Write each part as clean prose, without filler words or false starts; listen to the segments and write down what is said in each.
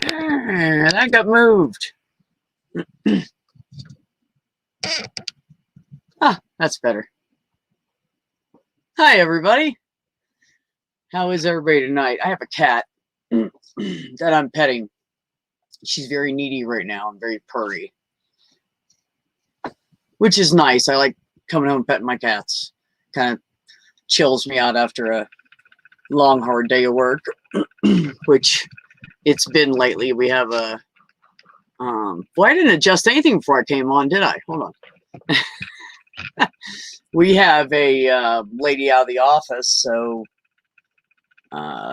That got moved. Ah, that's better. Hi, everybody. How is everybody tonight? I have a cat that I'm petting. She's very needy right now and very purry, which is nice. I like coming home and petting my cats. Kind of chills me out after a long, hard day of work, which it's been lately. We have a well, I didn't adjust anything before I came on, did I? Hold on. We have a lady out of the office, so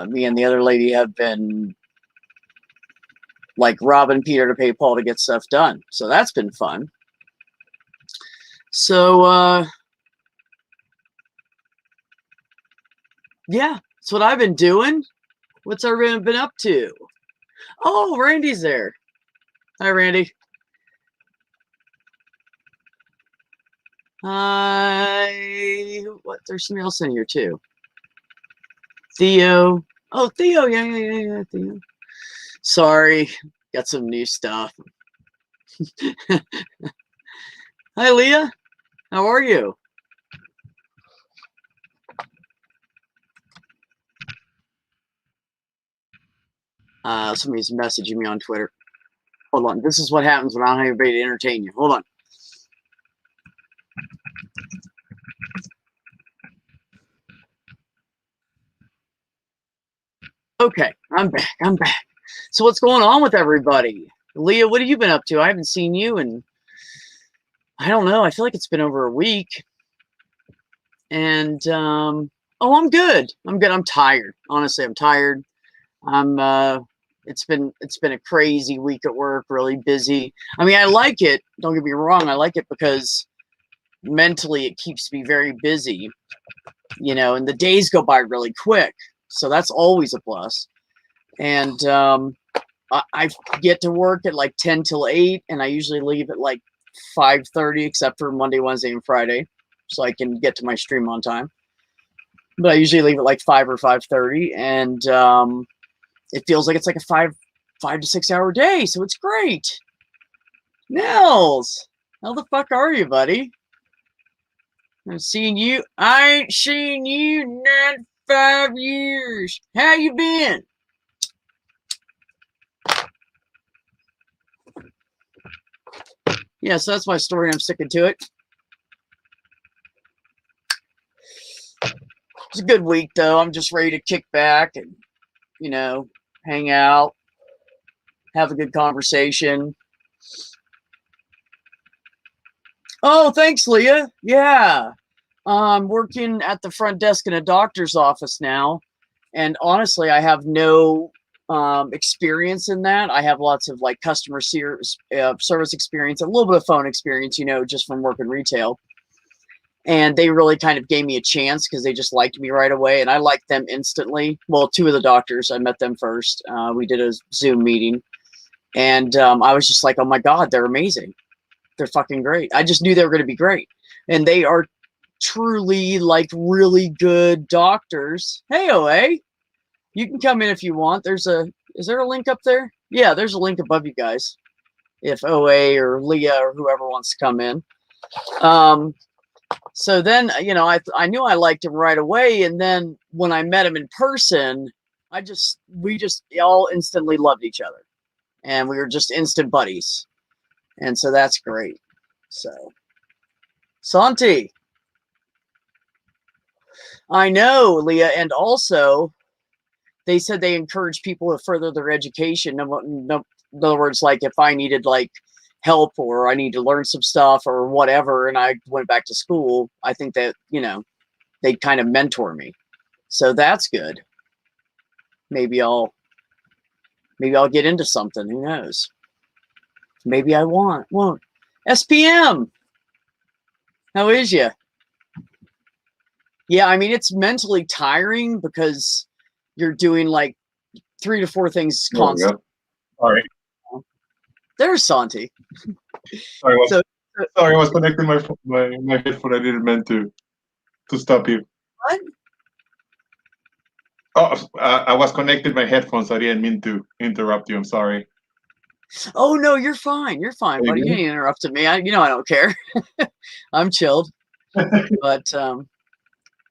me and the other lady have been like robbing Peter to pay Paul to get stuff done. So that's been fun. So yeah, that's what I've been doing. What's everyone been up to? Oh, Randy's there. Hi, Randy. Hi. What? There's somebody else in here too. Theo. Oh, Theo. Yeah. Theo. Sorry. Got some new stuff. Hi, Leah. How are you? Somebody's messaging me on Twitter. Hold on. This is what happens when I don't have anybody to entertain you. Hold on. Okay, I'm back. So what's going on with everybody? Leah, what have you been up to? I haven't seen you in, I don't know. I feel like it's been over a week. And oh, I'm good. I'm tired. Honestly, I'm tired. It's been a crazy week at work, really busy. I mean, I like it. Don't get me wrong. I like it because mentally it keeps me very busy, and the days go by really quick. So that's always a plus. And I get to work at like 10 till 8, and I usually leave at like 5:30, except for Monday, Wednesday, and Friday, so I can get to my stream on time. But I usually leave at like 5 or 5:30, and it feels like it's like a 5 to 6 hour day, so it's great. Nels, how the fuck are you, buddy? I'm seeing you. I ain't seen you in 95 years. How you been? Yeah, so that's my story. I'm sticking to it. It's a good week, though. I'm just ready to kick back and, hang out, have a good conversation. Oh, thanks, Leah. Yeah. I'm working at the front desk in a doctor's office now. And honestly, I have no experience in that. I have lots of like customer service experience, a little bit of phone experience, just from working retail. And they really kind of gave me a chance because they just liked me right away. And I liked them instantly. Well, two of the doctors, I met them first. We did a Zoom meeting. And I was just like, oh my God, they're amazing. They're fucking great. I just knew they were going to be great. And they are truly like really good doctors. Hey, OA, you can come in if you want. Is there a link up there? Yeah, there's a link above you guys. If OA or Leah or whoever wants to come in. So then, I knew I liked him right away. And then when I met him in person, we just all instantly loved each other. And we were just instant buddies. And so that's great. So, Santi. I know, Leah. And also, they said they encourage people to further their education. In other words, like if I needed like help or I need to learn some stuff or whatever, and I went back to school, I think that, they'd kind of mentor me. So that's good. Maybe I'll get into something. Who knows? Maybe I won't. SPM. How is you? Yeah, I mean, it's mentally tiring because you're doing like 3 to 4 things constantly. All right. There's Santi. Sorry, I was connecting my headphone. I didn't meant to stop you. What? Oh, I was connected my headphones. I didn't mean to interrupt you. I'm sorry. Oh no, you're fine. You're fine, Are you buddy. You good? ain't interrupted me. I don't care. I'm chilled. But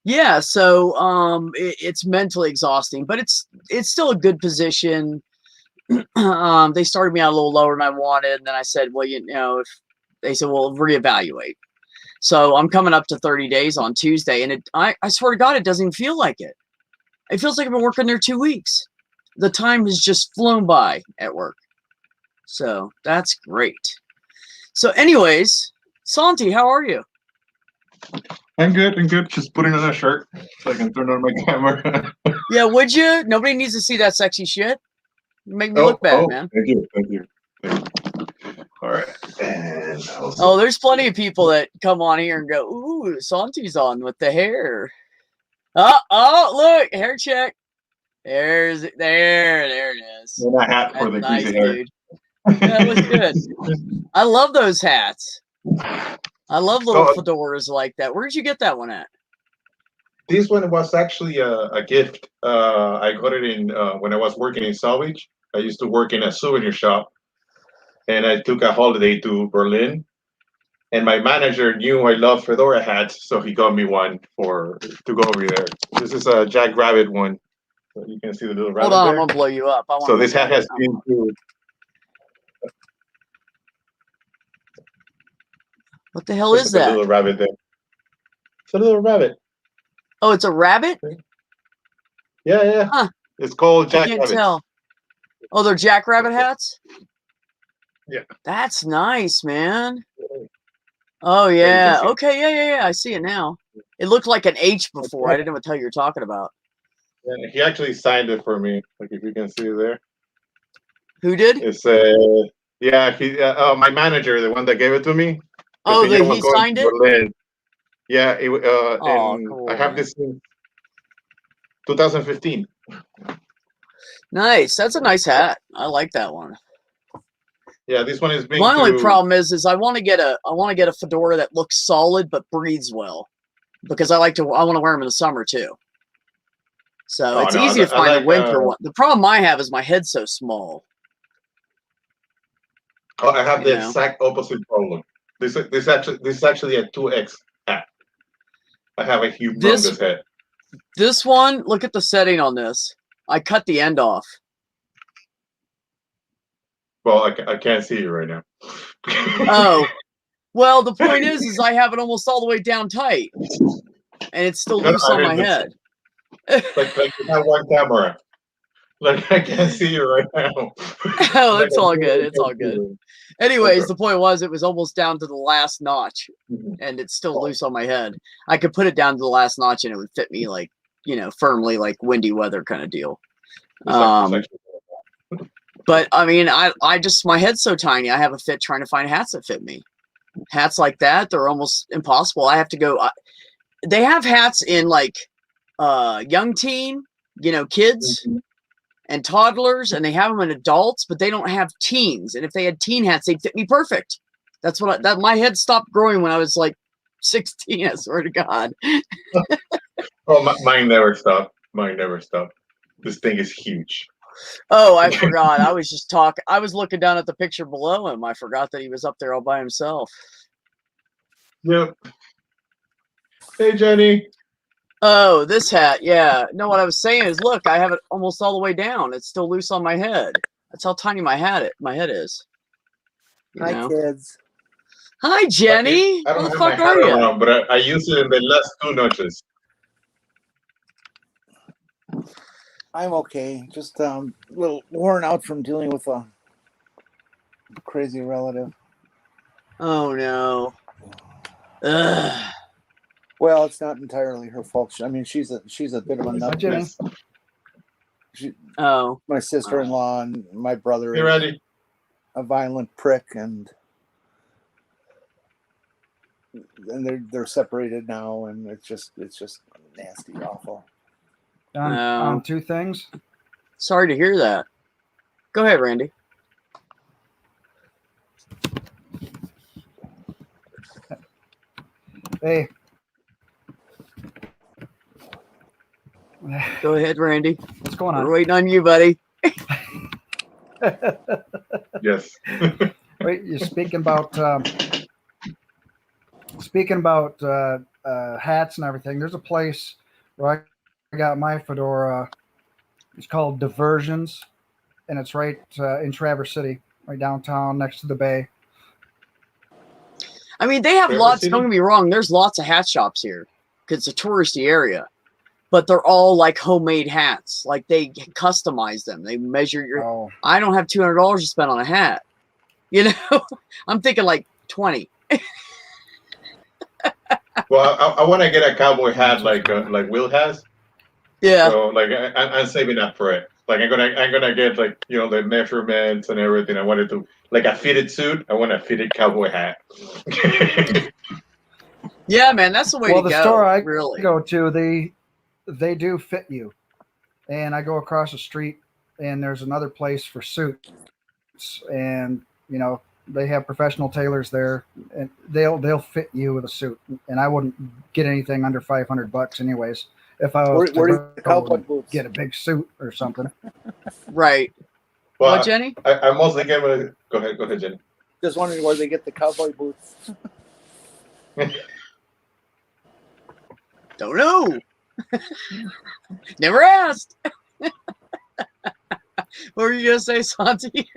yeah, so it's mentally exhausting, but it's still a good position. They started me out a little lower than I wanted, and then I said, well, if they said, well, reevaluate. So I'm coming up to 30 days on Tuesday, and I swear to God, it doesn't even feel like it. It feels like I've been working there 2 weeks. The time has just flown by at work. So that's great. So anyways, Santi, how are you? I'm good. I'm good. Just putting on a shirt so I can turn on my camera. Yeah, would you? Nobody needs to see that sexy shit. You make me look bad, man. Thank you. Thank you. All right. And Oh, there's plenty of people that come on here and go, ooh, Santi's on with the hair. Oh, look, hair check. There it is. and a hat for That's the nice, greasy hair. dude. Yeah, that looks good. I love those hats. I love little fedoras like that. Where'd you get that one at? This one was actually a gift. I got it in when I was working in Salvage. I used to work in a souvenir shop, and I took a holiday to Berlin. And my manager knew I love fedora hats, so he got me one to go over there. This is a Jack Rabbit one. So you can see the little rabbit Hold on, there. I'm gonna blow you up. So this hat has been through. What the hell is that? A little rabbit there. It's a little rabbit. Oh, it's a rabbit? Yeah. Huh. It's called Jack Rabbit. I can't Rabbit. tell. Oh, they're Jack Rabbit hats? Yeah. That's nice, man. Oh, yeah. Okay, yeah. I see it now. It looked like an H before. I didn't know what the hell you were talking about. And he actually signed it for me. Like if you can see there. Who did? It's my manager, the one that gave it to me. Oh, he signed it? Berlin. Yeah, cool, I have this in 2015. Nice. That's a nice hat. I like that one. Yeah, this one is being. My only problem is I want to get a fedora that looks solid but breathes well, because I want to wear them in the summer too. So it's easy to find a winter one. The problem I have is my head's so small. Oh, I have the exact opposite problem. This is actually a 2X hat. I have a humongous head. This one, look at the setting on this. I cut the end off. Well, I can't see you right now. Oh, well, the point is I have it almost all the way down tight, and it's still loose on my head. Like you have one camera. Like I can't see you right now. Oh, it's all good. It's all good. Anyways, the point was it was almost down to the last notch, and it's still loose on my head. I could put it down to the last notch, and it would fit me like, firmly, like windy weather kind of deal. But I mean, I just, my head's so tiny. I have a fit trying to find hats that fit me. Hats like that, they're almost impossible. I have to go. They have hats in like young teen, kids and toddlers, and they have them in adults, but they don't have teens. And if they had teen hats, they'd fit me perfect. That's what my head stopped growing when I was like 16. I swear to God. Oh, mine never stopped. Mine never stopped. This thing is huge. Oh, I forgot. I was just talking. I was looking down at the picture below him. I forgot that he was up there all by himself. Yep. Hey, Jenny. Oh, this hat. Yeah. No, what I was saying is, look, I have it almost all the way down. It's still loose on my head. That's how tiny my head is. Hi, kids. Hi, Jenny. I don't Where the have fuck my are hat you? around, but I use it in the last 2 notches. I'm okay. Just a little worn out from dealing with a crazy relative. Oh no. Ugh. Well, it's not entirely her fault. I mean, she's a bit of a nutcase. My sister-in-law and my brother is a violent prick, and they're separated now, and it's just nasty, awful. On 2 things. Sorry to hear that. Go ahead, Randy. Hey. Go ahead, Randy. What's going We're on? waiting on you, buddy. Yes. Wait, you're speaking about hats and everything. There's a place where I got my fedora. It's called Diversions, and it's right in Traverse City, right downtown, next to the bay. I mean, they have Traverse lots. City? Don't get me wrong. There's lots of hat shops here because it's a touristy area, but they're all like homemade hats. Like they customize them. They measure your. Oh, I don't have $200 to spend on a hat. You know, I'm thinking like 20. Well, I want to get a cowboy hat like Will has. Yeah. So like I'm saving up for it. Like I'm gonna get like the measurements and everything. I wanted to like a fitted suit. I want a fitted cowboy hat. Yeah, man, that's the way well, to the go. store I really. go to, they do fit you, and I go across the street, and there's another place for suits, and they have professional tailors there, and they'll fit you with a suit, and I wouldn't get anything under $500 anyways. If I was Where do to the cowboy go boots? get a big suit or something. Right. Well, What, Jenny? I mostly get with. Go ahead, Jenny. Just wondering where they get the cowboy boots. Don't know. Never asked. What were you gonna say, Santi?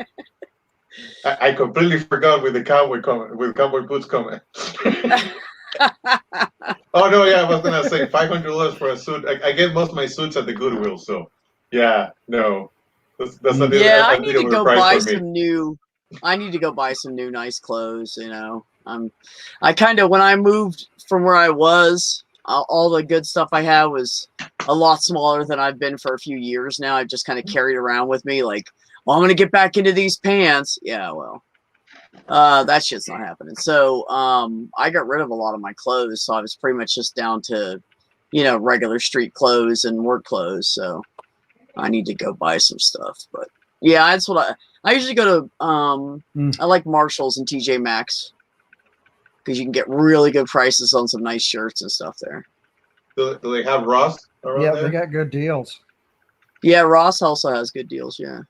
I completely forgot with the cowboy comment, with cowboy boots comment. Oh no, yeah, I was gonna say $500 for a suit. I get most of my suits at the Goodwill, so yeah, no, that's a deal, Yeah, I a need deal to with the go price buy for me. some new. I need to go buy some new nice clothes. I kind of when I moved from where I was, all the good stuff I had was a lot smaller than I've been for a few years now. I've just kind of carried around with me, like, well, I'm gonna get back into these pants. Yeah, well, that shit's not happening. So, I got rid of a lot of my clothes, so I was pretty much just down to, regular street clothes and work clothes. So, I need to go buy some stuff. But yeah, that's what I usually go to. I like Marshalls and TJ Maxx because you can get really good prices on some nice shirts and stuff there. Do they have Ross around Yeah, there? they got good deals. Yeah, Ross also has good deals. Yeah.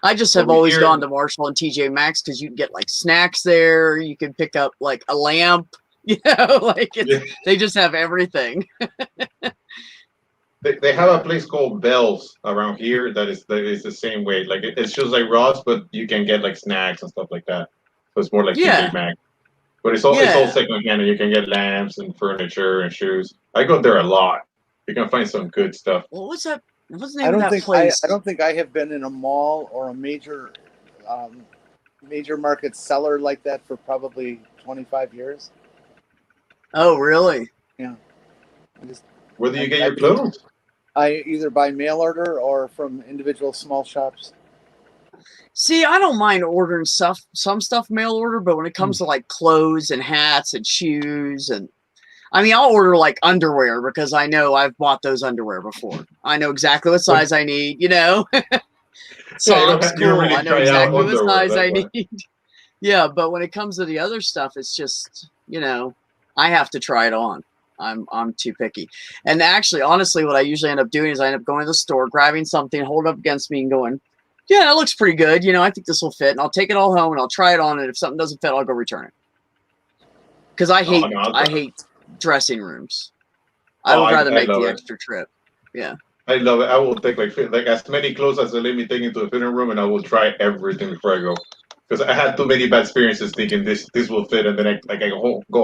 I just have Over always here- gone to Marshall and TJ Maxx because you can get like snacks there. You can pick up like a lamp, they just have everything. They have a place called Bell's around here that is the same way. Like it's just like Ross, but you can get like snacks and stuff like that. So it's more like Yeah. TJ Maxx. But it's all Yeah. second hand, and you can get lamps and furniture and shoes. I go there a lot. You can find some good stuff. Well, what's that? What's the I name of don't that think place? I don't think I have been in a mall or a major market seller like that for probably 25 years. Oh, really? I just Where do you get I your think- clothes? I either by mail order or from individual small shops. See, I don't mind ordering some stuff mail order, but when it comes to like clothes and hats and shoes I'll order like underwear because I know I've bought those underwear before. I know exactly what size I need, Socks, you don't cool. really I know try out exactly what underwear, size that's I why. need. Yeah, but when it comes to the other stuff, it's just, I have to try it on. I'm too picky. And actually, honestly, what I usually end up doing is I end up going to the store, grabbing something, hold it up against me and going, yeah, that looks pretty good. I think this will fit. And I'll take it all home and I'll try it on. And if something doesn't fit, I'll go return it. Because I hate I hate dressing rooms. I would rather make the extra trip. Yeah. I love it. I will take like as many clothes as they let me take into the fitting room, and I will try everything before I go. Because I had too many bad experiences thinking this will fit, and then I go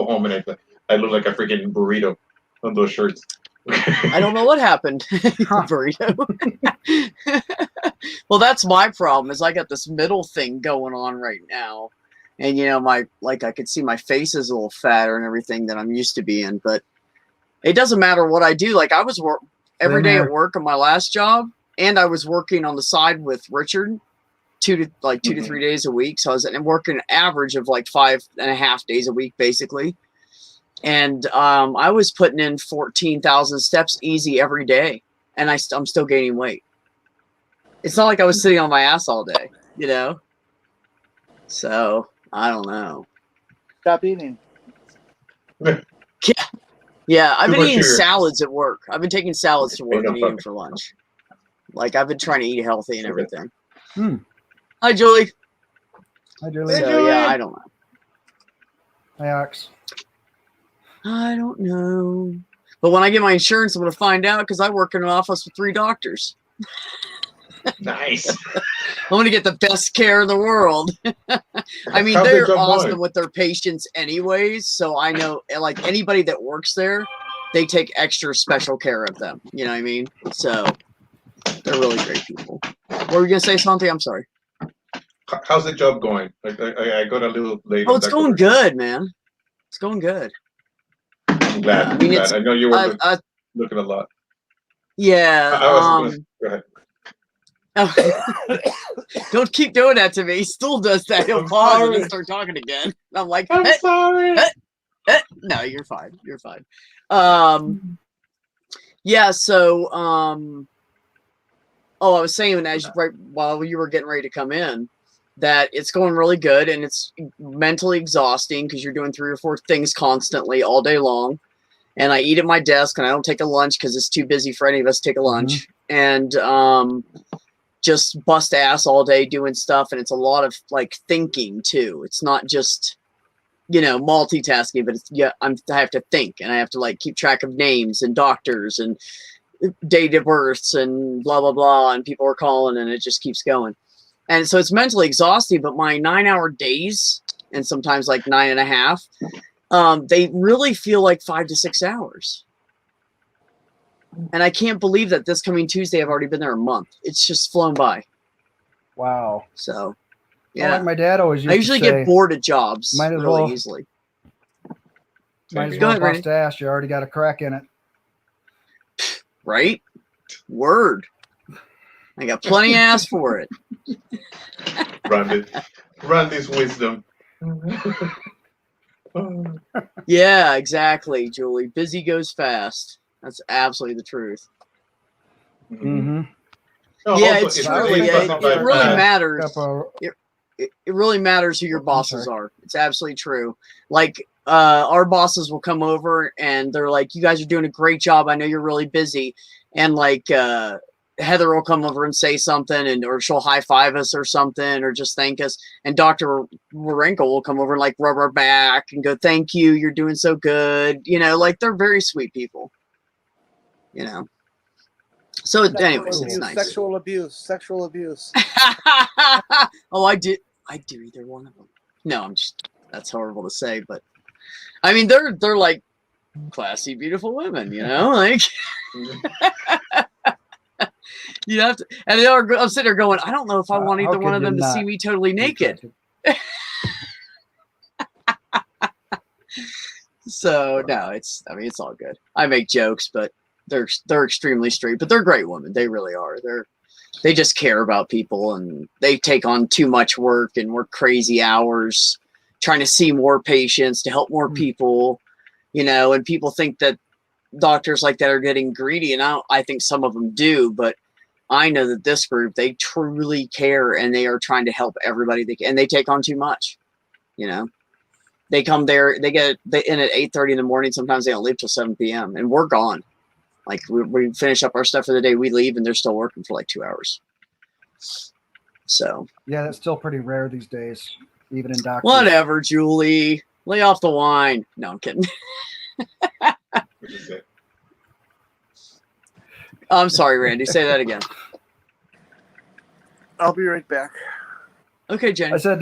home and I look like a freaking burrito on those shirts. I don't know what happened. Burrito. Well, that's my problem is I got this middle thing going on right now. And, I could see my face is a little fatter and everything that I'm used to being. But it doesn't matter what I do. Like I was every day at work on my last job. And I was working on the side with Richard 2 to 3 days a week. So I was working an average of like 5.5 days a week, basically. And I was putting in 14,000 steps easy every day. And I'm still gaining weight. It's not like I was sitting on my ass all day, So I don't know. Stop eating. Yeah. Yeah, I've Too been much eating sugar. salads at work. I've been taking salads to work no and eating fucking- for lunch. Like I've been trying to eat healthy and everything. Hmm. Hi, Julie. Hi, Julie. Hey, So Julie. yeah, I don't know. Hi, Ox. I don't know. But when I get my insurance, I'm going to find out because I work in an office with 3 doctors. Nice. I'm going to get the best care in the world. I mean, How's the they're job awesome going? with their patients anyways. So I know, like, anybody that works there, they take extra special care of them. You know what I mean? So they're really great people. What were you going to say, something? I'm sorry. How's the job going? I got a little late. Oh, on it's that going conversation. good, man. It's going good. I'm glad. Yeah, I mean, glad. it's- I know you were I, looking a lot. yeah. I was go ahead. Don't keep doing that to me. He still does that. He'll I'm pause and sorry. then start talking again. And I'm like, I'm "Eh, sorry. no, you're fine. You're fine. Yeah. So, oh, I was saying as right while you were getting ready to come in, that it's going really good and it's mentally exhausting because you're doing 3 or 4 things constantly all day long. And I eat at my desk and I don't take a lunch because it's too busy for any of us to take a lunch. And just bust ass all day doing stuff. And it's a lot of like thinking too. It's not just, you know, multitasking, but it's, yeah, I have to think and I have to like keep track of names and doctors and date of births and blah, blah, blah. And people are calling and it just keeps going. And so it's mentally exhausting, but my 9-hour days and sometimes like 9.5, they really feel like 5 to 6 hours. And I can't believe that this coming Tuesday, I've already been there a month. It's just flown by. Wow. So, Yeah. yeah. Like my dad always used I usually to say, get bored of jobs might as really well- easily. might as Go well ahead, Randy. bust ass. You already got a crack in it. Right? Word. I got plenty of ass for it. Randy's wisdom. Yeah, exactly, Julie. Busy goes fast. That's absolutely the truth. Mm-hmm. No, Yeah, also, it's it's true. really Yeah, not it like really that. matters. It really matters who your I'm bosses sorry. are. It's absolutely true. Like our bosses will come over and they're like, "You guys are doing a great job. I know you're really busy." And like Heather will come over and say something, and or she'll high five us or something, or just thank us. And Dr. Warenko will come over and like rub our back and go, "Thank you. You're doing so good." You know, like they're very sweet people. You know. So, anyways, it's nice. Sexual abuse. Oh, I do either one of them. No, I'm just, that's horrible to say, but I mean they're like classy, beautiful women, you know, like you have to, and they are. I'm sitting there going, I don't know if I want How either one could of you them to see not me totally be naked. attracted? So no, it's, I mean, it's all good. I make jokes, but they're extremely straight, but they're great women. They really are. They just care about people and they take on too much work and work crazy hours trying to see more patients to help more people, you know, and people think that doctors like that are getting greedy. And I think some of them do, but I know that this group, they truly care and they are trying to help everybody they can, and they take on too much, you know. They come there, they get in at 8:30 in the morning. Sometimes they don't leave till 7 p.m. and we're gone. Like we finish up our stuff for the day, we leave, and they're still working for like 2 hours. So Yeah, that's still pretty rare these days, even in doctors. whatever, Julie, lay off the wine. No, I'm kidding. Which is it. I'm sorry, Randy. Say that again. I'll be right back. Okay, I Jenny. said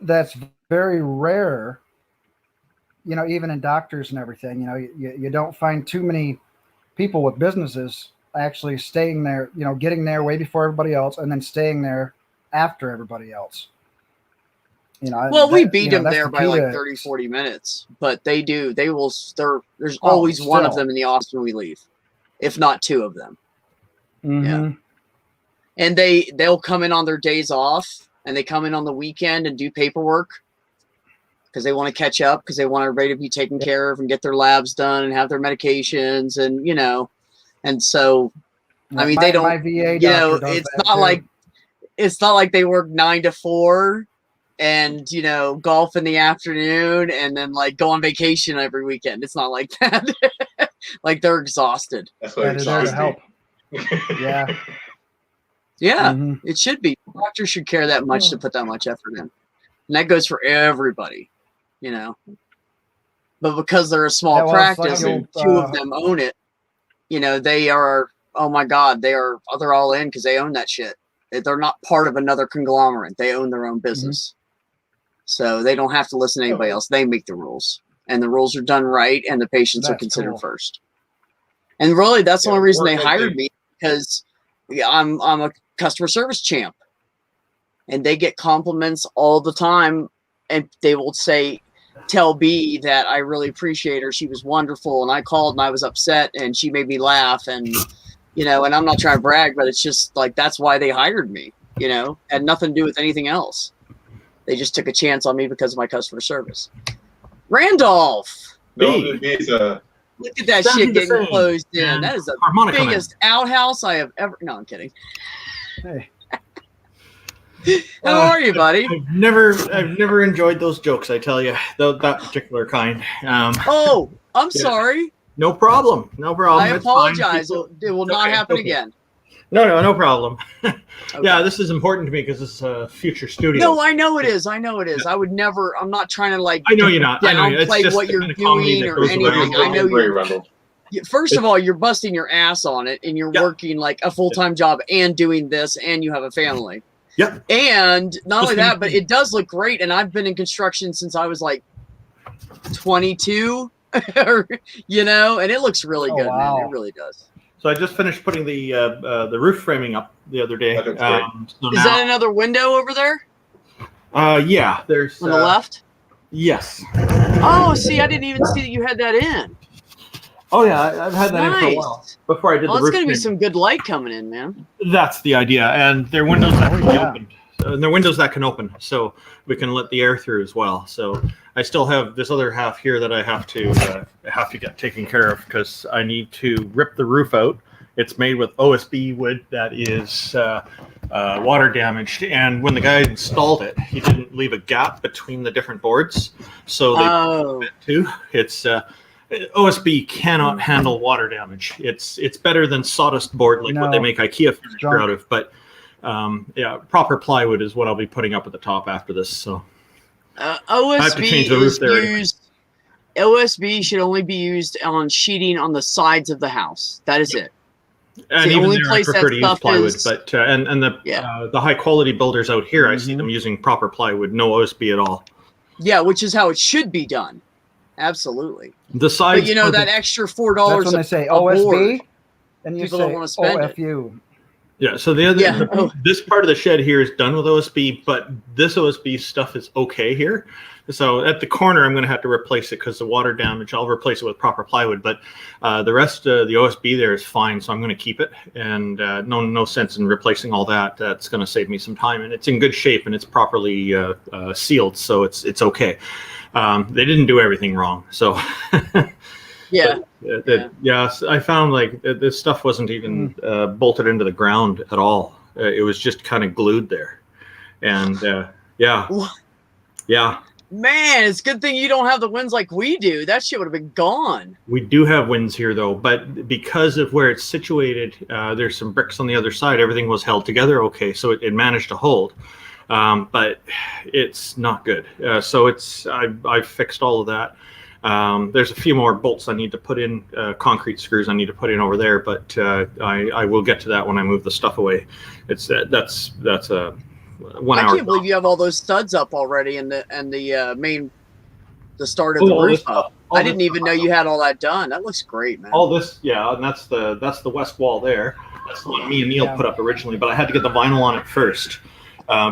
that's very rare. You know, even in doctors and everything, you know, you don't find too many people with businesses actually staying there, you know, getting there way before everybody else and then staying there after everybody else. You know, Well, we that- beat you know, them that's there the by key like to- 30, 40 minutes, but they will, there's Oh, always one of still. them in the office when we leave, if not 2 of them. Mhm. And they'll come in on their days off and they come in on the weekend and do paperwork because they want to catch up, because they want everybody to be taken care of and get their labs done and have their medications and, you know, and so, I mean, they don't, My VA you know, doctor does it's that not too. it's not like they work 9 to 4 and, you know, golf in the afternoon and then like go on vacation every weekend. It's not like that. Like they're exhausted. That's what Yeah, they're there to help. Yeah. Yeah, Mhm. it should be. Doctors should care that much to put that much effort in. And that goes for everybody, you know. But because they're a small Yeah, well, it's like practice the and old, two of them own it, you know, they are, oh my God, they're all in because they own that shit. They're not part of another conglomerate. They own their own business. So they don't have to listen to anybody else. They make the rules. And the rules are done right and the patients are That's considered cool. first. And really that's the Yeah, only reason work they hired ethic. me, because I'm a customer service champ. And they get compliments all the time, and they will say, tell B that I really appreciate her. She was wonderful, and I called and I was upset and she made me laugh, and you know, and I'm not trying to brag, but it's just like that's why they hired me, you know, had nothing to do with anything else. They just took a chance on me because of my customer service. Randolph, No, Hey. it's a look at that Sounds shit the getting same. closed in. And That is the harmonica man. biggest outhouse I have ever. No, I'm kidding. Hey. How are you, buddy? I've never enjoyed those jokes. I tell you, that particular kind. Oh, I'm Yeah. sorry. No problem. No problem. I It's fine. apologize. It will not Okay, happen okay. again. No problem. Okay. Yeah, this is important to me because this is a future studio. No, I know it is. I know it is. I would never. I'm not trying to like I know you're not. I know you. It's downplay just what the you're kind of comedy doing that or goes around. anything. I know great, you're. Randall. First of all, you're busting your ass on it, and you're Yeah. working like a full time job and doing this, and you have a family. Yep. And not only Just that, but it does look great. And I've been in construction since I was like 22, you know, and it looks really Oh, good, wow. man. It really does. So I just finished putting the roof framing up the other day. That looks great. So Is now, that another window over there yeah, there's on the left? Yes. Oh, see, I didn't even see that you had that in. Oh yeah, I've had that in for a Nice. while before I did Well, the it's roof. going to be framing. some good light coming in, man. That's the idea, and they're windows that can be yeah. opened. And they're windows that can open, so we can let the air through as well. So I still have this other half here that I have to get taken care of because I need to rip the roof out. It's made with OSB wood that is water damaged, and when the guy installed it, he didn't leave a gap between the different boards, so they Oh, too. It's OSB cannot handle water damage. It's better than sawdust board like what they No. make IKEA furniture Junk. out of, but yeah, proper plywood is what I'll be putting up at the top after this. So have to change OSB the roof is there anyway. used. OSB should only be used on sheeting on the sides of the house. That is it. and the even only there, I place that prefer to use stuff plywood. is- But and the high quality builders out here, I see Mm-hmm. them using proper plywood, no OSB at all. Yeah, which is how it should be done. Absolutely. The sides, But you know are the- that extra That's $4 when a, they say a board. OSB, and you People say don't wanna spend it. OFU. Yeah, so the other Yeah. Oh. this part of the shed here is done with OSB, but this OSB stuff is okay here. So at the corner, I'm going to have to replace it because the water damage. I'll replace it with proper plywood, but the rest of the OSB there is fine, so I'm going to keep it. And no sense in replacing all that. That's going to save me some time, and it's in good shape and it's properly sealed, so it's okay. They didn't do everything wrong, so. Yeah. I found like this stuff wasn't even bolted into the ground at all. It was just kind of glued there, and What? yeah. Man, it's a good thing you don't have the winds like we do. That shit would have been gone. We do have winds here though, but because of where it's situated, there's some bricks on the other side. Everything was held together okay, so it managed to hold. But it's not good. So I fixed all of that. There's a few more bolts I need to put in, concrete screws I need to put in over there, but I will get to that when I move the stuff away. It's that's a 1 I hour. can't believe you have all those studs up already and the main the start of the all roof this up. stuff- all I this didn't even know you had all that done. That looks great, man. All this, yeah, and that's the west wall there. That's the one me and Neil Yeah. put up originally, but I had to get the vinyl on it first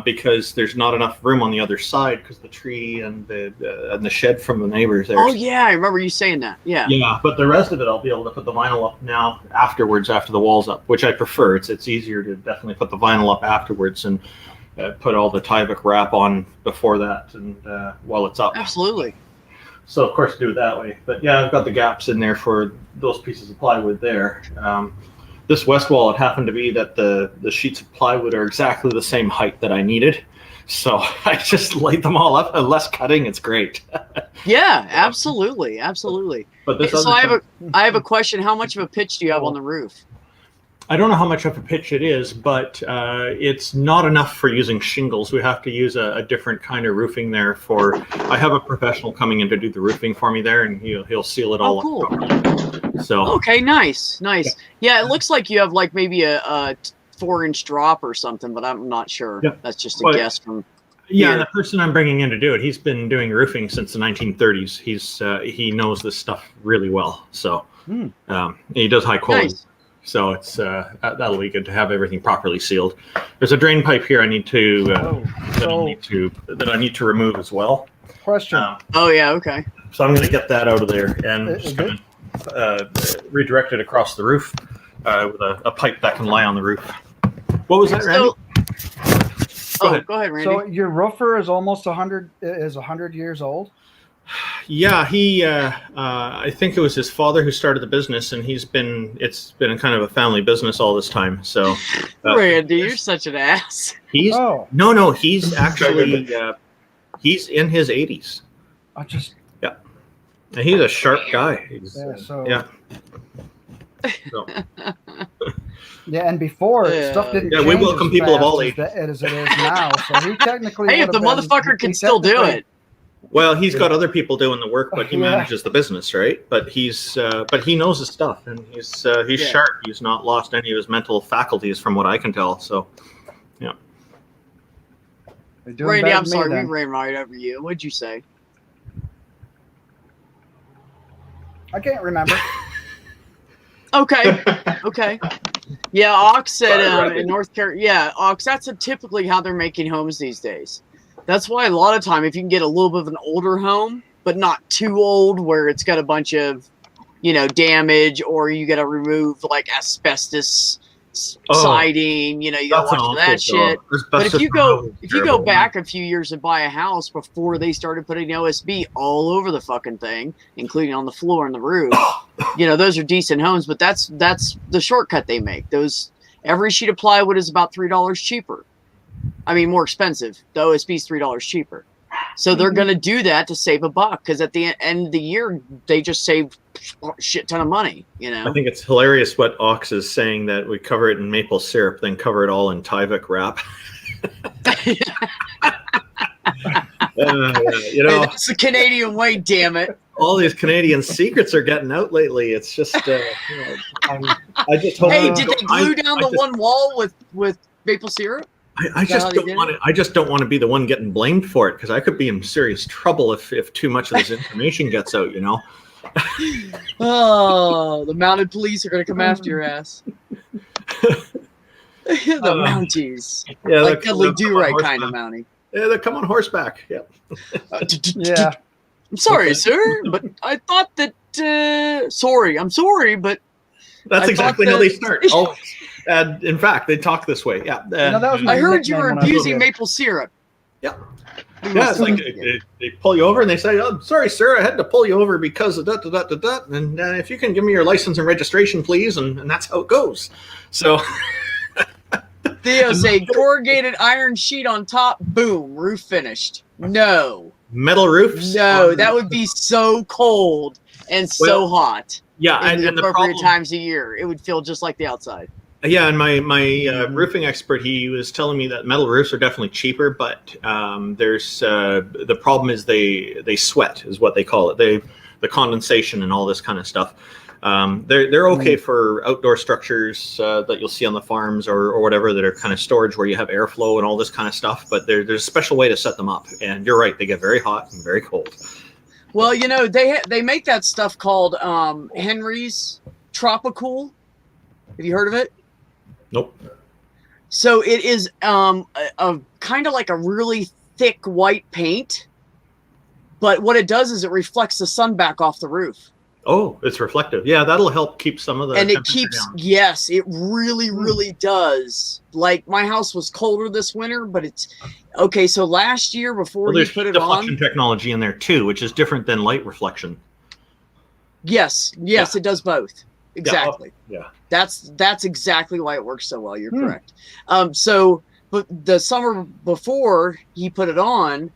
because there's not enough room on the other side because the tree and the shed from the neighbors there. Oh yeah, I remember you saying that. Yeah. Yeah, but the rest of it I'll be able to put the vinyl up now afterwards after the wall's up, which I prefer. It's easier to definitely put the vinyl up afterwards and put all the Tyvek wrap on before that and while it's up. Absolutely. So of course do it that way. But yeah, I've got the gaps in there for those pieces of plywood there. This west wall, it happened to be that the sheets of plywood are exactly the same height that I needed. So I just light them all up. Less cutting, it's great. Yeah, absolutely, absolutely. But this So other I have a question. How much of a pitch do you have on the roof? I don't know how much of a pitch it is, but it's not enough for using shingles. We have to use a different kind of roofing there. I have a professional coming in to do the roofing for me there, and he'll seal it all Oh, cool. up. So Okay, nice. Yeah, it looks like you have like maybe a 4-inch drop or something, but I'm not sure. Yeah. That's just a Well, guess from. yeah, here. the person I'm bringing in to do it, he's been doing roofing since the 1930s. He knows this stuff really well. So he does high quality. Nice. So it's that'll be good to have everything properly sealed. There's a drain pipe here I need to that I need to remove as well. Question. Oh yeah. Okay. So I'm going to get that out of there and Is just going to redirect it across the roof with a pipe that can lie on the roof. What was that, Randy? Go ahead, Randy. So your roofer is almost 100 years old. Yeah, I think it was his father who started the business, and it's been kind of a family business all this time. So, Randy, you're such an ass. he's he's actually he's in his 80s. I just And he's a sharp guy. yeah. So, Yeah, and before Yeah. stuff didn't. Yeah, we change welcome as people of all fast as it is now. So he technically. Hey, if the would've been- motherfucker can he still do technically- it. well, he's got other people doing the work, but he Yeah. manages the business, right? But he knows his stuff, and he's Yeah. sharp. He's not lost any of his mental faculties, from what I can tell. So, They're doing Randy, better I'm than me sorry, we then. ran right over you. What'd you say? I can't remember. Okay. Okay. Yeah, Ox said Sorry, Randy. in North Carolina. Yeah, Ox. That's typically how they're making homes these days. That's why a lot of time, if you can get a little bit of an older home, but not too old, where it's got a bunch of, damage, or you got to remove like asbestos siding. You got to watch for that shit. But if you go back a few years and buy a house before they started putting OSB all over the fucking thing, including on the floor and the roof, those are decent homes. But that's the shortcut they make. Every sheet of plywood is about $3 cheaper. I mean, more expensive. The OSB is $3 cheaper. So they're going to do that to save a buck, because at the end of the year, they just save a shit ton of money, I think it's hilarious what Ox is saying, that we cover it in maple syrup, then cover it all in Tyvek wrap. That's the Canadian way, damn it. All these Canadian secrets are getting out lately. It's just, I just hope. Hey, did they glue down the one wall with maple syrup? I just don't want to. I just don't want to be the one getting blamed for it, because I could be in serious trouble if too much of this information gets out. Oh, the mounted police are going to come after your ass. The Mounties. Yeah, Like they'll Dudley come on Do-Right kind of horseback. Mountie. Yeah, they come on horseback. Yeah. Yeah. I'm sorry, sir, but I thought that. Sorry, I'm sorry, but. That's I exactly thought how they that- start. Always. And in fact, they talk this way. Yeah. that was my I heard you were nickname when I was abusing a kid. maple syrup. Yeah. Yeah, it's like they pull you over and they say, "Oh, sorry, sir, I had to pull you over because of that, and if you can give me your license and registration, please," and that's how it goes. So Theo say corrugated iron sheet on top, boom, roof finished. No, metal roofs. that would be so cold and so hot. Yeah, In the and the appropriate problem, times a year, it would feel just like the outside. yeah, and my roofing expert, he was telling me that metal roofs are definitely cheaper, but there's the problem is they sweat, is what they call it. The condensation and all this kind of stuff. They're okay for outdoor structures that you'll see on the farms or whatever, that are kind of storage where you have airflow and all this kind of stuff. But there's a special way to set them up, and you're right, they get very hot and very cold. Well, they make that stuff called Henry's Tropicool. Have you heard of it? Nope. So it is a kind of like a really thick white paint, but what it does is it reflects the sun back off the roof. Oh, it's reflective. Yeah, that'll help keep some of the And it temperature keeps, down. yes, it really does. Like, my house was colder this winter, but it's okay. So last year, before Well, he there's put it deflection on, technology in there too, which is different than light reflection. yes, it does both. Exactly. Yeah. That's exactly why it works so well. You're correct. So but the summer before he put it on,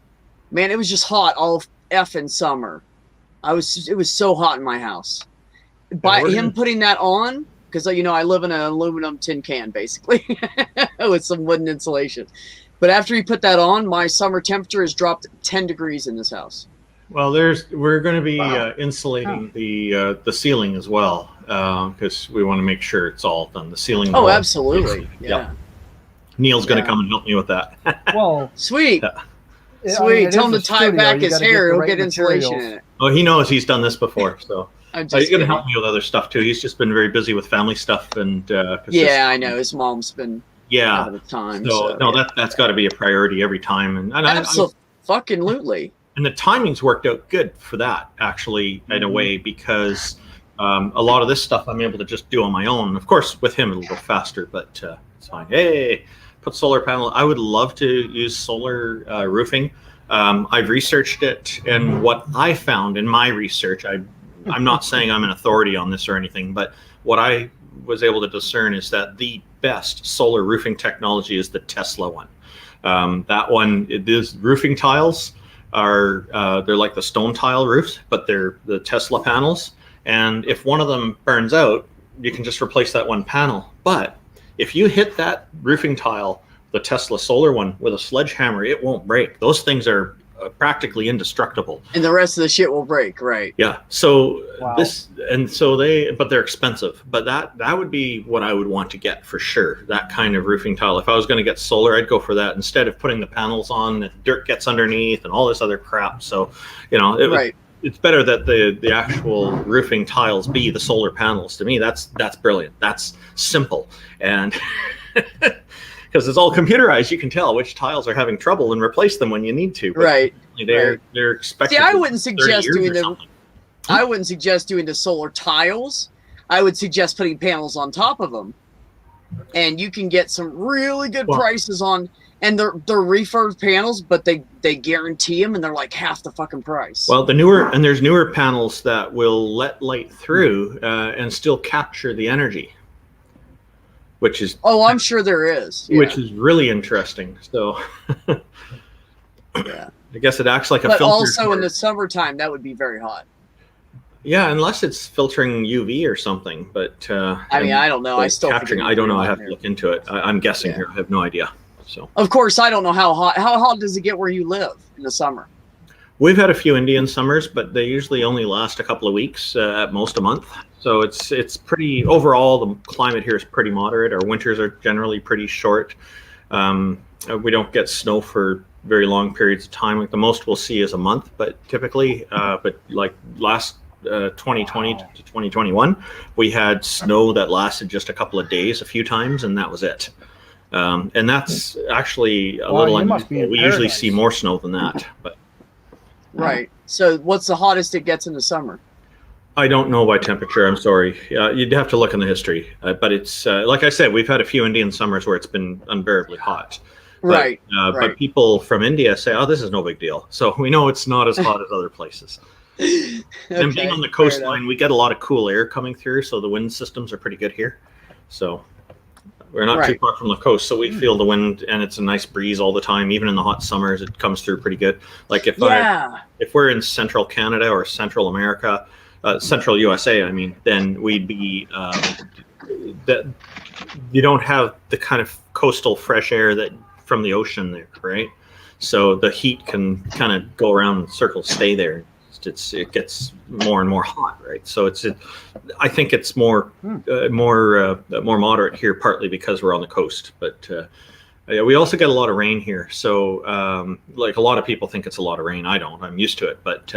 man, it was just hot all effing summer. It was so hot in my house. By him putting that on, because you know I live in an aluminum tin can basically with some wooden insulation. But after he put that on, my summer temperature has dropped 10 degrees in this house. Well, we're going to be insulating the ceiling as well, because we want to make sure it's all done. The ceiling. Oh, absolutely. Yeah. Neil's going to come and help me with that. Well, Sweet. Yeah. Sweet. Tell him to tie back his hair. He'll get insulation in it. Oh, he knows he's done this before, so I'm he's going to help me with other stuff too. He's just been very busy with family stuff and. Yeah, I know his mom's been. Yeah. Out of time. So no, that's got to be a priority every time, and absolutely. And the timing's worked out good for that, actually, in a way, because a lot of this stuff I'm able to just do on my own. Of course, with him it'll go faster, but it's fine. Hey, put solar panel. I would love to use solar roofing. I've researched it, and what I found in my research, I'm not saying I'm an authority on this or anything, but what I was able to discern is that the best solar roofing technology is the Tesla one. That one, these roofing tiles are they're like the stone tile roofs, but they're the Tesla panels. And if one of them burns out, you can just replace that one panel. But if you hit that roofing tile, the Tesla solar one, with a sledgehammer, it won't break. Those things are practically indestructible. And the rest of the shit will break, right? Yeah. So Wow. but they're expensive. But that would be what I would want to get for sure. That kind of roofing tile. If I was going to get solar, I'd go for that instead of putting the panels on. The dirt gets underneath and all this other crap. So, you know, it's better that the actual roofing tiles be the solar panels. To me, that's brilliant. That's simple, and because it's all computerized, you can tell which tiles are having trouble and replace them when you need to. But right. They're expected. See, I wouldn't suggest doing the solar tiles. I would suggest putting panels on top of them, and you can get some really good prices on. And they're refurb panels, but they guarantee them, and they're like half the fucking price. Well, there's newer panels that will let light through and still capture the energy, which is I'm sure there is. Yeah. Which is really interesting. So, yeah, I guess it acts like a but filter. Also in the summertime, that would be very hot. Yeah, unless it's filtering UV or something. But I mean, I don't know. I still capturing. I don't know. I have to look into it. I'm guessing here. I have no idea. So, of course, I don't know how hot does it get where you live in the summer? We've had a few Indian summers, but they usually only last a couple of weeks, at most a month. So it's pretty, overall, the climate here is pretty moderate. Our winters are generally pretty short. We don't get snow for very long periods of time. Like the most we'll see is a month, but typically, but like last 2020 to 2021, we had snow that lasted just a couple of days a few times, and that was it. And that's actually a little unusual. We usually see more snow than that. But right. So what's the hottest it gets in the summer? I don't know by temperature. I'm sorry. You'd have to look in the history. But it's like I said, we've had a few Indian summers where it's been unbearably hot. Right. But people from India say, "Oh, this is no big deal." So we know it's not as hot as other places. Okay, and being on the coastline, we get a lot of cool air coming through, so the wind systems are pretty good here. So we're not too far from the coast, so we feel the wind, and it's a nice breeze all the time. Even in the hot summers, it comes through pretty good. Like if we're in central Canada or Central America, Central USA, I mean, then we'd be that you don't have the kind of coastal fresh air that from the ocean there, right? So the heat can kind of go around in circles, stay there. It gets more and more hot, right? So I think it's more moderate here, partly because we're on the coast. But we also get a lot of rain here. So like a lot of people think it's a lot of rain. I don't. I'm used to it. But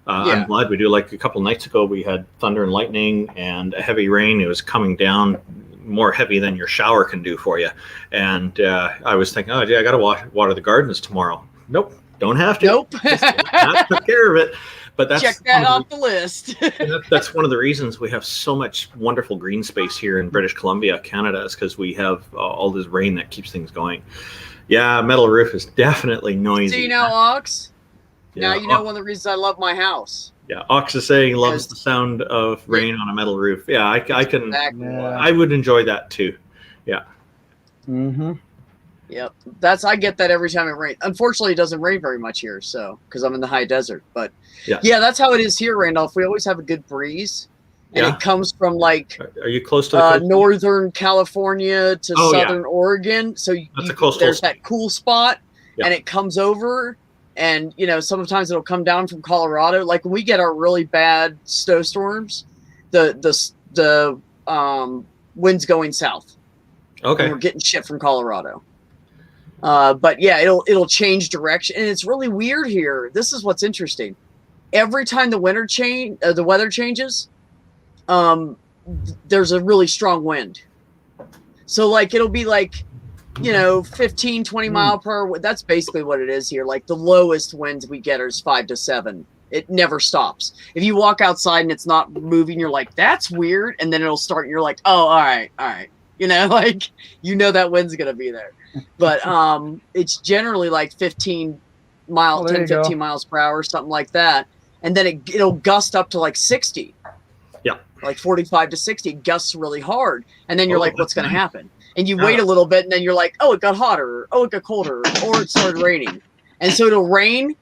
I'm glad we do. Like a couple nights ago, we had thunder and lightning and a heavy rain. It was coming down more heavy than your shower can do for you. And I was thinking, oh, yeah, I got to water the gardens tomorrow. Nope, don't have to. Nope. I took care of it. But that's check that off the list. That's one of the reasons we have so much wonderful green space here in British Columbia, Canada, is because we have all this rain that keeps things going. Yeah, metal roof is definitely noisy. So you know, Ox? Yeah, now you know one of the reasons I love my house. Yeah, Ox is saying he loves the sound of rain on a metal roof. Yeah, I can. Exactly. I would enjoy that too. Yeah. Mm-hmm. Yep. I get that every time it rains. Unfortunately, it doesn't rain very much here, so because I'm in the high desert. But yeah, that's how it is here, Randolph. We always have a good breeze, and Yeah. it comes from like Are you close to the coast? northern California to Oh, yeah. southern Oregon. So That's a coastal there's spot. that cool spot, Yeah. and it comes over, and sometimes it'll come down from Colorado. Like when we get our really bad snowstorms, the wind's going south. Okay. And we're getting shit from Colorado. But yeah, it'll change direction, and it's really weird here. This is what's interesting. Every time the weather changes, there's a really strong wind. So like it'll be like 15, 20 mile per hour. That's basically what it is here. Like the lowest winds we get is 5 to 7. It never stops. If you walk outside and it's not moving, you're like, that's weird, and then it'll start and you're like, oh, all right. Like that wind's gonna be there. But it's generally like 10, 15 miles per hour, something like that. And then it'll gust up to like 60. Yeah. Like 45 to 60. It gusts really hard. And then you're like, what's going to happen? And you Yeah. wait a little bit, and then you're like, oh, it got hotter. Oh, it got colder. Or it started raining. And so it'll rain.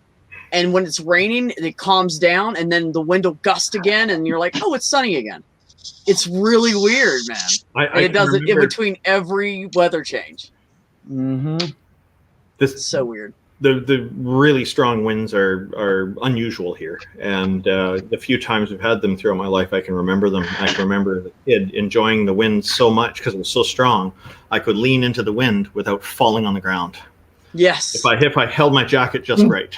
And when it's raining, it calms down. And then the wind will gust again. And you're like, oh, it's sunny again. It's really weird, man. And it does it in between every weather change. Mm-hmm. It's so weird. The really strong winds are unusual here, and the few times we've had them throughout my life, I can remember them. I can remember as a kid enjoying the wind so much because it was so strong. I could lean into the wind without falling on the ground. Yes. If I held my jacket just right,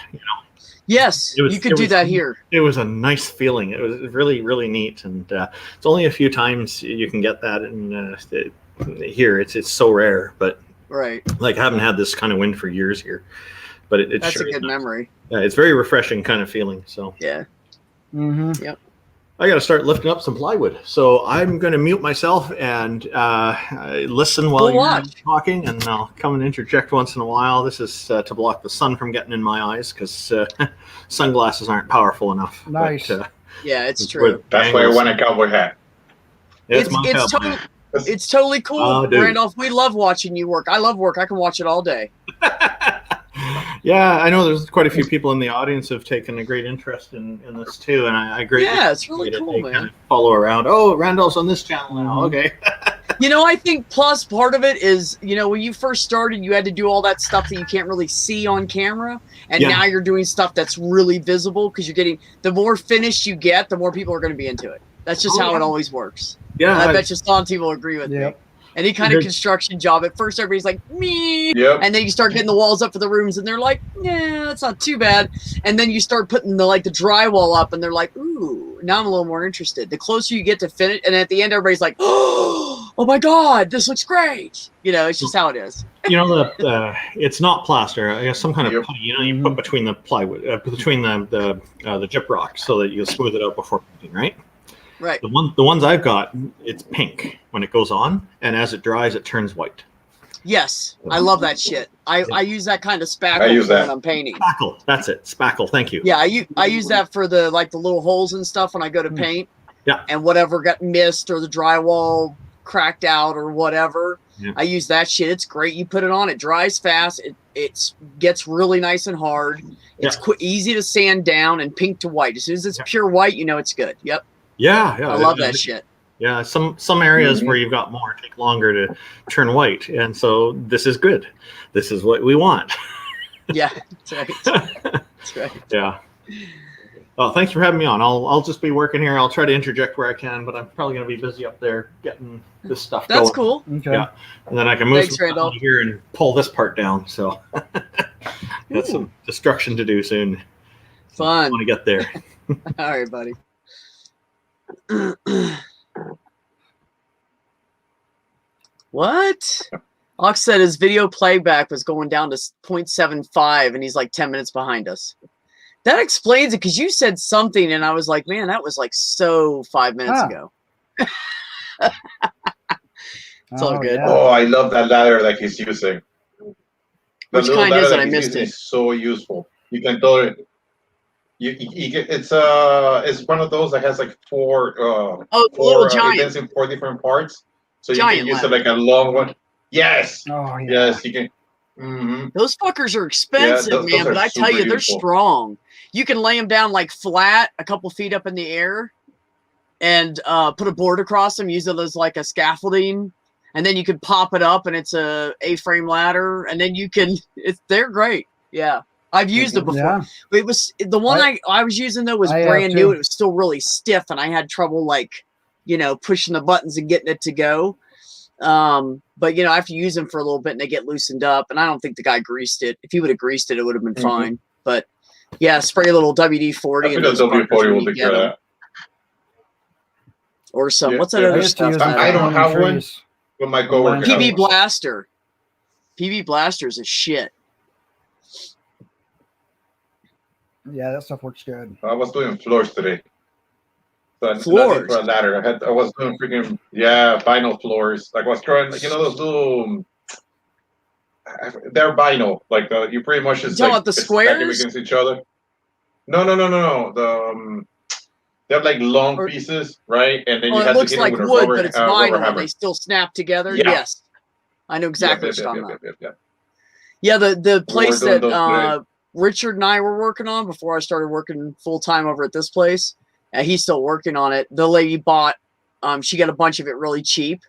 Yes, you could do that here. It was a nice feeling. It was really, really neat, and it's only a few times you can get that. And here, it's so rare. But right, like I haven't had this kind of wind for years here. But that's sure a good memory. Yeah, it's very refreshing kind of feeling. So yeah. Mm-hmm. Yep. I got to start lifting up some plywood. So I'm going to mute myself and listen while you're talking, and I'll come and interject once in a while. This is to block the sun from getting in my eyes because sunglasses aren't powerful enough. Nice. But, yeah, it's true. That's why I want a cowboy hat. It's totally cool, Oh, Randolph. We love watching you work. I love work. I can watch it all day. Yeah, I know there's quite a few people in the audience who have taken a great interest in this too, and I greatly it's really cool, man. Kind of follow around. Oh, Randolph's on this channel now. Okay. I think plus part of it is, when you first started, you had to do all that stuff that you can't really see on camera, and now you're doing stuff that's really visible because you're getting the more finished you get, the more people are going to be into it. That's just how it always works. Yeah, and I bet you some people agree with me. Any kind of construction job, at first everybody's like, me. Yep. And then you start getting the walls up for the rooms, and they're like, yeah, that's not too bad. And then you start putting the drywall up, and they're like, ooh, now I'm a little more interested. The closer you get to finish, and at the end, everybody's like, oh my God, this looks great. It's just how it is. It's not plaster. I guess some kind of putty. You put between the plywood, between the gyprock, so that you smooth it out before painting, right? Right. The ones I've got, it's pink when it goes on, and as it dries, it turns white. Yes, I love that shit. I use that kind of spackle when I'm painting. Spackle, that's it. Spackle, thank you. Yeah, I use that for the little holes and stuff when I go to paint. Yeah. And whatever got missed or the drywall cracked out or whatever, I use that shit. It's great. You put it on, it dries fast. It gets really nice and hard. It's easy to sand down and pink to white. As soon as it's pure white, it's good. Yep. Yeah. I love that shit. Yeah, some areas where you've got more take longer to turn white, and so this is good. This is what we want. Yeah, that's right. That's right. Yeah. Oh, thanks for having me on. I'll just be working here. I'll try to interject where I can, but I'm probably going to be busy up there getting this stuff going. That's cool. Okay. Yeah, and then I can move some here and pull this part down. So got some destruction to do soon. Fun. I want to get there. All right, buddy. What? Ox said his video playback was going down to 0.75 and he's like 10 minutes behind us. That explains it because you said something and I was like, man, that was like so 5 minutes ago. It's all good. Yeah. Oh, I love that ladder that he's using. Which kind is it? I missed it. It's so useful. You can throw it. It's one of those that has like four little giant. It's in 4 different parts. So Giant you can use ladder. it like a long one. Yes. Oh yeah. Yes, you can. Hmm. Those fuckers are expensive, those man. are But I tell super you, they're useful. strong. You can lay them down like flat, a couple feet up in the air, and put a board across them, use it as like a scaffolding, and then you could pop it up, and it's a A-frame ladder, and then you can. They're great. Yeah, I've used them before. Yeah. It was the one I was using though was I have brand new. too. It was still really stiff, and I had trouble like, pushing the buttons and getting it to go. But after you use them for a little bit and they get loosened up, and I don't think the guy greased it. If he would have greased it, it would have been fine. But yeah, spray a little WD-40 I and think a those fuckers W40 when will you take get care of them. that. Or some, Yeah, what's that yeah. I other used to stuff? use them that, I for don't pruning have one. trees. But my coworker has PB one. Blaster. PB Blaster is a shit. Yeah, that stuff works good. I was doing floors today. So nothing Floors? for a ladder. I was doing freaking vinyl floors. Like I was trying, those little. They're vinyl. Like you pretty much just talking like about the stack them squares? against each other. No. The they have like long Or- pieces, right? And then you Well, it have to looks hit like them with wood, a rubber, but it's rubber vinyl and hammer. they still snap together. Yeah. Yes. I know exactly what you're talking about. Yep. Yeah, the place doing that those today. Richard and I were working on before I started working full time over at this place, he's still working on it. The lady bought, she got a bunch of it really cheap,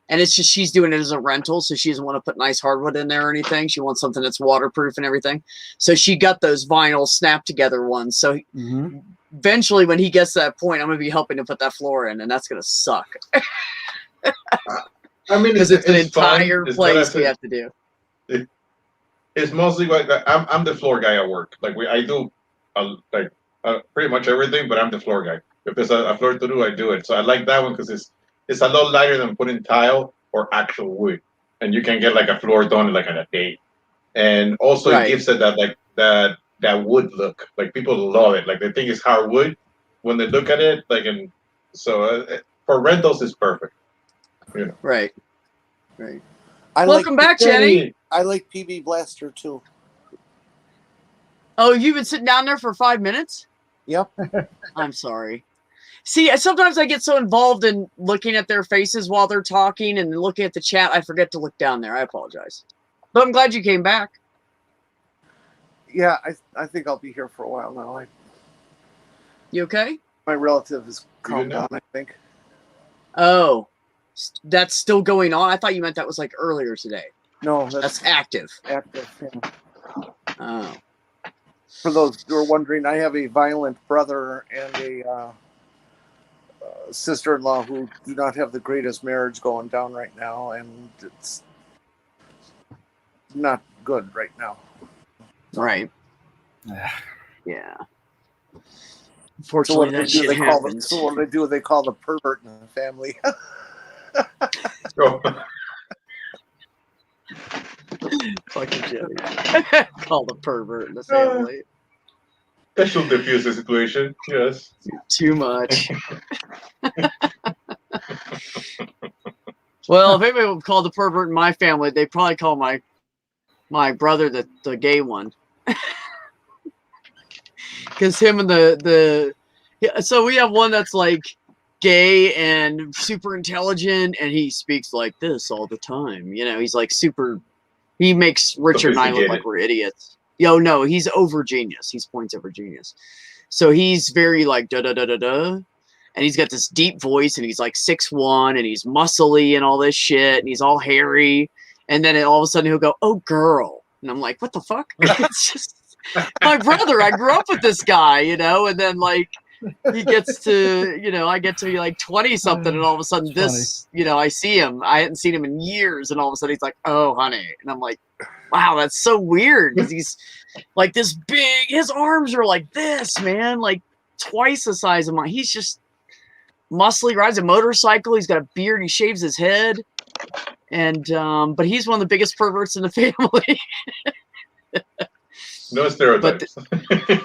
and it's just she's doing it as a rental, so she doesn't want to put nice hardwood in there or anything. She wants something that's waterproof and everything. So she got those vinyl snap together ones. So Mm-hmm. eventually, when he gets to that point, I'm gonna be helping to put that floor in, and that's gonna suck I mean, because it's an fun. entire It's not place as we if- have to do. It's mostly like I'm the floor guy at work. Like I do pretty much everything, but I'm the floor guy. If there's a floor to do, I do it. So I like that one because it's a lot lighter than putting tile or actual wood, and you can get like a floor done like in a day. And also Right. it gives it that wood look. Like people love it. Like they think it's hardwood when they look at it. For rentals, it's perfect. Right. I Welcome back, Jenny. I like PB Blaster too. Oh, you've been sitting down there for 5 minutes? Yep. I'm sorry. See, sometimes I get so involved in looking at their faces while they're talking and looking at the chat, I forget to look down there. I apologize. But I'm glad you came back. Yeah, I think I'll be here for a while now. You okay? My relative is calmed now? down, I think. Oh, that's still going on? I thought you meant that was like earlier today. No, That's active. active. Yeah. Oh. For those who are wondering, I have a violent brother and a sister-in-law who do not have the greatest marriage going down right now, and it's not good right now. Right. Yeah. Yeah. So Unfortunately, what that they do, shit they call happens. so what they call the pervert in the family. Fucking Jenny. Call the pervert in the family. That should diffuse the situation. Yes. Too much. Well, if anybody would call the pervert in my family, they probably call my brother the gay one. Because him and so we have one that's like gay and super intelligent, and he speaks like this all the time. He's like he makes Richard and I look like we're idiots. No, he's over genius. He's points over genius. So he's very like da da da da da, and he's got this deep voice, and he's like 6'1", and he's muscly and all this shit, and he's all hairy, and then all of a sudden he'll go, "Oh, girl," and I'm like, "What the fuck?" It's just my brother. I grew up with this guy, and then like he gets to, I get to be like 20 something, and all of a sudden It's I see him. I hadn't seen him in years, and all of a sudden he's like, "Oh, honey," and I'm like, wow, that's so weird because he's like this big. His arms are like this, man, like twice the size of mine. He's just muscly, rides a motorcycle. He's got a beard. He shaves his head, and but he's one of the biggest perverts in the family. No stereotypes.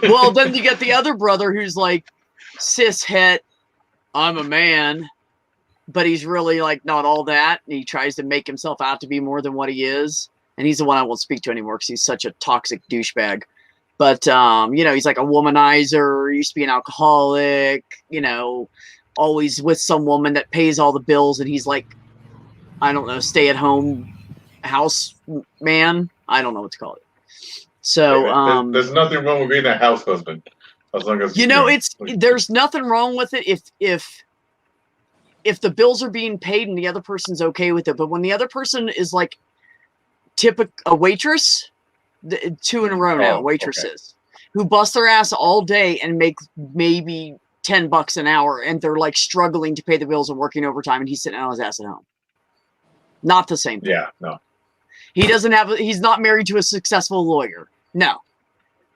Well, then you get the other brother who's like cis het. I'm a man, but he's really like not all that. And he tries to make himself out to be more than what he is. And he's the one I won't speak to anymore because he's such a toxic douchebag. But he's like a womanizer. He used to be an alcoholic. Always with some woman that pays all the bills, and he's like, I don't know, stay-at-home house man. I don't know what to call it. So, there's nothing wrong with being a house husband, as long as you know, there's nothing wrong with it if the bills are being paid and the other person's okay with it. But when the other person is like a waitress, 2 in a row now, waitresses who bust their ass all day and make maybe $10 an hour, and they're like struggling to pay the bills and working overtime, and he's sitting on his ass at home. Not the same thing. Yeah, no. He's not married to a successful lawyer. No.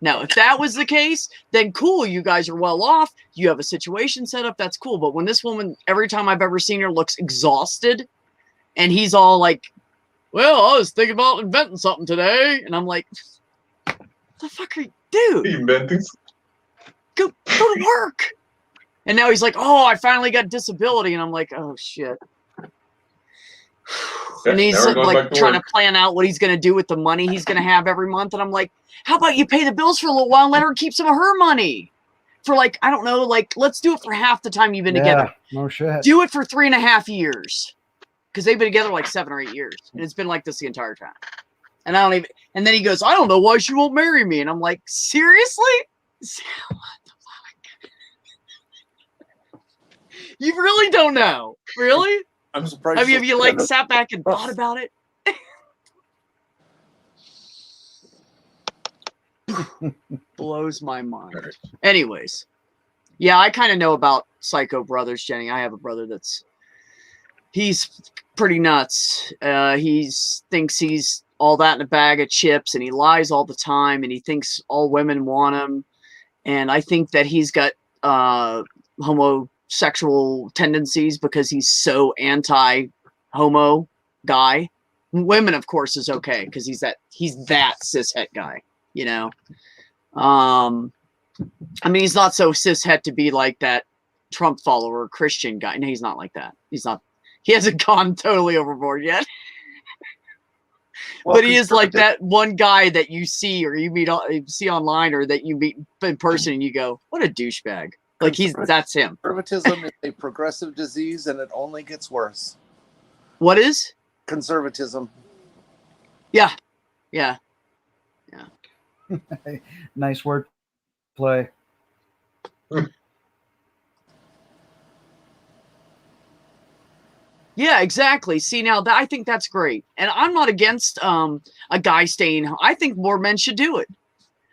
If that was the case, then cool, you guys are well off. You have a situation set up, that's cool. But when this woman, every time I've ever seen her, looks exhausted, and he's all like, well, I was thinking about inventing something today. And I'm like, what the fuck are you, dude? Inventing? Go to work. And now he's like, oh, I finally got disability. And I'm like, oh, shit. And he's like trying to plan out what he's going to do with the money he's going to have every month. And I'm like, how about you pay the bills for a little while and let her keep some of her money for like, I don't know, like, let's do it for half the time you've been together. No shit. Do it for 3.5 years. Because they've been together like 7 or 8 years. And it's been like this the entire time. And and then he goes, I don't know why she won't marry me. And I'm like, seriously? What the fuck? You really don't know? Really? I'm surprised. Have you like sat back and thought about it? Blows my mind. Anyways, yeah, I kind of know about psycho brothers, Jenny. I have a brother he's pretty nuts. He thinks he's all that in a bag of chips, and he lies all the time, and he thinks all women want him. And I think that he's got homosexual tendencies because he's so anti-homo guy. Women, of course, is okay because he's that cishet guy, you know. I mean, he's not so cishet to be like that Trump follower Christian guy. No, he's not like that. He's not. He hasn't gone totally overboard yet. Well, but he is like that one guy that you see or you see online or that you meet in person and you go, what a douchebag. Like that's him. Conservatism is a progressive disease and it only gets worse. What is? Conservatism. Yeah. Nice word play. Yeah, exactly. See, now I think that's great. And I'm not against a guy staying. I think more men should do it.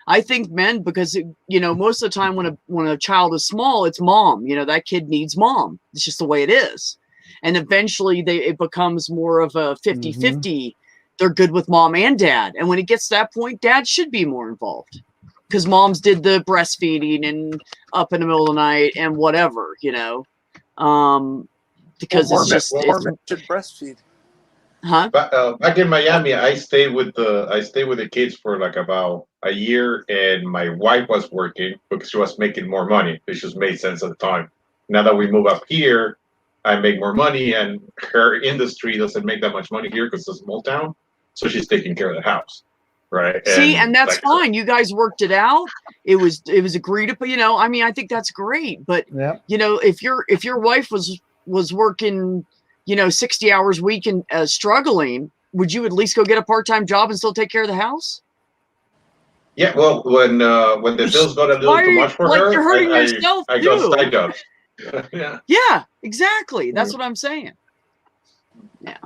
I think men, because, you know, most of the time when a child is small, it's mom. You know, that kid needs mom. It's just the way it is. And eventually it becomes more of a 50-50. Mm-hmm. They're good with mom and dad. And when it gets to that point, dad should be more involved. Because moms did the breastfeeding and up in the middle of the night and whatever, you know. Because it's just should breastfeed. Huh? Back in Miami, I stayed with the kids for like about a year, and my wife was working because she was making more money. It just made sense at the time. Now that we move up here, I make more money, and her industry doesn't make that much money here because it's a small town. So she's taking care of the house, right? See, and that's like, fine. You guys worked it out. It was agreed upon. You know, I mean, I think that's great. But you know, if your wife was working, you know, 60 hours a week and struggling, would you at least go get a part-time job and still take care of the house? Yeah, well, when the bills got a little too much for her, you're hurting yourself I got side jobs. Yeah. Yeah, exactly. That's what I'm saying. Yeah.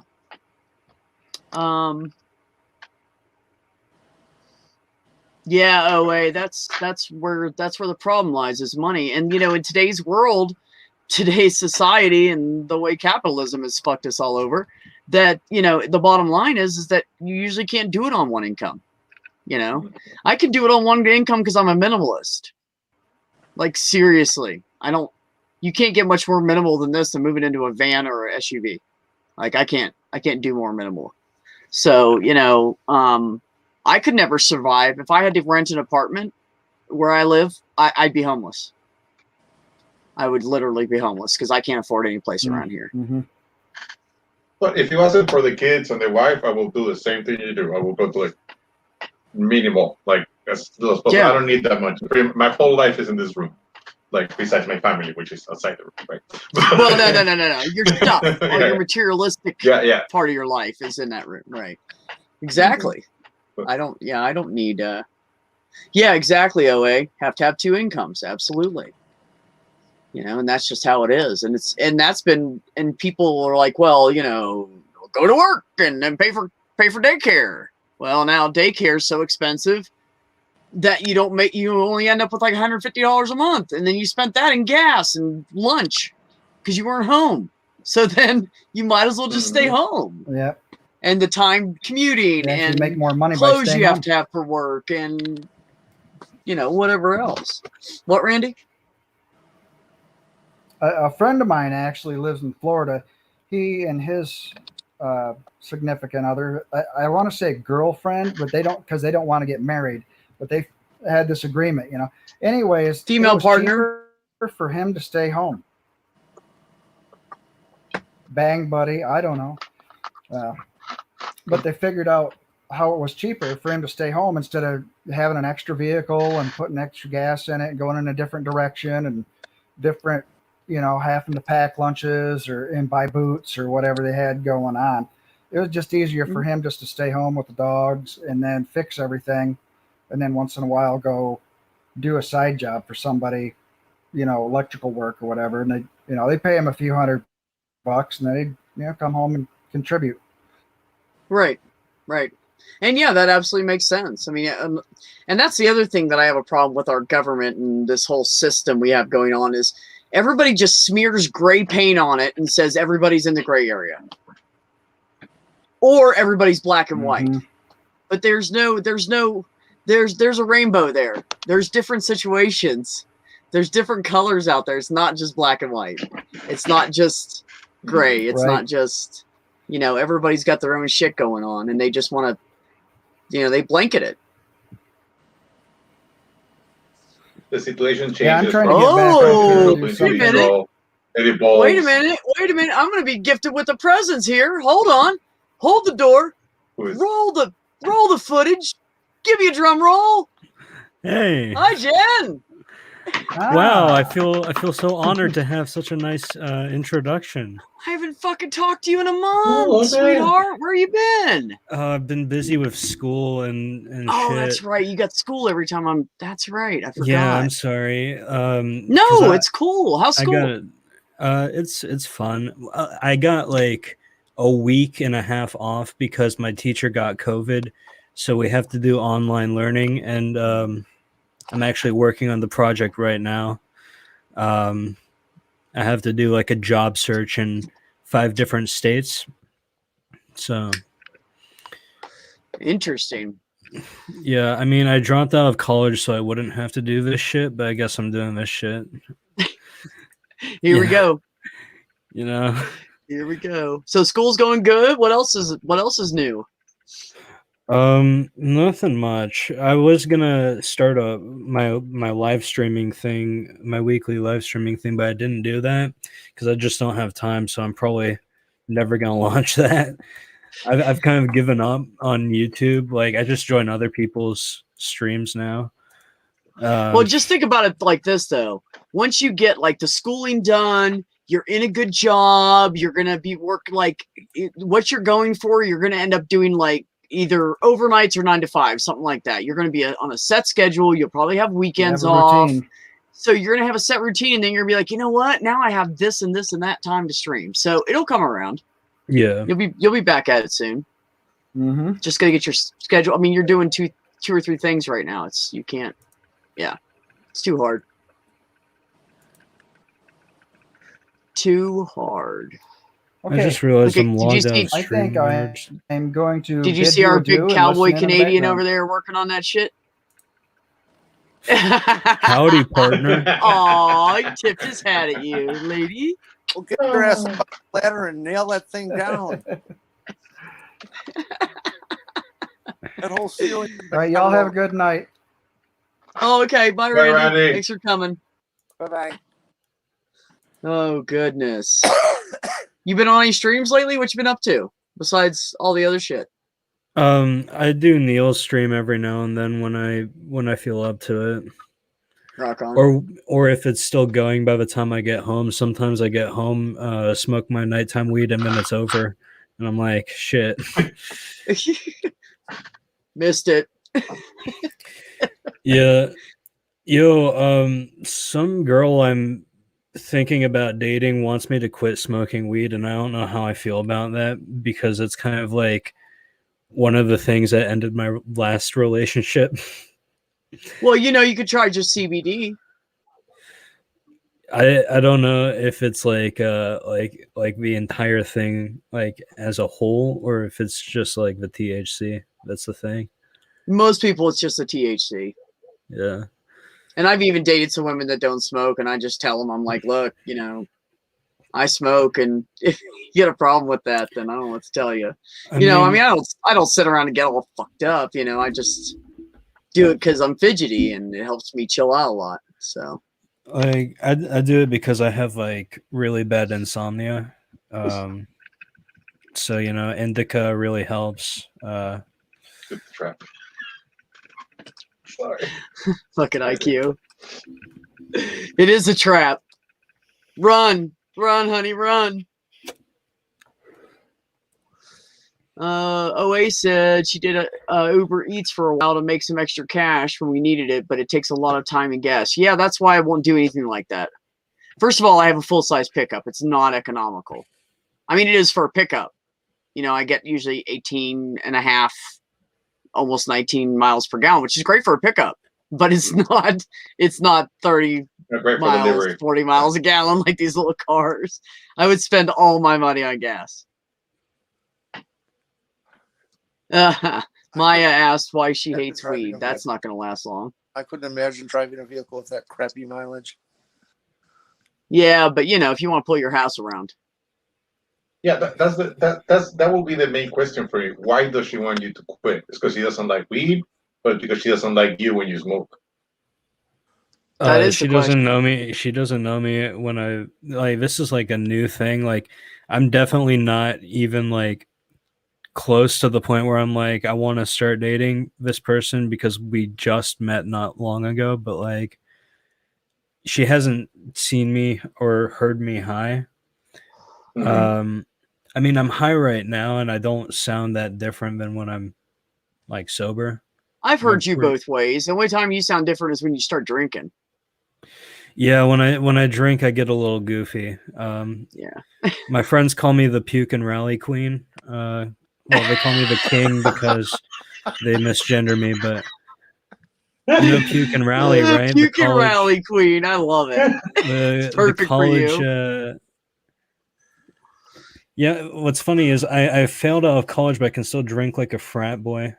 Yeah, OA, that's where the problem lies, is money. And you know, in today's world, today's society, and the way capitalism has fucked us all over, that, you know, the bottom line is that you usually can't do it on one income. You know, I can do it on one income because I'm a minimalist. Like, seriously, you can't get much more minimal than this than moving into a van or a SUV. Like, I can't do more minimal. So, you know, I could never survive. If I had to rent an apartment where I live, I'd be homeless. I would literally be homeless because I can't afford any place around here. Mm-hmm. But if it wasn't for the kids and the wife, I will do the same thing you do. I will go to like minimal, like as little as possible. Yeah. I don't need that much. My whole life is in this room, like besides my family, which is outside the room, right? Well, no. Your stuff, all your materialistic part of your life is in that room, right? Exactly. I don't need yeah, exactly, OA. Have to have two incomes, absolutely. And that's just how it is. And people are like, well, go to work and then pay for daycare. Well, now daycare is so expensive that you only end up with like $150 a month, and then you spent that in gas and lunch because you weren't home. So then you might as well just stay home. Yeah. And the time commuting You actually and make more money by clothes staying you have home. to have for work and whatever else. What, Randy? A friend of mine actually lives in Florida. He and his significant other, I want to say girlfriend, but they don't, because they don't want to get married, but they had this agreement, Anyways, Female it was partner cheaper for him to stay home. Bang, buddy. I don't know. But they figured out how it was cheaper for him to stay home instead of having an extra vehicle and putting extra gas in it and going in a different direction and different, having to pack lunches and buy boots or whatever they had going on. It was just easier for him just to stay home with the dogs and then fix everything. And then once in a while go do a side job for somebody, electrical work or whatever. And they pay him a few $100 and then they come home and contribute. Right. And yeah, that absolutely makes sense. I mean, and that's the other thing that I have a problem with our government and this whole system we have going on is everybody just smears gray paint on it and says everybody's in the gray area. Or everybody's black and white. But there's a rainbow there. There's different situations. There's different colors out there. It's not just black and white. It's not just gray. It's not just, everybody's got their own shit going on and they just want to, they blanket it. The situation changes. Yeah, I'm trying to get back wait a minute. It evolves. Wait a minute. I'm going to be gifted with a present here. Hold on. Hold the door. Roll the footage. Give me a drum roll. Hey. Hi, Jen. Wow, I feel so honored to have such a nice introduction. I haven't fucking talked to you in a month, sweetheart. Where you been? I've been busy with school and Oh, shit. that's right. You got school every time that's right. I forgot. Yeah, I'm sorry. No, it's cool. How's school? It's fun. I got like a week and a half off because my teacher got COVID, so we have to do online learning, and I'm actually working on the project right now. I have to do like a job search in 5 different states. So interesting. Yeah, I mean, I dropped out of college so I wouldn't have to do this shit, but I guess I'm doing this shit. Here we go. Here we go. So school's going good. What else is new? Nothing much. I was gonna start my live streaming thing, my weekly live streaming thing, but I didn't do that because I just don't have time. So I'm probably never gonna launch that. I've kind of given up on YouTube. Like I just join other people's streams now. Well, just think about it like this though. Once you get like the schooling done, you're in a good job. You're gonna be what you're going for. You're gonna end up doing like either overnights or 9 to 5, something like that. You're going to be on a set schedule. You'll probably have weekends off. So you're going to have a set routine, and then you're going to be like, you know what? Now I have this and this and that time to stream. So it'll come around. Yeah. You'll be back at it soon. Just got to get your schedule. I mean, you're doing two or three things right now. It's too hard. Too hard. Okay. I just realized I'm logged out of I think I'm going to. Did you see our big cowboy Canadian over there working on that shit? Howdy, partner. Aw, he tipped his hat at you, lady. Well, get your ass up the ladder and nail that thing down. That whole ceiling. All right, y'all have a good night. Oh, okay. Bye, Randy. Thanks for coming. Bye-bye. Oh, goodness. You been on any streams lately? What you been up to besides all the other shit? I do Neil's stream every now and then when I feel up to it. Rock on. Or if it's still going by the time I get home. Sometimes I get home, smoke my nighttime weed, and then it's over, and I'm like, shit. Missed it. Yeah. Yo, some girl I'm thinking about dating wants me to quit smoking weed, and I don't know how I feel about that because it's kind of like one of the things that ended my last relationship. Well, you could try just CBD. I don't know if it's like the entire thing like as a whole or if it's just like the THC. That's the thing. Most people, it's just the THC. Yeah. And I've even dated some women that don't smoke, and I just tell them, I'm like, look, I smoke, and if you get a problem with that, then I don't know what to tell you. I don't sit around and get all fucked up. I just do it because I'm fidgety, and it helps me chill out a lot. So, like, I do it because I have like really bad insomnia. So indica really helps. Good trap. Sorry. fucking IQ. It is a trap. Run, honey, run. OA said she did a Uber Eats for a while to make some extra cash when we needed it, but it takes a lot of time and gas. Yeah, that's why I won't do anything like that. First of all, I have a full-size pickup. It's not economical. I mean, it is for a pickup. I get usually 18 and a half, almost 19 miles per gallon, which is great for a pickup, but it's not 30 miles, delivery. 40 miles a gallon like these little cars. I would spend all my money on gas. Maya asked why she hates weed. That's not going to last long. I couldn't imagine driving a vehicle with that crappy mileage. Yeah, but if you want to pull your house around. Yeah, that will be the main question for you. Why does she want you to quit? It's because she doesn't like weed, but because she doesn't like you when you smoke. That is she the doesn't question. know me. She doesn't know me when I like. This is like a new thing. Like, I'm definitely not even like close to the point where I'm like, I want to start dating this person because we just met not long ago. But like, she hasn't seen me or heard me high. Mhm. I mean, I'm high right now, and I don't sound that different than when I'm like sober. I've heard you We're- both ways. The only time you sound different is when you start drinking. Yeah, when I drink, I get a little goofy. Yeah. My friends call me the puke and rally queen. Well, they call me the king because they misgender me, but puke and rally, right? Puke and rally queen. I love it. The perfect for college. you. Yeah, what's funny is I failed out of college, but I can still drink like a frat boy.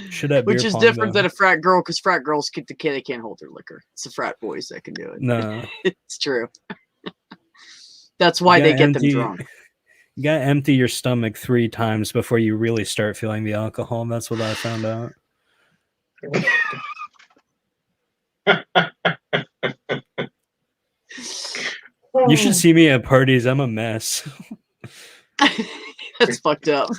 Should have Which beer is pong, different though. than a frat girl, because frat girls they can't hold their liquor. It's the frat boys that can do it. No, It's true. That's why they get them drunk. You gotta empty your stomach 3 times before you really start feeling the alcohol. That's what I found out. You should see me at parties. I'm a mess. That's fucked up.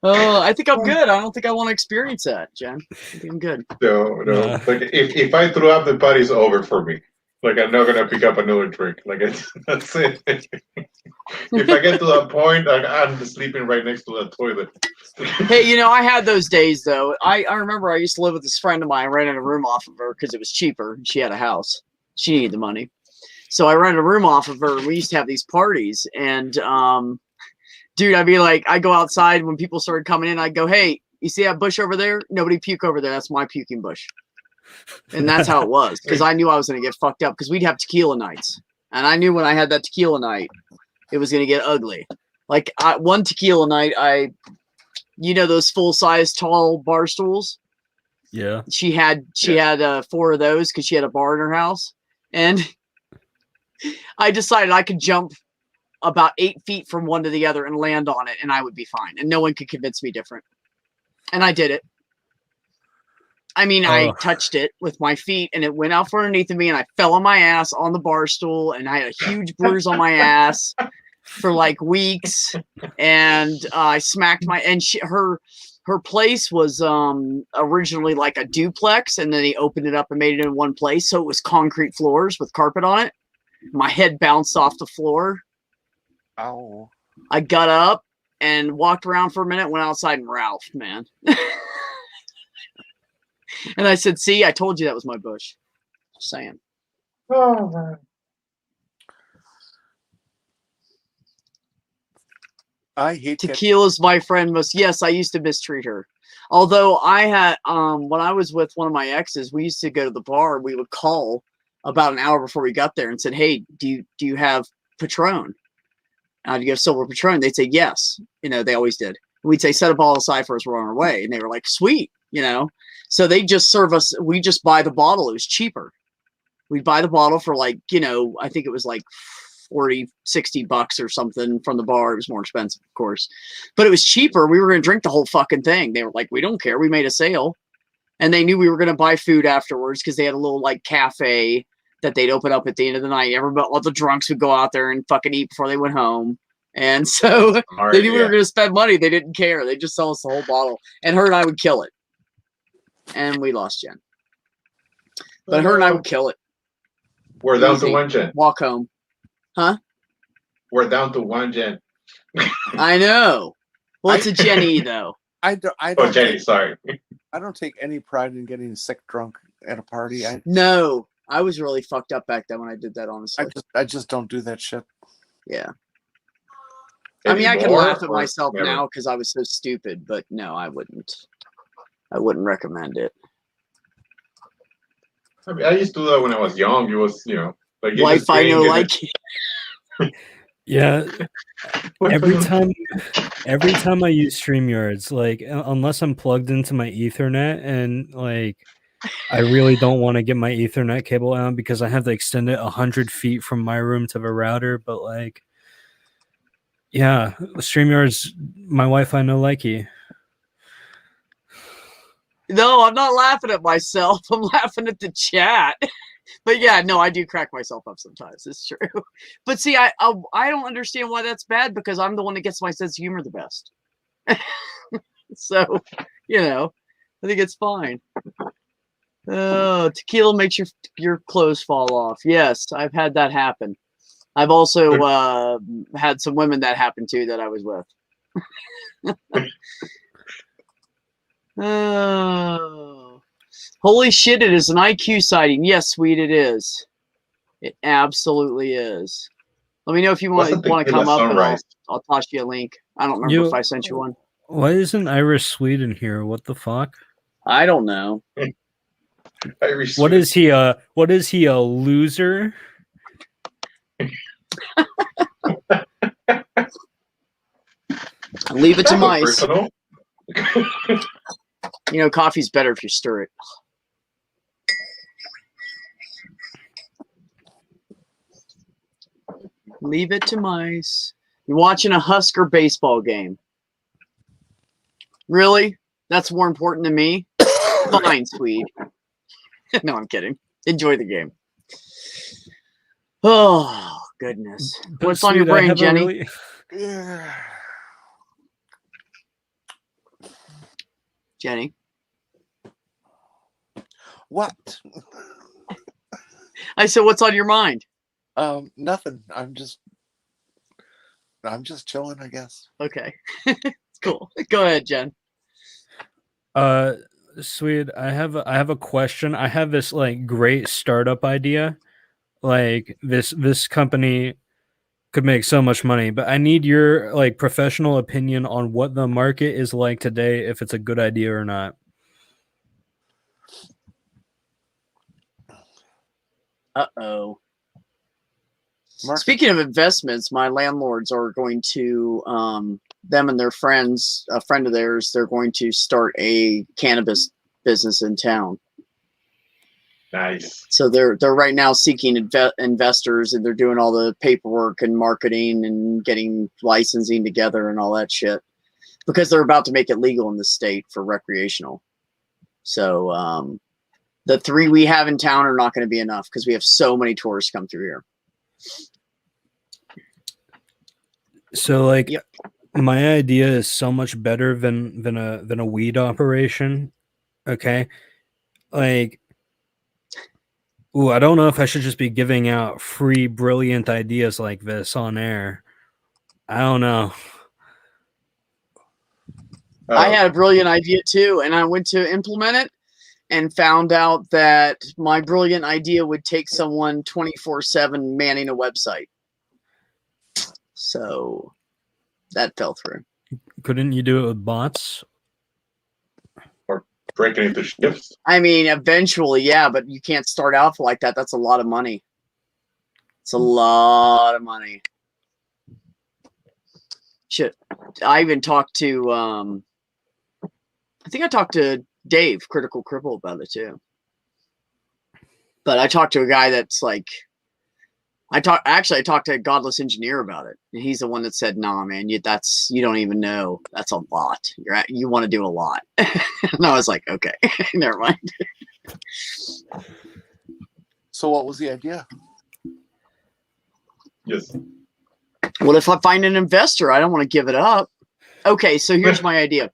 Oh, I think I'm good. I don't think I want to experience that, Jen. I think I'm good. No. Nah. Like if I threw up, the party's over for me. Like I'm not gonna pick up another drink. Like that's it. If I get to that point, I'm sleeping right next to the toilet. Hey, I had those days though. I remember I used to live with this friend of mine, rented a room off of her because it was cheaper. She had a house. She needed the money. So I rented a room off of her, and we used to have these parties. And dude, I'd be like, I go outside when people started coming in, I'd go, hey, you see that bush over there? Nobody puke over there. That's my puking bush. And that's how it was, because I knew I was going to get fucked up, because we'd have tequila nights. And I knew when I had that tequila night, it was going to get ugly. Like one tequila night, those full-size tall bar stools? Yeah. She had 4 of those because she had a bar in her house. And I decided I could jump about 8 feet from one to the other and land on it, and I would be fine. And no one could convince me different. And I did it. I mean, I touched it with my feet, and it went out from underneath of me, and I fell on my ass on the bar stool, and I had a huge bruise on my ass for like weeks. And I smacked her place was originally like a duplex, and then they opened it up and made it in one place. So it was concrete floors with carpet on it. My head bounced off the floor. Ow. I got up and walked around for a minute, went outside and ralphed, man. And I said, see, I told you that was my bush. Just saying. Oh, man. I hate that. Tequila's my friend most. Yes, I used to mistreat her. Although I had, when I was with one of my exes, we used to go to the bar. We would call about an hour before we got there and said, hey, do you have Patron? Do you have silver Patron? They'd say, yes. You know, they always did. We'd say, set a ball aside for us, we're on our way. And they were like, sweet, you know. So they just serve us, we just buy the bottle. It was cheaper. We'd buy the bottle for like, you know, I think it was like 40, 60 bucks or something from the bar. It was more expensive, of course, but it was cheaper. We were going to drink the whole fucking thing. They were like, we don't care. We made a sale. And they knew we were going to buy food afterwards because they had a little like cafe that they'd open up at the end of the night. Everybody, all the drunks would go out there and fucking eat before they went home. And so they knew we were going to spend money. They didn't care. They just sell us the whole bottle. And her and I would kill it. And we lost Jen. But her and I would kill it. We're down Easy. to 1 gen. Walk home. Huh? We're down to 1 gen. I know. Well, it's a Jenny, though. I don't. Oh, Jenny, sorry. I don't take any pride in getting sick drunk at a party. No. I was really fucked up back then when I did that, honestly. I just don't do that shit. Yeah. I mean, I can Anymore, laugh at or myself never? now because I was so stupid, but no, I wouldn't. I wouldn't recommend it. I mean, I used to do that when I was young. It was, you know, like you Life just I drink know and like Yeah, every time I use StreamYards, like unless I'm plugged into my Ethernet and like I really don't want to get my Ethernet cable out because I have to extend it 100 feet from my room to the router. But like, yeah, StreamYards, my Wi-Fi no likey. No, I'm not laughing at myself. I'm laughing at the chat. But yeah, no, I do crack myself up sometimes. It's true. But see, I don't understand why that's bad because I'm the one that gets my sense of humor the best. So, you know, I think it's fine. Oh, tequila makes your clothes fall off. Yes, I've had that happen. I've also had some women that happened to that I was with. Oh, holy shit! It is an IQ sighting. Yes, sweet, it is. It absolutely is. Let me know if you want to come up, and I'll toss you a link. I don't remember if I sent you one. Why isn't Irish Sweden here? What the fuck? I don't know. What is he? What is he? A loser? Leave it to mice. You know, coffee's better if you stir it. Leave it to mice. You're watching a Husker baseball game. Really? That's more important than me? Fine, sweet. No, I'm kidding. Enjoy the game. Oh, goodness. What's on your brain, Jenny? Jenny? What? I said, what's on your mind? Nothing. I'm just chilling, I guess. Okay. Cool. Go ahead, Jen. Sweet. I have a question. I have this like great startup idea. Like this company could make so much money, but I need your like professional opinion on what the market is like today, if it's a good idea or not. Uh-oh. Speaking of investments, my landlords are going to, them and their friends, a friend of theirs, they're going to start a cannabis business in town. Nice. So they're right now seeking investors, and they're doing all the paperwork and marketing and getting licensing together and all that shit because they're about to make it legal in the state for recreational. So the 3 we have in town are not going to be enough because we have so many tourists come through here. So like, yep. My idea is so much better than a weed operation. Okay, like, ooh, I don't know if I should just be giving out free brilliant ideas like this on air. I don't know. I Uh, had a brilliant idea too, and I went to implement it and found out that my brilliant idea would take someone 24/7 manning a website. So that fell through. Couldn't you do it with bots? breaking into shifts. I mean, eventually, yeah, but you can't start off like that. That's a lot of money. It's a lot of money. Shit. I even talked to I think I talked to Dave, Critical Cripple, about it too. But I talked to a guy that's like I talked to a Godless Engineer about it. And he's the one that said, nah, man, you don't even know. That's a lot. You want to do a lot. And I was like, okay, never mind. So what was the idea? Yes. What if I find an investor? I don't want to give it up. Okay, so here's my idea.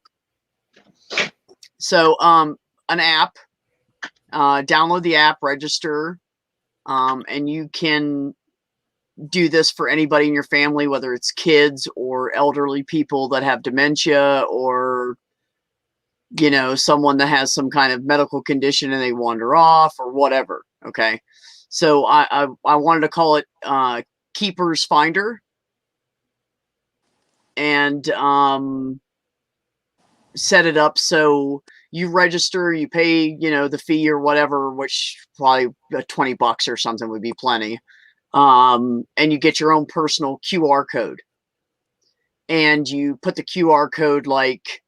So an app, download the app, register, and you can do this for anybody in your family, whether it's kids or elderly people that have dementia, or someone that has some kind of medical condition and they wander off or whatever. Okay, so I wanted to call it Keepers Finder, and set it up so you register, you pay the fee or whatever, which probably $20 or something would be plenty. And you get your own personal QR code, and you put the QR code, like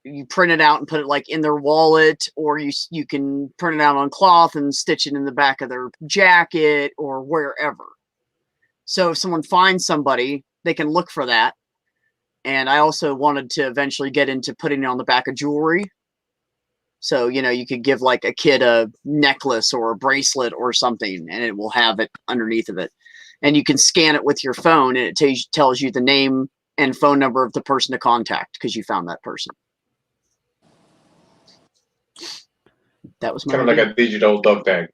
you print it out and put it like in their wallet, or you can print it out on cloth and stitch it in the back of their jacket or wherever. So if someone finds somebody, they can look for that. And I also wanted to eventually get into putting it on the back of jewelry. So, you could give like a kid a necklace or a bracelet or something, and it will have it underneath of it. And you can scan it with your phone, and it tells you the name and phone number of the person to contact because you found that person. That was my Kind of like a digital dog tag.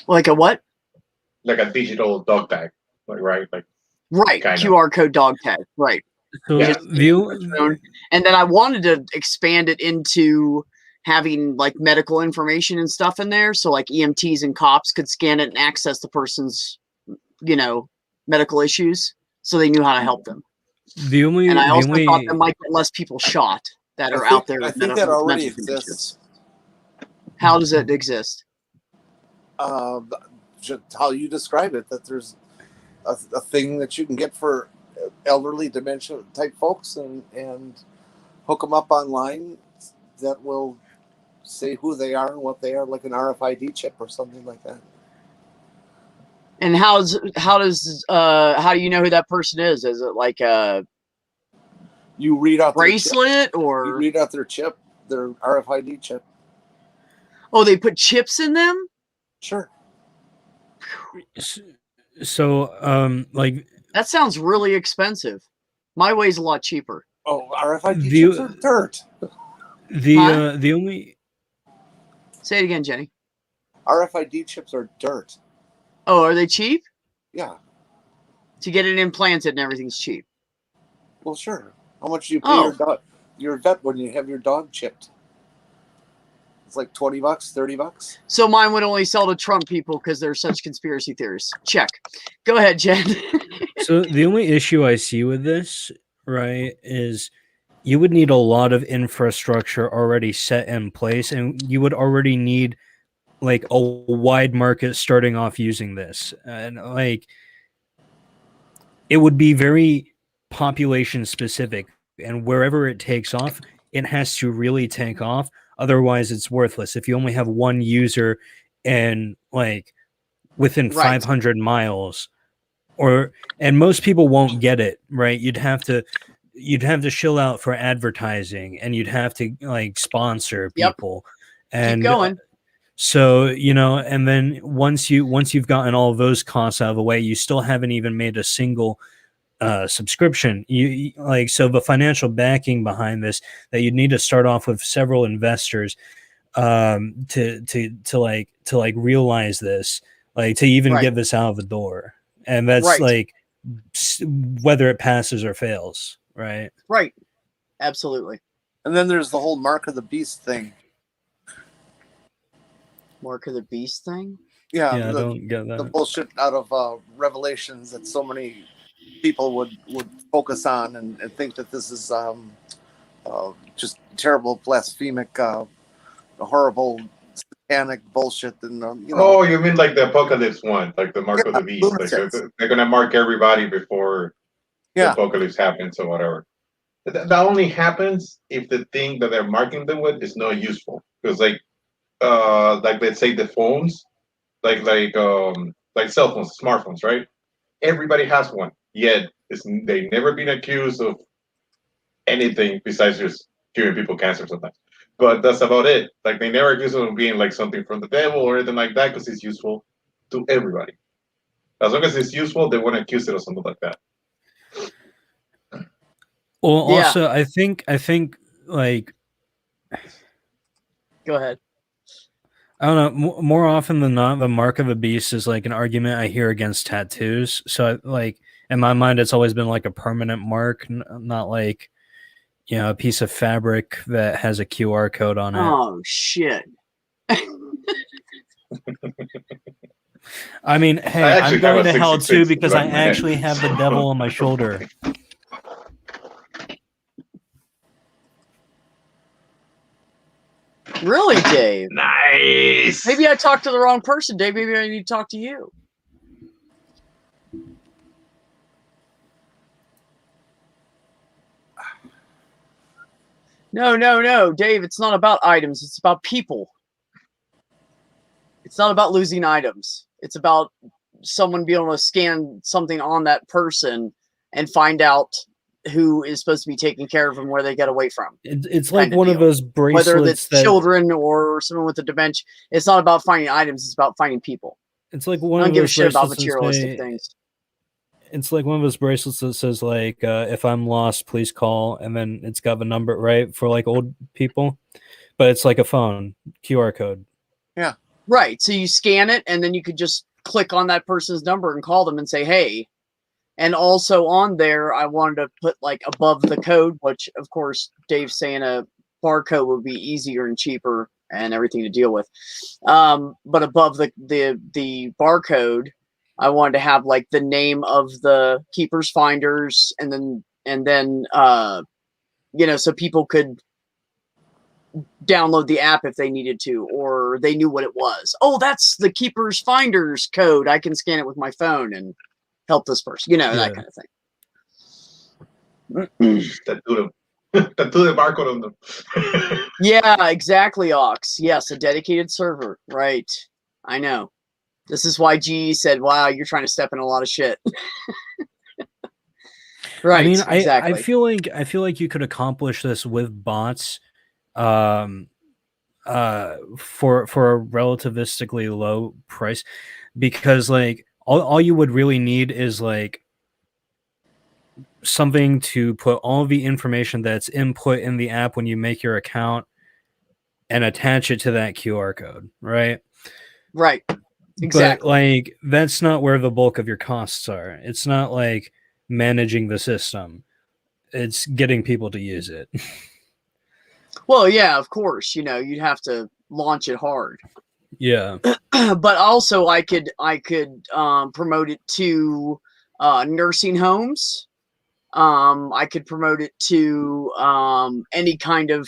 Like a what? Like a digital dog tag. Right? Right. Kinda. QR code dog tag. Right. So Yeah. And then I wanted to expand it into having like medical information and stuff in there. So like EMTs and cops could scan it and access the person's, medical issues, so they knew how to help them. And I also thought there might get less people shot that are out there. I think that already mental exists. conditions. How does it exist? Just how you describe it, that there's a thing that you can get for elderly dementia type folks and hook them up online that will say who they are and what they are, like an RFID chip or something like that. And how do you know who that person is? Is it like a You read out bracelet you or read out their chip, their RFID chip. oh, they put chips in them? Sure. So like That sounds really expensive. My way's a lot cheaper. Oh, RFID chips are dirt. the only Say it again, Jenny. RFID chips are dirt. Oh, are they cheap? Yeah. To get it implanted and everything's cheap. Well, sure. How much do you pay your vet when you have your dog chipped? It's like $20, $30. So mine would only sell to Trump people because they're such conspiracy theorists. Check. Go ahead, Jen. So the only issue I see with this, right, is you would need a lot of infrastructure already set in place, and you would already need like a wide market starting off using this. And like it would be very population specific, and wherever it takes off, it has to really take off. Otherwise, it's worthless. If you only have one user and like within 500 miles, and most people won't get it, right? You'd have to shill out for advertising, and you'd have to like sponsor people. And keep going. So, and then once you've gotten all of those costs out of the way, you still haven't even made a single subscription. So the financial backing behind this, that you'd need to start off with several investors to realize this, like to even get this out of the door. And that's whether it passes or fails, right? Right. Absolutely. And then there's the whole mark of the beast thing. Mark of the Beast thing. Yeah, Yeah, I the, don't get the that. bullshit out of Revelations that so many people would focus on and think that this is just terrible, blasphemic, horrible, satanic bullshit. And Oh, you mean like the apocalypse one, like the mark of Yeah, the beast? Like lunatics. they're gonna mark everybody before the yeah, apocalypse happens or whatever. That only happens if the thing that they're marking them with is not useful. Because like let's say the phones, like cell phones, smartphones, right? Everybody has one. Yet they've never been accused of anything besides just giving people cancer sometimes. But that's about it. Like they never accuse them of being like something from the devil or anything like that because it's useful to everybody. As long as it's useful, they won't accuse it of something like that. Well, Yeah. also, I think like Go ahead. I don't know. More often than not, the mark of a beast is like an argument I hear against tattoos. So, like in my mind, it's always been like a permanent mark, not like a piece of fabric that has a QR code on it. Oh shit. I mean, hey, I actually I'm going have to a hell too 666 because I around my head. actually have the devil on my shoulder. Really, Dave? Nice. Maybe I talked to the wrong person, Dave. Maybe I need to talk to you. No, Dave. It's not about items. It's about people. It's not about losing items. It's about someone being able to scan something on that person and find out who is supposed to be taking care of them, where they get away from. It's like Kind of one of deal. those Whether bracelets it's that children or someone with a dementia, it's not about finding items. It's about finding people. it's like I one don't of give a those shit about bracelets that materialistic say- things. It's like one of those bracelets that says like if I'm lost, please call, and then it's got the number right for like old people, but it's like a phone QR code. Right. So you scan it and then you could just click on that person's number and call them and say, hey. And also on there, I wanted to put like above the code, which of course Dave's saying a barcode would be easier and cheaper and everything to deal with. But above the barcode, I wanted to have like the name of the keepers finders and then so people could download the app if they needed to, or they knew what it was. Oh, that's the keepers finders code. I can scan it with my phone and help this person, that Yeah. kind of thing. Tattoo them. Tattoo the barcode on them. Yeah, exactly, Ox. Yes, a dedicated server. Right. I know. This is why GE said, wow, you're trying to step in a lot of shit. Right. I mean, exactly. I feel like you could accomplish this with bots, for a relativistically low price, because like all you would really need is like something to put all the information that's input in the app when you make your account and attach it to that QR code, right? Right. Exactly. But like that's not where the bulk of your costs are. It's not like managing the system. It's getting people to use it. Well, yeah, of course, you'd have to launch it hard. Yeah. But also I could promote it to nursing homes. I could promote it to any kind of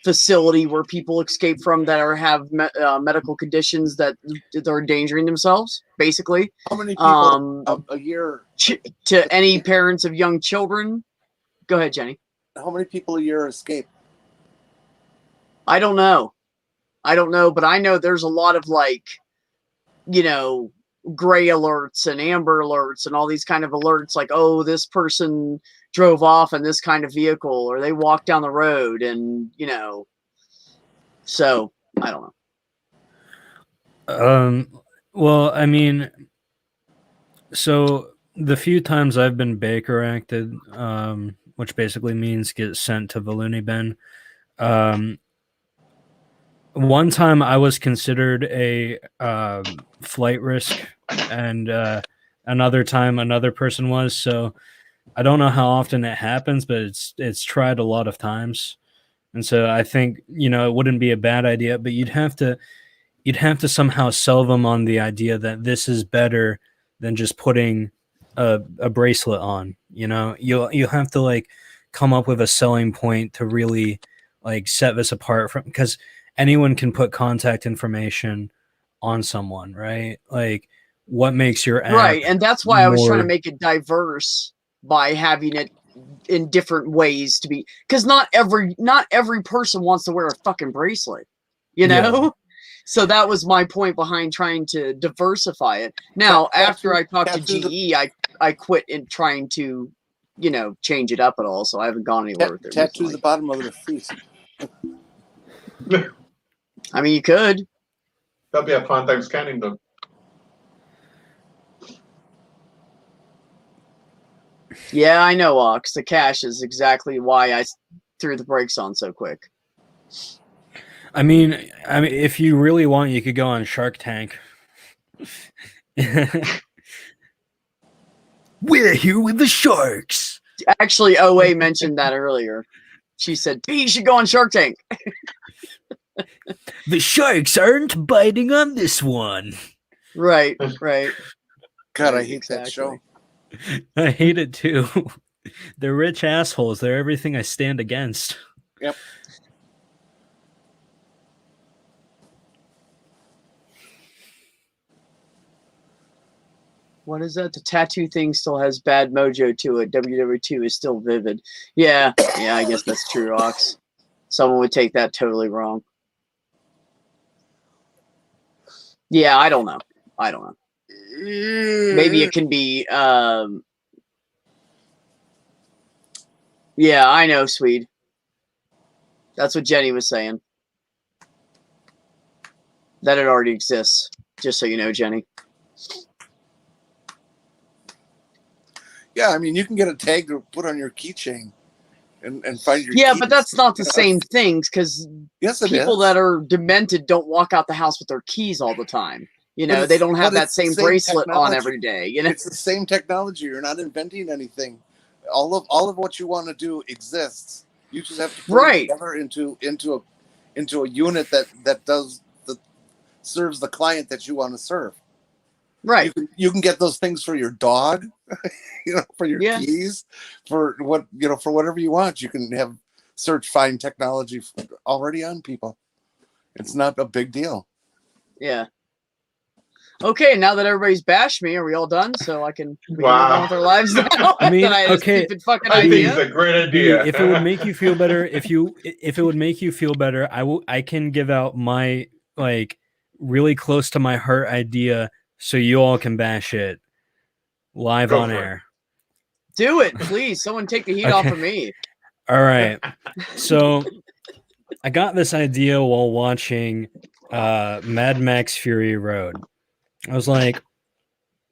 facility where people escape from that have medical conditions that are endangering themselves, basically. how many people a year? To any parents of young children. Go ahead, Jenny. How many people a year escape? I don't know, but I know there's a lot of like, gray alerts and amber alerts and all these kind of alerts like, oh, this person drove off in this kind of vehicle or they walked down the road and, so I don't know. Well, I mean, so the few times I've been Baker acted, which basically means get sent to the loony bin, one time I was considered a flight risk, and Another time, another person was. So I don't know how often it happens, but it's tried a lot of times. And so I think, it wouldn't be a bad idea, but you'd have to somehow sell them on the idea that this is better than just putting a bracelet on. You'll have to like come up with a selling point to really like set this apart from, because anyone can put contact information on someone, right? Like, what makes your app Right, and that's why I was trying to more- make it diverse by having it in different ways to be, because not every person wants to wear a fucking bracelet, you know. Yeah. So that was my point behind trying to diversify it. Now, after I talked to tattoo GE, I quit in trying to, change it up at all. So I haven't gone anywhere with it. Tattoo recently. the bottom of their feet. I mean, you could. That'll be a fun time scanning them. Yeah, I know, Ox. The cash is exactly why I threw the brakes on so quick. I mean, if you really want, you could go on Shark Tank. We're here with the sharks. Actually, OA mentioned that earlier. She said, P, you should go on Shark Tank. The sharks aren't biting on this one. Right. God, I Right, hate that show. I hate it too. They're rich assholes. They're everything I stand against. Yep. What is that? The tattoo thing still has bad mojo to it. WW2 is still vivid. Yeah, I guess that's true, Ox. Someone would take that totally wrong. Yeah, I don't know. Maybe it can be yeah, I know, Swede. That's what Jenny was saying. That it already exists. Just so you know, Jenny. Yeah, I mean, you can get a tag to put on your keychain and find your Yeah, keys. but that's not the same things, because Yes, it people is. that are demented don't walk out the house with their keys all the time. But They it's- don't have but that it's the same same bracelet on technology. every day. It's the same technology. You're not inventing anything. All of what you want to do exists. You just have to put Right. it together into a unit that serves the client that you want to serve. Right. You can get those things for your dog, for your Yeah. keys, for whatever you want. You can have find technology already on people. It's not a big deal. Yeah. Okay, now that everybody's bashed me, are we all done? So we can move Wow. on with our lives now. I mean, That I had a okay, stupid fucking I think it's idea. a great B, idea. if it would make you feel better, if it would make you feel better, I can give out my like really close to my heart idea so you all can bash it live Go on for it. air. Do it, please. Someone take the heat off Okay. of me. All right. So I got this idea while watching Mad Max Fury Road. I was like,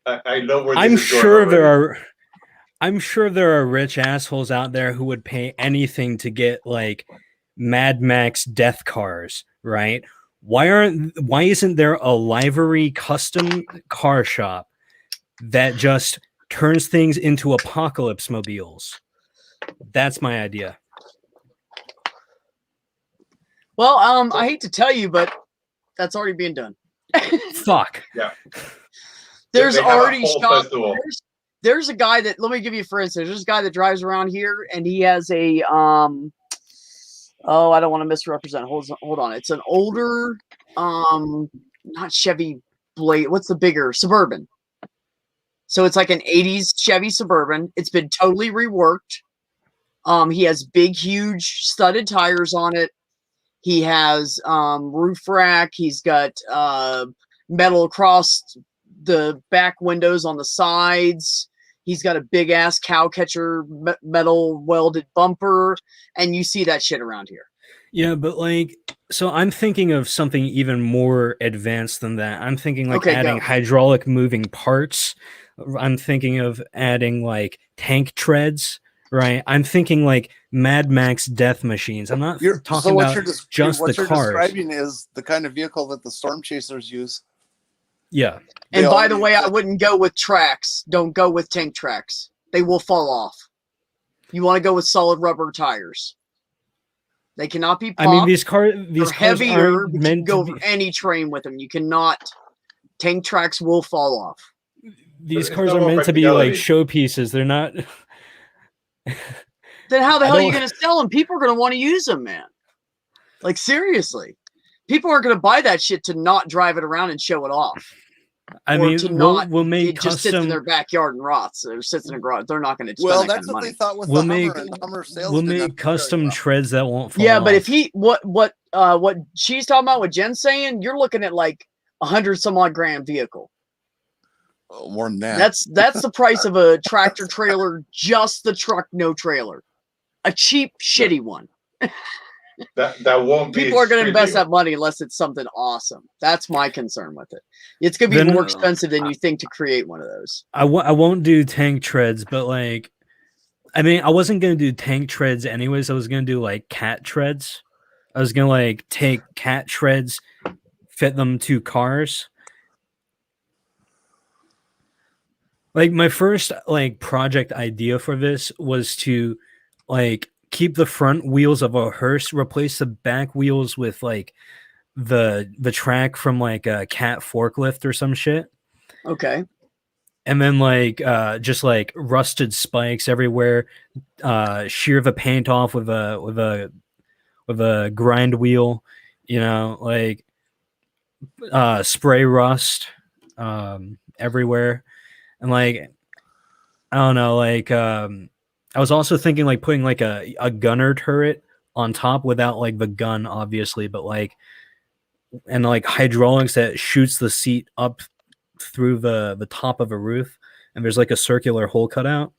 I know where this I'm is going sure already. I'm sure there are rich assholes out there who would pay anything to get like Mad Max death cars, right? Why isn't there a livery custom car shop that just turns things into apocalypse mobiles? That's my idea. Well, I hate to tell you, but that's already being done. Fuck. There's They have a already whole shop. festival. There's a guy that, let me give you for instance. There's a guy that drives around here, and he has a oh, I don't want to misrepresent. Hold on. It's an older not Chevy Blade. What's the bigger Suburban? So it's like an 80s Chevy Suburban. It's been totally reworked. He has big, huge studded tires on it. He has roof rack. He's got metal across the back windows on the sides. He's got a big ass cow catcher metal welded bumper, and you see that shit around here. Yeah, but like, so I'm thinking of something even more advanced than that. I'm thinking like Okay, adding go. hydraulic moving parts. I'm thinking of adding like tank treads, right? I'm thinking like Mad Max death machines. I'm not talking about just what the you're cars. describing is the kind of vehicle that the storm chasers use. Yeah. They And by the already way, I exist. wouldn't go with tracks. Don't go with tank tracks. They will fall off. You want to go with solid rubber tires. They cannot be popped. I mean, these They're cars heavier, aren't but you can meant go to over be. any terrain with them. You cannot. Tank tracks will fall off. These It's cars not are about meant to be like practicality. showpieces. They're not. Then how the I hell are you don't- going to sell them? People are going to want to use them, man. Like, seriously. People aren't going to buy that shit to not drive it around and show it off. I Or mean, to we'll not, we'll make it just sits in their custom. backyard and rots. Or sits in a garage. They're not going to spend Well, that kind that's of what money. they thought with We'll the make Hummer, and the Hummer sales we'll did not make do very custom well. treads that won't fall Yeah, but if off. he what she's talking about, what Jen's saying, you're looking at like 100 some odd grand vehicle. Oh, more than that. That's the price of a tractor trailer, just the truck, no trailer. A cheap, shitty one. That won't be. People are going to street invest legal. that money unless it's something awesome. That's my concern with it. It's going to be Then, more expensive than you think to create one of those. I won't do tank treads, but like, I mean, I wasn't gonna do tank treads anyways. I was gonna do like cat treads. I was gonna like take cat treads, fit them to cars. Like my first like project idea for this was to like keep the front wheels of a hearse, replace the back wheels with like the track from like a cat forklift or some shit. Okay. And then like just like rusted spikes everywhere, shear the paint off with a grind wheel, you know, like spray rust everywhere. And like I don't know, like I was also thinking like putting like a gunner turret on top without like the gun obviously, but like and like hydraulics that shoots the seat up through the top of a roof, and there's like a circular hole cut out.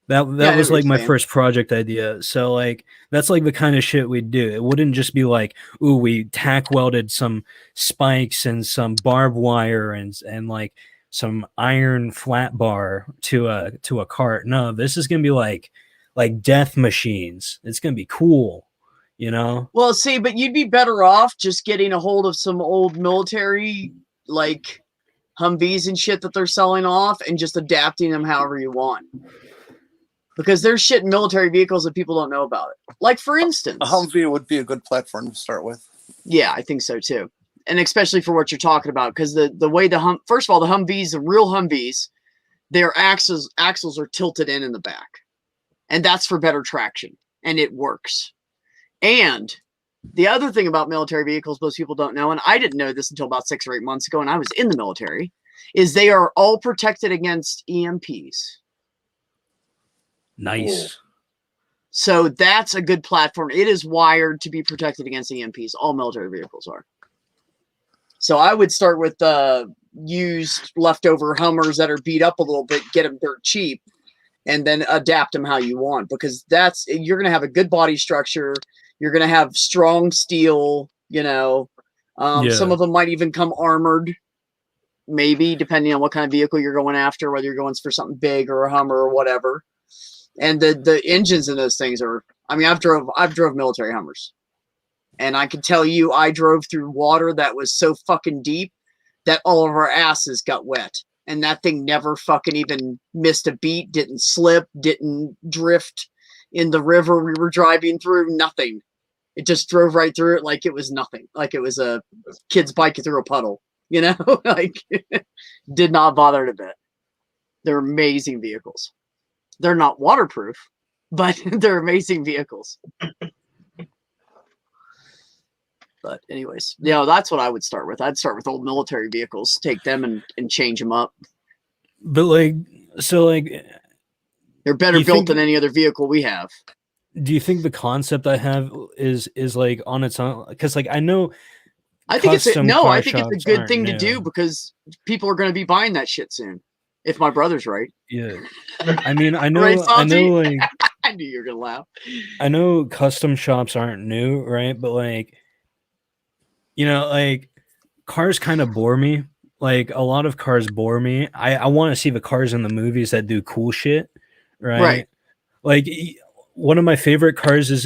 That Yeah, I was know what like you're my saying. first project idea. So like that's like the kind of shit we'd do. It wouldn't just be like, ooh, we tack welded some spikes and some barbed wire and like some iron flat bar to a cart. No, this is gonna be like death machines. It's gonna be cool, you know? Well, see, but you'd be better off just getting a hold of some old military, like Humvees and shit that they're selling off and just adapting them however you want. Because there's shit in military vehicles that people don't know about it. Like, for instance, A Humvee would be a good platform to start with. yeah, I think so too. And especially for what you're talking about, because the way first of all, the Humvees, the real Humvees, their axles are tilted in the back. And that's for better traction. And it works. And the other thing about military vehicles most people don't know, and I didn't know this until about 6 or 8 months ago, and I was in the military, is they are all protected against EMPs. Nice. So that's a good platform. It is wired to be protected against EMPs. All military vehicles are. So I would start with used leftover Hummers that are beat up a little bit, get them dirt cheap, and then adapt them how you want, because you're going to have a good body structure. You're going to have strong steel, you know. Some of them might even come armored, maybe, depending on what kind of vehicle you're going after, whether you're going for something big or a Hummer or whatever. And the engines in those things are, I mean, I've drove military Hummers. And I can tell you, I drove through water that was so fucking deep that all of our asses got wet. And that thing never fucking even missed a beat, didn't slip, didn't drift in the river we were driving through, nothing. It just drove right through it like it was nothing. Like it was a kid's biking through a puddle, you know? Like, did not bother it a bit. They're amazing vehicles. They're not waterproof, but they're amazing vehicles. But anyways, you know, that's what I would start with. I'd start with old military vehicles, take them and change them up. But like, so like, They're better You built think- than any other vehicle we have. do you think the concept I have is like on its own? Because like I know I think it's custom no, car I think it's shops a good aren't thing to new. do because people are going to be buying that shit soon. If my brother's right. Yeah, I mean, I know, Right, I know, Salty? like I knew you were going to laugh. I know custom shops aren't new, right? But like, you know, like cars kind of bore me. Like a lot of cars bore me. I want to see the cars in the movies that do cool shit, right? Right. Like one of my favorite cars is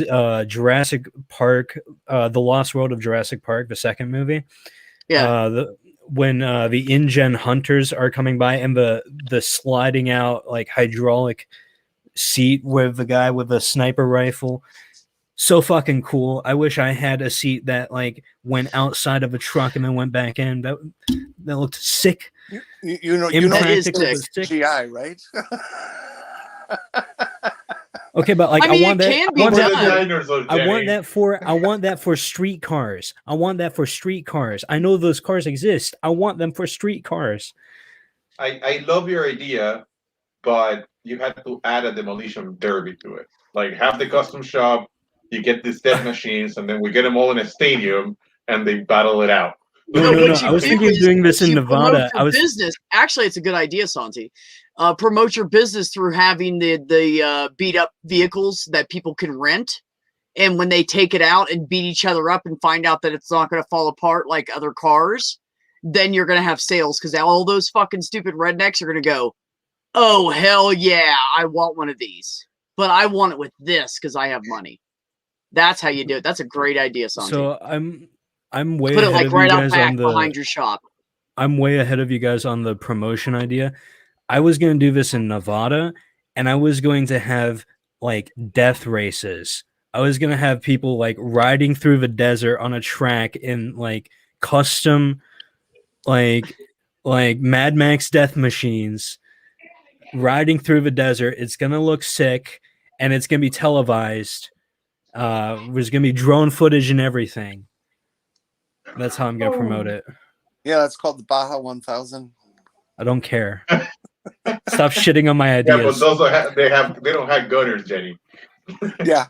Jurassic Park, The Lost World of Jurassic Park, the second movie. Yeah. when the InGen hunters are coming by and the sliding out like hydraulic seat with the guy with the sniper rifle. So fucking cool. I wish I had a seat that like went outside of a truck and then went back in. That looked sick. You know, That is Impractical, but sick. sick. GI, right? Okay, but like I mean, want it that. can I be want For that the done. dinosaurs, I want Jenny. that for streetcars. I want that for streetcars. I know those cars exist. I want them for streetcars. I love your idea, but you had to add a demolition derby to it. Like have the custom shop, you get these dead machines, and then we get them all in a stadium and they battle it out. No, No, no, what no. you I was do thinking of is doing this in you promote Nevada. your business. Actually, it's a good idea, Santi. Promote your business through having the beat up vehicles that people can rent, and when they take it out and beat each other up and find out that it's not going to fall apart like other cars, then you're going to have sales because all those fucking stupid rednecks are going to go, "Oh hell yeah, I want one of these, but I want it with this because I have money." That's how you do it. That's a great idea, Santi. So I'm way Put it ahead like of right you out guys back on behind the. your shop. I'm way ahead of you guys on the promotion idea. I was going to do this in Nevada, and I was going to have like death races. I was going to have people like riding through the desert on a track in like custom like Mad Max death machines riding through the desert. It's going to look sick and it's going to be televised. There's going to be drone footage and everything. That's how I'm going to promote it. Yeah, that's called the Baja 1000. I don't care. Stop shitting on my Yeah, but ideas. those they don't have gunners, Jenny. Yeah.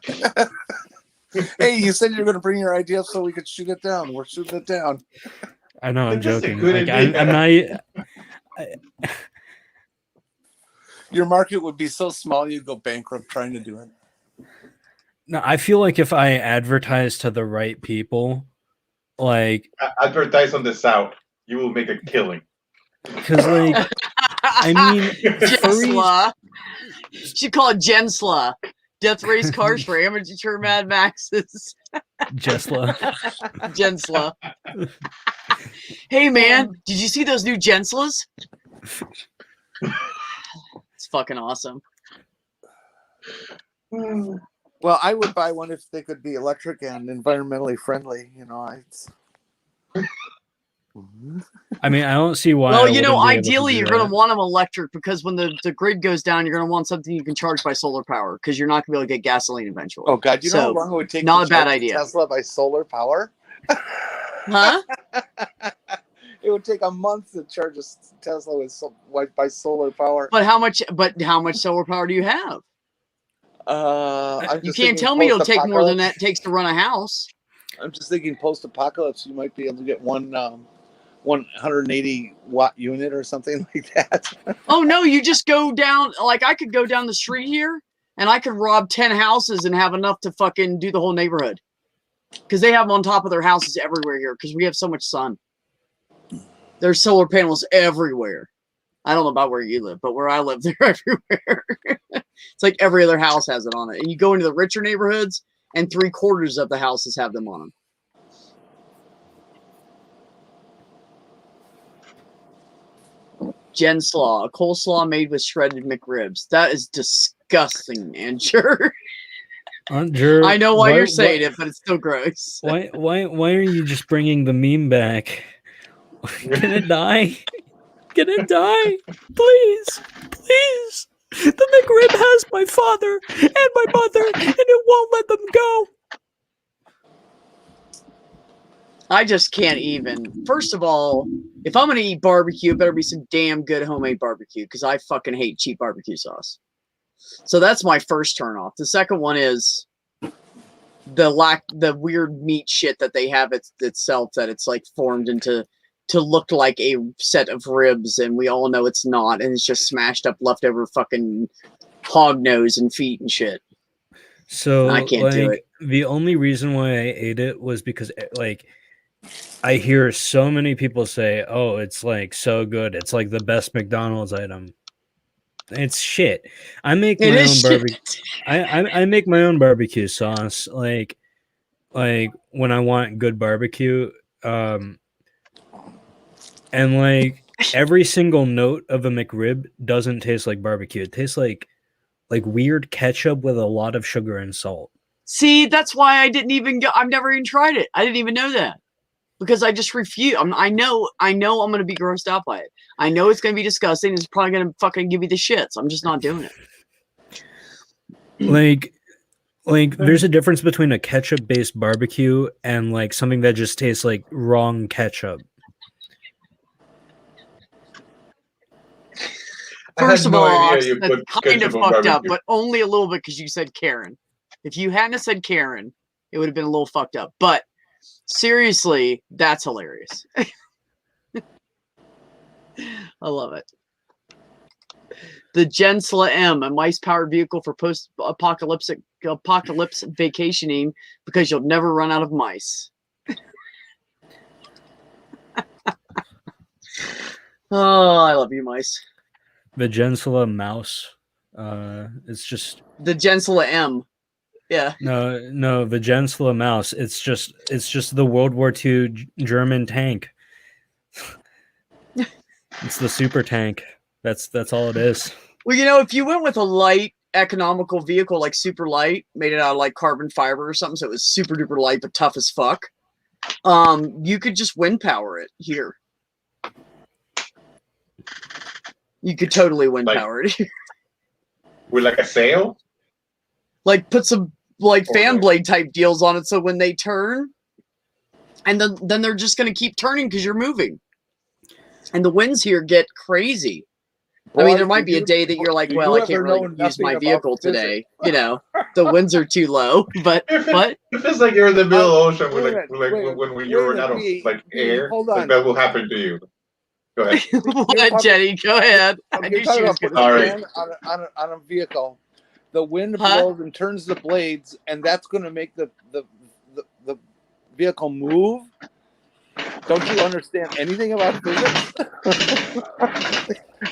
Hey, you said you're going to bring your idea up so we could shoot it down. We're shooting it down. I know, I'm It's just a joking. good Like, I'm idea. not. Your market would be so small you'd go bankrupt trying to do it. No, I feel like if I advertise to the right people, like, Advertise on the South, you will make a killing. because like, I mean, Jensla. Should call it Jensla. Death race cars for amateur Mad Maxes. Jesla. Jensla. Hey man, did you see those new Jenslas? It's fucking awesome. Well, I would buy one if they could be electric and environmentally friendly. You know, I mean, I don't see why. Well, I you know, wouldn't be able to ideally do you're going that. to want them electric because when the grid goes down, you're going to want something you can charge by solar power because you're not going to be able to get gasoline eventually. oh god, you know how So, long it would take? not to a bad charge idea. Tesla by solar power. Huh? It would take a month to charge a Tesla by solar power. But how much solar power do you have? I'm You just can't thinking tell me it'll take more than that post-apocalypse. takes to run a house. I'm just thinking post-apocalypse, you might be able to get one 180 watt unit or something like that. Oh no, you just go down. Like I could go down the street here and I could rob 10 houses and have enough to fucking do the whole neighborhood. Because they have them on top of their houses everywhere here because we have so much sun. There's solar panels everywhere. I don't know about where you live, but where I live, they're everywhere. It's like every other house has it on it. And you go into the richer neighborhoods and 3/4 of the houses have them on them. Jen Slaw, a coleslaw made with shredded McRibs. That is disgusting, man. Sure. Andrew, I know why you're saying it, but it's still gross. Why are you just bringing the meme back? Can it die? Can it die? Please, please. The McRib has my father and my mother, and it won't let them go. I just can't even. First of all, if I'm gonna eat barbecue, it better be some damn good homemade barbecue because I fucking hate cheap barbecue sauce. So that's my first turn off. The second one is the weird meat shit that they have itself that it's like formed into to look like a set of ribs, and we all know it's not, and it's just smashed up leftover fucking hog nose and feet and shit. So I can't do it. The only reason why I ate it was because like I hear so many people say, "Oh, it's like so good. It's like the best McDonald's item." It's shit. I make It my is own shit. barbecue. I make my own barbecue sauce. Like when I want good barbecue, And like every single note of a McRib doesn't taste like barbecue. It tastes like weird ketchup with a lot of sugar and salt. See, that's why I didn't even go. I've never even tried it. I didn't even know that because I just refuse. I know I'm going to be grossed out by it. I know it's going to be disgusting. It's probably going to fucking give me the shits. I'm just not doing it. Like there's a difference between a ketchup based barbecue and like something that just tastes like wrong ketchup. First of no all, idea you that's put kind of ketchup on fucked up, barbecue. but only a little bit because you said Karen. If you hadn't have said Karen, it would have been a little fucked up. But seriously, that's hilarious. I love it. The Gensla M, a mice-powered vehicle for post-apocalypse vacationing because you'll never run out of mice. Oh, I love you, mice. The Gensela mouse. It's just The Gensla M. Yeah. no, the Gensela mouse. It's just the World War II German tank. It's the super tank. That's all it is. Well, you know, if you went with a light, economical vehicle like super light, made it out of like carbon fiber or something, so it was super duper light but tough as fuck, you could just wind power it here. You could totally wind power it here. With like a sail? Like put some like fan blade type deals on it so when they turn, and then they're just gonna keep turning because you're moving. And the winds here get crazy. I mean, there might be a day that you're like, well, I can't really use my vehicle today. You know, the winds are too low. But what? It feels like you're in the middle of the ocean when you're out of like air. Hold Like on. that will happen to you. Go ahead. What, Jenny? Go ahead. I knew You're she talking was about gonna putting Sorry. a fan on a vehicle. The wind Huh? blows and turns the blades, and that's going to make the vehicle move. Don't you understand anything about physics?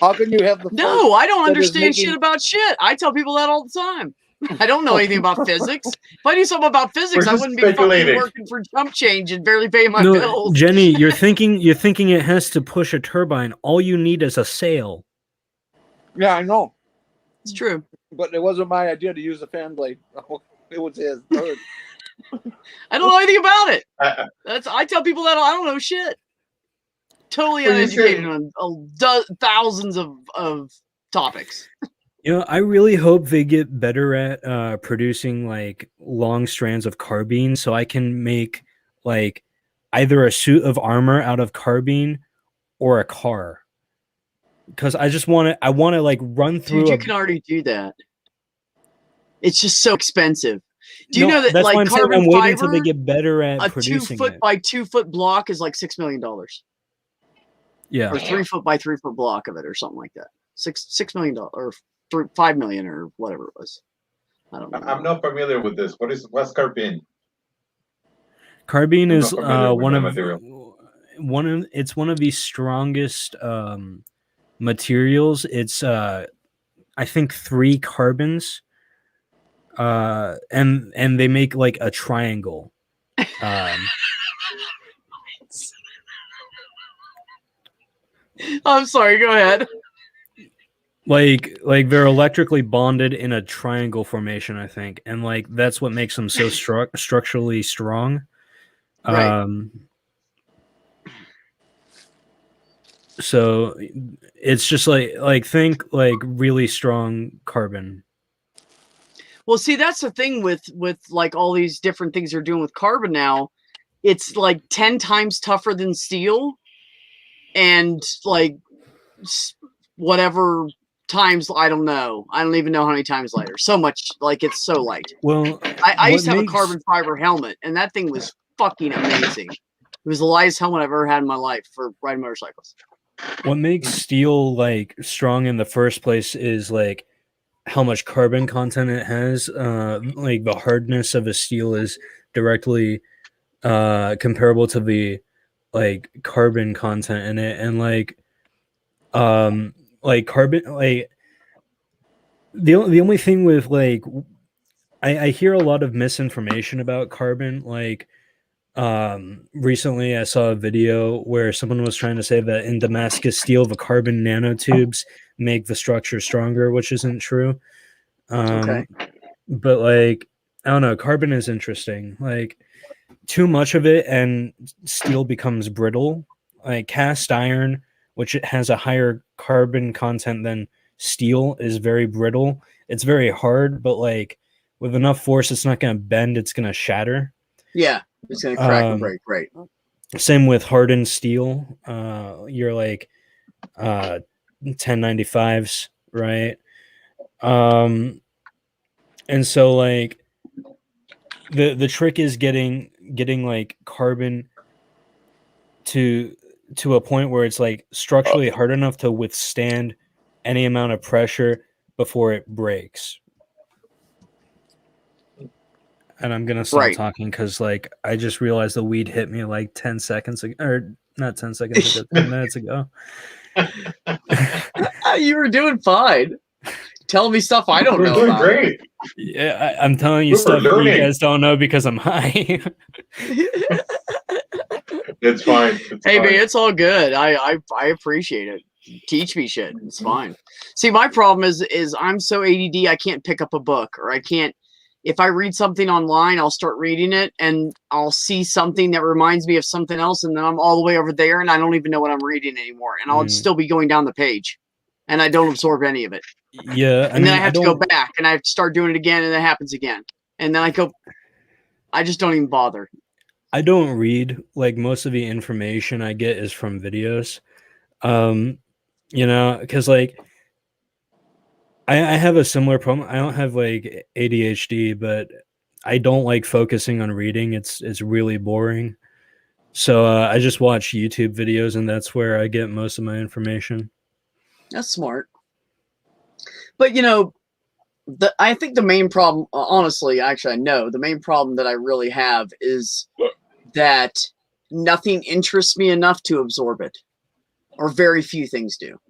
How can you have the No, I don't that is understand shit making- about shit. I tell people that all the time. I don't know anything about physics. If I knew something about physics, We're I just wouldn't be fucking speculating. working for Jump Change and barely paying my No, bills. Jenny, you're thinking it has to push a turbine. All you need is a sail. Yeah, I know, It's true. but it wasn't my idea to use a fan blade. It was his. I don't know anything about it. I- I tell people that I don't know shit. Totally Well, you uneducated said- on thousands of topics. You know, I really hope they get better at producing like long strands of carbine, so I can make like either a suit of armor out of carbine or a car. Because I just want to, like run through. Dude, you can already do that. It's just so expensive. Do you No, know that that's why like I'm saying carbon I'm waiting until they fiber, get better at a producing 2 foot it. by 2 foot block is like $6 million, Yeah. or 3 foot by 3 foot block of it, or something like that. $6 million or $5 million or whatever it was. I don't know. I'm not familiar with this. What's carbine? Carbine I'm is not familiar with one that of material. it's one of the strongest materials. It's I think 3 carbons, and they make like a triangle. I'm sorry. Go ahead. Like they're electrically bonded in a triangle formation, I think, and like that's what makes them so structurally strong. Right. So it's just like think like really strong carbon. Well, see, that's the thing with like all these different things they're doing with carbon now. It's like 10 times tougher than steel, and like whatever times, I don't know. I don't even know how many times lighter. So much, like it's so light. Well, I used to have makes- a carbon fiber helmet, and that thing was fucking amazing. It was the lightest helmet I've ever had in my life for riding motorcycles. What makes steel like strong in the first place is like how much carbon content it has. Like the hardness of a steel is directly comparable to the like carbon content in it, and like carbon like the only thing with like I hear a lot of misinformation about carbon, like recently I saw a video where someone was trying to say that in Damascus steel, the carbon nanotubes make the structure stronger, which isn't true. Okay. But like, I don't know, carbon is interesting. Like, too much of it and steel becomes brittle. Like cast iron, which it has a higher carbon content than steel, is very brittle. It's very hard, but like with enough force, it's not going to bend. It's going to shatter. Yeah, it's gonna crack and break. Right. Same with hardened steel. You're like 1095s, right? And so like the trick is getting like carbon to a point where it's like structurally hard enough to withstand any amount of pressure before it breaks. And I'm gonna stop talking because like I just realized the weed hit me like 10 seconds ago, or not 10 seconds ago, 10 minutes ago. You were doing fine. Telling me stuff I don't We're know doing about. great. Yeah, I'm telling you We're stuff that you learning. guys don't know because I'm high. It's fine. It's Hey fine. man, it's all good. I appreciate it. Teach me shit. It's fine. See, my problem is I'm so ADD. I can't pick up a book, or I can't. If I read something online, I'll start reading it, and I'll see something that reminds me of something else, and then I'm all the way over there, and I don't even know what I'm reading anymore, and I'll still be going down the page, and I don't absorb any of it. Yeah, And then I have to go back, and I have to start doing it again, and it happens again, and then I just don't even bother. I don't read. Like most of the information I get is from videos. You know, because like I have a similar problem. I don't have like ADHD, but I don't like focusing on reading. It's really boring. So I just watch YouTube videos, and that's where I get most of my information. That's smart. But you know, I think the main problem, honestly, actually, I know the main problem that I really have is that nothing interests me enough to absorb it, or very few things do.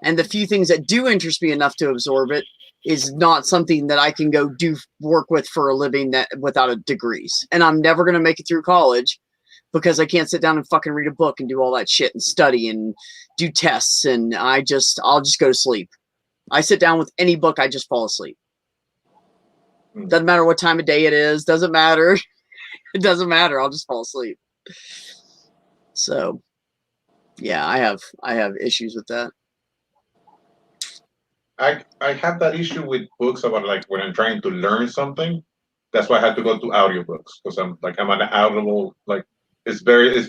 And the few things that do interest me enough to absorb it is not something that I can go do work with for a living that without a degrees. And I'm never going to make it through college because I can't sit down and fucking read a book and do all that shit and study and do tests. And I'll just go to sleep. I sit down with any book, I just fall asleep. Doesn't matter what time of day it is. Doesn't matter. It doesn't matter. I'll just fall asleep. So, yeah, I have issues with that. I have that issue with books about like when I'm trying to learn something. That's why I have to go to audiobooks because I'm an audible, like it's very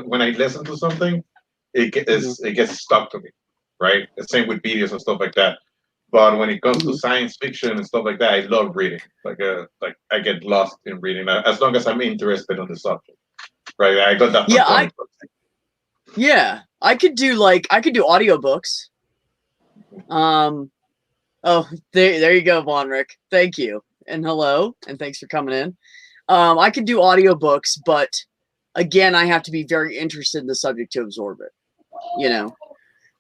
when I listen to something, it gets stuck to me, right? The same with videos and stuff like that. But when it comes to science fiction and stuff like that, I love reading. Like I get lost in reading as long as I'm interested in the subject, right? I got that. Yeah, I could do audiobooks. Oh, there you go, Von Rick. Thank you. And hello, and thanks for coming in. I could do audiobooks, but again, I have to be very interested in the subject to absorb it, you know.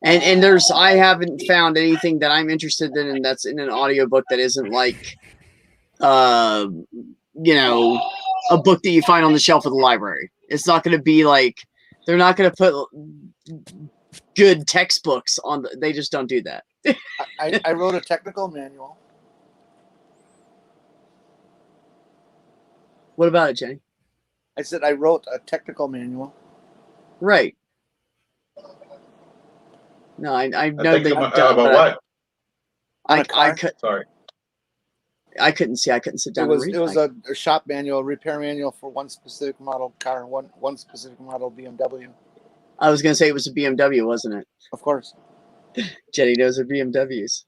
And I haven't found anything that I'm interested in and that's in an audiobook that isn't like you know, a book that you find on the shelf of the library. It's not going to be like they're not going to put good textbooks on they just don't do that. I wrote a technical manual. What about it, Jenny? I said I wrote a technical manual. Right. No, I know that you've done about what? Sorry. I couldn't see. I couldn't sit down and read. It was a shop manual, a repair manual for one specific model car and one specific model BMW. I was going to say it was a BMW, wasn't it? Of course. Jenny knows her BMWs.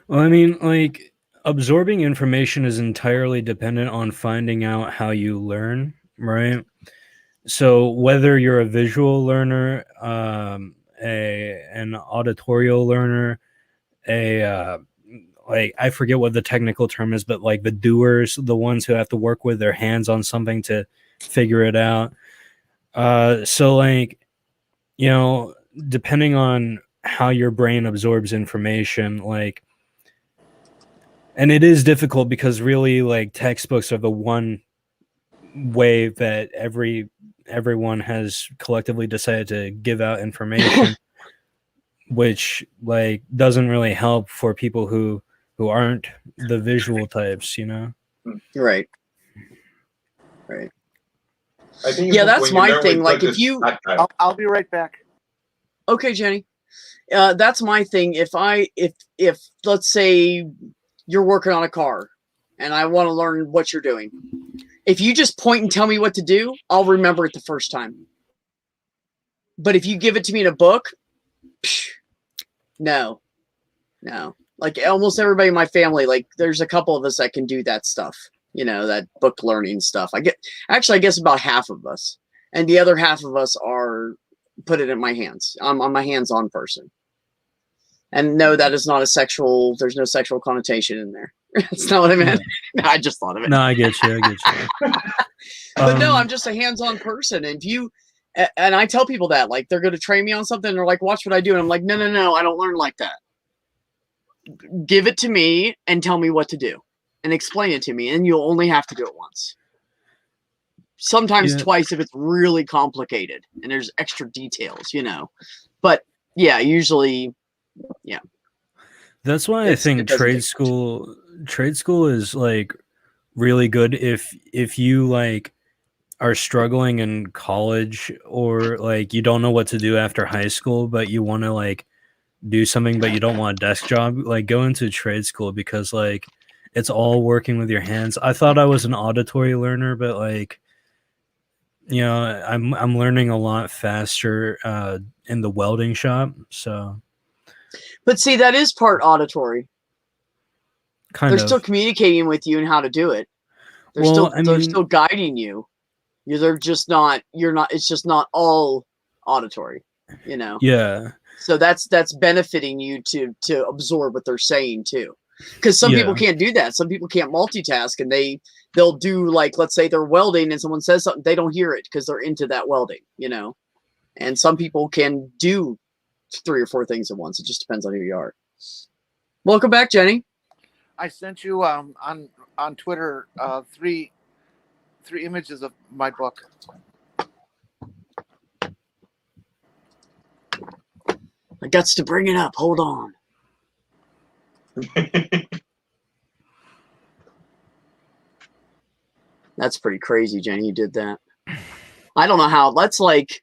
Well, I mean, like, absorbing information is entirely dependent on finding out how you learn, right? So whether you're a visual learner, an auditorial learner, like, I forget what the technical term is, but like the doers, the ones who have to work with their hands on something to figure it out. So like, you know, depending on how your brain absorbs information, like, and it is difficult because really like textbooks are the one way that everyone has collectively decided to give out information, which like doesn't really help for people who aren't the visual types, you know. Right. I think Yeah, it's that's when you my learn thing. with Like, if touches you, tactile. I'll be right back. okay, Jenny, that's my thing. If let's say you're working on a car and I want to learn what you're doing, if you just point and tell me what to do, I'll remember it the first time. But if you give it to me in a book, no. Like, almost everybody in my family, like, there's a couple of us that can do that stuff, that book learning stuff. I guess about half of us, and the other half of us are put it in my hands. I'm my hands-on person. And no, that is not there's no sexual connotation in there. That's not what I meant. No, I just thought of it. No, I get you. But no, I'm just a hands-on person. And I tell people that, like, they're going to train me on something. And they're like, watch what I do. And I'm like, no, I don't learn like that. Give it to me and tell me what to do and explain it to me. And you'll only have to do it once. Sometimes twice if it's really complicated and there's extra details, But yeah, usually, yeah. That's why I think trade school is like really good if you like are struggling in college, or like you don't know what to do after high school but you want to like do something but you don't want a desk job. Like, go into trade school, because like it's all working with your hands. I thought I was an auditory learner, but like, I'm learning a lot faster in the welding shop. So, but see, that is part auditory. They're still communicating with you and how to do it. They're still guiding you. They're just not. You're not. It's just not all auditory. Yeah. So that's benefiting you to absorb what they're saying too. Because some people can't do that. Some people can't multitask, and they'll do, like, let's say they're welding and someone says something, they don't hear it because they're into that welding, And some people can do 3 or 4 things at once. It just depends on who you are. Welcome back, Jenny. I sent you on Twitter 3 images of my book. I got to bring it up. Hold on. That's pretty crazy, Jenny. You did that. I don't know how. That's like,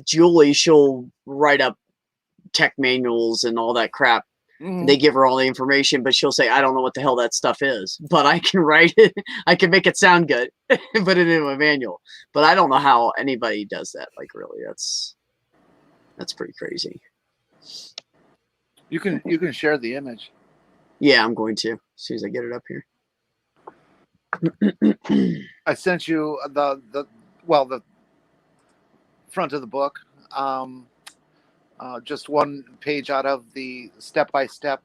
Julie, she'll write up tech manuals and all that crap. Mm-hmm. They give her all the information, but she'll say, I don't know what the hell that stuff is, but I can write it. I can make it sound good and put it into a manual. But I don't know how anybody does that. Like, really, that's pretty crazy. You can share the image. Yeah, I'm going to, as soon as I get it up here. I sent you the front of the book. Just one page out of the step-by-step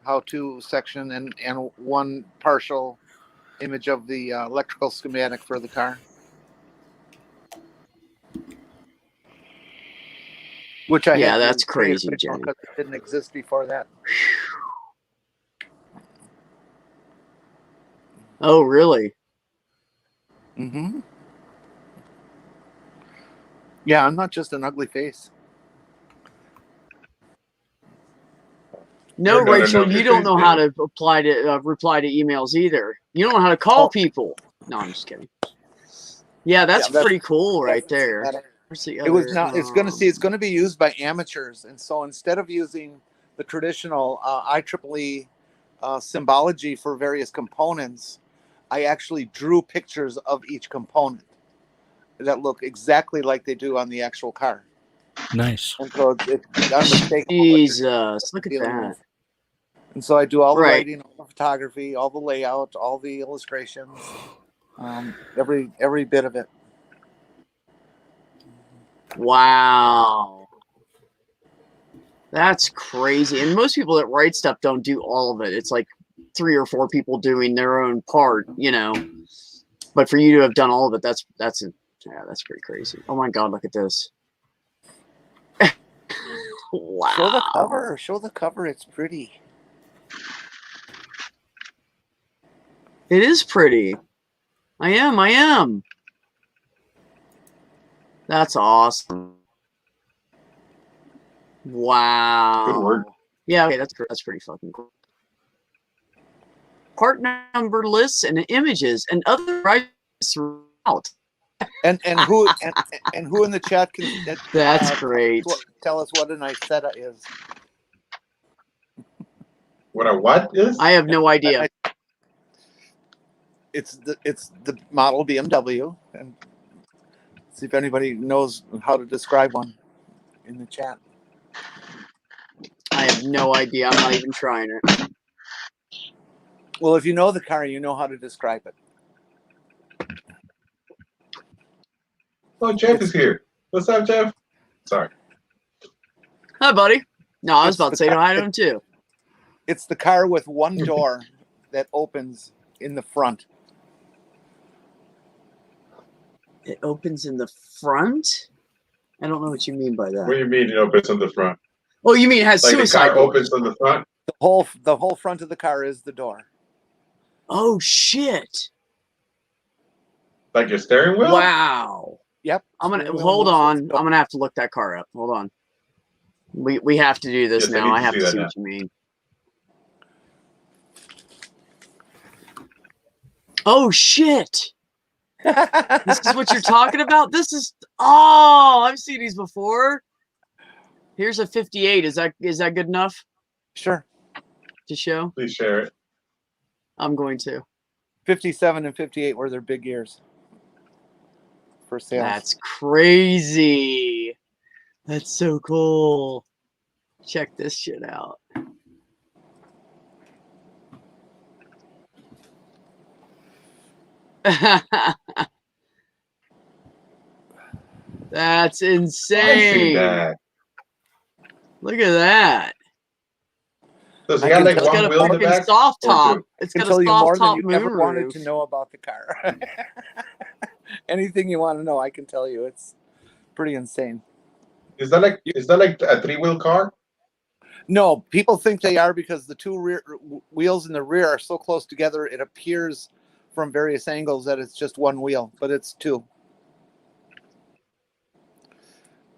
how-to section, and one partial image of the electrical schematic for the car. Which that's crazy, Jenny. Because it didn't exist before that. Oh, really? Mm-hmm. Yeah, I'm not just an ugly face. No, Rachel, you don't know how to reply to emails either. You don't know how to call people. No, I'm just kidding. Yeah, that's pretty cool right there. It was not. It's going to be used by amateurs, and so instead of using the traditional IEEE symbology for various components, I actually drew pictures of each component that look exactly like they do on the actual car. Nice. And so it's unmistakable. Jesus, look at that. And so I do all the writing, all the photography, all the layout, all the illustrations, every bit of it. Wow. That's crazy. And most people that write stuff don't do all of it. It's like 3 or 4 people doing their own part, But for you to have done all of it, that's pretty crazy. Oh my God, look at this. Wow. Show the cover. It's pretty. It is pretty. I am. That's awesome. Wow. Good work. Yeah, okay, that's pretty fucking cool. Part number lists and images and other rights throughout. And who and who in the chat can That's great. tell us what an Isetta is? What a what is? I have no idea. It's the model BMW, and see if anybody knows how to describe one in the chat. I have no idea. I'm not even trying it. Well, if you know the car, you know how to describe it. Oh, Jeff is here. What's up, Jeff? Sorry. Hi, buddy. No, I was It's about to say hi to him too. It's the car with one door that opens in the front. It opens in the front? I don't know what you mean by What that. do you mean it opens on the front? Oh, you mean it has Like the suicide car doors? opens on the front? The whole front of the car is the door. Oh shit! Like your steering wheel? Wow. Yep. I'm gonna Steering wheel hold moves on. its door. I'm gonna have to look that car up. Hold on. We have to do this Yes, I now. need I to have see to that see now. what you mean. Oh shit! This is what you're talking about? This is I've seen these before. Here's a 58. Is that good enough Sure. to show? Please share it. I'm going to. 57 and 58 were their big years for sales. That's crazy. That's so cool. Check this shit out. That's I see insane. that. Look at that. Does it I got can like tell- It's got one a wheel in the fucking back? soft Or top. two? It's I got can tell a you more soft than top you ever wanted moonroof. to know about the car. Anything you want to know, I can tell you. It's pretty insane. Is that like a 3-wheel car? No, people think they are because the two rear wheels in the rear are so close together. It appears from various angles that it's just one wheel, but it's two.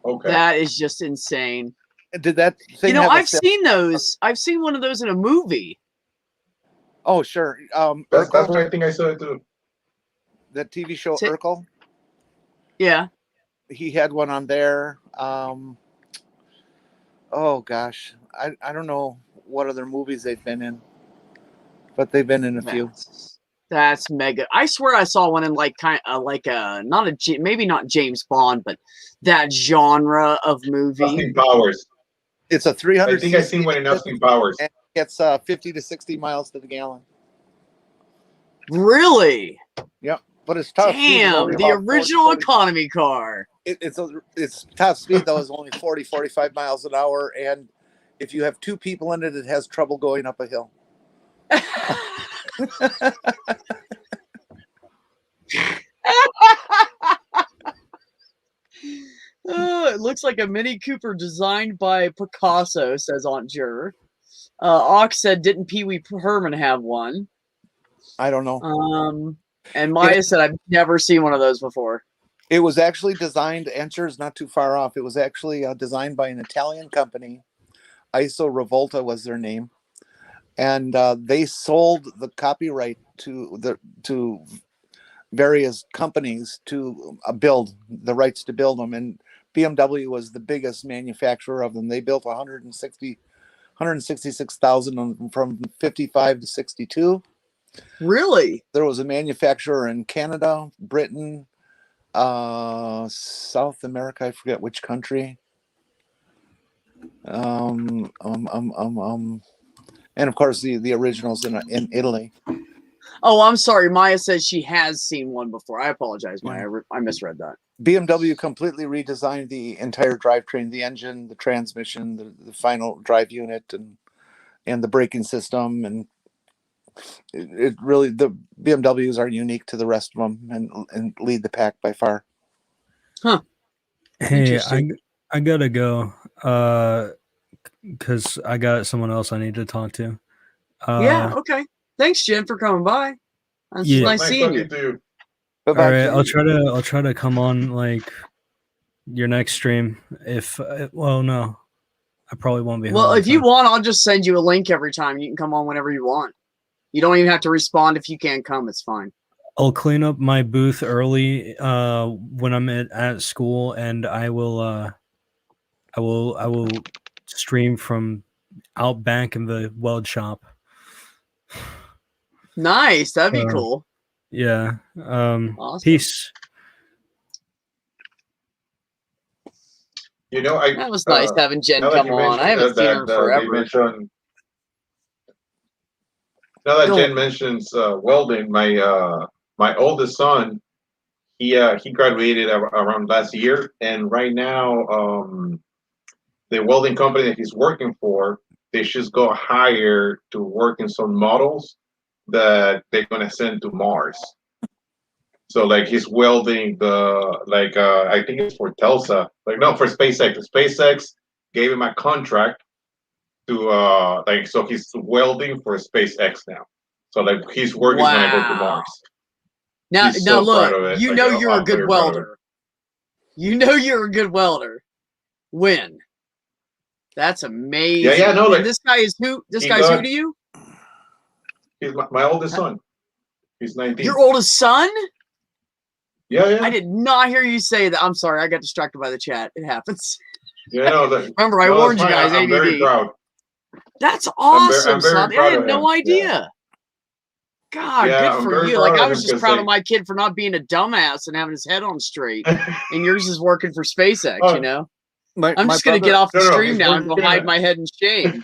Okay. That is just insane. Did that thing You know, have a I've sale- seen those. I've seen one of those in a movie. Oh, sure. That's Urkel, what I think I saw it too. that TV show Say- Urkel. Yeah. He had one on there. Oh gosh, I don't know what other movies they've been in, but they've been in a few. That's mega. I swear I saw one in like not a maybe not James Bond, but that genre of movie. Austin Powers. It's a 300. I think I seen one in Austin Powers. And it's 50 to 60 miles to the gallon. Really? But it's top speed is Damn, only the about 40, original 40 economy car. It's top speed though is only 40, 45 miles an hour, and if you have two people in it, it has trouble going up a hill. It looks like a Mini Cooper designed by Picasso, says Aunt Jur. Ox said, didn't Pee Wee Herman have one? I don't know. And Maya said, I've never seen one of those before. It was actually designed. Answer is not too far off. It was actually designed by an Italian company. ISO Revolta was their name, and they sold the copyright to various companies to build the rights to build them. And BMW was the biggest manufacturer of them. They built 166,000 from 55 to 62. Really? There was a manufacturer in Canada, Britain, South America, I forget which country. And of course the originals in Italy. Oh, I'm sorry. Maya says she has seen one before. I apologize, Maya. I misread that. BMW completely redesigned the entire drivetrain, the engine, the transmission, the final drive unit, and the braking system, and it really, the BMWs are unique to the rest of them and lead the pack by far. Hey, Interesting. I gotta go because I got someone else I need to talk to. Yeah. Okay. Thanks, Jen, for coming by. It's Yeah. nice Nice seeing you. talking to you. Bye All bye. right, I'll try to come on like your next stream. If well, no, I probably won't be. Well, home in if you time. want, I'll just send you a link every time. You can come on whenever you want. You don't even have to respond if you can't come. It's fine. I'll clean up my booth early when I'm at school, and I will stream from out back in the weld shop. Nice. That'd be So, cool. Yeah. Awesome. Peace. You know, I That was nice having Jen now that come you on. I mentioned haven't seen her in they forever. mentioned. Now that Go. Jen mentions welding, my oldest son, he graduated around last year, and right now, the welding company that he's working for, they just got hired to work in some models that they're gonna send to Mars. So like he's welding I think it's for Telsa, for SpaceX. SpaceX gave him a contract to so he's welding for SpaceX now. So like his work is gonna go to Wow. Mars. Now, He's now so proud look, of it. you Like, know I'm you're a good very proud of it. welder. You know you're a good welder. When? That's amazing. Yeah, no, And like, this guy is who? This he guy's who got- to you? He's my oldest son. He's 19. Your oldest son? Yeah. I did not hear you say that. I'm sorry. I got distracted by the chat. It happens. Yeah, no, that, Remember, I no, warned you that's fine. guys. I'm very ADD. proud. That's I'm awesome, very son. I proud had of no him. idea. God, Yeah, good I'm for very you. proud Like of I was him just 'cause, proud like- of my kid for not being a dumbass and having his head on straight. And yours is working for SpaceX, Oh, you know? My, I'm my just gonna brother- get off the No, stream he's now and go working hide at- my head in shame.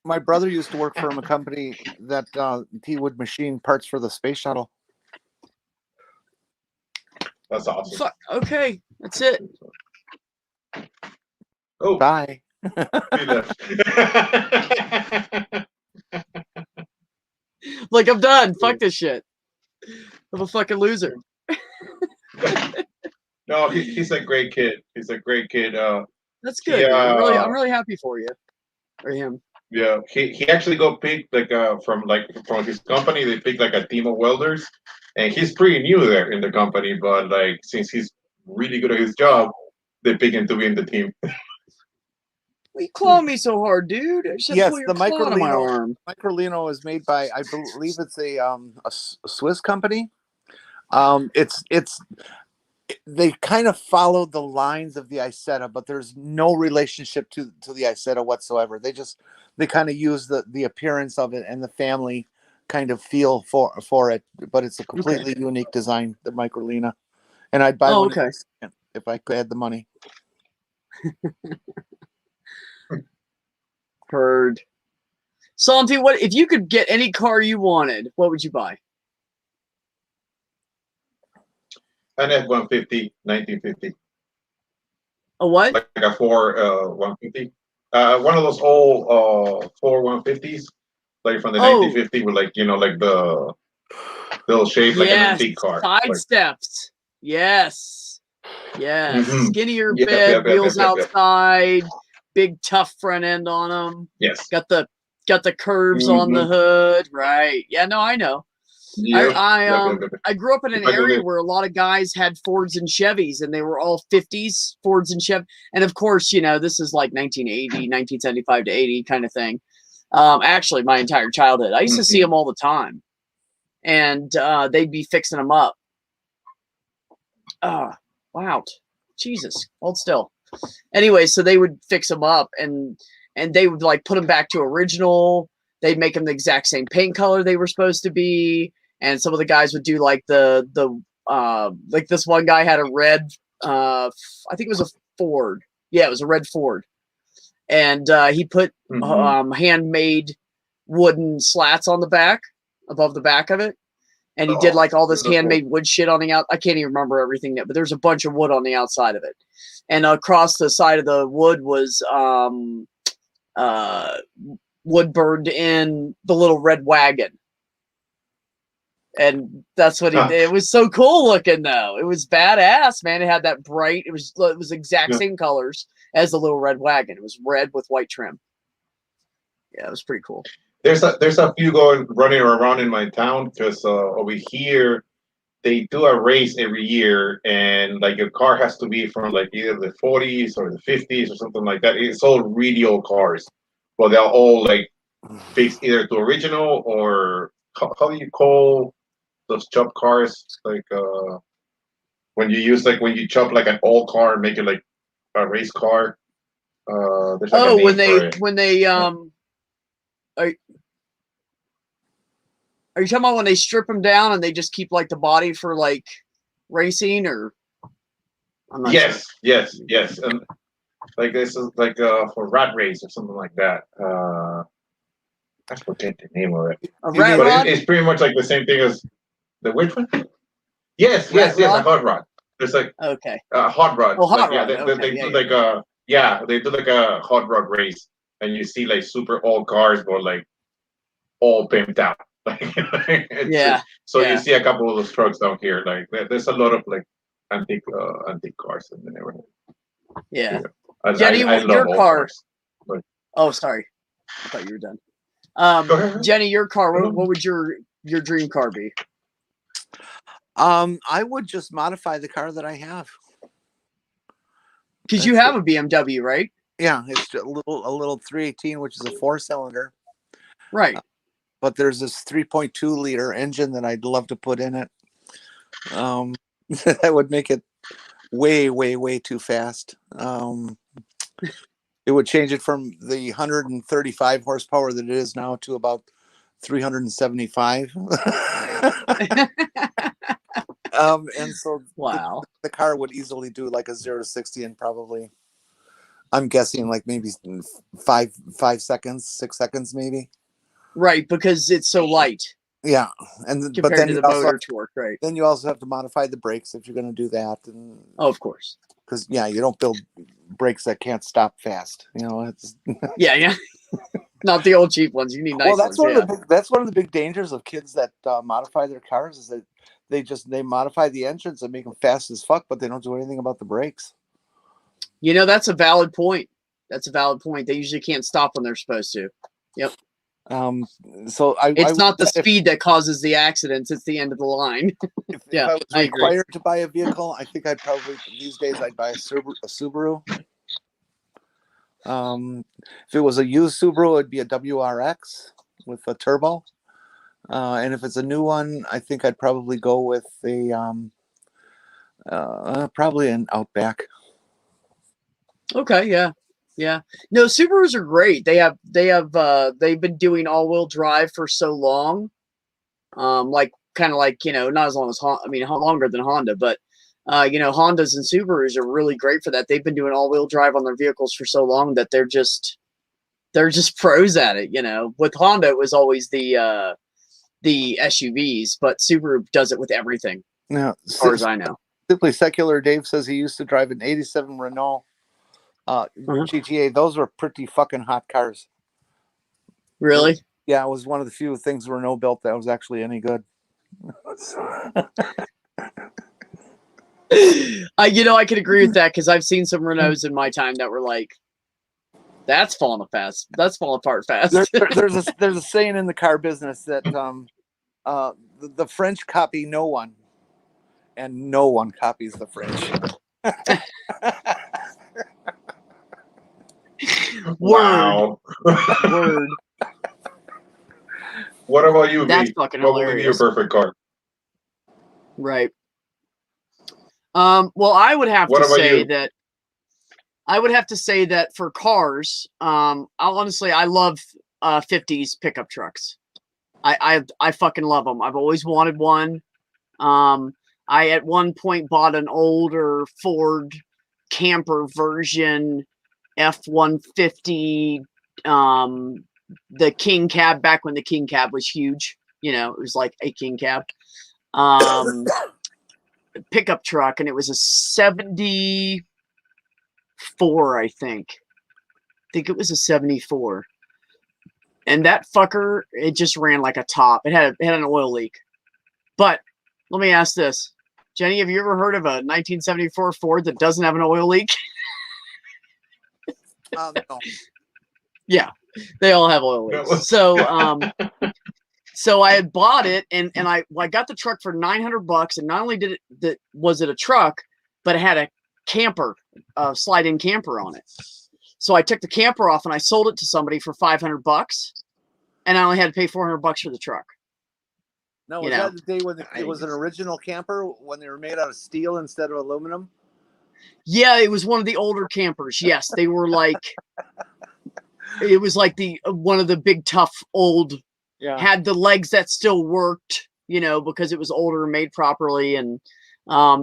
My brother used to work for a company that he would machine parts for the space shuttle. That's awesome. Fuck. Okay, that's it. Oh, Bye. he left. Like I'm done. Fuck this shit. I'm a fucking loser. No, he's a great kid. He's a great kid. That's good. Dude. I'm Yeah. really happy for you. Or him. Yeah, he actually got picked from his company. They picked like a team of welders, and he's pretty new there in the company. But like since he's really good at his job, they pick him to be in the team. Well, you claw me so hard, dude. I just had to Yes, pull your the claw out of my Microlino- arm. Microlino is made by, I believe it's a Swiss company. They kind of followed the lines of the Isetta, but there's no relationship to the Isetta whatsoever. They kind of use the appearance of it and the family kind of feel for it, but it's a completely unique design, the Microlina. And I'd buy one if I had the money. Heard. Santi, what if you could get any car you wanted, what would you buy? An F-150, 1950, A what? like a 150. One of those old 150s, like from the Oh. 1950, with like the little shape like an Yes. antique car. Side Like, steps. Yes. Yes. Mhm. Skinnier Yep, bed, yep, wheels yep. outside, big tough front end on them. yes. Got the curves on the hood. Right. Yeah, no, I know. Yep, I yep. I grew up in an If I go area there- where a lot of guys had Fords and Chevys, and they were all 50s Fords and Chevy. And of course, this is like 1980, 1975 to 80 kind of thing. Actually, my entire childhood, I used to see them all the time, and they'd be fixing them up. Wow, Jesus, hold still. Anyway, so they would fix them up, and they would like put them back to original. They'd make them the exact same paint color they were supposed to be. And some of the guys would do like like this one guy had a red, I think it was a Ford. Yeah, it was a red Ford. And he put handmade wooden slats on the back, above the back of it. And he did like all this beautiful. handmade wood shit on the out. I can't even remember everything but there's a bunch of wood on the outside of it. And across the side of the wood was wood burned in the little red wagon. And that's what he did. It was so cool looking though. It was badass, man. It had that bright, it was exact same colors as the little red wagon. It was red with white trim. Yeah, it was pretty cool. there's a few running around in my town because over here they do a race every year, and like your car has to be from like either the 40s or the 50s or something like that. It's all really old cars, but they're all like fixed either to original or how do you call those chop cars? Like when you use like when you chop like an old car and make it like a race car. There's like a Oh, name for it. when they are you talking about when they strip them down and they just keep like the body for like racing, or? I'm not sure. Yes. And like this is like for rat race or something like that. I forget the name of it. A rat But rod? it's pretty much like the same thing as the which one? Yes, Rat a rod? hot rod. It's like Okay. a hot rod. Oh, hot Like, yeah, rod. they Okay, do yeah. like they do like a hot rod race, and you see like super old cars, but like all pimped out. Like, Yeah, so yeah. you see a couple of those trucks down here. Like there's a lot of like antique cars in the neighborhood. Yeah. I Jenny, I love your old car. cars. Oh, sorry. I thought you were done. Go ahead. Jenny, your car. Go on. What would your dream car be? I would just modify the car that I have. Because you That's have a BMW, right? Yeah, it's a little 318, which is a 4-cylinder. Right. But there's this 3.2 liter engine that I'd love to put in it. That would make it way too fast. It would change it from the 135 horsepower that it is now to about 375. And so Wow. the car would easily do like a 0 to 60 in probably, I'm guessing like maybe 5 seconds, 6 seconds maybe. Right, because it's so light Yeah, and but compared then to you the also motor torque, right? then you also have to modify the brakes if you're going to do that, and Oh, of course. because you don't build brakes that can't stop fast. It's Yeah. Not the old cheap ones. You need nice well, that's ones. that's one of the big dangers of kids that modify their cars is that they modify the engines and make them fast as fuck, but they don't do anything about the brakes. That's a valid point. That's a valid point. They usually can't stop when they're supposed to. Yep. So It's not the speed that causes the accidents; it's the end of the line. If Yeah, I was I agree. required to buy a vehicle, I think I'd probably these days I'd buy a Subaru. If it was a used Subaru, it'd be a WRX with a turbo. And if it's a new one, I think I'd probably go with a probably an Outback. Okay, yeah. No, Subarus are great. They've been doing all-wheel drive for so long. Like kind of like, not as long as longer than Honda, but Hondas and Subarus are really great for that. They've been doing all-wheel drive on their vehicles for so long that they're just pros at it, With Honda it was always the SUVs, but Subaru does it with everything. Now, as far as I know. Simply Secular Dave says he used to drive an 87 Renault GTA. Those were pretty fucking hot cars. Really? Yeah, it was one of the few things Renault built that was actually any good. I could agree with that because I've seen some Renaults in my time that were like, that's falling apart fast. There's a saying in the car business that the French copy no one, and no one copies the French. Wow. Word. What about you? That's V? fucking What would be your hilarious. perfect car? Right. Well, I would have What to about say you? that for cars, I love 50s pickup trucks. I fucking love them. I've always wanted one. I at one point bought an older Ford camper version F-150, the King Cab, back when the King Cab was huge. It was like a King Cab. Pickup truck, and it was a 74, I think it was a 74, and that fucker, it just ran like a top. It had an oil leak. But let me ask this, Jenny, have you ever heard of a 1974 Ford that doesn't have an oil leak? No. Yeah, they all have oil No. leaks. So I had bought it, and I got the truck for $900, and not only was it a truck, but it had a camper, slide-in camper on it. So I took the camper off and I sold it to somebody for $500, and I only had to pay $400 for the truck. No, You was know. that the day when it was an original camper when they were made out of steel instead of aluminum? Yeah, it was one of the older campers. Yes, they were like, it was like one of the big tough old. Yeah. Had the legs that still worked, because it was older and made properly. And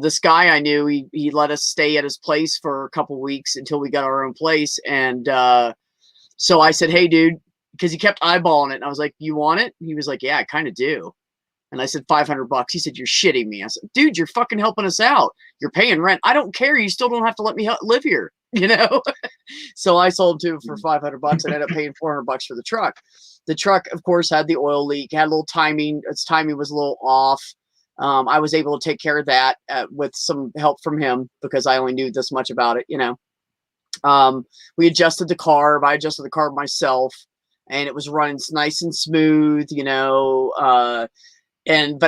this guy I knew, he let us stay at his place for a couple weeks until we got our own place. And so I said, hey, dude, because he kept eyeballing it. And I was like, you want it? He was like, yeah, I kind of do. And I said, $500. He said, you're shitting me. I said, dude, you're fucking helping us out. You're paying rent. I don't care. You still don't have to let me live here, So I sold him to him for $500 and ended up paying $400 for the truck. The truck, of course, had the oil leak, had a little timing. Its timing was a little off. I was able to take care of that with some help from him because I only knew this much about it, We adjusted the carb. I adjusted the carb myself, and it was running nice and smooth, but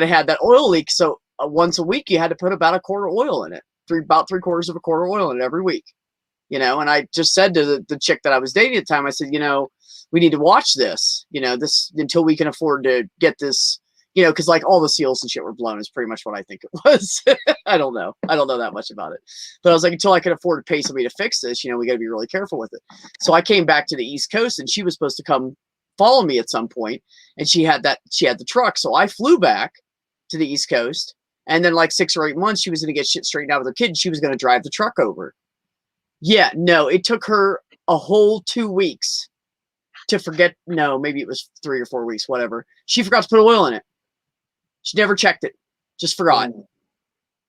it had that oil leak. So once a week, you had to put about a quart of oil in it, about 3/4 of a quart of oil in it every week, And I just said to the chick that I was dating at the time, I said, we need to watch this, this until we can afford to get this, because like all the seals and shit were blown is pretty much what I think it was. I don't know that much about it, but I was like, until I can afford to pay somebody to fix this, we got to be really careful with it. So I came back to the East Coast, and she was supposed to come follow me at some point, and she had the truck. So I flew back to the East Coast, and then like 6 or 8 months, she was going to get shit straightened out with her kid, and she was going to drive the truck over. Yeah, no, it took her a whole 2 weeks to forget. No, maybe it was 3 or 4 weeks, whatever. She forgot to put oil in it. She never checked it. Just forgot.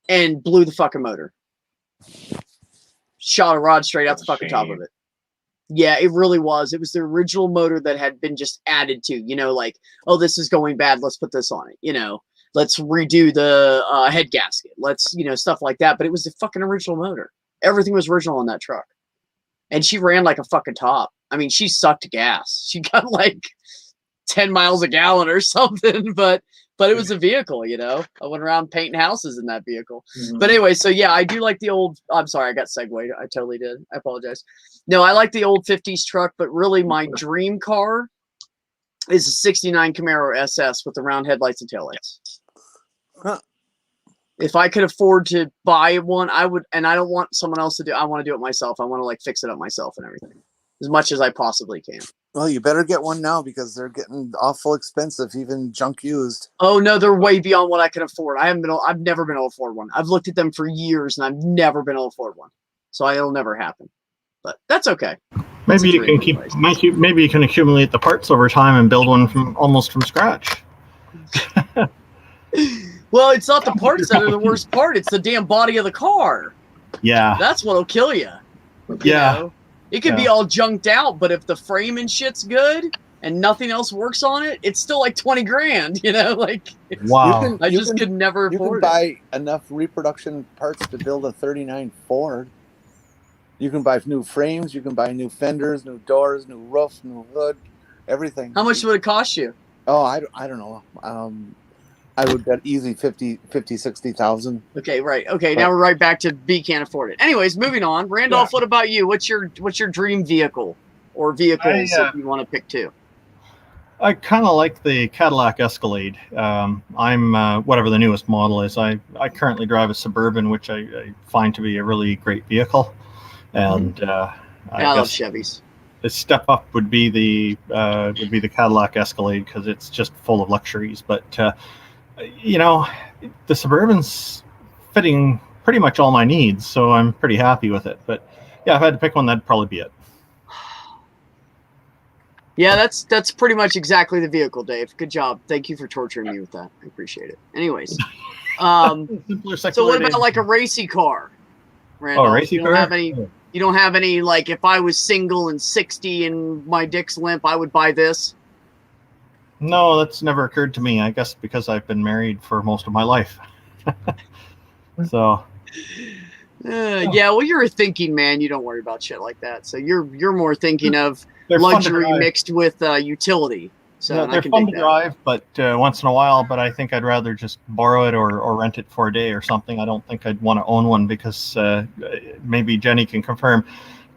And blew the fucking motor. Shot a rod straight out the fucking top of it. Yeah, it really was. It was the original motor that had been just added to, like, oh, this is going bad. Let's put this on it. Let's redo the head gasket. Let's, stuff like that. But it was the fucking original motor. Everything was original on that truck. And she ran like a fucking top. I mean, she sucked gas. She got like 10 miles a gallon or something, but it was a vehicle, I went around painting houses in that vehicle. Mm-hmm. But anyway, so yeah, I do like the old, I'm sorry, I got segued. I totally did. I apologize. No, I like the old 50s truck, but really my dream car is a 69 Camaro SS with the round headlights and taillights. Huh. If I could afford to buy one, I would, and I don't want someone else to do, I want to do it myself. I want to like fix it up myself and everything as much as I possibly can. Well, you better get one now because they're getting awful expensive, even junk used. Oh no, they're way beyond what I can afford. I've never been able to afford one. I've looked at them for years and I've never been able to afford one. So it'll never happen. But that's okay. Maybe you can maybe you can accumulate the parts over time and build one almost from scratch. Well, it's not the parts that are the worst part. It's the damn body of the car. Yeah. That's what'll kill you. Yeah. It could be all junked out, but if the frame and shit's good and nothing else works on it, it's still like $20,000, like wow. I just could never afford it. You can buy enough reproduction parts to build a 39 Ford. You can buy new frames, you can buy new fenders, new doors, new roof, new hood, everything. How much would it cost you? Oh, I don't know. I would bet easy 50, 60,000. Okay, right. Okay, now we're right back to B can't afford it. Anyways, moving on. Randolph, What about you? What's your dream vehicle or vehicles if you want to pick two? I kind of like the Cadillac Escalade. I'm whatever the newest model is. I currently drive a Suburban, which I find to be a really great vehicle. And I love Chevys. The step up would be the Cadillac Escalade because it's just full of luxuries. But the Suburban's fitting pretty much all my needs, so I'm pretty happy with it. But yeah, if I had to pick one, that'd probably be it. Yeah, that's pretty much exactly the vehicle, Dave. Good job. Thank you for torturing me with that. I appreciate it. Anyways, so what about like a racy car, Randall? Oh, a racy car? You don't have any, like, if I was single and 60 and my dick's limp, I would buy this? No, that's never occurred to me. I guess because I've been married for most of my life. So. Yeah, well, you're a thinking man. You don't worry about shit like that. So you're more thinking of They're fun to luxury drive. mixed with utility. So Yeah, and I they're can fun dig to that. drive, but once in a while. But I think I'd rather just borrow it or rent it for a day or something. I don't think I'd want to own one because maybe Jenny can confirm.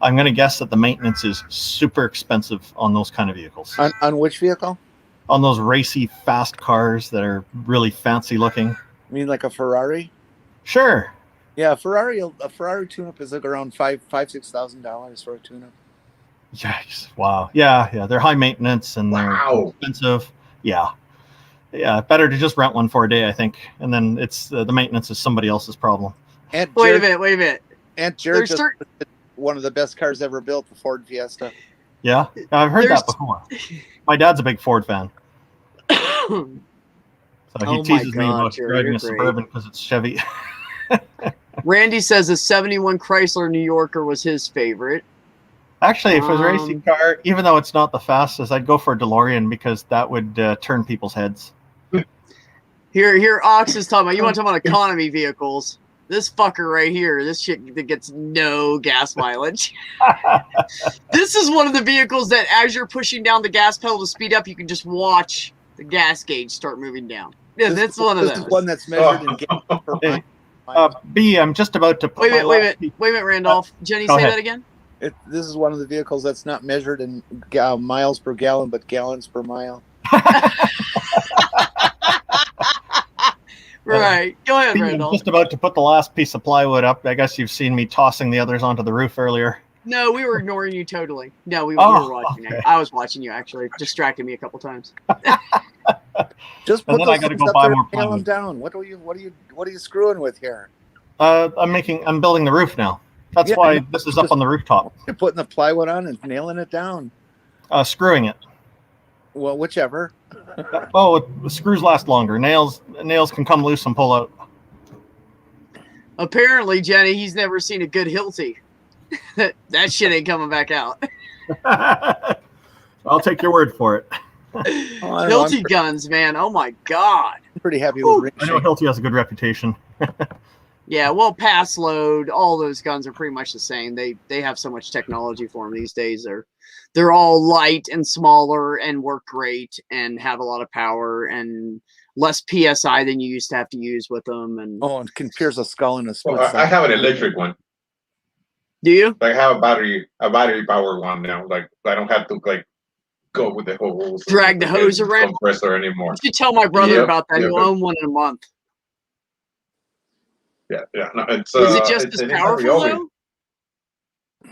I'm going to guess that the maintenance is super expensive on those kind of vehicles. On which vehicle? On those racy, fast cars that are really fancy looking. I mean, like a Ferrari? Sure. Yeah, a Ferrari tune-up is like around $6,000 for a tune-up. Yikes. Wow. Yeah. They're high maintenance and they're Wow. expensive. Yeah. Better to just rent one for a day, I think. And then it's the maintenance is somebody else's problem. Aunt Wait a Jared, minute. Aunt Jared There's just certain one of the best cars ever built, the Ford Fiesta. Yeah. I've heard There's- that before. My dad's a big Ford fan. So he Oh my teases me God, about Jerry, driving you're a great. Suburban because it's Chevy. Randy says a 71 Chrysler New Yorker was his favorite. Actually, if it was a racing Um, car, even though it's not the fastest, I'd go for a DeLorean because that would turn people's heads. Here, Ox is talking about. You want to talk about economy vehicles? This fucker right here, this shit that gets no gas mileage. This is one of the vehicles that, as you're pushing down the gas pedal to speed up, you can just watch the gas gauge start moving down. Yeah, that's one of This those. is one that's measured in gallons per Hey, mile. B, I'm just about to put Wait a my minute, last wait a minute, Randolph. Jenny, Go say ahead. that again. This is one of the vehicles that's not measured in miles per gallon, but gallons per mile. Right. Go ahead, B, I'm Randolph. just about to put the last piece of plywood up. I guess you've seen me tossing the others onto the roof earlier. No, we were ignoring you totally. No, we Oh, were watching okay. you. I was watching you, actually. Distracted me a couple times. Just And put then I those gotta things go up buy there more and nail them plywood. down. What are you screwing with here? I'm building the roof now. That's Yeah, I why know. this is up on the rooftop. You're putting the plywood on and nailing it down. Screwing it. Well, whichever. Oh, the screws last longer. Nails can come loose and pull out. Apparently, Jenny, he's never seen a good Hilti. That shit ain't coming back out. I'll take your word for it. Oh, I don't know, Hilti guns, man. Oh my God. I'm pretty happy with ring I know shape. Hilti has a good reputation. Yeah, well, pass load, all those guns are pretty much the same. They have so much technology for them these days. They're all light and smaller and work great and have a lot of power and less PSI than you used to have to use with them. And Oh, and can pierce a skull in a split Well, I second. have an electric one. do you? Like, I have a battery powered one now. Like, I don't have to like go with the hose. Drag the hose around? compressor anymore. You should tell my brother Yep, about that. yep, He'll yep. own one in a month. Yeah. No, it's Is it just as it's not powerful Ryobi. though?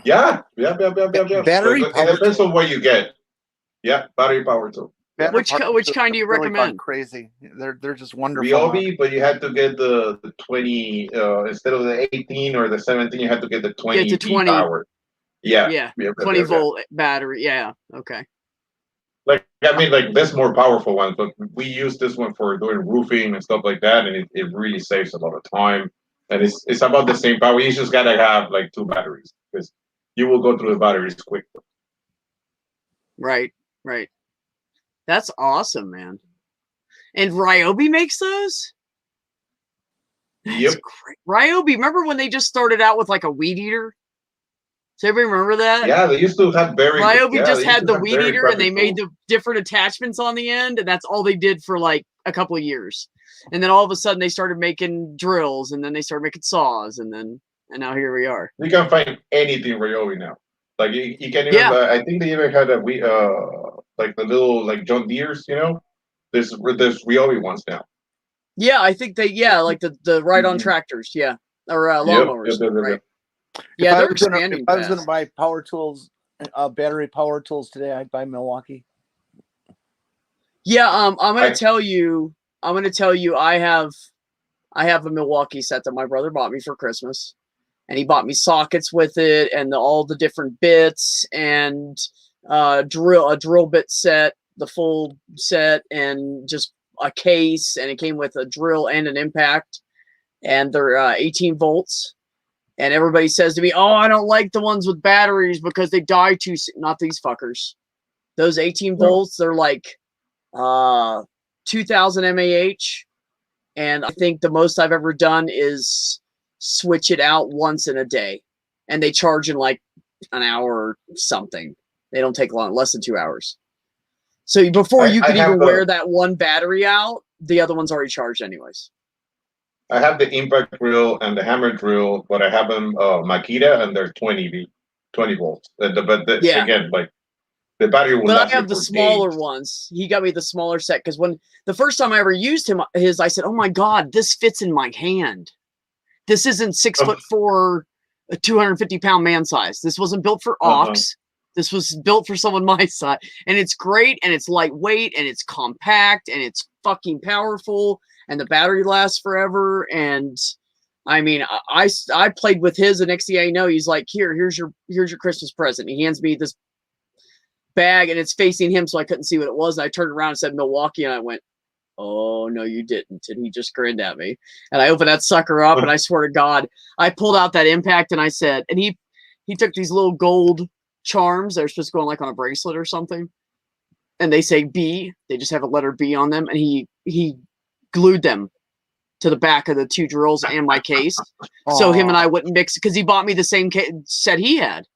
Yeah. Battery Like, powered it depends too? on what you get. Yeah, battery powered too. Battery Which powered which is kind do you really gone recommend? Crazy. They're just wonderful. Ryobi, but you had to get the 20 instead of the 18 or the 17, you had to get the 20 Get the 20. power. Yeah. Yeah, Yeah, 20 yeah. volt battery. Yeah, okay. Like, I mean, like, this more powerful one, but we use this one for doing roofing and stuff like that, and it really saves a lot of time. And it's about the same power. You just gotta have like 2 batteries because you will go through the batteries quick. Right. That's awesome, man. And Ryobi makes those? That's Yep. great. Ryobi, remember when they just started out with like a weed eater? Does everybody remember that? Yeah, they used to have very. Ryobi yeah, just they used had to the have weed very eater and they crappy made the different attachments on the end, and that's all they did for like a couple of years. And then all of a sudden they started making drills, and then they started making saws, and now here we are. You can find anything Ryobi now. Like, you can even. Yeah. I think they even had like the little like John Deere's. There's Ryobi ones now. Yeah, I think like the ride-on Mhm. tractors, yeah, or Yep, lawnmowers, yep. right? Yeah, they're expanding. If I was going to fast. buy power tools, battery power tools today, I'd buy Milwaukee. Yeah, I'm gonna I- tell you. I have a Milwaukee set that my brother bought me for Christmas, and he bought me sockets with it and all the different bits and a drill bit set, the full set, and just a case, and it came with a drill and an impact, and they're 18 volts. And everybody says to me, "Oh, I don't like the ones with batteries because they die too soon." Not these fuckers. Those 18 No. volts, they're like 2000 mAh, and I think the most I've ever done is switch it out once in a day, and they charge in like an hour or something. They don't take long, less than 2 hours. So before you I can have even the- wear that one battery out, the other one's already charged anyways. I have the impact drill and the hammer drill, but I have them Makita, and they're 20 volts. Yeah. Again, like the battery will But I last you have the for smaller days. ones. He got me the smaller set because when the first time I ever used I said, "Oh my god, this fits in my hand. This isn't 6'4", a 250-pound man size. This wasn't built for ox. This was built for someone my size, and it's great, and it's lightweight, and it's compact, and it's fucking powerful, and the battery lasts forever. And I mean, I played with his, and next thing I know, he's like, here's your Christmas present. He hands me this bag, and it's facing him, so I couldn't see what it was. And I turned around and said Milwaukee, and I went, "Oh no, you didn't." And he just grinned at me. And I opened that sucker up, and I swear to God, I pulled out that impact, and I said, and he took these little gold charms. They're supposed to go on like on a bracelet or something, and they say B. They just have a letter B on them, and he glued them to the back of the two drills and my case, so him and I wouldn't mix, because he bought me the same set he had,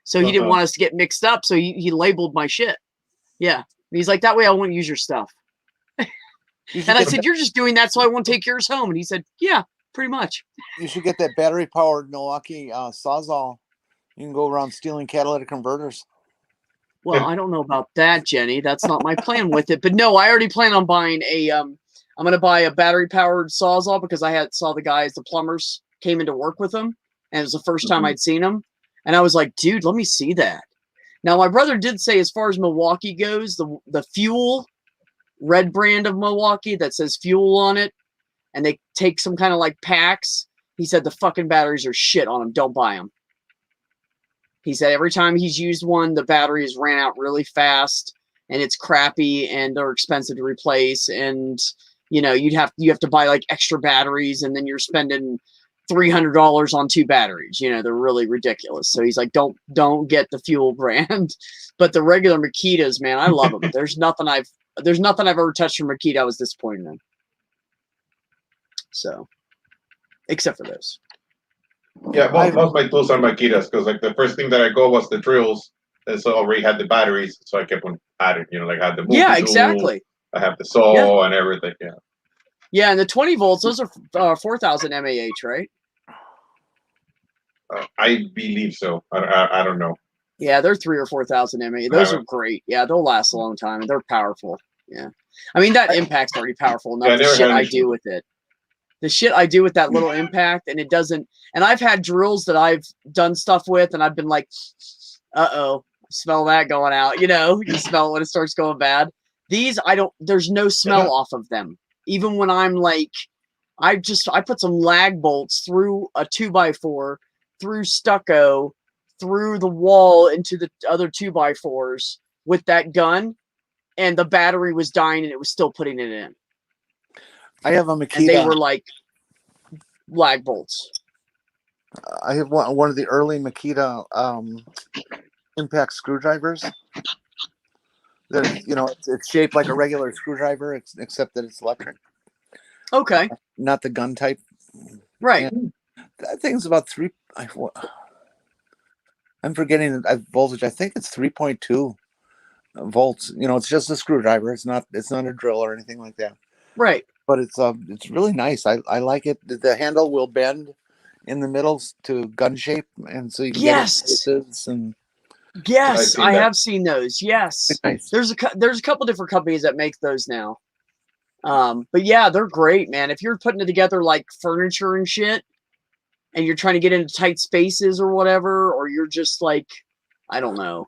so he didn't want us to get mixed up. So he labeled my shit. Yeah, and he's like, that way I won't use your stuff. And I said, "You're just doing that so I won't take yours home." And he said, "Yeah, pretty much." You should get that battery powered Milwaukee Sawzall. You can go around stealing catalytic converters. Well, I don't know about that, Jenny. That's not my plan with it. But no, I already plan on buying I'm going to buy a battery powered Sawzall, because I saw the plumbers came into work with them, and it was the first time I'd seen them. And I was like, dude, let me see that. Now, my brother did say, as far as Milwaukee goes, the Fuel red brand of Milwaukee that says Fuel on it, and they take some kind of like packs. He said the fucking batteries are shit on them. Don't buy them. He said every time he's used one, the batteries ran out really fast, and it's crappy, and they're expensive to replace. And you know, you have to buy like extra batteries, and then you're spending $300 on 2 batteries. You know, they're really ridiculous. So he's like, don't get the Fuel brand, but the regular Makitas, man, I love them. There's nothing I've ever touched from Makita I was disappointed in. So, except for those. Yeah, most of my tools are Makitas, because like the first thing that I got was the drills, and so I already had the batteries, so I kept on adding. You know, like I had the Yeah, multi-tool, exactly. I have the saw and everything. Yeah. Yeah, and the 20 volts, those are 4,000 mAh, right? I believe so. I don't know. Yeah, they're 3,000 or 4,000 mAh. Those are great. Yeah, they'll last a long time, and they're powerful. Yeah, I mean that impact's already powerful enough. Yeah, I The never shit had I an do issue. with it, the shit I do with that little impact, and it doesn't. And I've had drills that I've done stuff with, and I've been like, "Uh-oh, smell that going out." You know, you smell it when it starts going bad. These, I don't. There's no smell off of them, even when I'm like, I put some lag bolts through a 2x4, through stucco, through the wall into the other 2x4s with that gun, and the battery was dying, and it was still putting it in. I have a Makita. And they were like lag bolts. I have one of the early Makita impact screwdrivers. It's shaped like a regular screwdriver, except that it's electric, Okay, not the gun type. right. And that thing's about I'm forgetting the voltage. I think it's 3.2 volts. You know, it's just a screwdriver. It's not a drill or anything like that. Right. But it's really nice. I like it. The handle will bend in the middle to gun shape, and so you can Yes. get it places and Yes, seen I that. have seen those. Yes. nice. There's a couple different companies that make those now. But yeah, they're great, man. If you're putting it together like furniture and shit, and you're trying to get into tight spaces or whatever, or you're just like, I don't know,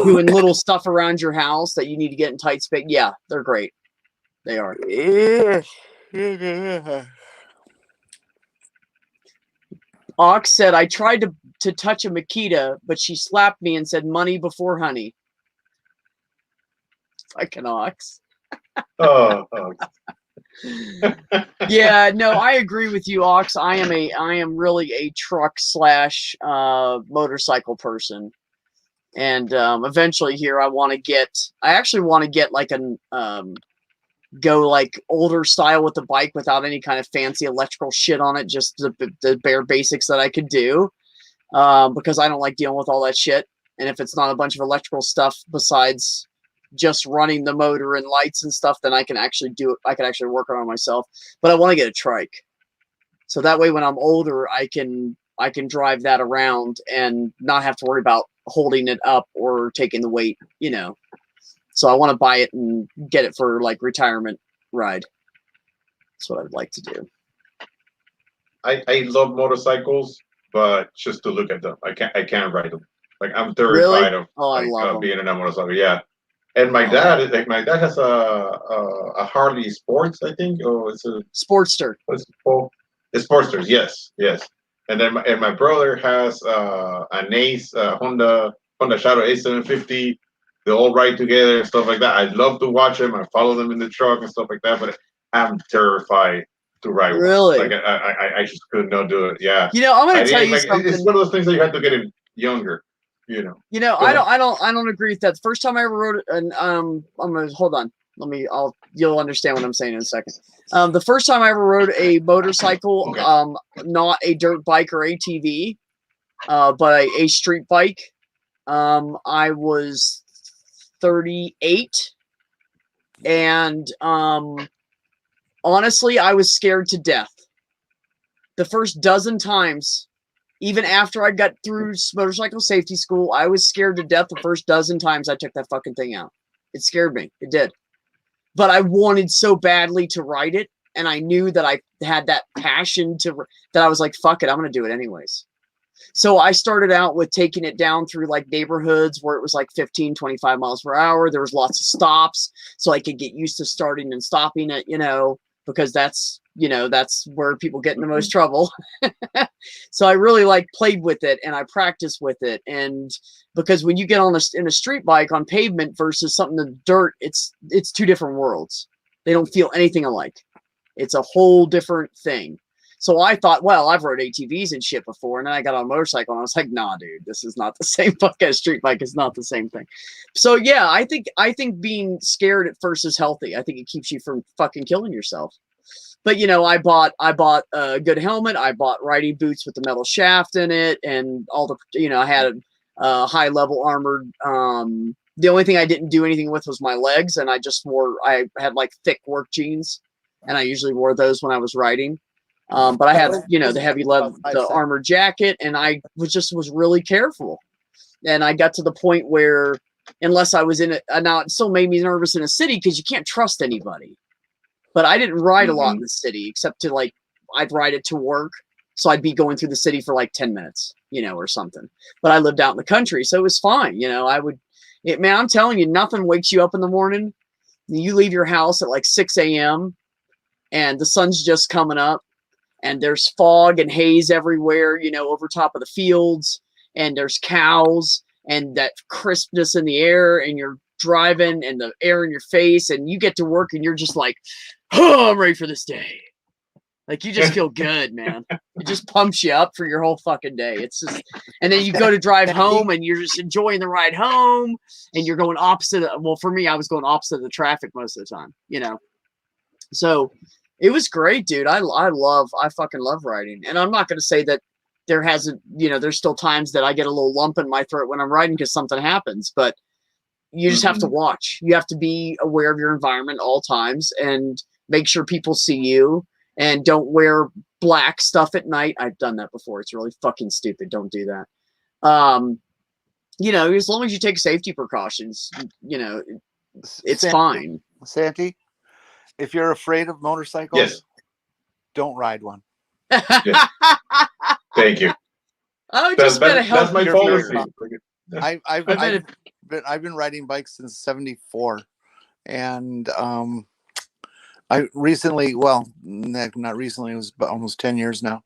doing little stuff around your house that you need to get in tight space. Yeah, they're great. They are. Ox said, I tried to touch a Makita, but she slapped me and said money before honey. Fucking Ox. Oh. Yeah, no, I agree with you, Ox. I am really a truck / motorcycle person. And eventually here I actually want to get like go like older style with the bike without any kind of fancy electrical shit on it, just the bare basics that I could do, because I don't like dealing with all that shit. And if it's not a bunch of electrical stuff besides just running the motor and lights and stuff, then I can actually do it. I can actually work on it myself. But I want to get a trike, so that way when I'm older, I can drive that around and not have to worry about holding it up or taking the weight, you know. So I want to buy it and get it for like retirement ride. That's what I'd like to do. I love motorcycles, but just to look at them, I can't ride them. Like I'm terrified Really? of Oh, I like, love 'em. being in a motorcycle. Yeah, and my dad has a Harley Sports, I think. Oh, it's a Sportster. what's it called? It's Sportsters. Yes, yes. And then my brother has an Ace Honda Shadow A750. They all ride together and stuff like that. I love to watch them. I follow them in the truck and stuff like that. But I'm terrified to ride one. Really? Like I just could not do it. Yeah. You know, I'm going to tell you Like, something. it's one of those things that you have to get in younger. You know. You know, Go ahead. I don't agree with that. The first time I ever rode, and I'm gonna hold on. You'll understand what I'm saying in a second. The first time I ever rode a motorcycle, Okay. not a dirt bike or ATV, but a street bike. I was 38, and honestly, I was scared to death. The first dozen times. Even after I got through motorcycle safety school, I was scared to death the first dozen times I took that fucking thing out. It scared me. It did. But I wanted so badly to ride it, and I knew that I had that passion that I was like, fuck it, I'm going to do it anyways. So I started out with taking it down through like neighborhoods where it was like 15, 25 miles per hour. There was lots of stops, so I could get used to starting and stopping it, you know, because that's where people get in the most trouble. So I really like played with it and I practiced with it. And because when you get on in a street bike on pavement versus something in dirt, it's two different worlds. They don't feel anything alike. It's a whole different thing. So I thought, well, I've rode ATVs and shit before, and then I got on a motorcycle and I was like, nah, dude, this is not the same. Fucking street bike is not the same thing. So yeah, I think being scared at first is healthy. I think it keeps you from fucking killing yourself. But you know, I bought a good helmet. I bought riding boots with the metal shaft in it, and all the I had a high level armored. The only thing I didn't do anything with was my legs, and I had like thick work jeans, and I usually wore those when I was riding. But I had the heavy leather, the armored jacket, and I was really careful. And I got to the point where, unless I was in it, now it still made me nervous in a city because you can't trust anybody. But I didn't ride a lot in the city, except to I'd ride it to work. So I'd be going through the city for like 10 minutes, or something. But I lived out in the country, so it was fine. Man, I'm telling you, nothing wakes you up in the morning. You leave your house at like 6 a.m. and the sun's just coming up and there's fog and haze everywhere, over top of the fields, and there's cows and that crispness in the air, and you're driving and the air in your face, and you get to work and you're just like, oh, I'm ready for this day. Like, you just feel good, man. It just pumps you up for your whole fucking day. It's just, and then you go to drive home and you're just enjoying the ride home, and you're going opposite. Well, for me, I was going opposite of the traffic most of the time, So it was great, dude. I fucking love riding. And I'm not going to say that there hasn't, there's still times that I get a little lump in my throat when I'm riding because something happens, but you just have to watch. You have to be aware of your environment all times and make sure people see you, and don't wear black stuff at night. I've done that before. It's really fucking stupid. Don't do that. As long as you take safety precautions, it's fine. Santi, if you're afraid of motorcycles, Yes. don't ride one. Thank you. I just gotta help that's my you. policy. I've been riding bikes since '74, and I recently, not recently, it was almost 10 years now.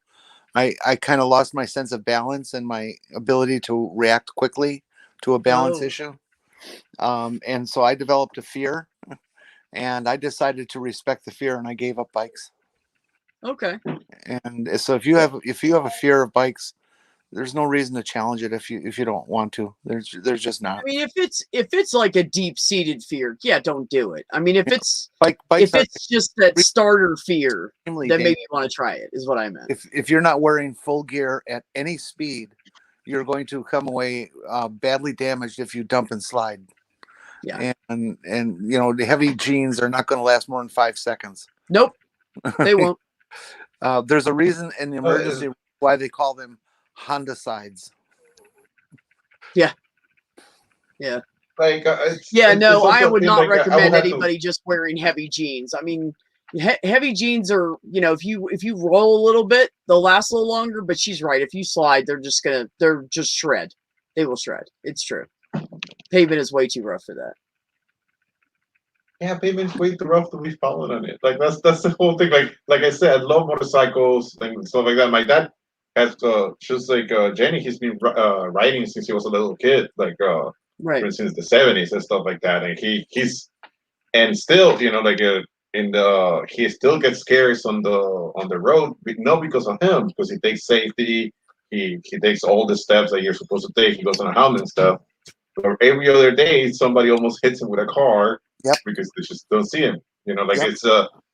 I kind of lost my sense of balance and my ability to react quickly to a balance issue, and so I developed a fear, and I decided to respect the fear, and I gave up bikes. Okay. And so if you have a fear of bikes, There's no reason to challenge it if you don't want to. There's just not. I mean, if it's like a deep seated fear, yeah, don't do it. I mean, if it's Bikes if are it's just that starter fear, extremely then maybe dangerous. you want to try it. Is what I meant. If you're not wearing full gear at any speed, you're going to come away badly damaged if you dump and slide. Yeah. And you know, the heavy jeans are not going to last more than 5 seconds. Nope, they won't. There's a reason in the emergency why they call them Honda sides. Yeah. Like, Yeah, no, I would not I would recommend have to- anybody just wearing heavy jeans. I mean, heavy jeans are, you know, if you roll a little bit, they'll last a little longer. But she's right. If you slide, they're just shred. They will shred. It's true. Pavement is way too rough for that. Yeah, pavement's way too rough to be followed on it. Like that's the whole thing. Like I said, I love motorcycles and stuff like that. My dad has just like Jenny. He's been riding since he was a little kid. Like Right. since the 70s and stuff like that. And he's and still, you know, like he still gets scares on the road, but not because of him, because he takes safety. He takes all the steps that you're supposed to take. He goes on a helmet and stuff. But every other day, somebody almost hits him with a car. Yep. Because they just don't see him. You know, like Yep. it's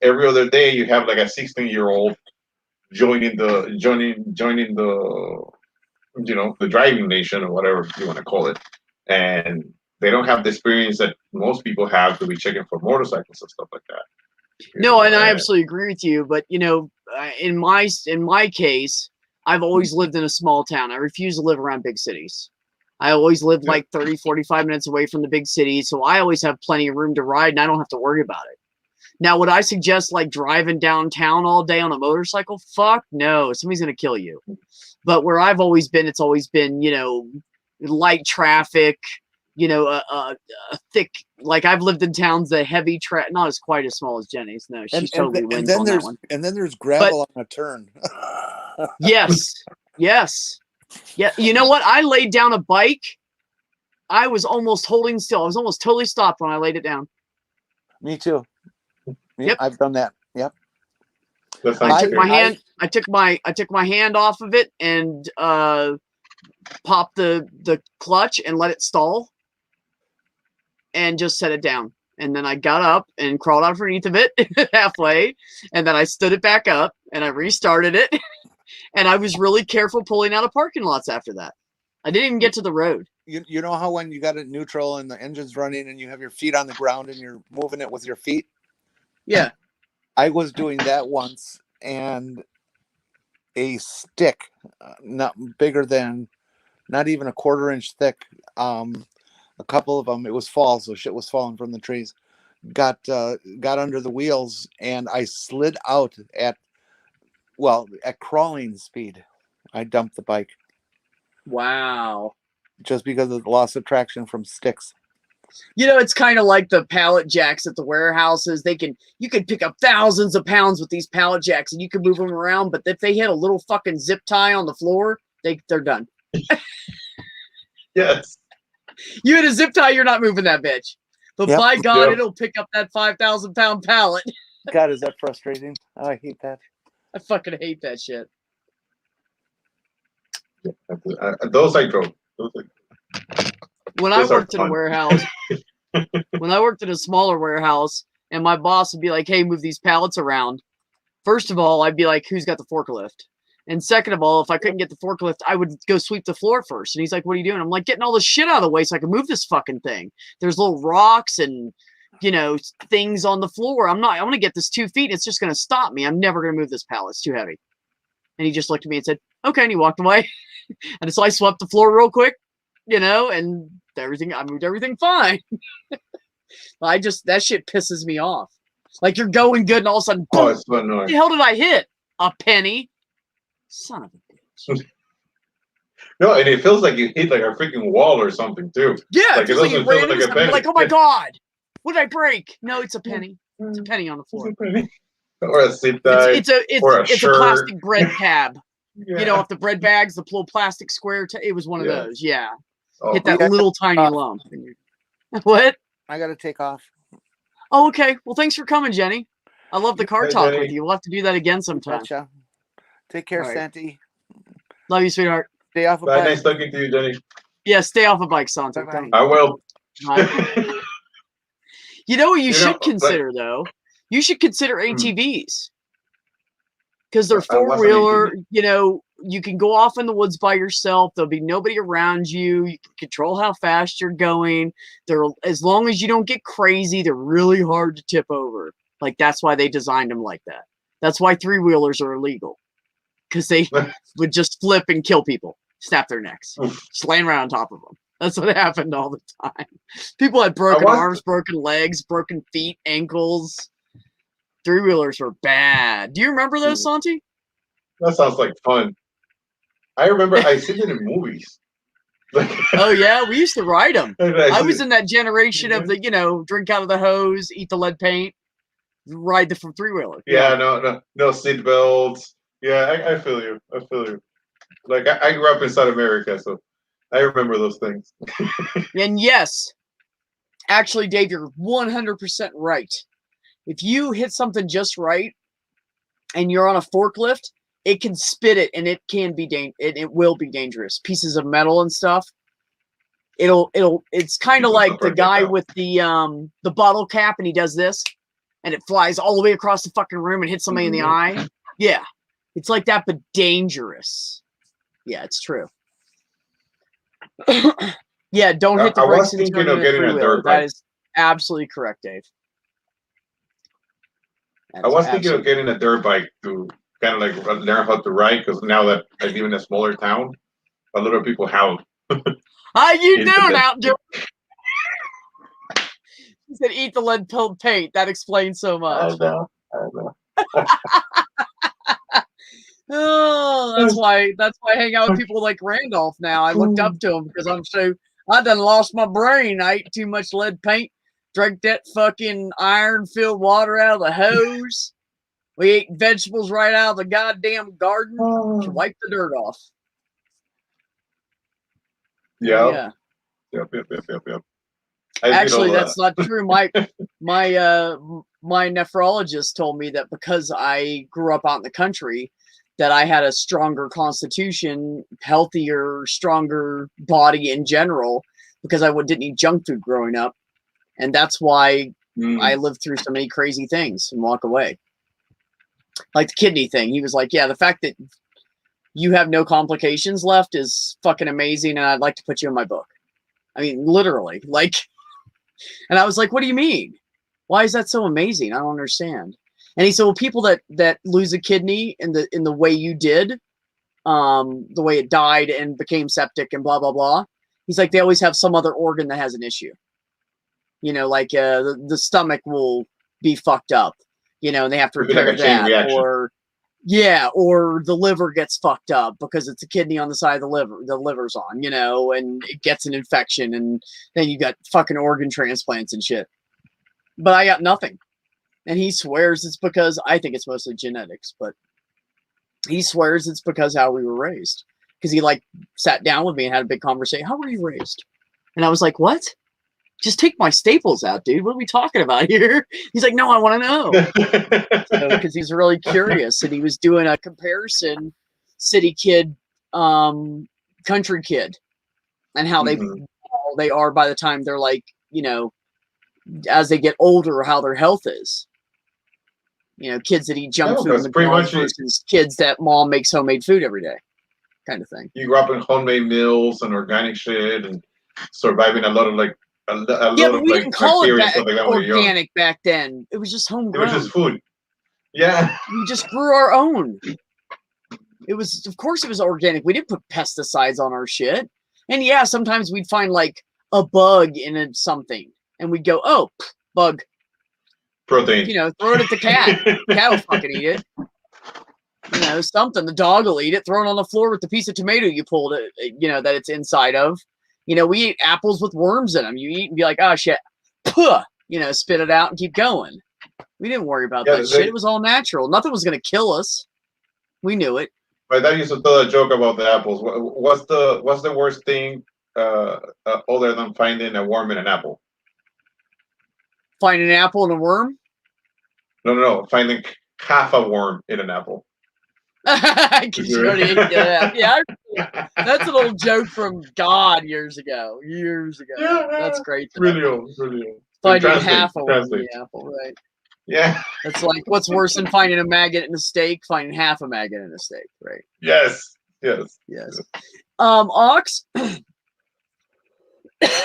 every other day you have like a 16-year-old joining the you know, the driving nation or whatever you want to call it, and they don't have the experience that most people have to be checking for motorcycles and stuff like that. You No, know, and I absolutely agree with you. But you know, in my case, I've always lived in a small town. I refuse to live around big cities. I always live like 30, 45 minutes away from the big cities. So I always have plenty of room to ride and I don't have to worry about it. Now, would I suggest like driving downtown all day on a motorcycle? Fuck no. Somebody's going to kill you. But where I've always been, it's always been, you know, light traffic, you know, a thick, like I've lived in towns that heavy traffic, not as quite as small as Jenny's. No, she's totally wins on that one. And then there's gravel on a turn. Yes. Yes. Yeah. You know what? I laid down a bike. I was almost holding still. I was almost totally stopped when I laid it down. Me too. Yep. I've done that. Yep. That's I not took scary. my hand. I took my hand off of it and popped the clutch and let it stall, and just set it down. And then I got up and crawled out underneath of it halfway, and then I stood it back up and I restarted it. And I was really careful pulling out of parking lots after that. I didn't even get to the road. You know how when you got it neutral and the engine's running and you have your feet on the ground and you're moving it with your feet? Yeah. I was doing that once, and a stick, not bigger than, not even a 1/4 inch thick, a couple of them, it was fall, so shit was falling from the trees, got under the wheels, and I slid out at crawling speed. I dumped the bike Wow. just because of the loss of traction from sticks. You know, it's kind of like the pallet jacks at the warehouses. You can pick up thousands of pounds with these pallet jacks and you can move them around. But if they hit a little fucking zip tie on the floor, they're done. Yes. You hit a zip tie, you're not moving that bitch. But Yep. by God, Yep. it'll pick up that 5,000 pound pallet. God, is that frustrating? Oh, I hate that. I fucking hate that shit. Those I drove. Those When I Those are worked in a fun. warehouse, when I worked in a smaller warehouse, and my boss would be like, "Hey, move these pallets around." First of all, I'd be like, "Who's got the forklift?" And second of all, if I couldn't get the forklift, I would go sweep the floor first. And he's like, "What are you doing?" I'm like, "Getting all the shit out of the way so I can move this fucking thing." There's little rocks and, you know, things on the floor. I'm going to get this 2 feet. It's just going to stop me. I'm never going to move this pallet. It's too heavy. And he just looked at me and said, "Okay." And he walked away. And so I swept the floor real quick, you know, and I moved everything fine. That shit pisses me off. Like you're going good and all of a sudden, boom, Oh, what it's so annoying. the hell did I hit? A penny? Son of a bitch. No, and it feels like you hit like a freaking wall or something too. Yeah, Like, it it feels like doesn't it feel ran like into a something. You're like, penny. oh my God, what did I break? No, it's a penny. It's a penny on the floor. Or a zip tie. It's or a a shirt. plastic bread tab. Yeah. You know, off the bread bags, the little plastic square. It was one of Yeah. those. Yeah. Oh, Hit that yeah. little tiny lump. What? I got to take off. Oh, okay. Well, thanks for coming, Jenny. I love the car Hey, talk Jenny. with you. We'll have to do that again sometime. Gotcha. Take care, All right. Santi. Love you, sweetheart. Stay off a Bye. bike. Nice talking to you, Jenny. Yeah, stay off a bike, Santi. Bye-bye. Don't- I will. Bye. You know what you You know, should like- consider though? You should consider ATVs. Because they're What's an four-wheeler, ATV? you know, you can go off in the woods by yourself. There'll be nobody around you. You can control how fast you're going. They're, as long as you don't get crazy, they're really hard to tip over. Like, that's why they designed them like that. That's why three-wheelers are illegal. Because they would just flip and kill people, snap their necks, Oof. just laying around on top of them. That's what happened all the time. People had broken was- arms, broken legs, broken feet, ankles. Three-wheelers were bad. Do you remember those, Santi? That sounds like fun. I remember I seen it in movies. Like, Oh yeah, we used to ride them. I I was in that generation of the, you know, drink out of the hose, eat the lead paint, ride the three-wheeler. Yeah, no seat belts. Yeah, I feel you. I feel you. Like I grew up in South America, so I remember those things. And yes, actually, Dave, you're 100% right. If you hit something just right and you're on a forklift, it can spit it and it can be it will be dangerous. Pieces of metal and stuff. It's kind of People like don't the break it guy down. with the bottle cap and he does this and it flies all the way across the fucking room and hits somebody in the eye. Yeah. It's like that, but dangerous. Yeah, it's true. Yeah, don't hit the I brakes was and thinking turn of in a getting a three-wheeler. dirt That bike. is absolutely correct, Dave. That I is was thinking of absolutely- getting a dirt bike to kind of like learn how to ride because now that I live in a smaller town, a lot of people have. How you Into doing the- out there? He said, "Eat the lead-filled paint." That explains so much. know. Oh, that's why I hang out with people like Randolph now. I looked up to him because I done lost my brain. I ate too much lead paint, drank that fucking iron-filled water out of the hose. We ate vegetables right out of the goddamn garden. To wipe the dirt off. Yeah. Yep. I did Actually, all that's that. not true. My nephrologist told me that because I grew up out in the country, that I had a stronger constitution, healthier, stronger body in general, because I didn't eat junk food growing up, and that's why I lived through so many crazy things and walk away. Like the kidney thing, he was like, "Yeah, the fact that you have no complications left is fucking amazing, and I'd like to put you in my book." I mean, literally, like. And I was like, "What do you mean? Why is that so amazing? I don't understand." And he said, "Well, people that lose a kidney in the way you did, the way it died and became septic and blah blah blah." He's like, they always have some other organ that has an issue. You know, like the stomach will be fucked up. You know, and they have to It'd be like repair a chain that, reaction. or the liver gets fucked up because it's a kidney on the side of the liver's on, you know, and it gets an infection, and then you got fucking organ transplants and shit. But I got nothing. And he swears it's because, I think it's mostly genetics, but he swears it's because how we were raised. Because he like sat down with me and had a big conversation. How were you raised? And I was like, what? Just take my staples out, dude. What are we talking about here? He's like, no, I want to know. Because he's really curious, and he was doing a comparison, city kid, country kid, and how they are by the time they're like, you know, as they get older, how their health is. You know, kids that eat junk No, food in that's pretty McDonald's much it. versus kids that mom makes homemade food every day, kind of thing. You grew up in homemade meals and organic shit and surviving a lot of like a lot Yeah, but of we like didn't call it bacteria and stuff like that when you're young. organic back then. It was just It was homegrown. just food. Yeah. We just grew our own. It was, of course, it was organic. We didn't put pesticides on our shit. And yeah, sometimes we'd find like a bug in something, and we'd go, "Oh, bug." Protein. You know, throw it at the cat. Cat will fucking eat it. You know, something. The dog will eat it. Throw it on the floor with the piece of tomato you pulled it, you know, that it's inside of. You know, we eat apples with worms in them. You eat and be like, "Oh shit," puh, you know, spit it out and keep going. We didn't worry about that shit. It was all natural. Nothing was gonna kill us. We knew it. My dad used to tell a joke about the apples. What's the worst thing other than finding a worm in an apple? Find an apple and a worm. No. Finding half a worm in an apple. 'Cause you already ate that. Yeah, that's an old joke from God years ago. Yeah, That's great. really old, really old. Finding Translate, half a one in translate. the apple, right? Yeah. That's like what's worse than finding a maggot in a steak? Finding half a maggot in a steak, right? Yes. Yes. Yes. Ox. I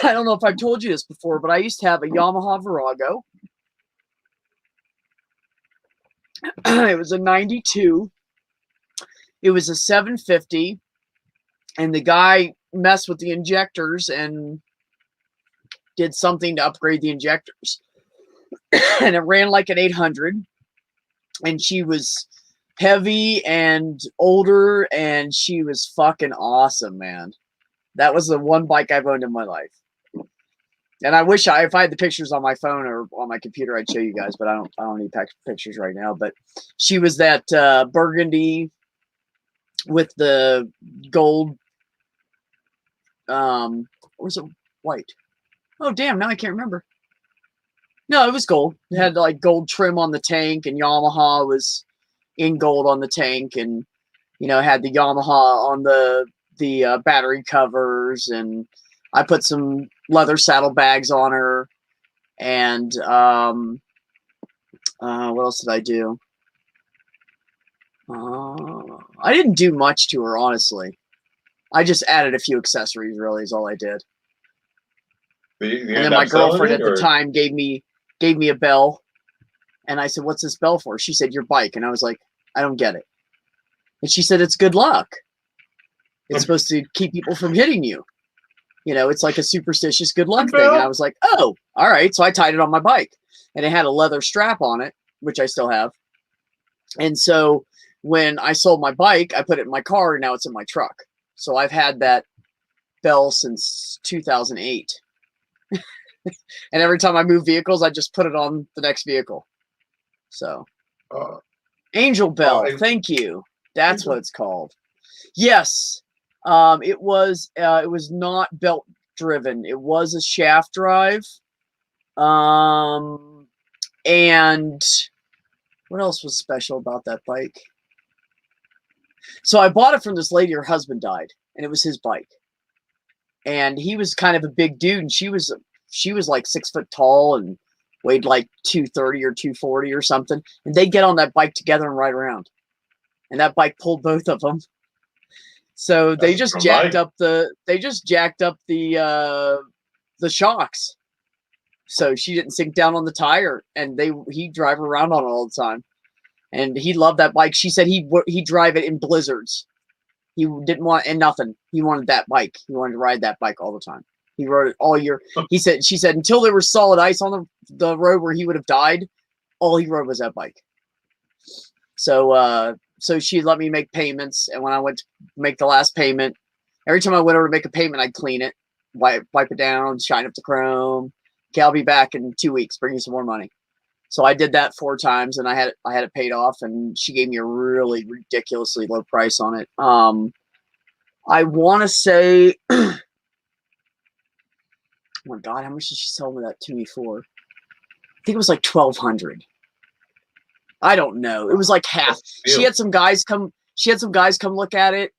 don't know if I've told you this before, but I used to have a Yamaha Virago. It was a 92. It was a 750, and the guy messed with the injectors and did something to upgrade the injectors. And it ran like an 800, and she was heavy and older, and she was fucking awesome, man. That was the one bike I've owned in my life. And I wish if I had the pictures on my phone or on my computer, I'd show you guys, but I don't need pictures right now. But she was that burgundy with the gold. Or was it white? Oh, damn. Now I can't remember. No, it was gold. It had like gold trim on the tank, and Yamaha was in gold on the tank, and had the Yamaha on the battery covers, and I put some leather saddlebags on her, and what else did I do? I didn't do much to her, honestly. I just added a few accessories, really, is all I did. And then my girlfriend at the time gave me a bell, and I said, "What's this bell for?" She said, "Your bike." And I was like, "I don't get it." And she said, "It's good luck. It's supposed to keep people from hitting you. It's like a superstitious good luck thing." And I was like, "Oh, all right." So I tied it on my bike, and it had a leather strap on it, which I still have. And so when I sold my bike, I put it in my car, and now it's in my truck. So I've had that bell since 2008. And every time I move vehicles, I just put it on the next vehicle. So Angel Bell, thank you. That's what it's called. Yes. It was not belt driven. It was a shaft drive. And what else was special about that bike? So I bought it from this lady. Her husband died, and it was his bike. And he was kind of a big dude, and she was like 6 foot tall and weighed like 230 or 240 or something. And they get on that bike together and ride around. And that bike pulled both of them. So they just jacked up the shocks, so she didn't sink down on the tire, and he'd drive around on it all the time, and he loved that bike. She said he'd drive it in blizzards. He didn't want nothing. He wanted that bike. He wanted to ride that bike all the time. He rode it all year. She said until there was solid ice on the road where he would have died, all he rode was that bike. So she let me make payments, and when I went to make the last payment, every time I went over to make a payment, I'd clean it, wipe it down, shine up the chrome. Okay, I'll be back in 2 weeks, bring you some more money. So I did that 4 times, and I had it paid off, and she gave me a really ridiculously low price on it. I want to say, oh my God, how much did she sell me that to me for? I think it was like $1,200. I don't know. It was like half. She had some guys come look at it,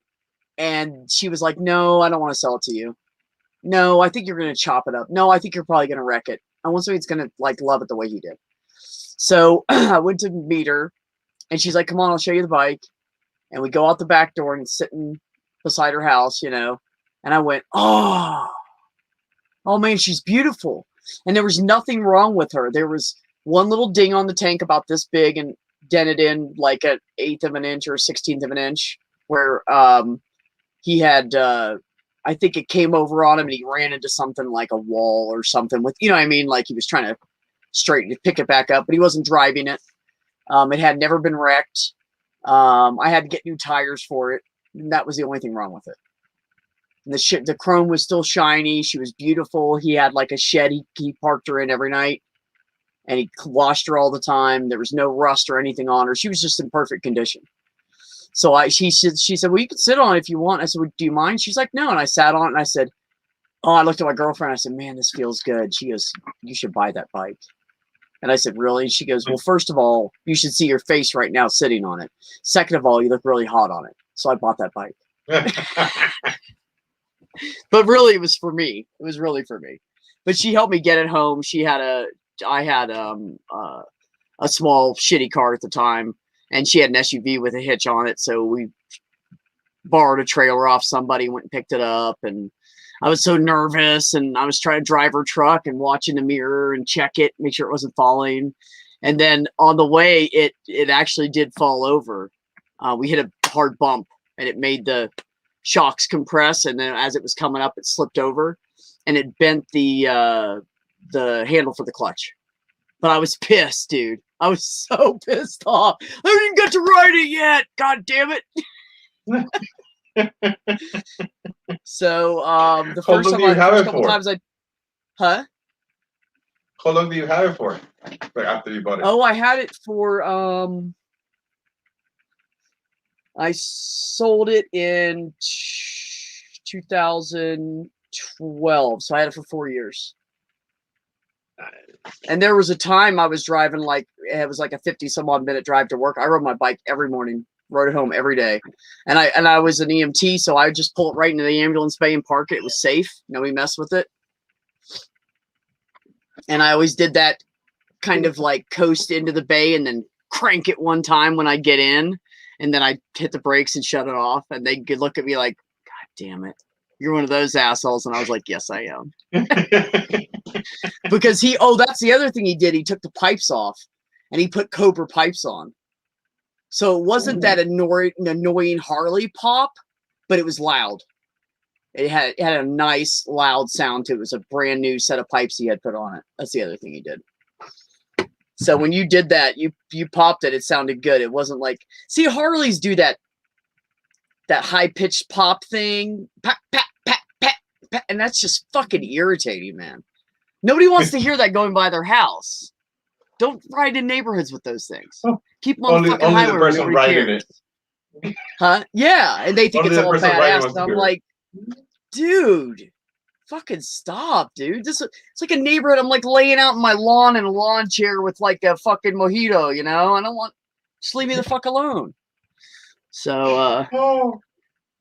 and she was like, "No, I don't want to sell it to you. No, I think you're going to chop it up. No, I think you're probably going to wreck it. I want somebody that's going to like love it the way he did." So I went to meet her, and she's like, "Come on, I'll show you the bike." And we go out the back door, and it's sitting beside her house, And I went, oh man, she's beautiful. And there was nothing wrong with her. There was one little ding on the tank about this big and dented in like an 1/8 of an inch or 1/16 of an inch, where he had I think it came over on him and he ran into something like a wall or something with, like he was trying to pick it back up, but he wasn't driving it. It had never been wrecked. I had to get new tires for it, and that was the only thing wrong with it. And the chrome was still shiny. She was beautiful. He had like a shed he parked her in every night, and he washed her all the time. There was no rust or anything on her. She was just in perfect condition. So she said, "Well, you can sit on it if you want." I said, "Well, do you mind?" She's like, "No." And I sat on it, and I said, I looked at my girlfriend. I said, "Man, this feels good." She goes, "You should buy that bike." And I said, really? And she goes, well, first of all, you should see your face right now sitting on it. Second of all, you look really hot on it. So I bought that bike. But really, it was for me. It was really for me. But she helped me get it home. I had a small shitty car at the time, and she had an SUV with a hitch on it. So we borrowed a trailer off somebody, went and picked it up, and I was so nervous, and I was trying to drive her truck and watch in the mirror and check it, make sure it wasn't falling. And then on the way, it actually did fall over. We hit a hard bump, and it made the shocks compress. And then as it was coming up, it slipped over, and it bent the handle for the clutch. But I was pissed, dude. I was so pissed off. I didn't get to ride it yet. God damn it. So the How first long time do you have first it couple for? times How long do you have it for? Like after you bought it? Oh, I had it for I sold it in 2012, so I had it for 4 years. And there was a time I was driving, like it was like a 50 some odd minute drive to work. I rode my bike every morning, rode it home every day. And I was an EMT, so I would just pull it right into the ambulance bay and park it. It was safe. Nobody messed with it. And I always did that kind of like coast into the bay and then crank it one time when I get in. And then I hit the brakes and shut it off. And they could look at me like, God damn it. You're one of those assholes. And I was like, yes, I am. Because that's the other thing he did. He took the pipes off and he put Cobra pipes on. So it wasn't that annoying Harley pop, but it was loud. It had a nice loud sound to it. It was a brand new set of pipes he had put on it. That's the other thing he did. So when you did that, you popped it. It sounded good. It wasn't like, see, Harleys do that high pitched pop thing, pat, pat, pat, pat, pat, and that's just fucking irritating, man. Nobody wants to hear that going by their house. Don't ride in neighborhoods with those things. Keep them on the fucking highway. The person riding it. Huh? Yeah, and they think Only it's the all person riding badass. wants And to I'm do it. like, dude, fucking stop, dude. It's like a neighborhood. I'm like laying out in my lawn in a lawn chair with like a fucking mojito, you know? I don't want, just leave me the fuck alone. So Oh,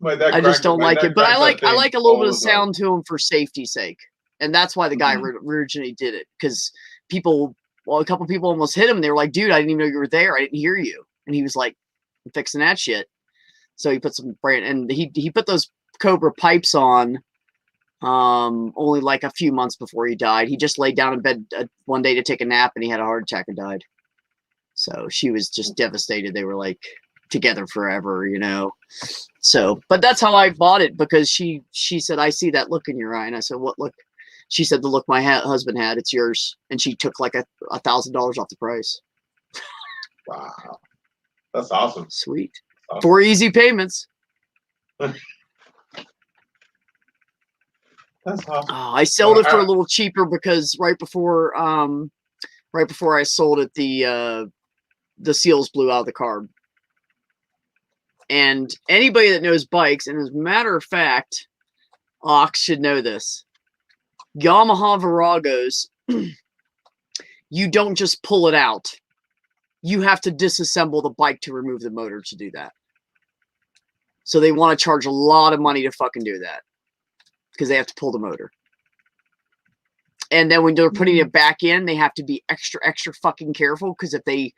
my dad I just don't my like dad it. But I cranks that like a thing little all bit of the time. sound to them for safety's sake. And that's why the guy originally did it. Because a couple people almost hit him. And they were like, dude, I didn't even know you were there. I didn't hear you. And he was like, I'm fixing that shit. So he put some brand, and he put those Cobra pipes on only like a few months before he died. He just laid down in bed one day to take a nap, and he had a heart attack and died. So she was just devastated. They were like together forever, you know. So, but that's how I bought it, because she said, I see that look in your eye. And I said, what look? She said, the look my husband had, it's yours. And she took like $1,000 off the price. Wow. That's awesome. Sweet. Awesome. 4 easy payments. That's awesome. I sold it for a little cheaper because right before I sold it, the seals blew out of the carb. And anybody that knows bikes, and as a matter of fact, Ox should know this. Yamaha Viragos, you don't just pull it out. You have to disassemble the bike to remove the motor to do that. So they want to charge a lot of money to fucking do that, because they have to pull the motor. And then when they're putting it back in, they have to be extra, extra fucking careful, because if they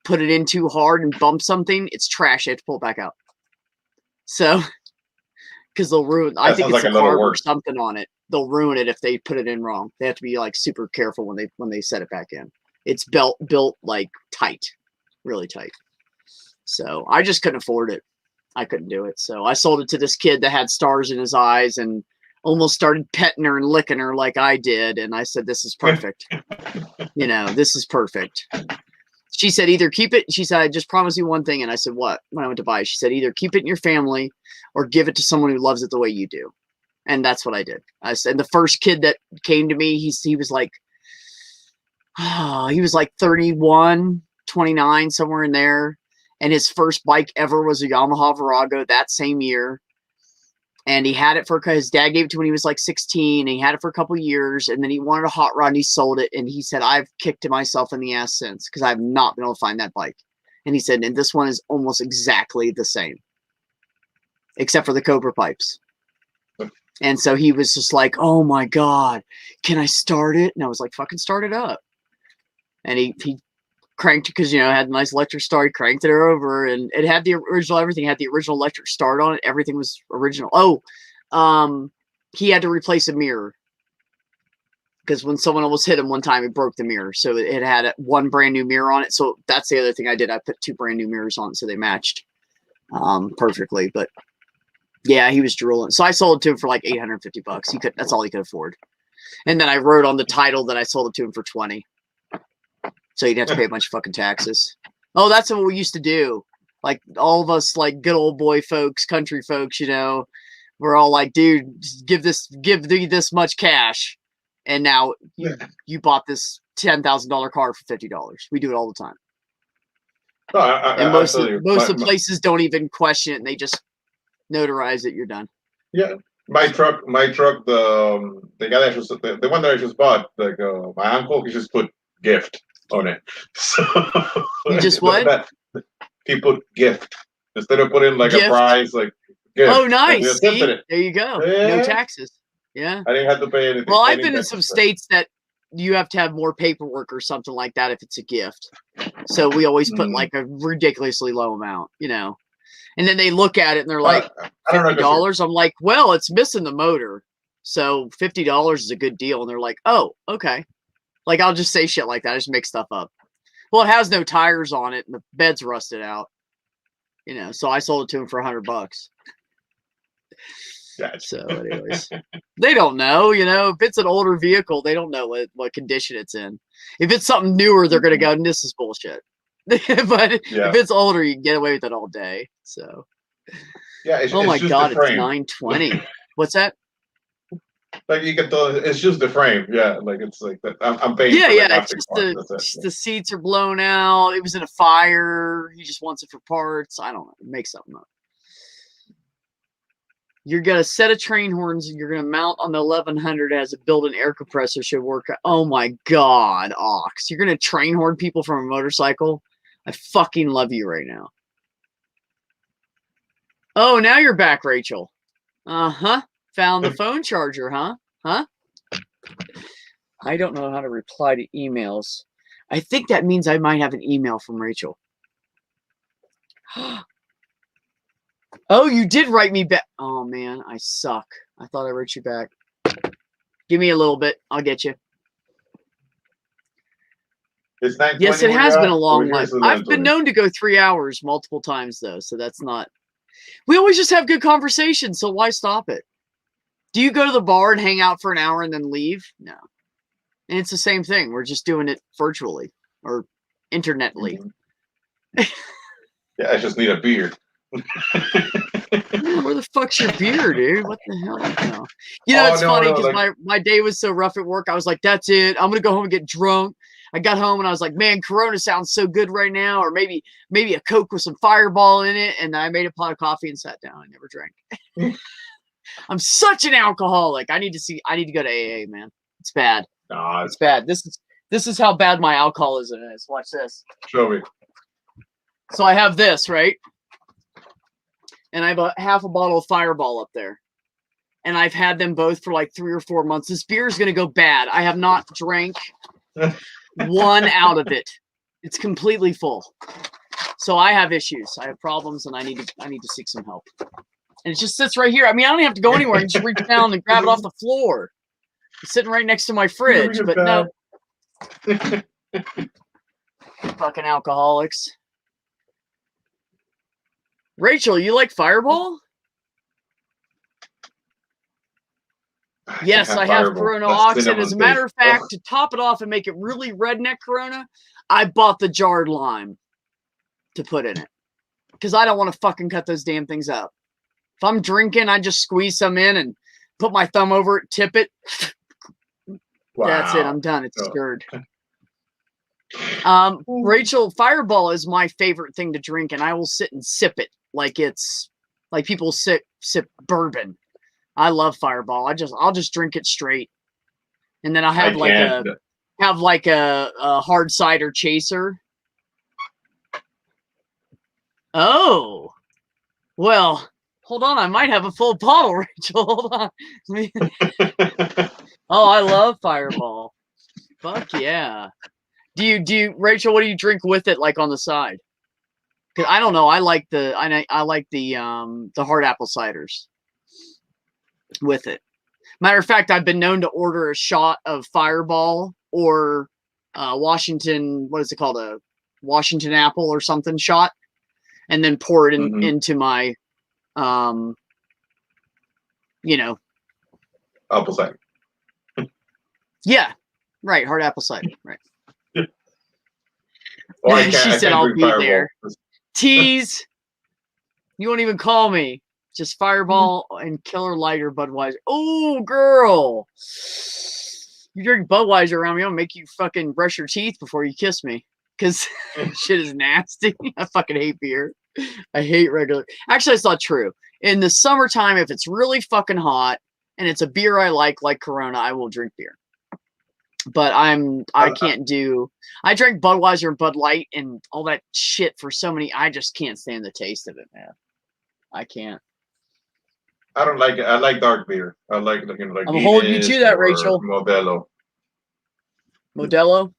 put it in too hard and bump something, it's trash. They have to pull it back out. So, because they'll ruin, I think it's like a a lot of carb or work. something on it. They'll ruin it if they put it in wrong. They have to be like super careful when they set it back in. It's built like tight, really tight. So I just couldn't afford it. I couldn't do it. So I sold it to this kid that had stars in his eyes and almost started petting her and licking her like I did. And I said, this is perfect. You know, this is perfect. She said, either keep it. She said, I just promise you one thing. And I said, what? When I went to buy it, she said, either keep it in your family or give it to someone who loves it the way you do. And that's what I did. I said, the first kid that came to me, he was like 31, 29, somewhere in there. And his first bike ever was a Yamaha Virago that same year. And he had it for, his dad gave it to him when he was like 16, and he had it for a couple years, and then he wanted a hot rod and he sold it. And he said, I've kicked myself in the ass since because I've not been able to find that bike. And he said, and this one is almost exactly the same, except for the Cobra pipes. And so he was just like, oh my God, can I start it? And I was like, fucking start it up. And he cranked it because, you know, it had a nice electric start. He cranked it over, and it had the original, everything had the original electric start on it. Everything was original. He had to replace a mirror because when someone almost hit him one time, it broke the mirror. So it had one brand new mirror on it. So that's the other thing I did. I put 2 brand new mirrors on it so they matched perfectly. But yeah, he was drooling. So I sold it to him for like $850. That's all he could afford. And then I wrote on the title that I sold it to him for 20. So you'd have to pay a bunch of fucking taxes. Oh, that's what we used to do. Like all of us, like good old boy folks, country folks, you know, we're all like, dude, give thee this much cash. And now you bought this $10,000 car for $50. We do it all the time. No, And most of the places don't even question it, and they just notarize it. You're done. Yeah, my truck, the guy that just the one that I just bought, like my uncle, he just put gift on it. So You just what? He put gift instead of putting like Gift? a prize, like gift. Oh, nice. Just See? accepted it. There you go. Yeah. No taxes. Yeah. I didn't have to pay anything. Well, I've any been in taxes some for it. states that you have to have more paperwork or something like that if it's a gift. So we always put like a ridiculously low amount, you know. And then they look at it and they're like, I don't know. $50. I'm like, well, it's missing the motor. So $50 is a good deal. And they're like, oh, okay. Like, I'll just say shit like that. I just make stuff up. Well, it has no tires on it and the bed's rusted out. You know, so I sold it to him for $100. Gotcha. So anyways, they don't know, you know, if it's an older vehicle, they don't know what condition it's in. If it's something newer, they're going to go, this is bullshit. But if it's older, you can get away with it all day. So, yeah. It's, oh my just God, the it's frame. 920. What's that? Like you can tell, it's just the frame. Yeah, like it's like that. I'm paying. Yeah, for the yeah. It's plastic just part. That's it. the seats are blown out. It was in a fire. He just wants it for parts. I don't know. Make something up. You're gonna set of train horns and you're gonna mount on the 1100 as a built-in air compressor should work. Oh my God, Ox! You're gonna train horn people from a motorcycle? I fucking love you right now. Oh, now you're back, Rachel. Uh-huh. Found the phone charger, huh? Huh? I don't know how to reply to emails. I think that means I might have an email from Rachel. Oh, you did write me back. Oh, man, I suck. I thought I wrote you back. Give me a little bit. I'll get you. It's 9:20 Yes, it where has you're been a at? long Over here life. it's 11:20. I've been known to go 3 hours multiple times, though, so that's not... We always just have good conversations, so why stop it? Do you go to the bar and hang out for an hour and then leave? No. And it's the same thing. We're just doing it virtually or internetly. Yeah, I just need a beer. Where the fuck's your beer, dude? What the hell? No. You know, it's funny because my day was so rough at work. I was like, that's it. I'm going to go home and get drunk. I got home and I was like, man, Corona sounds so good right now. Or maybe a Coke with some Fireball in it. And I made a pot of coffee and sat down. I never drank. I'm such an alcoholic. I need to go to AA, man. It's bad. Nah, It's bad. This is how bad my alcoholism is. Watch this. show me. So I have this, right? And I have half a bottle of Fireball up there. And I've had them both for like 3 or 4 months. This beer is going to go bad. I have not drank one out of it. It's completely full. So I have issues. I have problems, and I need to seek some help. And it just sits right here. I mean, I don't even have to go anywhere. I can just reach down and grab it off the floor. It's sitting right next to my fridge. But no. Fucking alcoholics. Rachel, you like Fireball? Yes, I have Corona Ox. And as a matter of fact, to top it off and make it really redneck Corona, I bought the jarred lime to put in it. Because I don't want to fucking cut those damn things up. If I'm drinking, I just squeeze some in and put my thumb over it, tip it. Wow. That's it. I'm done. It's stirred. Rachel, Fireball is my favorite thing to drink, and I will sit and sip it like it's like people sip bourbon. I love Fireball. I'll just drink it straight, and then I'll I have like a hard cider chaser. Oh, well, hold on. I might have a full bottle, Rachel. Hold on. Oh, I love Fireball. Fuck yeah. Do you, Rachel? What do you drink with it, like on the side? Because I don't know. I like the hard apple ciders with it. Matter of fact, I've been known to order a shot of Fireball or Washington. What is it called? A Washington apple or something shot, and then pour it into my, apple cider. Yeah, right. Hard apple cider. Right. Or I She can't said, "I'll drink be Fireball. there." Tease. You won't even call me. Just Fireball and Killer Light or Budweiser. Oh, girl. You drink Budweiser around me, I'll make you fucking brush your teeth before you kiss me. Because shit is nasty. I fucking hate beer. I hate regular. Actually, it's not true. In the summertime, if it's really fucking hot and it's a beer I like Corona, I will drink beer. But I can't do. I drank Budweiser and Bud Light and all that shit for so many. I just can't stand the taste of it, man. I can't. I don't like it. I like dark beer. I like like I'm holding you to that, or Rachel. Modelo. Modelo.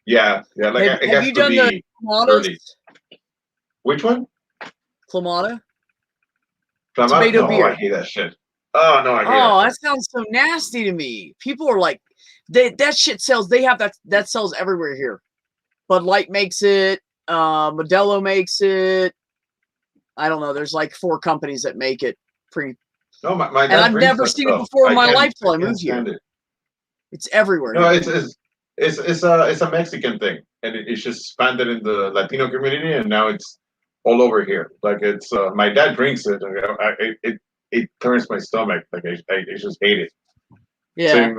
Yeah. Like Have it has you to done be the early. Which one? Clamato? Clamato? Tomato No, beer. I hate that shit. Oh no, I hate Oh, that that sounds so nasty to me. People are like, that shit sells. They have that sells everywhere here. Bud Light makes it. Modelo makes it. I don't know. There's like 4 companies that make it. No, my And dad I've drinks never that seen it stuff. before in my can't- life till I can't moved here. stand it. It's everywhere. No, here. it's a Mexican thing, and it's just expanded in the Latino community, and now it's all over here. Like it's my dad drinks it. It turns my stomach. Like I just hate it. Yeah.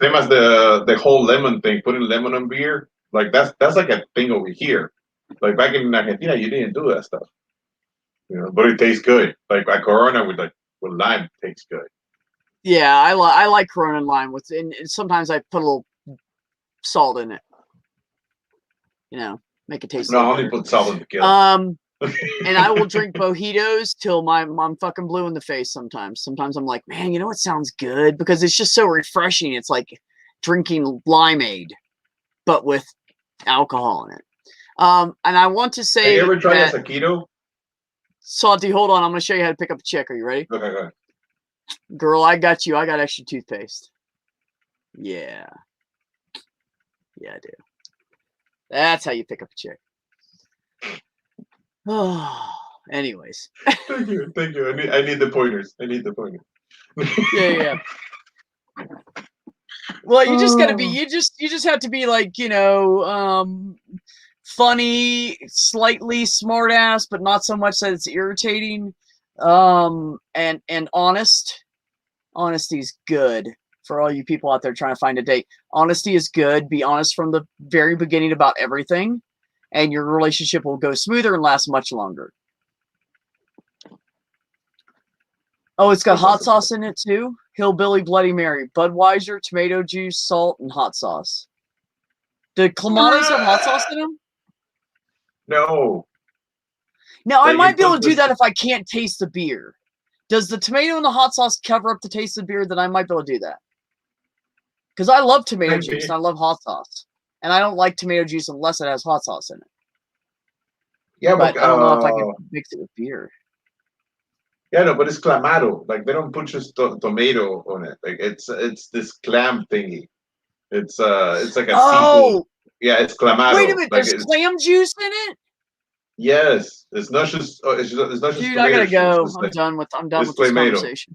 Same as the whole lemon thing. Putting lemon on beer, like that's like a thing over here. Like back in Argentina, you didn't do that stuff. But it tastes good. Like a Corona with lime tastes good. Yeah, I like Corona and lime with, and sometimes I put a little salt in it. Make it taste. No, I a little only better. put salt in tequila. And I will drink mojitos till I'm fucking blue in the face sometimes. Sometimes I'm like, man, you know what sounds good? Because it's just so refreshing. It's like drinking limeade, but with alcohol in it. And I want to say, Have you ever tried that, a Saquito? Salty, hold on. I'm going to show you how to pick up a chick. Are you ready? Okay, go ahead. Girl, I got you. I got extra toothpaste. Yeah. Yeah, I do. That's how you pick up a chick. Oh, anyways. Thank you. I need the pointers. Yeah. Well, you just gotta be. You just have to be like, funny, slightly smart ass, but not so much that it's irritating. And honest. Honesty is good for all you people out there trying to find a date. Honesty is good. Be honest from the very beginning about everything, and your relationship will go smoother and last much longer. Oh, it's got hot sauce in it too. Hillbilly Bloody Mary, Budweiser, tomato juice, salt, and hot sauce. Do Clamatos have hot sauce in them? No. Now, I Like, might you be able put to do this- that if I can't taste the beer. Does the tomato and the hot sauce cover up the taste of beer? Then I might be able to do that. Because I love tomato Maybe. juice and I love hot sauce. And I don't like tomato juice unless it has hot sauce in it. Yeah, But but I don't know if I can mix it with beer. yeah, no, but it's clamato. Like they don't put just tomato on it. Like it's this clam thingy. It's like a seafood. Oh, Yeah, it's clamato. wait a minute. Like, There's clam juice in it? yes, it's not just. It's not just. Dude, I gotta go. juice. I'm done with it's this tomato. conversation.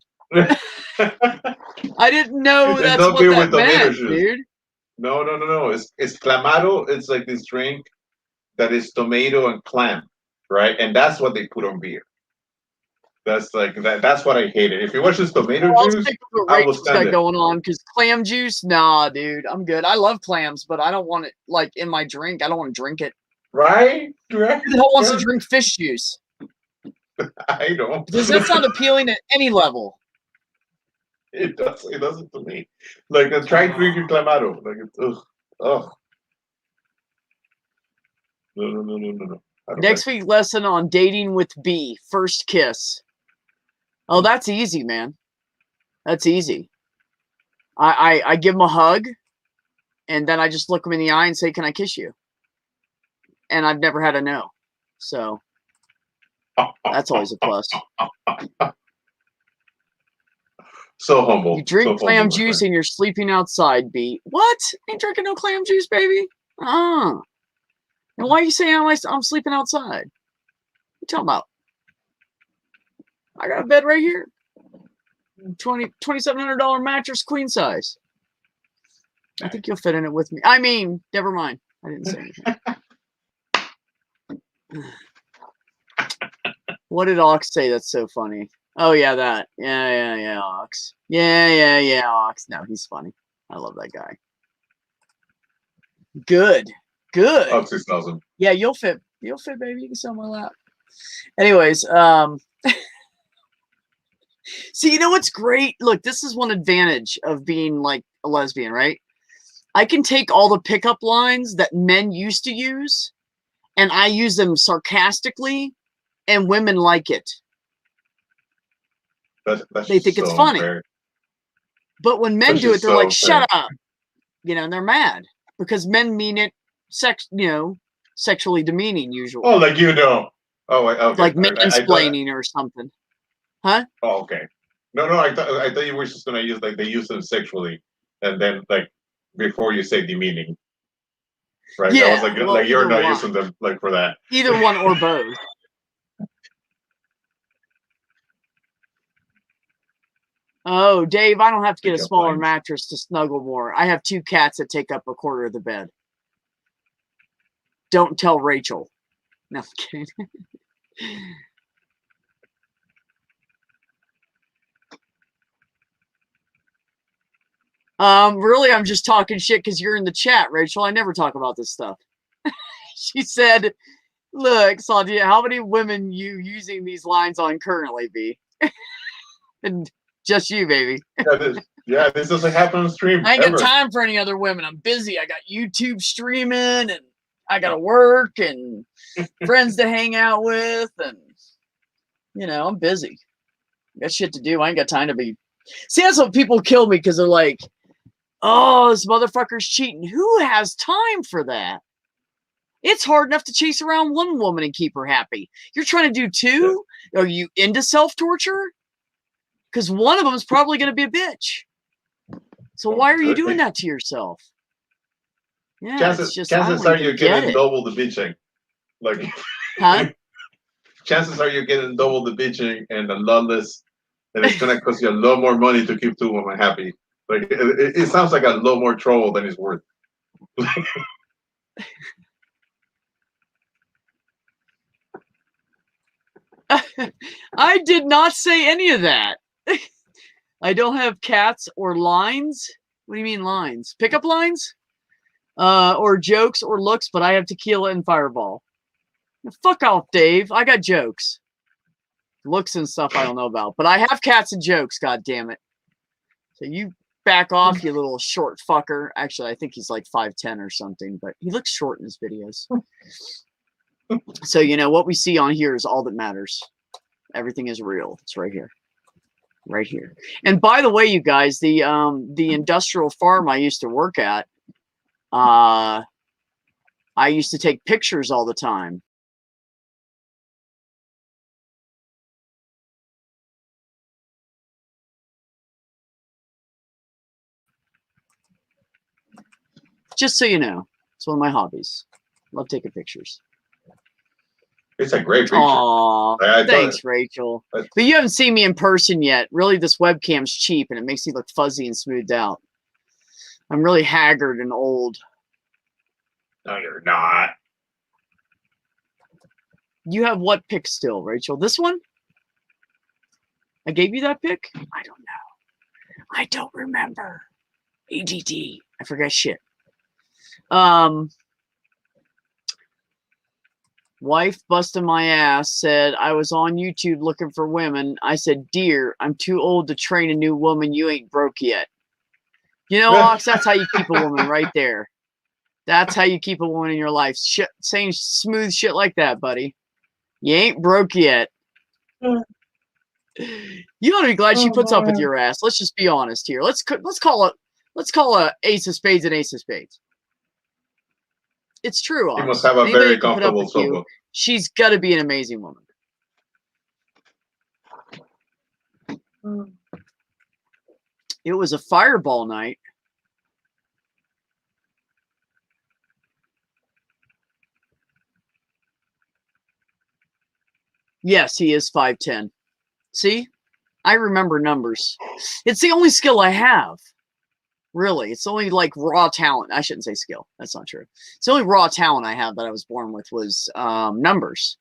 I didn't know It's that's not what beer that with tomato meant, juice. dude. No. It's clamato. It's like this drink that is tomato and clam, right? And that's what they put on beer. That's like that. That's what I hated. If it was just tomato I'll juice, stick with what I will Rachel's got stand it. going on because clam juice, nah, dude, I'm good. I love clams, but I don't want it like in my drink. I don't want to drink it. right? Who the hell wants to drink fish juice? I don't. Does that sound appealing at any level? It does. It does it to me. Like try drinking clamato. Like it's ugh. No. I don't Next like week lesson on dating with B. First kiss. Oh, that's easy, man. That's easy. I give him a hug, and then I just look him in the eye and say, "Can I kiss you?" And I've never had a no, so that's always a plus. So humble. You drink so clam humble, my juice friend. and you're sleeping outside, B. What? Ain't drinking no clam juice, baby. And why are you saying I'm sleeping outside? What you talking about? I got a bed right here. $2,700 mattress, queen size. I think you'll fit in it with me. I mean, never mind. I didn't say anything. What did Ox say that's so funny? Oh, yeah, that. Yeah, Ox. Yeah, Ox. No, he's funny. I love that guy. Good. Oxy smells him. Yeah, you'll fit, baby. You can sit on my lap. Anyways, see, you know what's great? Look, this is one advantage of being like a lesbian, right? I can take all the pickup lines that men used to use, and I use them sarcastically, and women like it. That's They think it's so funny. unfair. But when men That's do it, just they're so like, "Shut unfair. up," and they're mad because men mean it sexually demeaning usually, Oh, like you know. Oh, okay. like I thought. mansplaining or something. Huh? Oh, okay. No. I thought you were just gonna use like they use them sexually, and then like before you say demeaning, right? I was Yeah, like, well, you're either not one. using them like for that. Either one or both. Oh, Dave, I don't have to get a Pickup smaller lines. mattress to snuggle more. I have 2 cats that take up a quarter of the bed. Don't tell Rachel. No, I'm kidding. Really, I'm just talking shit because you're in the chat, Rachel. I never talk about this stuff. She said, "Look, Sadia, how many women you using these lines on currently, B?" And just you, baby. This doesn't happen on stream I ain't got ever. time for any other women. I'm busy. I got YouTube streaming, and I got to work and friends to hang out with, and I'm busy. I got shit to do. I ain't got time to be. See, that's what people kill me because they're like, "Oh, this motherfucker's cheating." Who has time for that? It's hard enough to chase around one woman and keep her happy. You're trying to do 2? Yeah. Are you into self-torture? Because one of them is probably going to be a bitch. So why are you doing that to yourself? Yeah, chances it's just I chances don't are even you're get getting it. double the bitching. Like, Huh? chances are you're getting double the bitching and a lot less, and it's gonna cost you a lot more money to keep 2 women happy. Like, it sounds like a lot more trouble than it's worth. I did not say any of that. I don't have cats or lines. What do you mean lines? Pickup lines? Or jokes or looks, but I have tequila and Fireball. Fuck off, Dave. I got jokes. Looks and stuff I don't know about. But I have cats and jokes, god damn it. So you back off, you little short fucker. Actually, I think he's like 5'10" or something, but he looks short in his videos. So what we see on here is all that matters. Everything is real. It's right here. Right here. And by the way, you guys, the industrial farm I used to work at, I used to take pictures all the time. Just so you know, it's one of my hobbies. Love taking pictures. It's a great picture. Aw, thanks, Rachel. But you haven't seen me in person yet. Really, this webcam's cheap, and it makes me look fuzzy and smoothed out. I'm really haggard and old. No, you're not. You have what pic still, Rachel? This one? I gave you that pic? I don't know. I don't remember. ADD. I forget shit. Wife busted my ass, said I was on YouTube looking for women. I said, dear, I'm too old to train a new woman. You ain't broke yet. You know, Ox, that's how you keep a woman right there. That's how you keep a woman in your life. Shit, saying smooth shit like that, buddy. You ain't broke yet. You ought to be glad she puts up with your ass. Let's just be honest here. Let's call a ace of spades an ace of spades. It's true. He Ox. must have a Anybody very who can put up comfortable with you, sofa. she's got to be an amazing woman. It was a fireball night. Yes, he is 5'10". See? I remember numbers. It's the only skill I have. Really. It's only like raw talent. I shouldn't say skill. That's not true. It's the only raw talent I have that I was born with was numbers.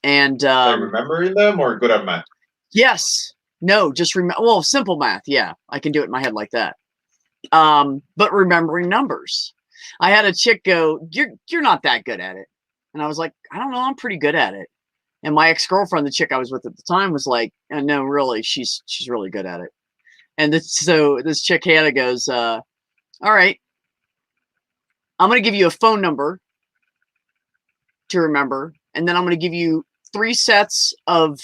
And Like remembering them or good at math? yes. No, just remember. Well, simple math. Yeah, I can do it in my head like that. But remembering numbers. I had a chick go, you're not that good at it. And I was like, I don't know, I'm pretty good at it. And my ex-girlfriend, the chick I was with at the time, was like, no, really, she's really good at it. And so this chick Hannah goes, all right, I'm going to give you a phone number to remember. And then I'm going to give you 3 sets of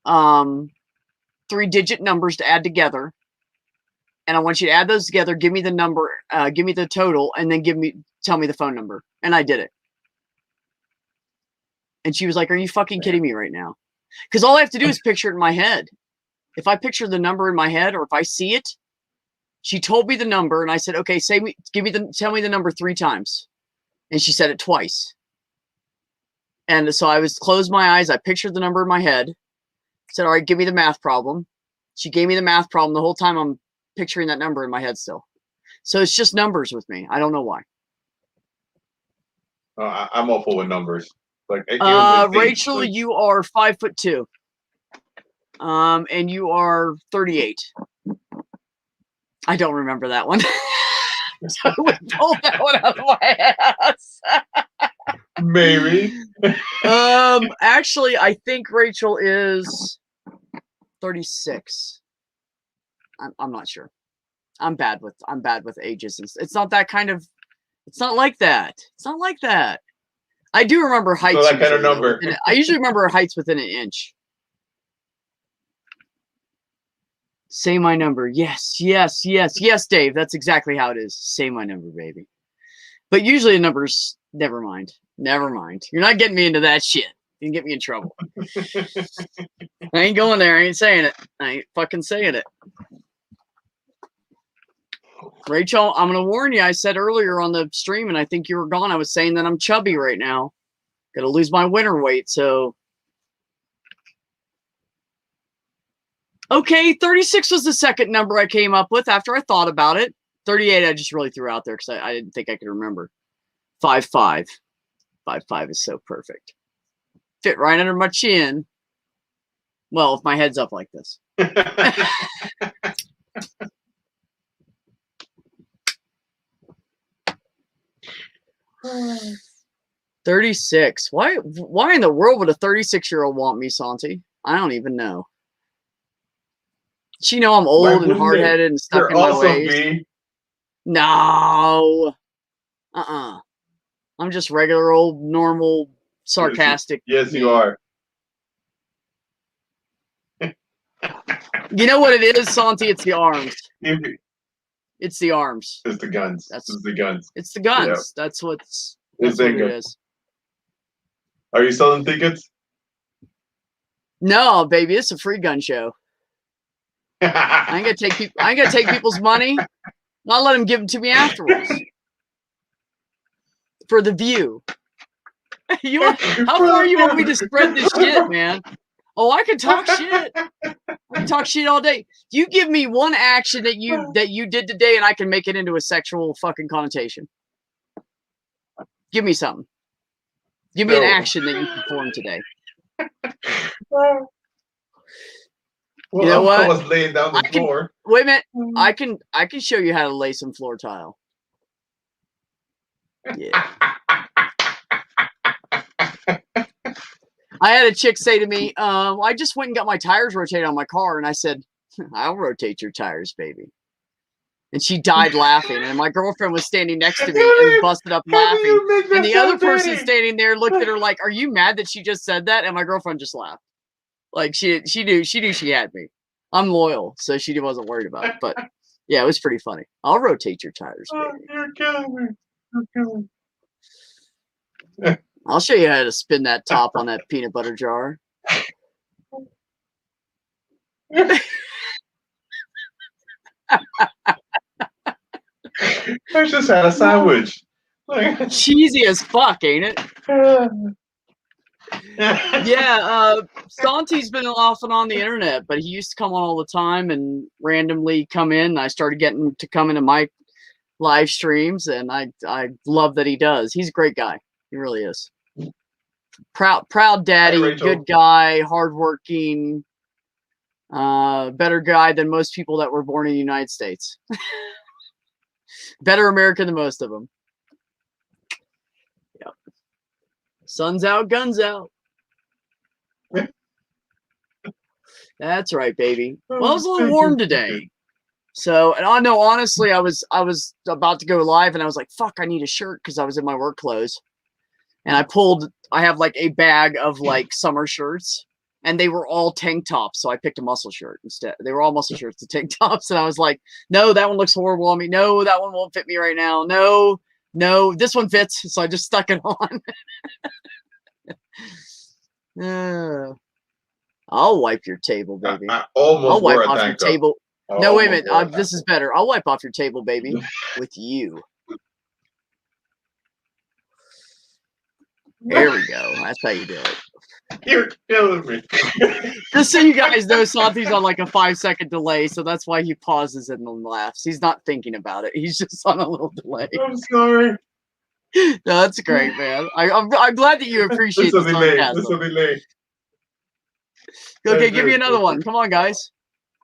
3-digit numbers to add together. And I want you to add those together. Give me the number, give me the total, and then tell me the phone number. And I did it. And she was like, are you fucking kidding me right now? Because all I have to do is picture it in my head. If I picture the number in my head or if I see it, she told me the number and I said, okay, tell me the number 3 times. And she said it twice. And so I closed my eyes. I pictured the number in my head. Said, all right, give me the math problem. She gave me the math problem. The whole time I'm picturing that number in my head still. So it's just numbers with me. I don't know why. I'm awful with numbers. Like even with Rachel, dates, like, you are 5'2". And you are 38. I don't remember that one. So we pulled that one out of my ass. maybe. Actually, I think Rachel is 36. I'm not sure. I'm bad with ages. It's not that kind of. It's not like that. It's not like that. I do remember heights. So that kind of usually, though, number. I usually remember heights within an inch. Say my number. Yes, yes, yes, yes, Dave. That's exactly how it is. Say my number, baby. But usually the numbers, never mind. Never mind. You're not getting me into that shit. You can get me in trouble. I ain't going there. I ain't saying it. I ain't fucking saying it. Rachel, I'm going to warn you. I said earlier on the stream, and I think you were gone, I was saying that I'm chubby right now. Got to lose my winter weight, so. Okay, 36 was the second number I came up with after I thought about it. 38 I just really threw out there because I didn't think I could remember. 5'5". 5'5" is so perfect. Fit right under my chin. Well, if my head's up like this. 36. Why in the world would a 36-year-old want me, Santi? I don't even know. She know I'm old and hard-headed and stuck in my ways. B. No. I'm just regular old, normal, sarcastic. Yes, me. you are. You know what it is, Santi? It's the arms. It's the arms. It's the guns. It's the guns. It's the guns. Yeah. That's what good. it is. Are you selling tickets? No, baby, it's a free gun show. I ain't gonna take people's money. I'll let them give them to me afterwards. For the view. How far you want me to spread this shit, man? Oh, I can talk shit. I can talk shit all day. You give me one action that you did today, and I can make it into a sexual fucking connotation. Give me something. Give me an action that you performed today. Well, you know what? I was laying down the floor. Wait a minute. I can show you how to lay some floor tile. Yeah. I had a chick say to me, I just went and got my tires rotated on my car. And I said, I'll rotate your tires, baby. And she died laughing. And my girlfriend was standing next to me and busted up laughing. And the other person standing there looked at her like, are you mad that she just said that? And my girlfriend just laughed. Like she knew she had me. I'm loyal, so she wasn't worried about it. But yeah, it was pretty funny. I'll rotate your tires, baby. You're killing me. You're killing me. I'll show you how to spin that top on that peanut butter jar. I just had a sandwich. Cheesy as fuck, ain't it? Yeah, Santi's been off and on the internet, but he used to come on all the time and randomly come in. I started getting him to come into my live streams, and I love that he does. He's a great guy. He really is. Proud daddy, Rachel. good guy, hardworking, better guy than most people that were born in the United States. Better American than most of them. Yep. Sun's out, guns out. That's right, baby. Well, it was a little warm today. So, and I know, honestly, I was about to go live and I was like, fuck, I need a shirt because I was in my work clothes. And I have like a bag of like summer shirts and they were all tank tops. So I picked a muscle shirt instead. They were all muscle shirts, the tank tops. And I was like, no, that one looks horrible on me. No, that one won't fit me right now. No, this one fits. So I just stuck it on. I'll wipe your table, baby. I almost I'll wipe wore a off your tank top. table. I No, wait a almost minute. wore a This tank is better. I'll wipe off your table, baby, with you. There we go. That's how you do it. top. You're killing me. Just so you guys know, Santi's on like a 5-second delay, so that's why he pauses and then laughs. He's not thinking about it. He's just on a little delay. I'm sorry. No, that's great, man. I'm glad that you appreciate This the will be late. sarcasm. This will be late. Okay, That's give me good. another one. Come on, guys.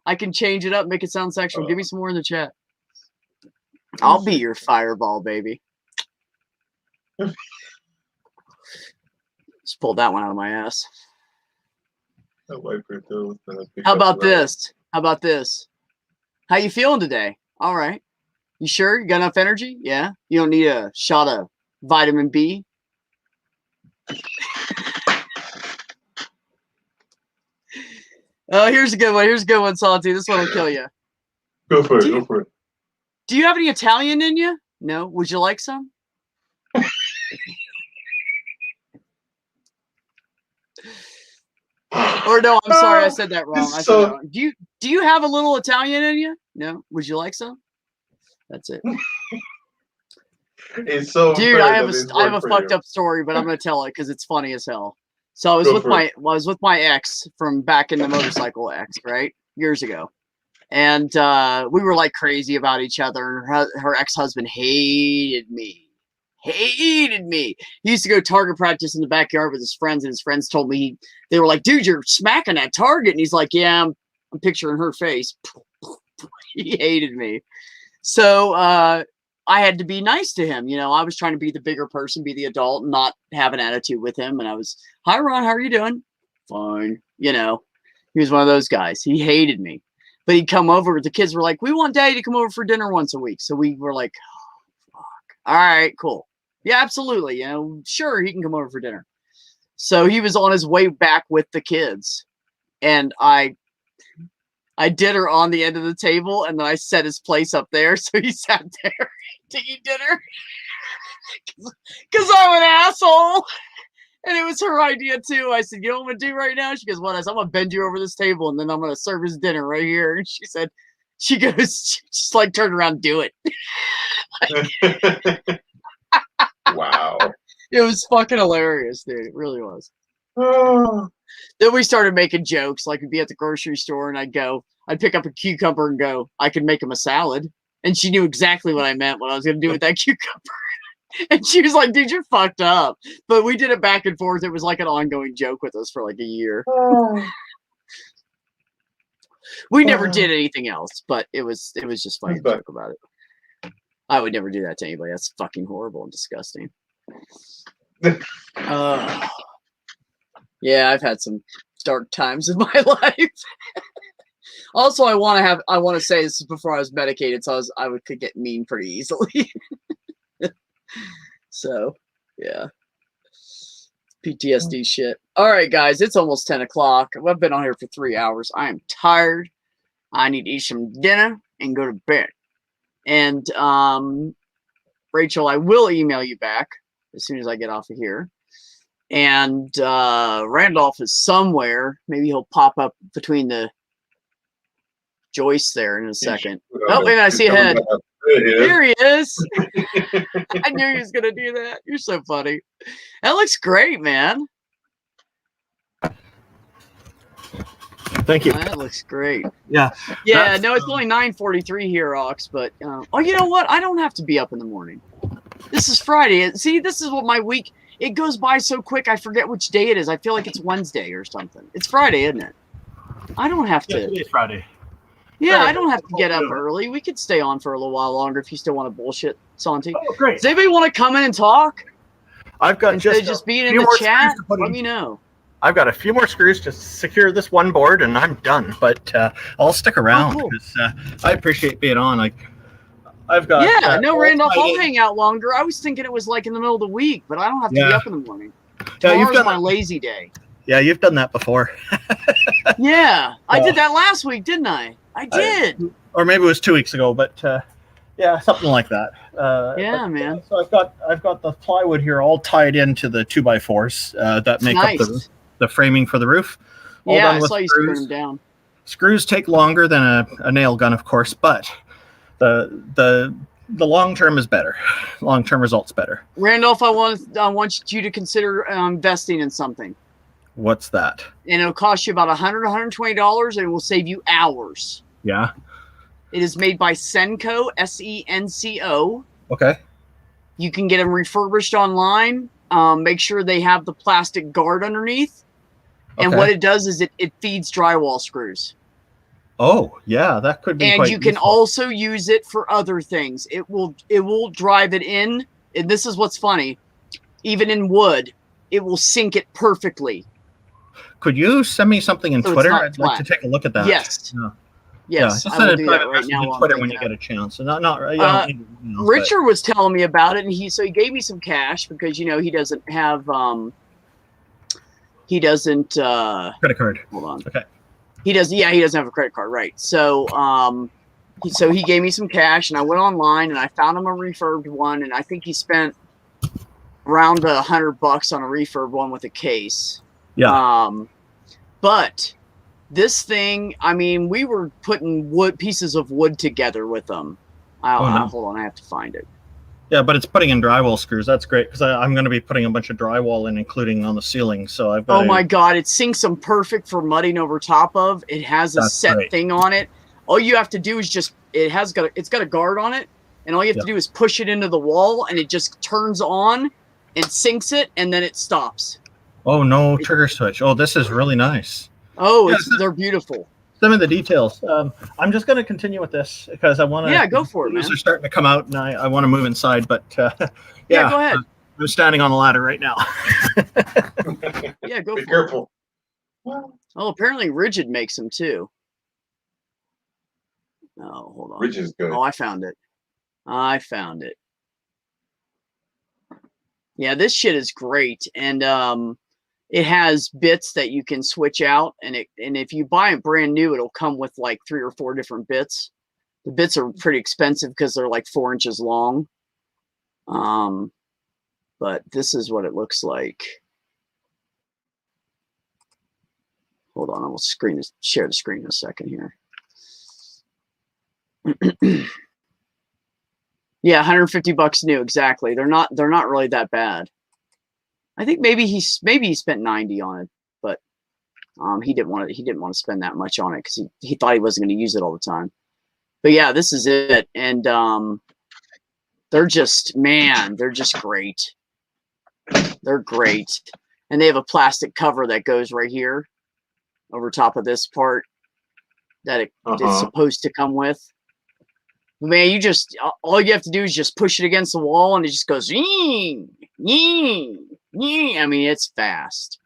I can change it up, make it sound sexual. Give me some more in the chat. I'll be your fireball, baby. Just pulled that one out of my ass. I'll wipe your toes, How about this? How about this? How you feeling today? All right. You sure? You got enough energy? Yeah. You don't need a shot of vitamin B? Here's a good one. Here's a good one, Santi. This one will kill you. Go for it. Do you- Go for it. Do you have any Italian in you? No. Would you like some? Or no, I'm sorry, I said that wrong. I said that wrong. Do you have a little Italian in you? No. Would you like some? That's it. It's so Dude, unfair I have that this a worked for fucked you. up story, but I'm gonna tell it because it's funny as hell. So I was Go with for my it. my ex from back in the motorcycle ex, right? Years ago. And we were like crazy about each other. Her ex-husband hated me. Hated me. He used to go target practice in the backyard with his friends, and his friends told me they were like, dude, you're smacking that target. And he's like, yeah, I'm picturing her face. He hated me. So I had to be nice to him. You know, I was trying to be the bigger person, be the adult, and not have an attitude with him. And I was, hi, Ron, how are you doing? Fine. You know, he was one of those guys. He hated me. But he'd come over. The kids were like, we want Daddy to come over for dinner once a week. So we were like, oh, fuck. All right, cool. Yeah, absolutely. You know, sure, he can come over for dinner. So he was on his way back with the kids. And I did her on the end of the table, and then I set his place up there. So he sat there to eat dinner. Because I'm an asshole. And it was her idea, too. I said, you know what I'm going to do right now? She goes, what? I said, I'm going to bend you over this table, and then I'm going to serve his dinner right here. And she said, she just like turned around, do it. Wow. It was fucking hilarious, dude. It really was. Oh. Then we started making jokes. Like, we'd be at the grocery store, and I'd pick up a cucumber and go, I could make him a salad. And she knew exactly what I meant, what I was going to do with that cucumber. And she was like, dude, you're fucked up. But we did it back and forth. It was like an ongoing joke with us for like a year. We never did anything else, but it was just funny to joke about it. I would never do that to anybody. That's fucking horrible and disgusting. Yeah, I've had some dark times in my life. Also, I want to say this is before I was medicated, so could get mean pretty easily. So, yeah. PTSD shit. All right, guys, it's almost 10 o'clock. I've been on here for 3 hours. I am tired. I need to eat some dinner and go to bed. And Rachel, I will email you back as soon as I get off of here. And Randolph is somewhere. Maybe he'll pop up between the joists there in a second. Oh, wait a minute, I see a head. There he is. I knew he was going to do that. You're so funny. That looks great, man. Thank you. That looks great. Yeah. Yeah, no, it's only 9:43 here, Ox, but oh, you know what? I don't have to be up in the morning. This is Friday. See, this is what my week, it goes by so quick, I forget which day it is. I feel like it's Wednesday or something. It's Friday, isn't it? I don't have to. It's Friday. Yeah, I don't have to get up early. We could stay on for a little while longer if you still want to bullshit, Santi. Oh, great. Does anybody want to come in and talk? I've got Instead of just being in the chat? Let me know. I've got a few more screws to secure this one board, and I'm done. But I'll stick around cool. because I appreciate being on. I've got no, Randolph, I'll hang out longer. I was thinking it was like in the middle of the week, but I don't have to be up in the morning. Tomorrow's my lazy day. Yeah, you've done that before. Yeah, I did that last week, didn't I? I did. Or maybe it was 2 weeks ago, but yeah, something like that. Man. So I've got the plywood here all tied into the 2x4s that make up the framing for the roof. All yeah, done I with saw you screws. screwing them down. Screws take longer than a nail gun, of course, but the long term is better. Long term results better. Randolph, I want you to consider investing in something. What's that? And it'll cost you about $100, $120, and it will save you hours. Yeah. It is made by Senco, Senco. Okay. You can get them refurbished online. Make sure they have the plastic guard underneath. And what it does is it feeds drywall screws. Oh, yeah, that could be and quite you can useful. also use it for other things. It will drive it in, and this is what's funny. Even in wood, it will sink it perfectly. Could you send me something in So it's Twitter? not I'd like flat. to take a look at that. Yes. Yeah. Yes, just I send will it do private that right message now. on while I'm Twitter when thinking you of get a chance. And you don't need emails, Richard was telling me about it, and he gave me some cash because he doesn't have credit card. hold on. Okay. He doesn't have a credit card, right? So he gave me some cash, and I went online and I found him a refurbed one, and I think he spent around $100 on a refurb one with a case. Yeah. But this thing, I mean, we were putting pieces of wood together with them. Hold on, I have to find it. Yeah, but it's putting in drywall screws. That's great because I'm going to be putting a bunch of drywall in, including on the ceiling. So I've got. Oh my God! It sinks them perfect for mudding over top of. It has a set thing on it. All you have to do is it's got a guard on it, and all you have to do is push it into the wall, and it just turns on and sinks it, and then it stops. Oh no, trigger switch. Oh, this is really nice. Oh, they're beautiful. Some of the details. I'm just going to continue with this because I want to. Yeah, go for it, man. These are starting to come out, and I want to move inside. But yeah, go ahead. I'm standing on the ladder right now. Yeah, go for it. Be careful. Oh, apparently Rigid makes them too. Oh, hold on. Rigid is good. Oh, I found it. Yeah, this shit is great, and it has bits that you can switch out, and if you buy it brand new, it'll come with like 3 or 4 different bits. The bits are pretty expensive because they're like 4 inches long. But this is what it looks like. Hold on, I will share the screen in a second here. Yeah, $150 new, exactly. They're not really that bad. I think maybe he spent 90 on it, but he didn't want to spend that much on it because he thought he wasn't going to use it all the time. But yeah, this is it, and they're just great. They're great, and they have a plastic cover that goes right here over top of this part that it's supposed to come with. But man, all you have to do is just push it against the wall, and it just goes ying, ying, ying. I mean, it's fast.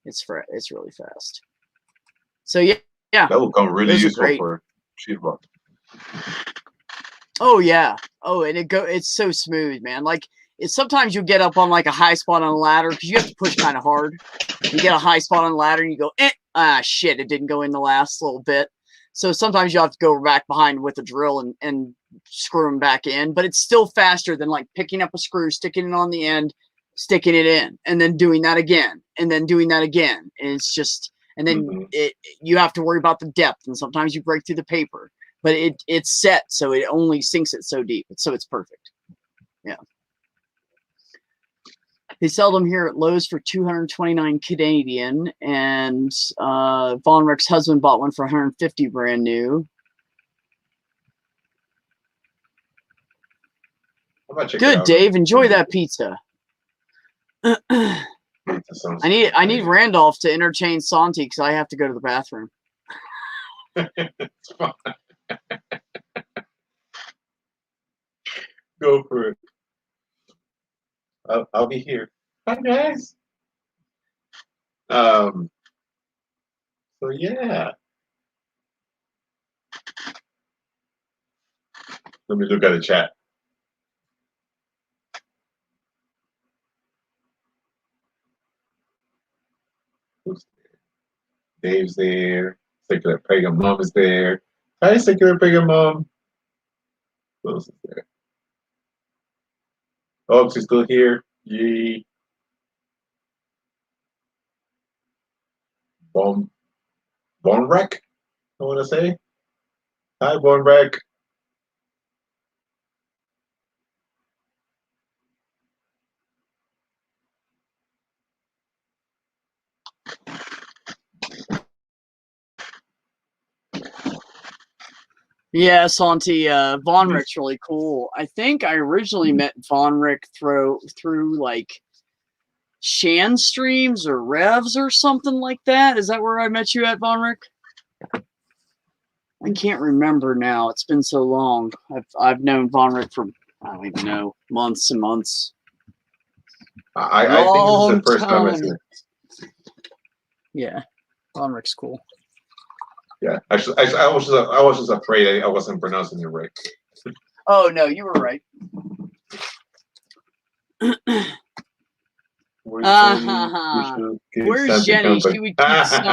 It's really fast. So yeah, That will come really those are useful great. for sheetrock. Oh yeah. Oh, and it's so smooth, man. Like sometimes you get up on like a high spot on a ladder because you have to push kind of hard. You get a high spot on the ladder and you go, shit, it didn't go in the last little bit. So sometimes you have to go back behind with a drill and screw them back in, but it's still faster than like picking up a screw, sticking it on the end, sticking it in, and then doing that again, and then doing that again. And it's just, and then you have to worry about the depth, and sometimes you break through the paper, but it's set so it only sinks it so deep, so it's perfect. Yeah. They sell them here at Lowe's for $229 Canadian, and Von Rick's husband bought one for $150 brand new. Good, Dave. Enjoy that pizza. I need Randolph to entertain Santi because I have to go to the bathroom. It's fine. Go for it. I'll be here. Hi guys. So yeah. Let me look at the chat. Who's there? Dave's there. Secular Pagan Mom is there. Hi, Secular Pagan Mom. Who else is there? Oaks is still here. Yee. Bonrek, I want to say. Hi, Bonrek. Yeah, Santi, Von Rick's really cool. I think I originally met Von Rick through like Shan streams or Revs or something like that. Is that where I met you at, Von Rick? I can't remember now. It's been so long. I've known Von Rick for, I don't even know, months and months. I think this is the first time I see it. Yeah, Von Rick's cool. Yeah, actually, I was just afraid I wasn't pronouncing it right. Oh no, you were right. Where's Jenny? She would keep Santi.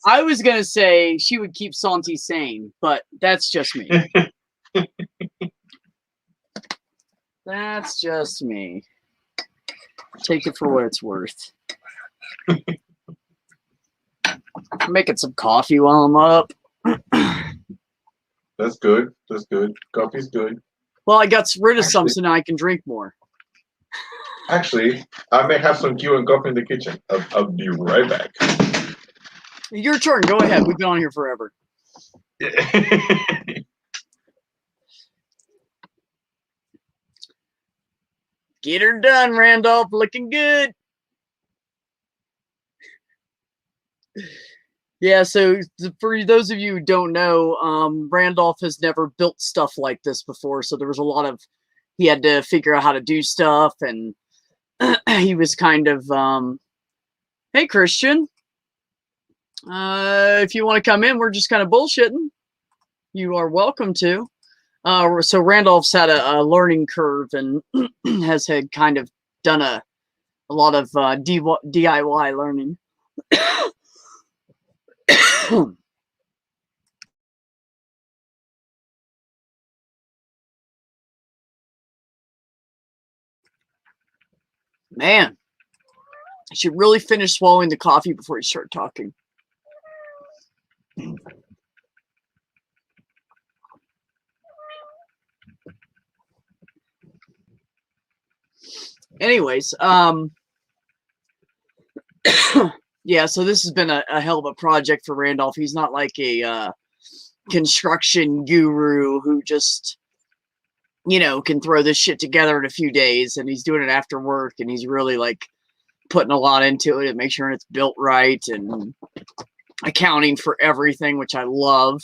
I was gonna say she would keep Santi sane, but that's just me. That's just me. Take it for what it's worth. I'm making some coffee while I'm up. That's good. That's good. Coffee's good. Well, I got rid of some so now I can drink more. Actually, I may have some Q and coffee in the kitchen. I'll be right back. Your turn. Go ahead. We've been on here forever. Get her done, Randolph. Looking good. Yeah, so for those of you who don't know, Randolph has never built stuff like this before. So there was a lot of, he had to figure out how to do stuff. And he was kind of, hey, Christian, if you want to come in, we're just kind of bullshitting. You are welcome to. So Randolph's had a learning curve and has had kind of done a lot of DIY learning. Man, I should really finish swallowing the coffee before you start talking. Anyways, yeah, so this has been a hell of a project for Randolph. He's not like a construction guru who just, you know, can throw this shit together in a few days, and he's doing it after work, and he's really like putting a lot into it and make sure it's built right and accounting for everything, which I love.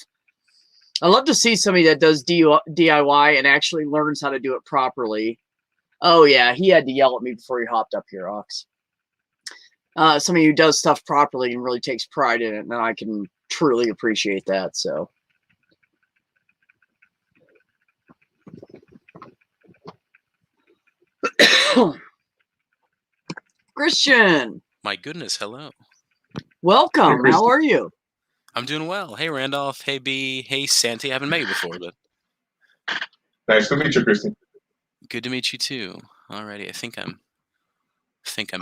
I love to see somebody that does DIY and actually learns how to do it properly. Oh yeah, he had to yell at me before he hopped up here, Ox. somebody who does stuff properly and really takes pride in it, and I can truly appreciate that. So. Christian, My goodness, hello. welcome. Hey, How are you? I'm doing well. Hey, Randolph. Hey, B. Hey, Santi. I haven't met you before, but Nice to meet you, Christian. good to meet you too. Alrighty, I think I'm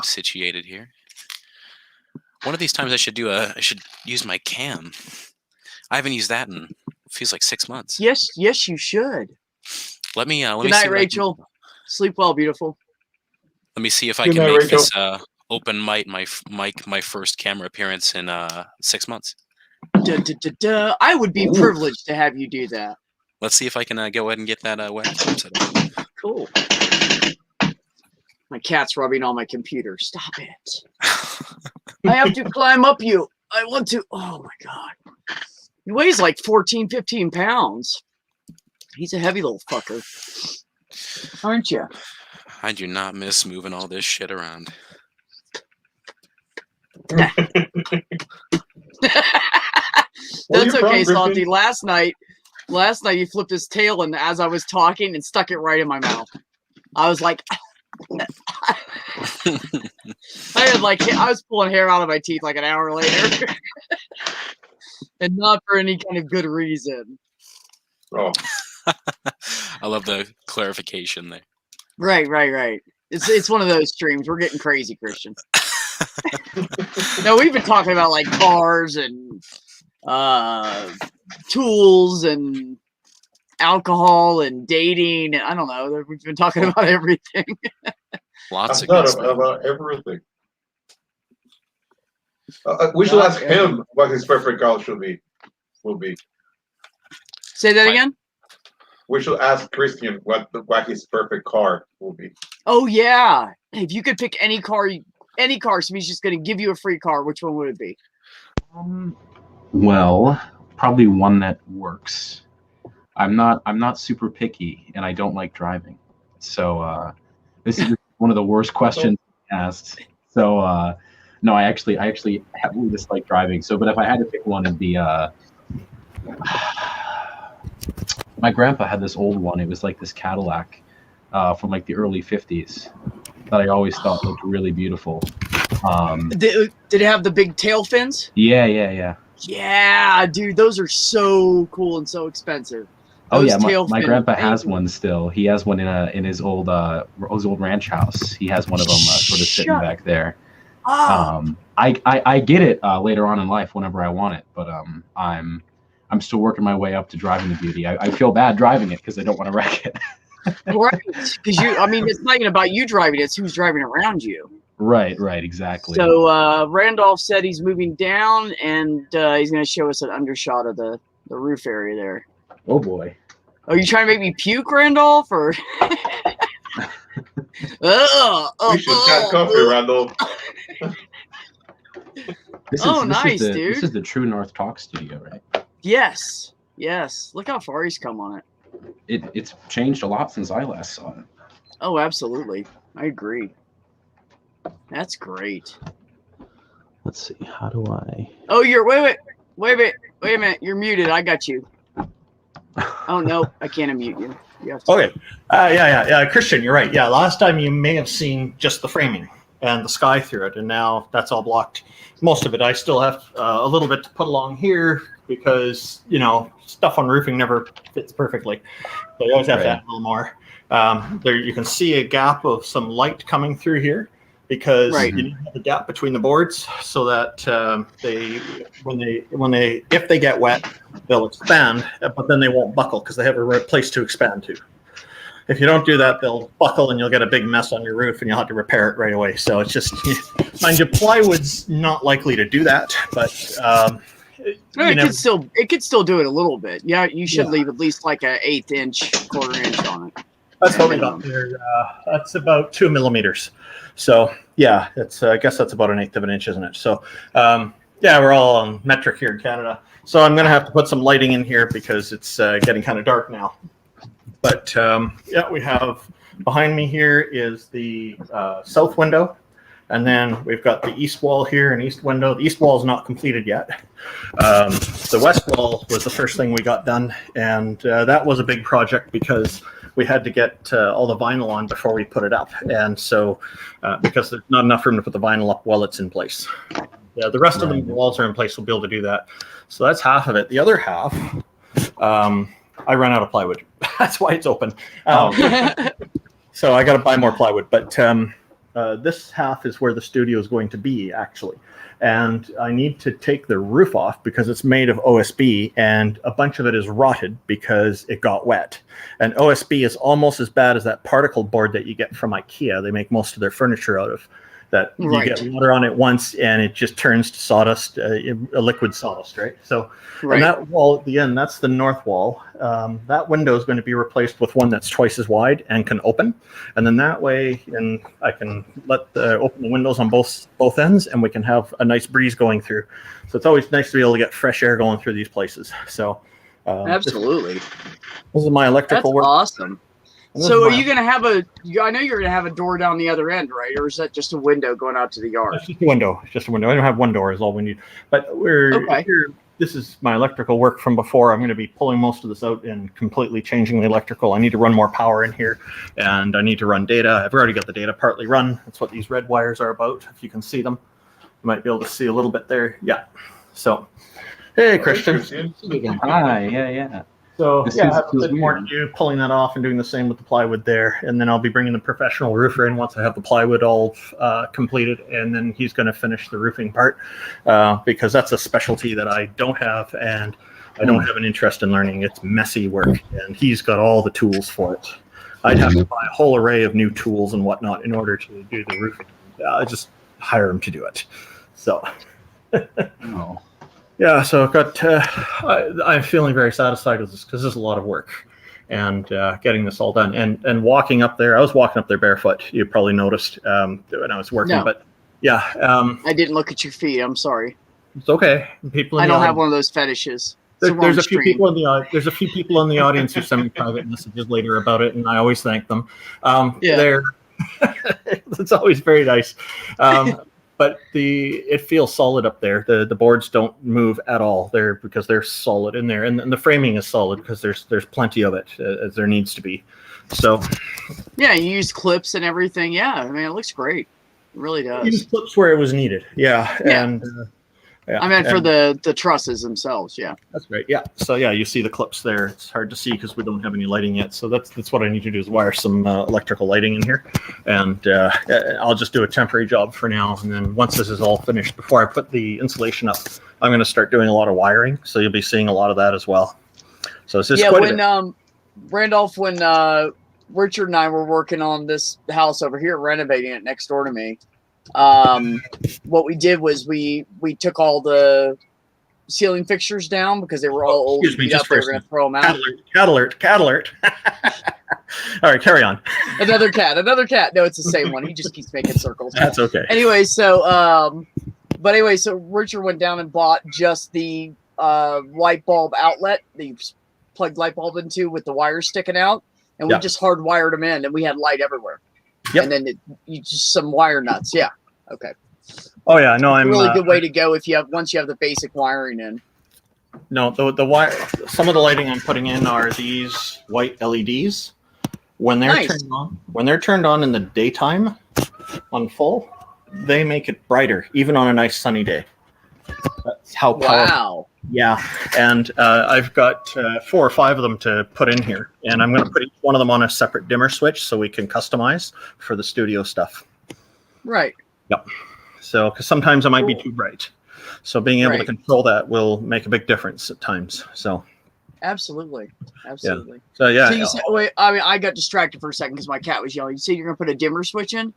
situated here. One of these times I should use my cam. I haven't used that in feels like 6 months. Yes, you should. Let me Good see night, what I can- Rachel. Sleep well, beautiful. Let me see if I Good can night, make Rachel. this open my first camera appearance in 6 months. I would be Ooh. privileged to have you do that. Let's see if I can go ahead and get that webcam set up. Cool. My cat's rubbing on my computer. Stop it. I have to climb up you. I want to. Oh my God. He weighs like 14, 15 pounds. He's a heavy little fucker. Aren't you? I do not miss moving all this shit around. Where That's you from, okay, Christian? Salty. Last night you flipped his tail and as I was talking and stuck it right in my mouth. I was like, I was pulling hair out of my teeth like an hour later. And not for any kind of good reason. Oh, I love the clarification there. Right. It's one of those streams. We're getting crazy, Christian. No, we've been talking about like cars and tools and alcohol and dating. And I don't know. We've been talking about everything. Lots I of good thought stuff. about everything. We should ask him what his perfect car will be. Say that Fine. again. We should ask Christian what his perfect car will be. Oh yeah. If you could pick any car, somebody's just going to give you a free car, which one would it be? Well, probably one that works. I'm not super picky, and I don't like driving. So this is one of the worst questions asked. So no, I actually heavily dislike driving. So, but if I had to pick one, it'd be my grandpa had this old one. It was like this Cadillac from like the early 50s that I always thought looked really beautiful. Did it have the big tail fins? Yeah. Yeah, dude, those are so cool and so expensive. Oh Those yeah, tail my fin grandpa has things. one still. He has one in his old ranch house. He has one of them sort of sitting Shut back there. Ah, I get it later on in life whenever I want it, but I'm still working my way up to driving the beauty. I feel bad driving it because I don't want to wreck it. right. Because it's not even about you driving, it's who's driving around you. Right, exactly. So Randolph said he's moving down and he's going to show us an undershot of the roof area there. Oh boy. Are you trying to make me puke, Randolph? Or We should have coffee, Randall. nice, dude. This is the True North Talk studio, right? Yes. Look how far he's come on it. It's changed a lot since I last saw it. Oh, absolutely. I agree. That's great. Let's see. How do I? Oh, wait a minute. You're muted. I got you. Oh no, I can't unmute you. You have to. Okay. Yeah. Christian, you're right. Yeah, last time you may have seen just the framing and the sky through it, and now that's all blocked. Most of it. I still have a little bit to put along here because stuff on roofing never fits perfectly. So you always have to add a little more. There you can see a gap of some light coming through here because you need to have a gap between the boards so that if they get wet, they'll expand, but then they won't buckle because they have a place to expand to. If you don't do that, they'll buckle and you'll get a big mess on your roof and you'll have to repair it right away. So it's just, mind you, plywood's not likely to do that, but it could still do it a little bit. Yeah, you should leave at least like an 1/8 inch, quarter inch on it. That's what we got there. That's about 2 millimeters. So yeah, it's I guess that's about 1/8 of an inch, isn't it? So we're all on metric here in Canada. So I'm gonna have to put some lighting in here because it's getting kind of dark now. But we have behind me here is the south window, And then we've got the east wall here and east window. The east wall is not completed yet. The west wall was the first thing we got done. And that was a big project because we had to get all the vinyl on before we put it up. And so because there's not enough room to put the vinyl up while it's in place. The rest of the walls are in place. We'll be able to do that. So that's half of it. The other half, I ran out of plywood. That's why it's open. So I got to buy more plywood. But this half is where the studio is going to be, actually. And I need to take the roof off because it's made of OSB and a bunch of it is rotted because it got wet. And OSB is almost as bad as that particle board that you get from IKEA. They make most of their furniture out of. That you get water on it once and it just turns to sawdust, a liquid sawdust, right? So, and that wall at the end, that's the north wall. That window is going to be replaced with one that's twice as wide and can open. And then that way, and I can open the windows on both ends, and we can have a nice breeze going through. So it's always nice to be able to get fresh air going through these places. So, absolutely, this is my electrical work. Awesome. So are you going to have I know you're going to have a door down the other end, right? Or is that just a window going out to the yard? It's just a window. It's just a window. I don't have one door is all we need. But here, this is my electrical work from before. I'm going to be pulling most of this out and completely changing the electrical. I need to run more power in here and I need to run data. I've already got the data partly run. That's what these red wires are about. If you can see them, you might be able to see a little bit there. Yeah. So, hey, Christian. Hi. Yeah. So I have a bit more to do, pulling that off and doing the same with the plywood there. And then I'll be bringing the professional roofer in once I have the plywood all completed. And then he's going to finish the roofing part because that's a specialty that I don't have and I don't have an interest in learning. It's messy work and he's got all the tools for it. I'd have to buy a whole array of new tools and whatnot in order to do the roofing. I just hire him to do it. So. Yeah, so I've got. I'm feeling very satisfied with this because this is a lot of work, and getting this all done. And walking up there, I was walking up there barefoot. You probably noticed when I was working, but yeah. I didn't look at your feet. I'm sorry. It's okay. People. I don't have one of those fetishes. There's a few people in the there's a few people in the audience who send me private messages later about it, and I always thank them. It's always very nice. But it feels solid up there. The boards don't move at all there because they're solid in there, and the framing is solid because there's plenty of it as there needs to be. So yeah, you use clips and everything. Yeah, I mean it looks great. It really does. Use clips where it was needed. Yeah. And I meant for the trusses themselves. Yeah, that's right. Yeah. So yeah, you see the clips there. It's hard to see because we don't have any lighting yet. So that's what I need to do is wire some electrical lighting in here, and I'll just do a temporary job for now. And then once this is all finished, before I put the insulation up, I'm going to start doing a lot of wiring. So you'll be seeing a lot of that as well. So it's just Randolph, when Richard and I were working on this house over here, renovating it next door to me. What we did was we took all the ceiling fixtures down because they were all old. Excuse me, just for a second. Throw them out. Cat alert. All right, carry on. Another cat. No, it's the same one. He just keeps making circles. That's okay. Anyway, so Richard went down and bought just the light bulb outlet that you plug light bulb into with the wires sticking out, and we just hardwired them in, and we had light everywhere. Yep. And then you just some wire nuts. Yeah. Okay. Oh yeah, no, I'm really good way to go once you have the basic wiring in. No, the wire. Some of the lighting I'm putting in are these white LEDs. When they're turned on in the daytime, on full, they make it brighter, even on a nice sunny day. That's how powerful. Wow. Yeah, and I've got 4 or 5 of them to put in here, and I'm going to put each one of them on a separate dimmer switch so we can customize for the studio stuff. Right. Yep. So, because sometimes it might be too bright, so being able to control that will make a big difference at times. So. Absolutely. Yeah. So yeah. So you said, wait, I mean, I got distracted for a second because my cat was yelling. You said you're going to put a dimmer switch in?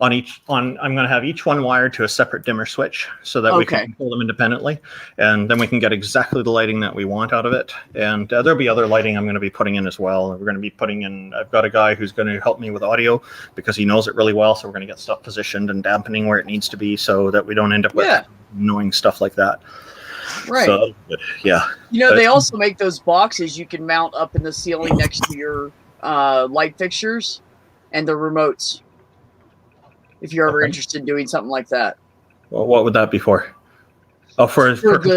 I'm going to have each one wired to a separate dimmer switch so that we can control them independently, and then we can get exactly the lighting that we want out of it. And there'll be other lighting I'm going to be putting in as well. We're going to be putting in, I've got a guy who's going to help me with audio because he knows it really well. So we're going to get stuff positioned and dampening where it needs to be so that we don't end up with annoying stuff like that. Right. So, yeah. You know, they also make those boxes you can mount up in the ceiling next to your light fixtures and the remotes. if you're ever Okay. interested in doing something like that. Well, what would that be for? Oh, for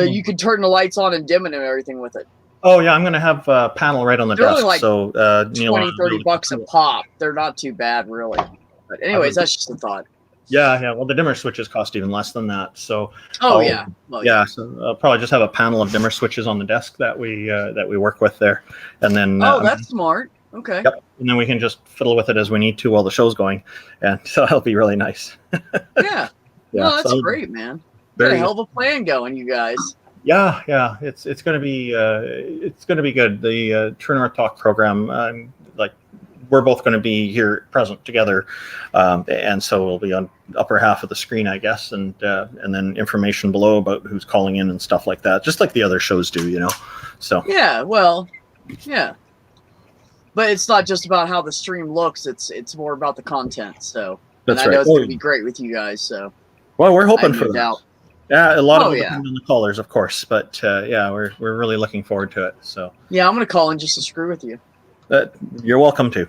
You could turn the lights on and dim it and everything with it. Oh yeah, I'm gonna have a panel right on the They're desk. only like so 20, 30 bucks a pop. They're not too bad, really. But anyways, that's just a thought. Yeah. Well, the dimmer switches cost even less than that. So Oh, Oh, yeah. Well, yeah, so I'll probably just have a panel of dimmer switches on the desk that we work with there, and then Oh, that's smart. Okay. yep, and then we can just fiddle with it as we need to while the show's going, and so it'll be really nice. Yeah. No, that's so great, man. Got very- a hell of a plan going, you guys. Yeah, it's gonna be good. The True North Talk program, we're both going to be here present together, and so we'll be on upper half of the screen, I guess, and then information below about who's calling in and stuff like that, just like the other shows do, you know. So Yeah, well, yeah. But it's not just about how the stream looks, it's more about the content. So that's and I know right. it's gonna be great with you guys, so Well, we're I hoping have for no that. doubt. Yeah, a lot Oh, of it yeah. depends on the callers, of course, but yeah, we're really looking forward to it. So Yeah, I'm gonna call in just to screw with you. you're welcome to.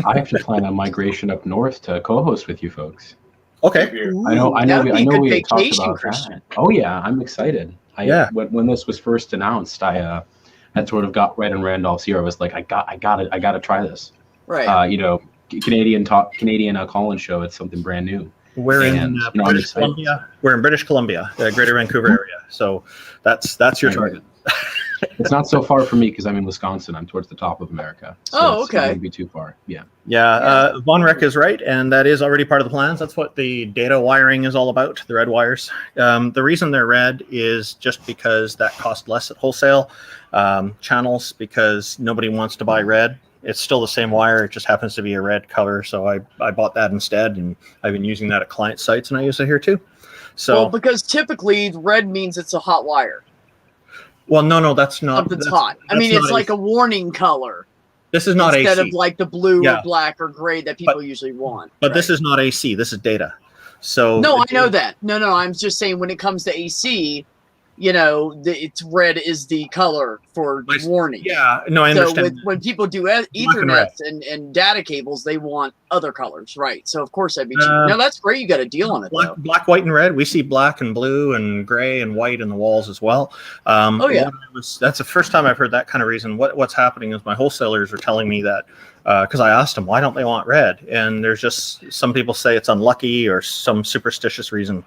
I actually plan on migration up north to co-host with you folks. Okay. Ooh, I know that would be a good we had talked vacation, about Christian. that. Oh yeah, I'm excited. Yeah. When this was first announced, I had sort of got right in Randolph's ear. I was like, I gotta try this. Right. Canadian call-in show. It's something brand new. We're in And, I'm British excited. Columbia. We're in British Columbia, the Greater Vancouver area. So that's your target. It's not so far from me because I'm in Wisconsin. I'm towards the top of America. So Oh, it's not okay. gonna be too far. Yeah. Yeah, Von Reck is right, and that is already part of the plans. That's what the data wiring is all about, the red wires. The reason they're red is just because that cost less at wholesale channels, because nobody wants to buy red. It's still the same wire, it just happens to be a red color, so I bought that instead, and I've been using that at client sites, and I use it here too. So, Well, because typically red means it's a hot wire. no, that's not. Something's hot. I mean, that's it's not like a warning color This is not instead AC. of like the blue Yeah. or black or gray that people usually want. But this is not AC. This is data. So No, I know that. No, I'm just saying when it comes to AC, it's red is the color for warning. Yeah, no, I So understand. when people do and red. Ethernet and data cables, they want other colors, right? So of course that'd be cheap. Uh, No, that's great. You got a deal on it though. Black, white, and red. We see black and blue and gray and white in the walls as well. Oh, yeah. That's the first time I've heard that kind of reason. What's happening is my wholesalers are telling me that because I asked them why don't they want red, and there's just some people say it's unlucky or some superstitious reason.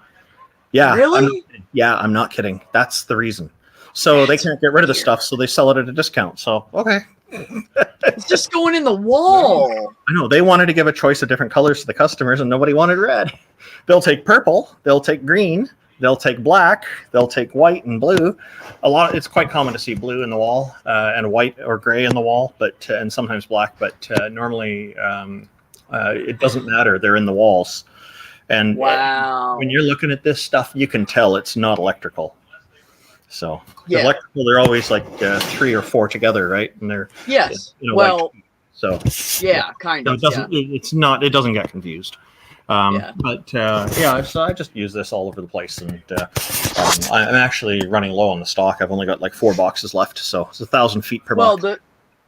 Yeah, Really? I'm not kidding. That's the reason. So they can't get rid of the weird. stuff, so they sell it at a discount. So okay. It's just going in the wall. I know they wanted to give a choice of different colors to the customers, and nobody wanted red. They'll take purple, they'll take green, they'll take black, they'll take white and blue. It's quite common to see blue in the wall and white or gray in the wall, and sometimes black. But normally it doesn't matter. They're in the walls, and Wow. when you're looking at this stuff, you can tell it's not electrical. So Yeah. electrical, they're always like 3 or 4 together, right? And they're Yes. in a Well, so. yeah, kind So of. it doesn't. It's not. It doesn't get confused. Yeah. But so I just use this all over the place, and I'm actually running low on the stock. I've only got like 4 boxes left, so it's 1,000 feet per Well, box. the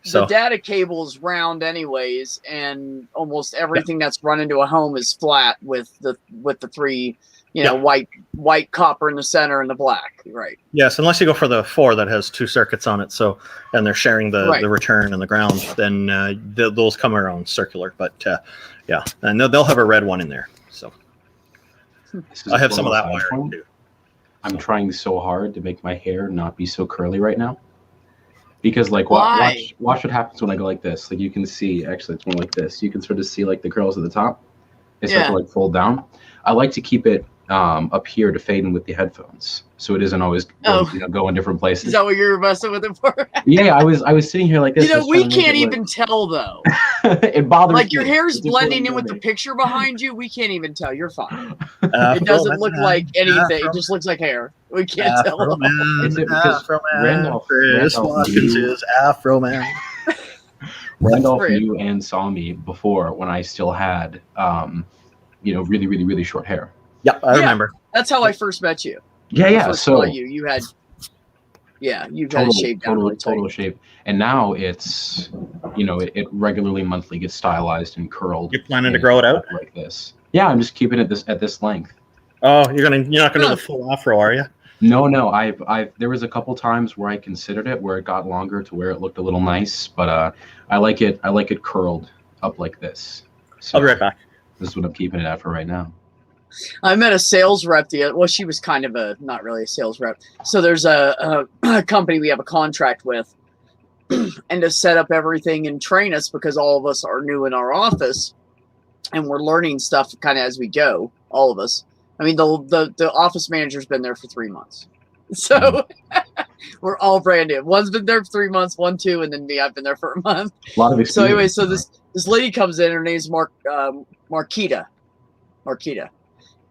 So data cable's round anyways, and almost everything that's run into a home is flat with the 3, Yeah. white copper in the center and the black, right? yes, unless you go for the 4 that has 2 circuits on it, so and they're sharing the Right. return and the ground, then those come around circular. But yeah, and they'll have a red one in there. So This is I have a some of that total wire side point. too. I'm trying so hard to make my hair not be so curly right now. Because Why? watch what happens when I go like this. Like you can see, actually it's more like this. You can sort of see like the curls at the top. They start to Yeah. like fold down. I like to keep it up here to fade in with the headphones, so it isn't always go in different Is places. that what you're messing with it for? Yeah, I was sitting here like this. just We trying to make can't it look- even tell though. It bothers Like your me. hair's It's just blending what in I'm with the doing. picture behind you. We can't even tell. You're fine. It doesn't look like anything. It just looks like hair. We can't tell. Afro Man, Is it because Afro Man, Randolph- Chris Randolph Watkins knew- is Afro Man. Randolph Fred. knew and saw me before when I still had, really, really, really short hair. Yep, I Yeah. remember. That's how I first met you. Yeah, I yeah. first So saw you had, you've had it shaved down really tight. total shape. And now it's, it regularly monthly gets stylized and curled. You planning to grow it out? like this. Yeah, I'm just keeping it at this length. Oh, you're not gonna do the full afro, are you? No, I've there was a couple times where I considered it where it got longer to where it looked a little nice, but I like it curled up like this. So I'll be right back. this is what I'm keeping it at for right now. I met a sales rep well, she was kind of not really a sales rep. So there's a company we have a contract with, and to set up everything and train us because all of us are new in our office, and we're learning stuff kind of as we go. All of us. I mean, the office manager's been there for 3 months, so we're all brand new. One's been there for 3 months, 1, 2, and then me. I've been there for a month. A lot of So anyway, experience. this lady comes in. Her name's Marquita,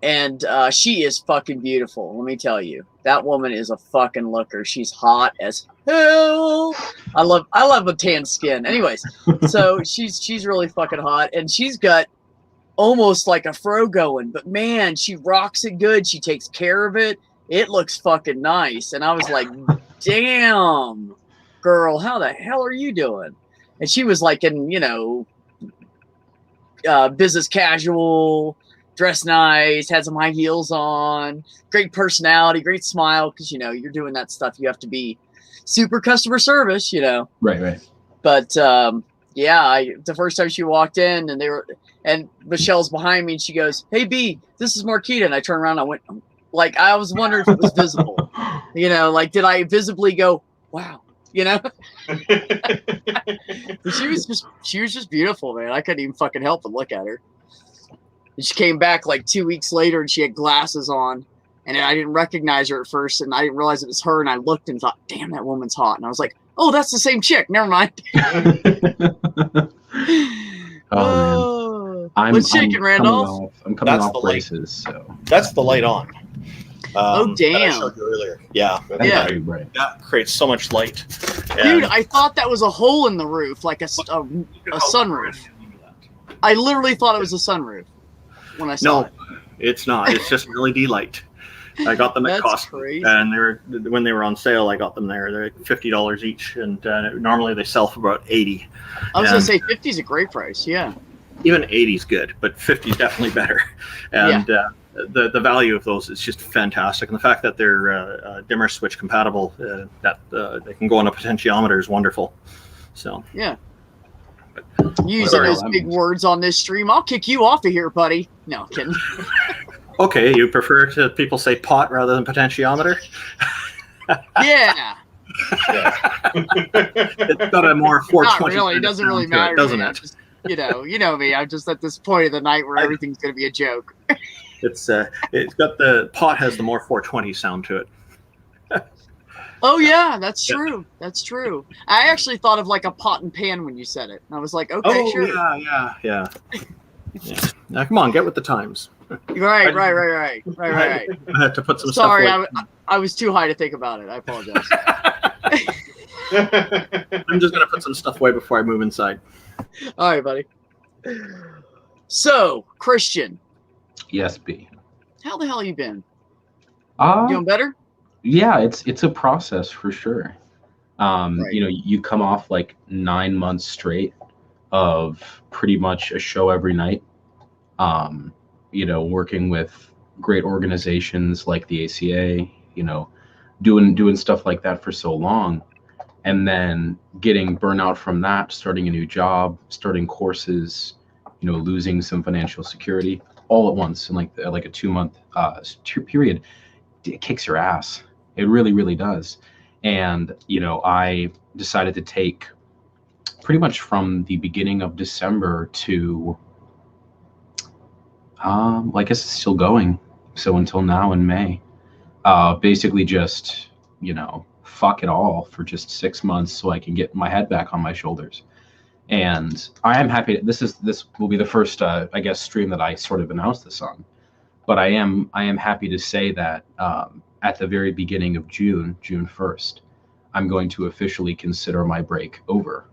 and she is fucking beautiful. Let me tell you, that woman is a fucking looker. She's hot as hell. I love a tan skin. Anyways, so she's really fucking hot, and she's got almost like a fro going, but man, she rocks it good. She takes care of it. It looks fucking nice. And I was like, damn, girl, how the hell are you doing? And she was like in, business casual, dressed nice, had some high heels on, great personality, great smile. Cause you're doing that stuff. You have to be super customer service, Right. But, yeah, the first time she walked in and Michelle's behind me and she goes, "Hey B, this is Marquita." And I turned around and I went, like, I was wondering if it was visible, like, did I visibly go, wow, But she was just beautiful, man. I couldn't even fucking help but look at her. And she came back like 2 weeks later and she had glasses on and I didn't recognize her at first and I didn't realize it was her. And I looked and thought, damn, that woman's hot. And I was like, oh, that's the same chick. Never mind. Oh, man. What's shaking, Randolph? I'm coming That's off the light. braces, so That's the light on. Oh, that I damn. showed you earlier. Yeah, Yeah. very bright. that creates so much light. Dude, I thought that was a hole in the roof, like a sunroof. I literally thought it was a sunroof when I saw No, it. it's not. It's just an LED light. I got them at That's Costco, crazy. and when they were on sale, I got them there. They're $50 each, and normally they sell for about 80. I was going and- to say 50 is a great price, yeah. Even 80 is good, but 50 is definitely better. And the value of those is just fantastic, and the fact that they're dimmer switch compatible, that they can go on a potentiometer is wonderful. So Yeah. Using Sorry, those that big means- words on this stream, I'll kick you off of here, buddy. No, kidding. okay, you prefer to people say pot rather than potentiometer? Yeah. It's got a more 420. Not really. It doesn't really matter, to doesn't me. it? I'm just, you know me. I'm just at this point of the night where everything's going to be a joke. It's got the pot has the more 420 sound to it. Oh yeah, that's true. That's true. I actually thought of like a pot and pan when you said it. And I was like, okay, sure. yeah. Now come on, get with the times. Right. I had to put some Sorry, stuff. I was too high to think about it. I apologize. I'm just gonna put some stuff away before I move inside. All right, buddy. So, Christian, Yes, B. how the hell you been? Doing better? Yeah, it's a process for sure. Right. You come off like 9 months straight of pretty much a show every night. Working with great organizations like the ACA, doing stuff like that for so long, and then getting burnout from that, starting a new job, starting courses, losing some financial security all at once in like a 2-month period. It kicks your ass. It really, really does. And, I decided to take pretty much from the beginning of December to, I guess it's still going. So until now in May, basically just, fuck it all for just 6 months so I can get my head back on my shoulders. And I am happy. This will be the first, I guess, stream that I sort of announced this on. But I am happy to say that at the very beginning of June 1st, I'm going to officially consider my break over,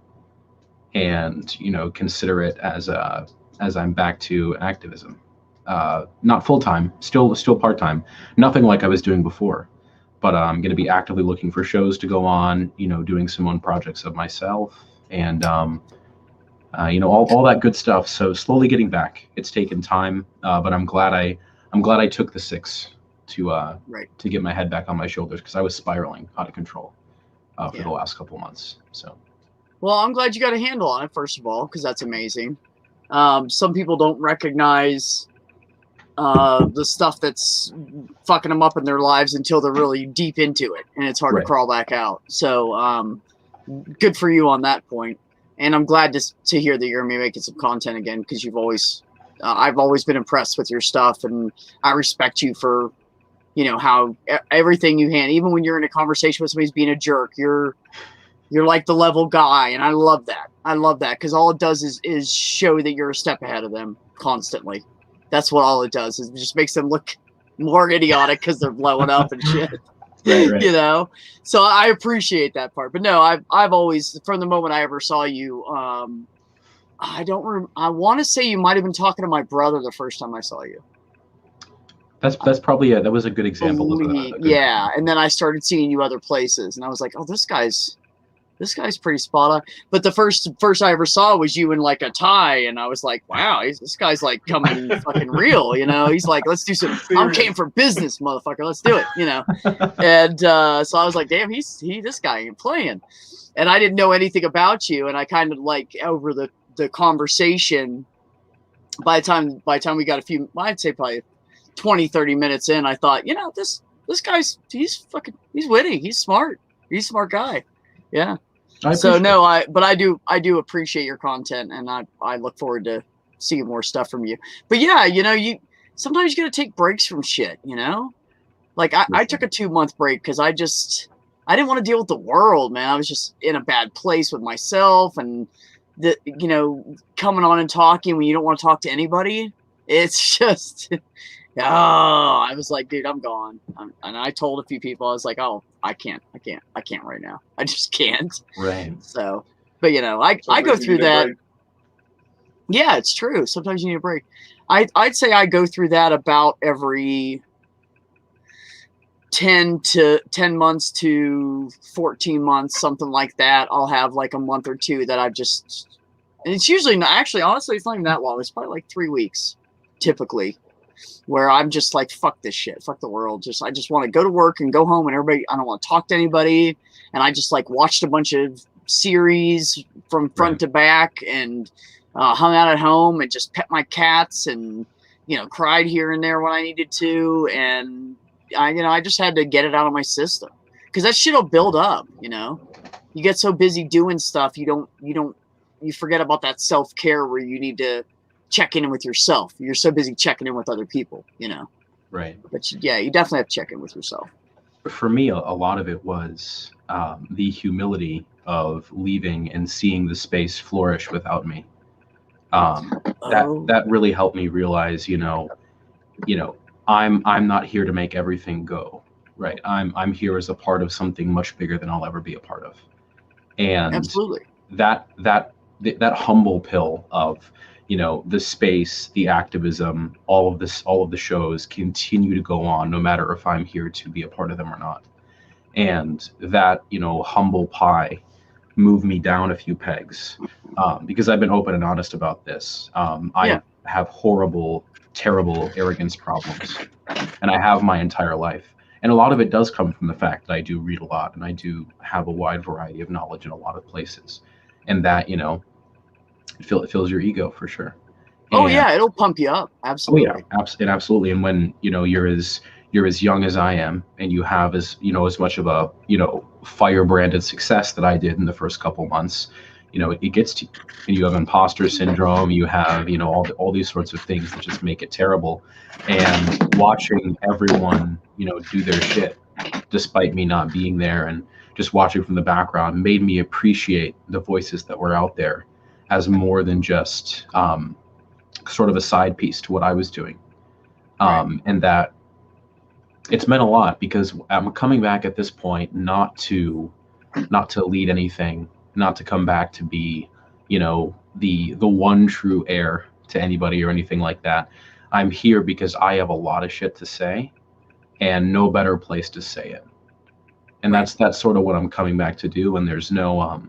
and consider it as I'm back to activism, not full time, still part time, nothing like I was doing before, but I'm going to be actively looking for shows to go on, doing some own projects of myself, and all that good stuff. So slowly getting back. It's taken time, but I'm glad I took the 6 to get my head back on my shoulders, because I was spiraling out of control for the last couple months. So, well, I'm glad you got a handle on it, first of all, because that's amazing. Some people don't recognize the stuff that's fucking them up in their lives until they're really deep into it, and it's hard to crawl back out. So good for you on that point. And I'm glad to hear that you're gonna be making some content again, because you've always I've always been impressed with your stuff, and I respect you for how everything you hand, even when you're in a conversation with somebody who's being a jerk, you're like the level guy, and I love that. I love that, because all it does is show that you're a step ahead of them constantly. That's what all it does. Is it just makes them look more idiotic because they're blowing up and shit. Right. So I appreciate that part. But no, I've always, from the moment I ever saw you, I want to say you might have been talking to my brother the first time I saw you. That's probably that was a good example of yeah. And then I started seeing you other places, and I was like, oh, this guy's pretty spot on. But the first I ever saw was you in like a tie, and I was like, wow, this guy's like coming fucking real, He's like, let's do some. I'm came for business, motherfucker. Let's do it, And so I was like, damn, this guy ain't playing. And I didn't know anything about you, and I kind of like over the conversation. By the time we got I'd say probably 20, 30 minutes in, I thought, this guy's he's witty, he's smart, he's a smart guy. Yeah. So no, I do appreciate your content, and I look forward to seeing more stuff from you. But yeah, you sometimes you gotta take breaks from shit, Like I took a 2-month break because I didn't want to deal with the world, man. I was just in a bad place with myself, and coming on and talking when you don't want to talk to anybody. It's just I was like, dude, I'm gone. And I told a few people, I was like, oh, I can't right now. I just can't. Right. So, but I go through that. Yeah, it's true. Sometimes you need a break. I'd say I go through that about every 10 months to 14 months, something like that. I'll have like a month or two that and it's usually not, actually, honestly, it's not even that long. It's probably like 3 weeks typically, where I'm just like, fuck this shit, fuck the world. I just want to go to work and go home, and I don't want to talk to anybody. And I just like watched a bunch of series from front to back, and hung out at home and just pet my cats, and, cried here and there when I needed to. And I just had to get it out of my system, because that shit will build up. You get so busy doing stuff, you forget about that self-care where you need to check in with yourself. You're so busy checking in with other people, Right. But you definitely have to check in with yourself. For me, a lot of it was the humility of leaving and seeing the space flourish without me. That really helped me realize, I'm not here to make everything go. Right. I'm here as a part of something much bigger than I'll ever be a part of. And absolutely, that humble pill of, the space, the activism, all of the shows continue to go on, no matter if I'm here to be a part of them or not. And that, humble pie moved me down a few pegs, because I've been open and honest about this. I have horrible, terrible arrogance problems, and I have my entire life. And a lot of it does come from the fact that I do read a lot, and I do have a wide variety of knowledge in a lot of places. And that, it fills your ego for sure. Oh, yeah, it'll pump you up. Absolutely. Oh, yeah, absolutely. And when, you're as young as I am, and you have as much of a, firebranded success that I did in the first couple months, it gets to you. And you have imposter syndrome, you have, all these sorts of things that just make it terrible. And watching everyone, do their shit, despite me not being there, and just watching from the background, made me appreciate the voices that were out there as more than just sort of a side piece to what I was doing. And that it's meant a lot, because I'm coming back at this point not to lead anything, not to come back to be, the one true heir to anybody or anything like that. I'm here because I have a lot of shit to say, and no better place to say it. And that's sort of what I'm coming back to do. And there's no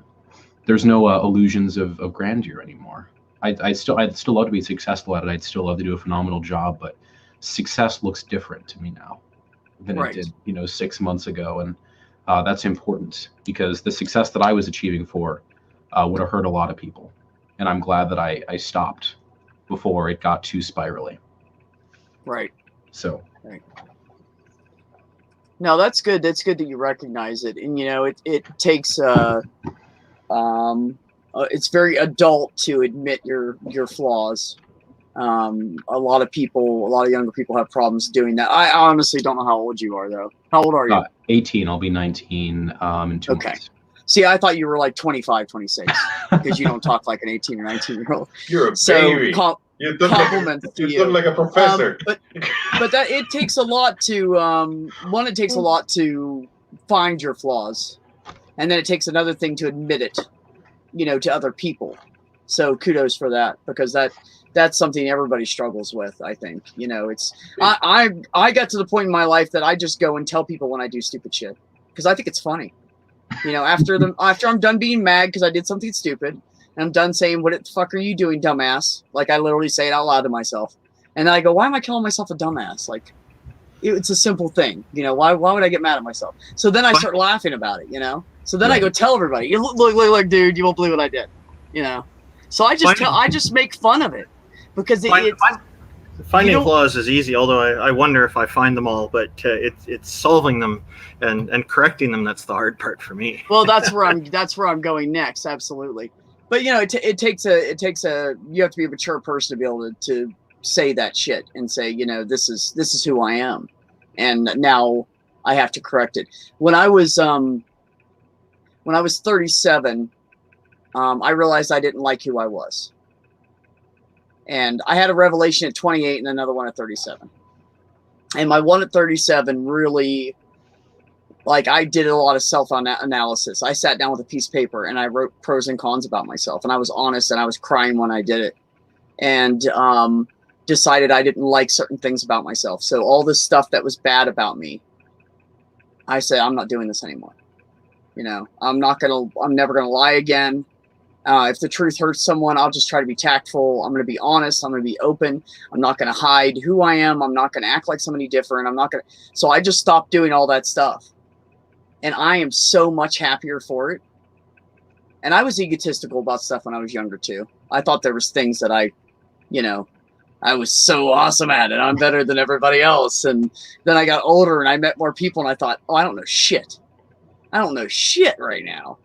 there's no illusions of grandeur anymore. I'd still love to be successful at it. I'd still love to do a phenomenal job, but success looks different to me now than Right. it did, 6 months ago. And that's important because the success that I was achieving for would have hurt a lot of people. And I'm glad that I stopped before it got too spirally. Right. So No, that's good. That's good that you recognize it. And, it takes, it's very adult to admit your flaws. A lot of younger people have problems doing that. I honestly don't know how old you are, though. How old are you? 18, I'll be 19 in 2 Okay. months. See, I thought you were like 25, 26 because you don't talk like an 18 or 19-year-old. You're a So baby. You look compliments like, to you you. look like a professor. But that it takes a lot to it takes a lot to find your flaws, and then it takes another thing to admit it, to other people. So kudos for that, because that's something everybody struggles with. I think it's I got to the point in my life that I just go and tell people when I do stupid shit because I think it's funny. After I'm done being mad because I did something stupid, and I'm done saying, "What the fuck are you doing, dumbass?" Like I literally say it out loud to myself, and then I go, "Why am I calling myself a dumbass?" Like it's a simple thing, why would I get mad at myself? So then I start laughing about it, So then I go tell everybody, "You look, dude, you won't believe what I did," So I just make fun of it because Finding flaws is easy, although I wonder if I find them all. But it's solving them and correcting them that's the hard part for me. Well, that's where I'm going next, absolutely. But it takes you have to be a mature person to be able to say that shit and say, this is who I am, and now I have to correct it. When I was 37, I realized I didn't like who I was. And I had a revelation at 28 and another one at 37. And my one at 37 really, I did a lot of self-analysis. I sat down with a piece of paper and I wrote pros and cons about myself. And I was honest and I was crying when I did it. And decided I didn't like certain things about myself. So all this stuff that was bad about me, I said, I'm not doing this anymore. I'm never going to lie again. If the truth hurts someone, I'll just try to be tactful. I'm going to be honest. I'm going to be open. I'm not going to hide who I am. I'm not going to act like somebody different. So I just stopped doing all that stuff. And I am so much happier for it. And I was egotistical about stuff when I was younger too. I thought there was things that I was so awesome at it. I'm better than everybody else. And then I got older and I met more people and I thought, I don't know shit. I don't know shit right now.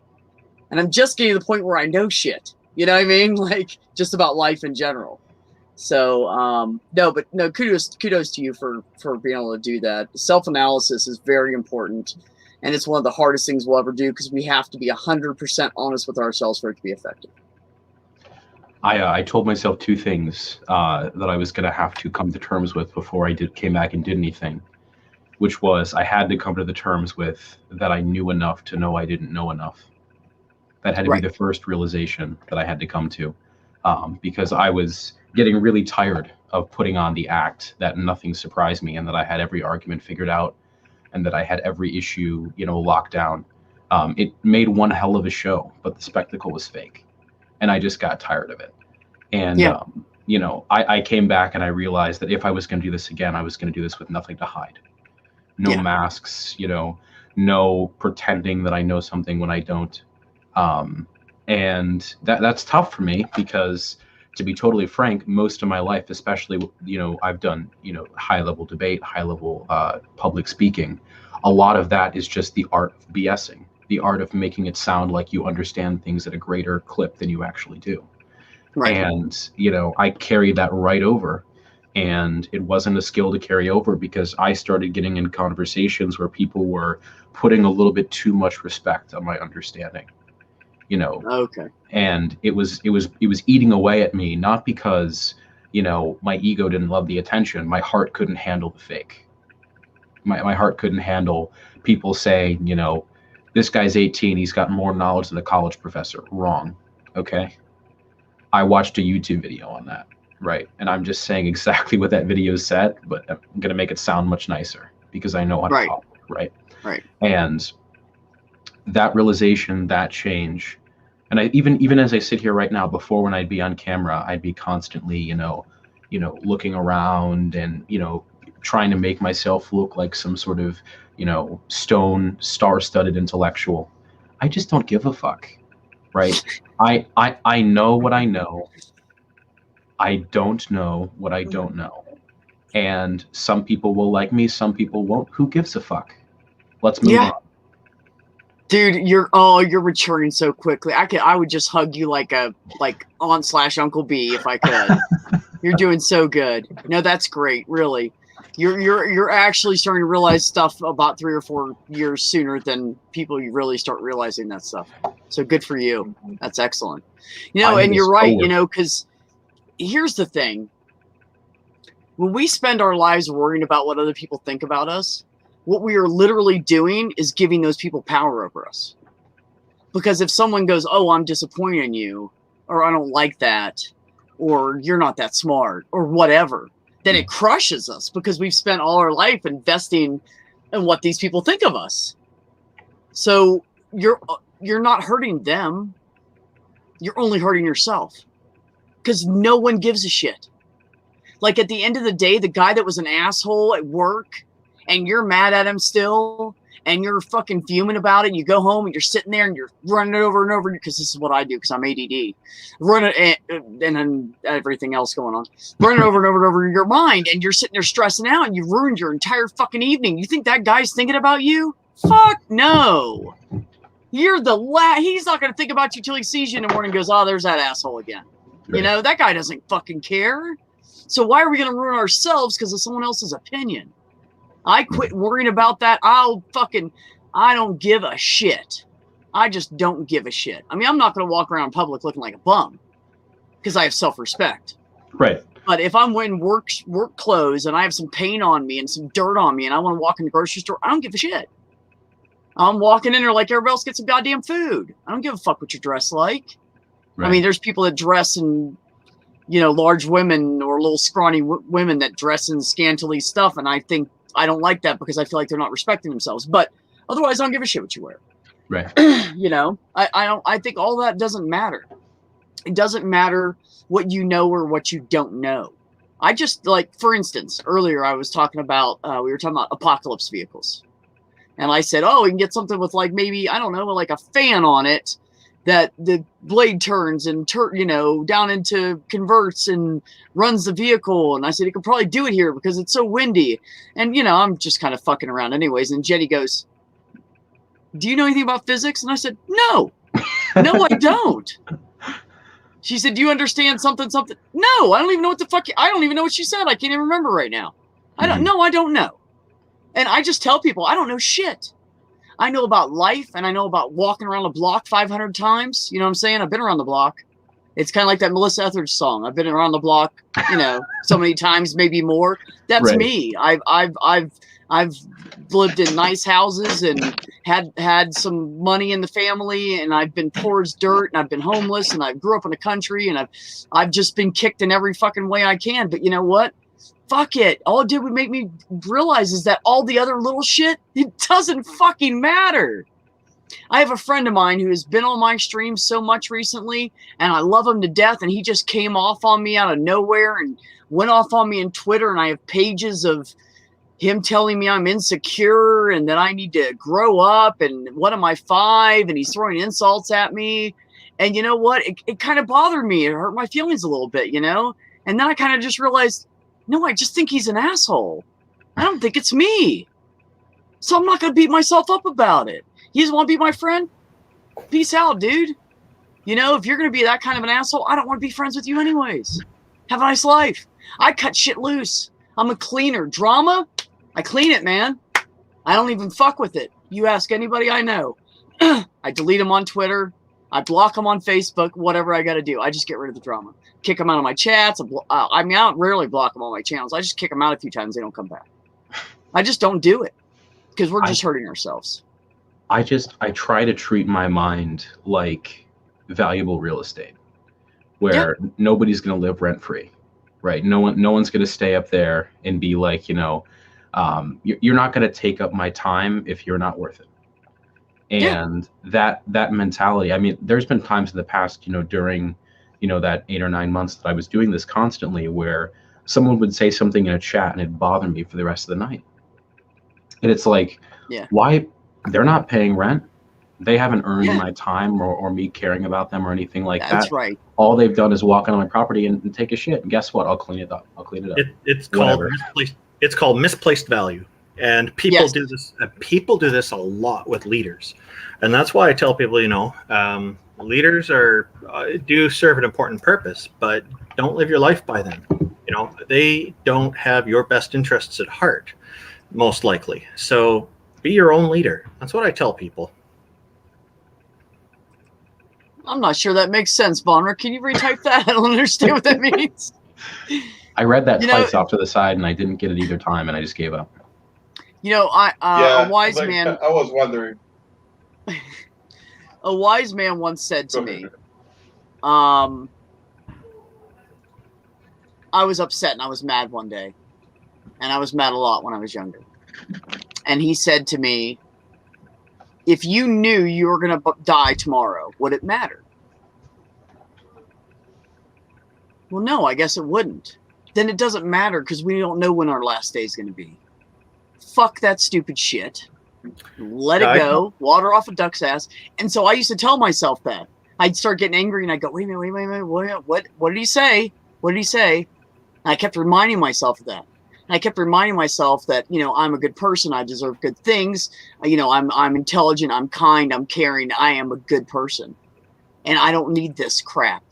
And I'm just getting to the point where I know shit. You know what I mean? Just about life in general. So, kudos to you for being able to do that. Self-analysis is very important. And it's one of the hardest things we'll ever do because we have to be 100% honest with ourselves for it to be effective. I told myself two things that I was going to have to come to terms with before I came back and did anything, which was I had to come to the terms with that I knew enough to know I didn't know enough. That had to be the first realization that I had to come to, because I was getting really tired of putting on the act that nothing surprised me and that I had every argument figured out and that I had every issue, locked down. It made one hell of a show, but the spectacle was fake. And I just got tired of it. And, I came back and I realized that if I was going to do this again, I was going to do this with nothing to hide. No masks, no pretending that I know something when I don't. And that's tough for me because, to be totally frank, most of my life, especially, I've done, high level debate, high level public speaking. A lot of that is just the art of BSing, the art of making it sound like you understand things at a greater clip than you actually do. Right. And, I carried that right over. And it wasn't a skill to carry over because I started getting in conversations where people were putting a little bit too much respect on my understanding. Okay. And it was eating away at me, not because, my ego didn't love the attention. My heart couldn't handle the fake. My heart couldn't handle people saying, this guy's 18, he's got more knowledge than a college professor. Wrong. Okay. I watched a YouTube video on that. Right. And I'm just saying exactly what that video said, but I'm going to make it sound much nicer because I know how to talk. Right. Right. And that realization, that change, And I even as I sit here right now, before when I'd be on camera, I'd be constantly, looking around and, trying to make myself look like some sort of, stone star-studded intellectual. I just don't give a fuck, right? I know what I know. I don't know what I don't know. And some people will like me, some people won't. Who gives a fuck? Let's move on. Dude, you're maturing so quickly. I would just hug you like Aunt / Uncle B if I could. You're doing so good. No, that's great, really. You're actually starting to realize stuff about 3 or 4 years sooner than people you really start realizing that stuff. So good for you. That's excellent. And you're right, because here's the thing. When we spend our lives worrying about what other people think about us, what we are literally doing is giving those people power over us. Because if someone goes, oh, I'm disappointed in you, or I don't like that, or you're not that smart, or whatever, then it crushes us because we've spent all our life investing in what these people think of us. So you're not hurting them. You're only hurting yourself. Because no one gives a shit. Like at the end of the day, the guy that was an asshole at work, and you're mad at him still, and you're fucking fuming about it, and you go home and you're sitting there and you're running it over and over, because this is what I do because I'm ADD. Run it and then everything else going on. Run it over and over and over in your mind, and you're sitting there stressing out, and you ruined your entire fucking evening. You think that guy's thinking about you? Fuck no. You're he's not going to think about you till he sees you in the morning and goes, oh, there's that asshole again. Right. That guy doesn't fucking care. So why are we going to ruin ourselves because of someone else's opinion? I quit worrying about that. I don't give a shit. I just don't give a shit. I mean, I'm not going to walk around in public looking like a bum because I have self-respect. Right. But if I'm wearing work clothes and I have some paint on me and some dirt on me and I want to walk in the grocery store, I don't give a shit. I'm walking in there like everybody else gets some goddamn food. I don't give a fuck what you're dressed like. Right. I mean, there's people that dress in, large women or little scrawny women that dress in scantily stuff. And I think I don't like that because I feel like they're not respecting themselves. But otherwise, I don't give a shit what you wear. Right. I think all that doesn't matter. It doesn't matter what you know or what you don't know. I just for instance, earlier I was talking about, we were talking about apocalypse vehicles. And I said, oh, we can get something with maybe, I don't know, like a fan on it that the blade turns and down into converts and runs the vehicle. And I said, you could probably do it here because it's so windy. And, I'm just kind of fucking around anyways. And Jenny goes, do you know anything about physics? And I said, no, I don't. She said, do you understand something? No, I don't even know what the fuck. I don't even know what she said. I can't even remember right now. I don't know. And I just tell people, I don't know shit. I know about life, and I know about walking around the block 500 times. You know what I'm saying? I've been around the block. It's kind of like that Melissa Etheridge song. I've been around the block, so many times, maybe more. That's right. Me. I've lived in nice houses and had some money in the family, and I've been poor as dirt, and I've been homeless, and I grew up in the country, and I've just been kicked in every fucking way I can. But you know what? Fuck it. All it did would make me realize is that all the other little shit, it doesn't fucking matter. I have a friend of mine who has been on my stream so much recently, and I love him to death, and he just came off on me out of nowhere and went off on me in Twitter, and I have pages of him telling me I'm insecure and that I need to grow up and what am I 5, and he's throwing insults at me. And you know what? It kind of bothered me. It hurt my feelings a little bit, And then I kind of just realized, no, I just think he's an asshole. I don't think it's me. So I'm not going to beat myself up about it. You just want to be my friend? Peace out, dude. If you're going to be that kind of an asshole, I don't want to be friends with you anyways. Have a nice life. I cut shit loose. I'm a cleaner. Drama, I clean it, man. I don't even fuck with it. You ask anybody I know. I delete them on Twitter. I block them on Facebook, whatever I got to do. I just get rid of the drama. Kick them out of my chats. I don't rarely block them on my channels. I just kick them out a few times. They don't come back. I just don't do it because we're just hurting ourselves. I try to treat my mind like valuable real estate where nobody's going to live rent free, right? No one's going to stay up there and be like, you're not going to take up my time if you're not worth it. And that mentality, I mean, there's been times in the past, during, that 8 or 9 months that I was doing this constantly, where someone would say something in a chat and it'd bother me for the rest of the night. And it's like, why? They're not paying rent. They haven't earned my time or me caring about them or anything like that. That's right. All they've done is walk on my property and take a shit. And guess what? I'll clean it up. It's called misplaced value. And people do this. People do this a lot with leaders, and that's why I tell people, leaders do serve an important purpose, but don't live your life by them. They don't have your best interests at heart, most likely. So be your own leader. That's what I tell people. I'm not sure that makes sense, Bonner. Can you retype that? I don't understand what that means. I read that twice off to the side, and I didn't get it either time, and I just gave up. A wise man. I was wondering. A wise man once said to me, I was upset and I was mad one day, and I was mad a lot when I was younger. And he said to me, if you knew you were going to die tomorrow, would it matter? Well, no, I guess it wouldn't. Then it doesn't matter because we don't know when our last day is going to be. Fuck that stupid shit. Let it go. Water off a duck's ass. And so I used to tell myself that. I'd start getting angry and I'd go, wait a minute. What did he say? What did he say? And I kept reminding myself of that. And I kept reminding myself that, I'm a good person. I deserve good things. I'm intelligent. I'm kind. I'm caring. I am a good person. And I don't need this crap,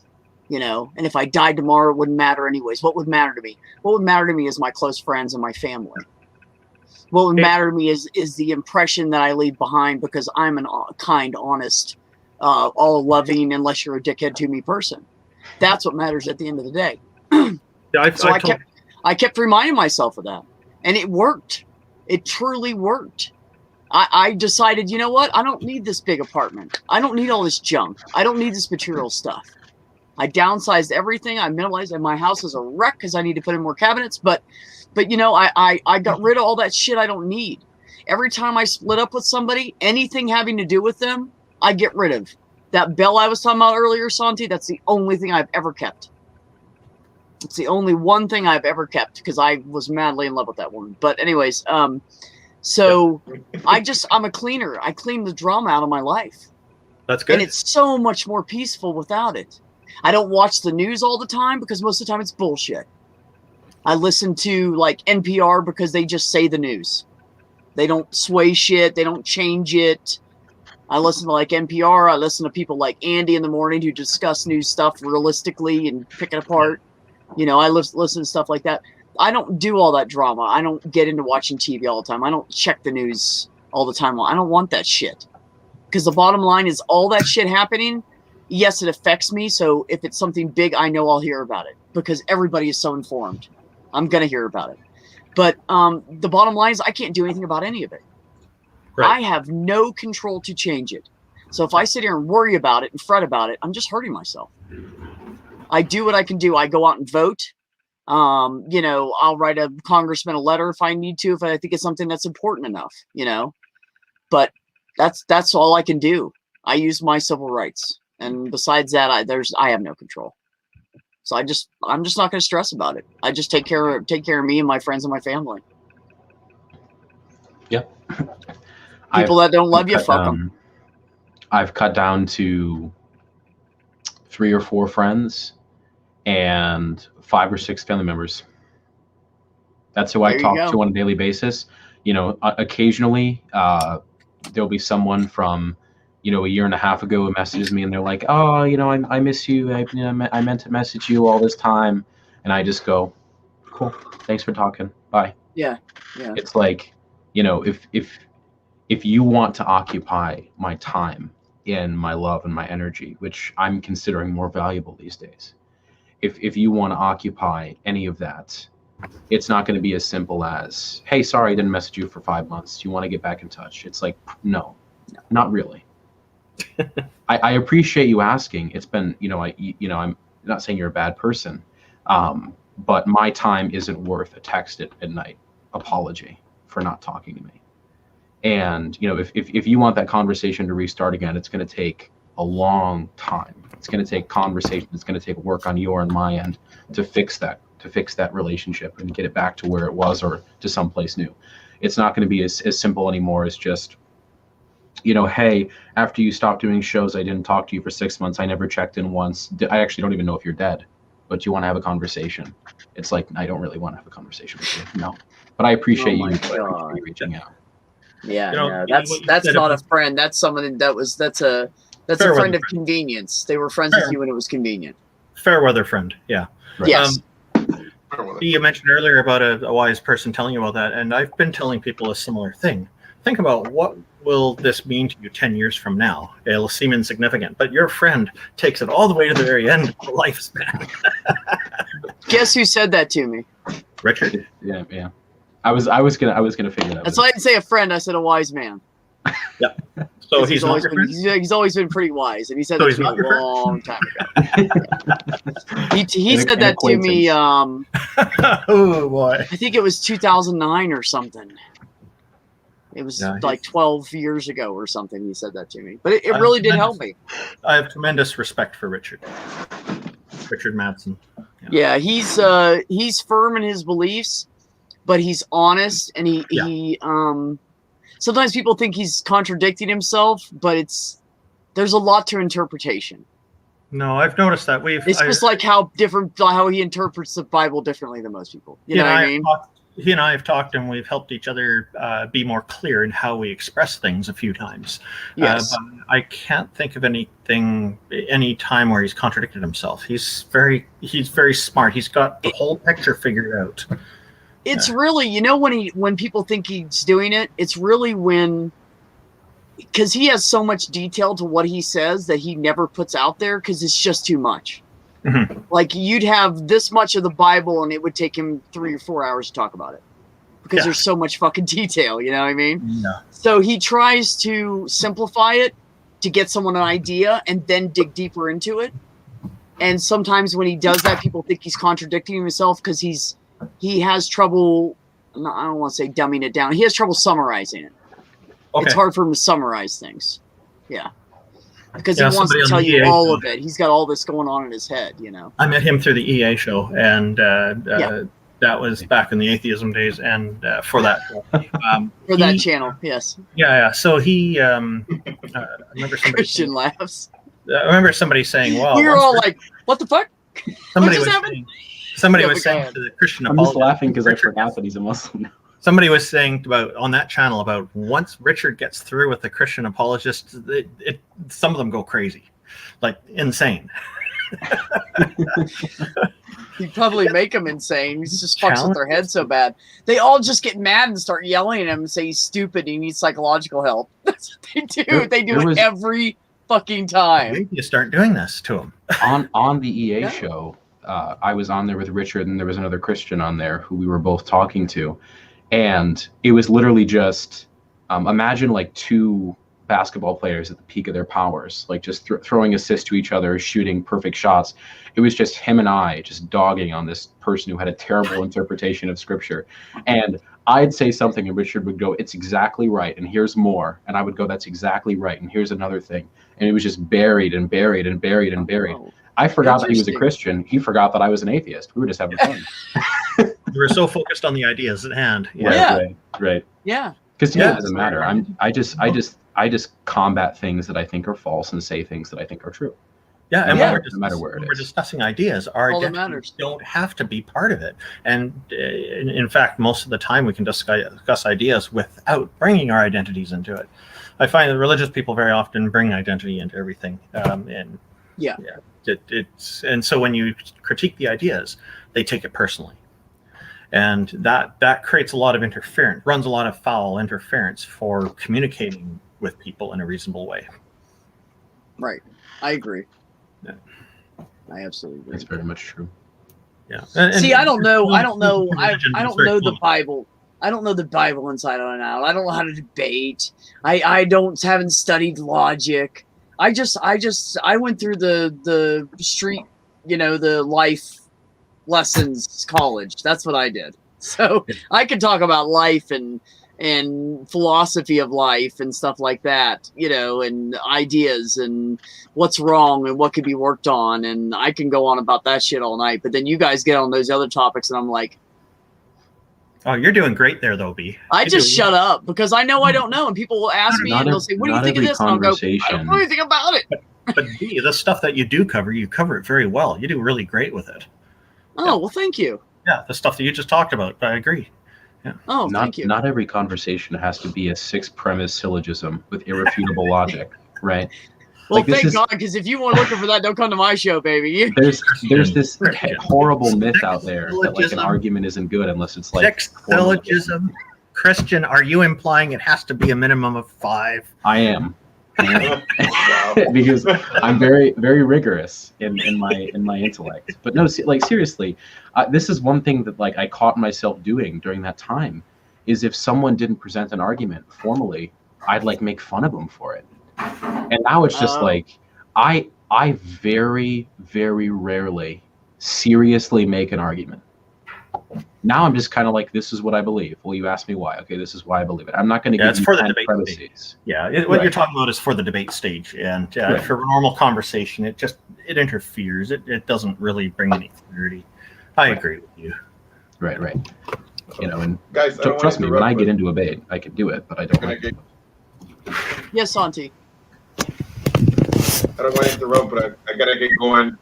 And if I died tomorrow, it wouldn't matter anyways. What would matter to me? What would matter to me is my close friends and my family. What would matter to me is the impression that I leave behind because I'm a kind, honest, all loving, unless you're a dickhead to me person. That's what matters at the end of the day. I kept reminding myself of that, and it worked. It truly worked. I decided, you know what? I don't need this big apartment. I don't need all this junk. I don't need this material stuff. I downsized everything. I minimalized, and my house is a wreck because I need to put in more cabinets. But I got rid of all that shit I don't need. Every time I split up with somebody, anything having to do with them, I get rid of. That bell I was talking about earlier, Santi, that's the only thing I've ever kept. It's the only one thing I've ever kept because I was madly in love with that woman. But anyways, so I'm a cleaner. I clean the drama out of my life. That's good. And it's so much more peaceful without it. I don't watch the news all the time because most of the time it's bullshit. I listen to like NPR because they just say the news. They don't sway shit. They don't change it. I listen to like NPR. I listen to people like Andy in the morning who discuss news stuff realistically and pick it apart. I listen to stuff like that. I don't do all that drama. I don't get into watching TV all the time. I don't check the news all the time. I don't want that shit. Because the bottom line is all that shit happening, yes, it affects me. So if it's something big, I know I'll hear about it because everybody is so informed. I'm going to hear about it. But the bottom line is I can't do anything about any of it. Right. I have no control to change it. So if I sit here and worry about it and fret about it, I'm just hurting myself. I do what I can do. I go out and vote. I'll write a congressman a letter if I need to, if I think it's something that's important enough, but that's all I can do. I use my civil rights. And besides that, I have no control. So I'm just not going to stress about it. I just take care of me and my friends and my family. Yep. People that don't love you, fuck them. I've cut down to 3 or 4 friends and 5 or 6 family members. That's who I talk to on a daily basis. Occasionally there'll be someone from, a year and a half ago who messages me and they're like, oh, I miss you. I meant to message you all this time. And I just go, cool. Thanks for talking. Bye. Yeah. It's like, if you want to occupy my time and my love and my energy, which I'm considering more valuable these days, if you want to occupy any of that, it's not going to be as simple as, hey, sorry, I didn't message you for 5 months. Do you want to get back in touch? It's like, no, not really. I appreciate you asking. It's been, I'm not saying you're a bad person, but my time isn't worth a text at night apology for not talking to me. And if you want that conversation to restart again, it's going to take a long time. It's going to take conversation. It's going to take work on your and my end to fix that relationship and get it back to where it was or to someplace new. It's not going to be as simple anymore as just, hey, after you stopped doing shows, I didn't talk to you for 6 months. I never checked in once. I actually don't even know if you're dead, but you want to have a conversation. It's like, I don't really want to have a conversation with you. No, but I appreciate you reaching out. Yeah, You know, no, you know what you that's said not a about- friend. That's someone that's a Fair friend weather of convenience. They were friends with Fair. you when it was convenient. Fair weather friend. Yeah. Right. Yes. You mentioned earlier about a wise person telling you about that, and I've been telling people a similar thing. Think about what will this mean to you 10 years from now. It'll seem insignificant, but your friend takes it all the way to the very end of the lifespan. Guess who said that to me? Richard. Yeah. I was gonna figure that. That's why I didn't say a friend. I said a wise man. So he's not always your been, friend? he's always been pretty wise, and he said So that he's to me not a your friend? long time ago. He An said that to me. Oh boy. I think it was 2009 or something. It was Yeah, like he's- 12 years ago or something. He said that to me, but it I'm really did tremendous. help me. I have tremendous respect for Richard Madsen. Yeah, he's firm in his beliefs, but he's honest, and he sometimes people think he's contradicting himself, but there's a lot to interpretation. No, I've noticed that It's just like how he interprets the Bible differently than most people. You know what I mean? He and I have talked, and we've helped each other be more clear in how we express things a few times. Yes. But I can't think of any time where he's contradicted himself. He's very smart. He's got the whole picture figured out. It's really, when people think he's doing it, it's really because he has so much detail to what he says that he never puts out there because it's just too much. Mhm. Like you'd have this much of the Bible and it would take him 3 or 4 hours to talk about it because Yeah. there's so much fucking detail, you know what I mean? Yeah. So he tries to simplify it to get someone an idea and then dig deeper into it. And sometimes when he does that, people think he's contradicting himself because he has trouble. I don't want to say dumbing it down. He has trouble summarizing it. Okay. It's hard for him to summarize things. Yeah. Because he Yeah, wants somebody to on tell the you EA all show. of it. He's got all this going on in his head, I met him through the EA show, and Yeah. that was back in the atheism days, and for that. For that channel, yes. Yeah. So he, I remember somebody. Christian laughs. I remember somebody saying, "Well, We were all like, what the fuck? somebody what was just happened?" saying, somebody Yeah, was but go saying ahead. to the Christian I'm just apologist, laughing because I forgot that he's a Muslim. somebody was saying about on that channel about once Richard gets through with the Christian apologists, some of them go crazy, like insane. He'd probably make them insane. He just fucks with their head so bad. They all just get mad and start yelling at him and say he's stupid and he needs psychological help. That's what they do. They do There it was- every fucking time. You start doing this to him. on the EA Yeah. show, I was on there with Richard, and there was another Christian on there who we were both talking to, and it was literally just imagine like two basketball players at the peak of their powers, like just throwing assists to each other, shooting perfect shots. It was just him and I just dogging on this person who had a terrible interpretation of scripture, and I'd say something and Richard would go, "It's exactly right, and here's more," and I would go, "That's exactly right, and here's another thing," and it was just buried and buried and buried and buried. Oh, I forgot that he was a Interesting. Christian. He forgot that I was an atheist. We were just having fun. You were so focused on the ideas at hand. Yeah. Right. yeah. Because to me, Yeah. it doesn't matter. I just combat things that I think are false and say things that I think are true. Yeah, and Yeah. when No matter where it when we're is. discussing ideas, our All that identities matters. don't have to be part of it. And in fact, most of the time we can discuss ideas without bringing our identities into it. I find that religious people very often bring identity into everything. And so when you critique the ideas, they take it personally. And that creates a lot of interference, runs a lot of foul interference for communicating with people in a reasonable way. Right. I agree. Yeah. I absolutely agree. That's very much true. Yeah. See, I don't know. I don't know. Religion I is don't very know the common. Bible. I don't know the Bible inside and out. I don't know how to debate. I haven't studied logic. I went through the street, the life lessons college. That's what I did. So I could talk about life and and philosophy of life and stuff like that, you know, and ideas and what's wrong and what could be worked on. And I can go on about that shit all night. But then you guys get on those other topics and I'm like, Oh, you're doing great there, though, B. I You're just doing- shut up because I know I don't know. And people will ask me Not and they'll ev- say, what do you not think of every this? And I'll go, I conversation- don't know anything about it. But B, the stuff that you do cover, you cover it very well. You do really great with it. Oh, well, thank you. Yeah, the stuff that you just talked about. I agree. Oh, not thank you. not every conversation has to be a 6-premise syllogism with irrefutable logic, right? Well, like, this thank is- God, because if you were looking for that, don't come to my show, baby. There's this horrible myth out there that like an Syllogism. argument isn't good unless it's like Sixth formula. syllogism. Christian, are you implying it has to be a minimum of 5? I am. Wow. Because I'm very very rigorous in my intellect. But no, like seriously, this is one thing that like I caught myself doing during that time, is if someone didn't present an argument formally, I'd like make fun of them for it. And now it's just Oh. like I very very rarely seriously make an argument. Now I'm just kind of like, this is what I believe. Well, you asked me why. Okay, this is why I believe it. I'm not going to Yeah, give it's you for the 10 debate premises. Yeah, what Right. you're talking about is for the debate stage, and Right. for a normal conversation, it interferes. It doesn't really bring any clarity. I Right. agree with you. Right. You know, and Guys, I don't trust want me, to when I interrupt, get but into a debate, I can do it, but I don't can I like get- Yes, Santi. I don't want to interrupt, but I gotta get going.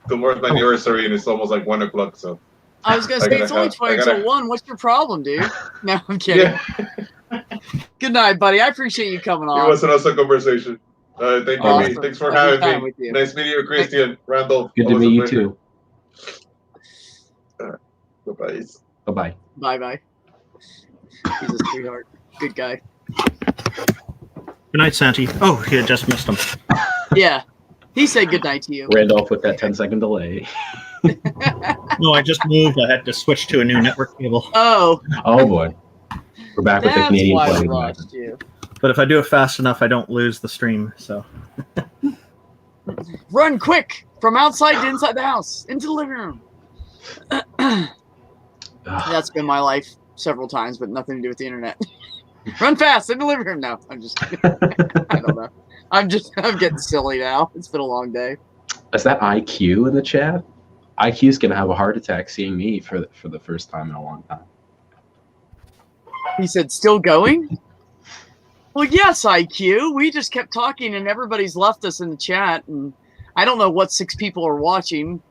Tomorrow's my anniversary, and it's almost like 1 o'clock. So I was going to I say, gotta it's only have- 20 I gotta- till 1. What's your problem, dude? No, I'm kidding. yeah, Good night, buddy. I appreciate you coming it on. was an awesome conversation. Thank you, Awesome. B. Thanks for Have a good having time me. with you. Nice meeting you, Christian. Randall. Good to always a meet you pleasure. too. Bye-bye. Bye bye. Bye-bye. He's a sweetheart. Good guy. Good night, Santi. Oh, you just missed him. Yeah. He said good night to you. Randolph with that 10-second delay. No, I just moved. I had to switch to a new network cable. Oh, Oh boy, we're back with the that's Canadian why flag. we in the lost you. But if I do it fast enough, I don't lose the stream. So Run quick from outside to inside the house, into the living room. Ugh. That's been my life several times, but nothing to do with the internet. Run fast in the living room. No, I'm just kidding. I don't know. I'm getting silly now. It's been a long day. Is that IQ in the chat? IQ's gonna have a heart attack seeing me for the first time in a long time. He said, still going? Well, yes, IQ. We just kept talking and everybody's left us in the chat. And I don't know what 6 people are watching.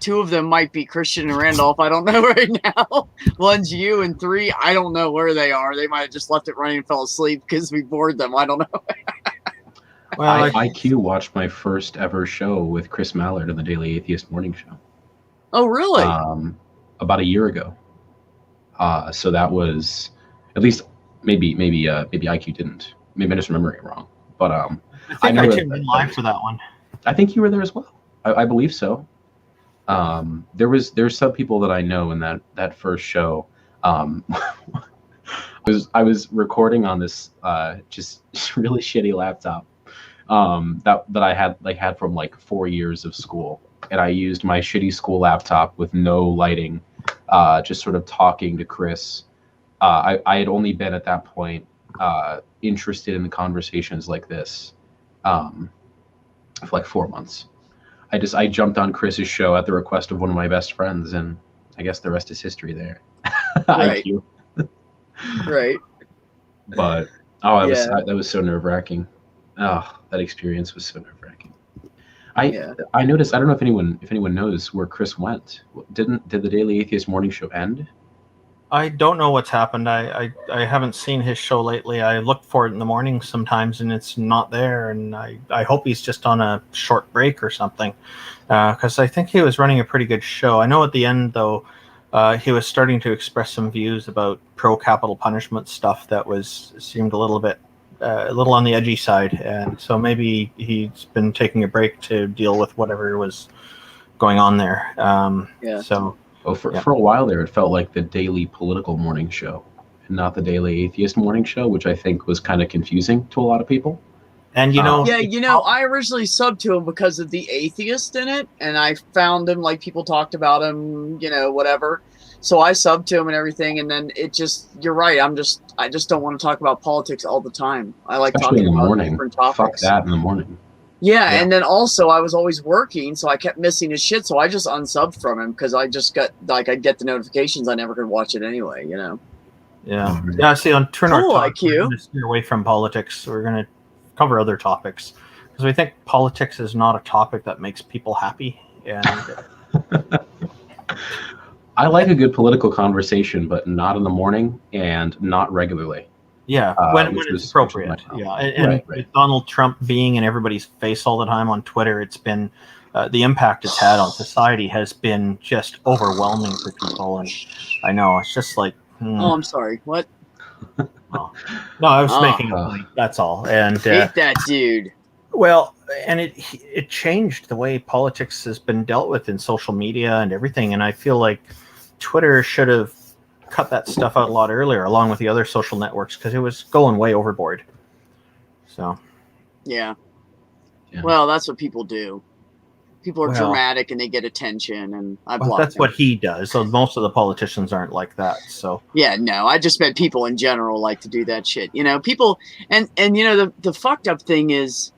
2 of them might be Christian and Randolph. I don't know right now. 1's you and 3, I don't know where they are. They might have just left it running and fell asleep because we bored them. I don't know. well, IQ watched my first ever show with Chris Mallard on the Daily Atheist Morning Show. Oh, really? About a year ago. So that was, at least maybe IQ didn't. Maybe I'm just remembering it wrong. But I I think know I that- tuned in live for that one. I think you were there as well. I believe so. There's some people that I know in that first show. I was recording on this just really shitty laptop that I had from like 4 years of school, and I used my shitty school laptop with no lighting, just sort of talking to Chris. I had only been at that point interested in the conversations like this for like 4 months. I jumped on Chris's show at the request of one of my best friends, and I guess the rest is history there. Right. IQ. Right. But that was so nerve-wracking. Oh, that experience was so nerve-wracking. I noticed, I don't know if anyone knows where Chris went. Did the Daily Atheist Morning Show end? I don't know what's happened. I haven't seen his show lately. I look for it in the morning sometimes, and it's not there. And I hope he's just on a short break or something, because I think he was running a pretty good show. I know at the end, though, he was starting to express some views about pro-capital punishment stuff that seemed a little bit, a little on the edgy side. And so maybe he's been taking a break to deal with whatever was going on there. Yeah. So. Oh, for a while there, it felt like the Daily Political Morning Show, and not the Daily Atheist Morning Show, which I think was kind of confusing to a lot of people. And Yeah, I originally subbed to him because of the atheist in it, and I found him, like, people talked about him, whatever. So I sub to him and everything, and then it just, you're right. I just don't want to talk about politics all the time. I like Especially in talking the about morning. different Fuck topics. that in the morning. Yeah, Yeah. and then also I was always working, so I kept missing his shit. So I just unsubbed from him because I just got like I'd get the notifications. I never could watch it anyway, you know. Yeah. Yeah. See, on Turn Our Cool, Talk, we're IQ. going to steer away from politics. We're going to cover other topics because we think politics is not a topic that makes people happy. And I like a good political conversation, but not in the morning and not regularly. yeah, when which it's was appropriate. my problem. Yeah, and Right. with Donald Trump being in everybody's face all the time on Twitter, it's been the impact it's had on society has been just overwhelming for people. And I know it's just like, Oh, I'm sorry. What? no, I was Ah. making a point. That's all. And Hate that dude. well, and it changed the way politics has been dealt with in social media and everything. And I feel like Twitter should have cut that stuff out a lot earlier, along with the other social networks, because it was going way overboard. So Yeah. Yeah. Well, that's what people do. People are Well- dramatic and they get attention, and I well, block that's them. what he does. So most of the politicians aren't like that. So Yeah, no, I just meant people in general like to do that shit. You know, people, and you know, the fucked up thing is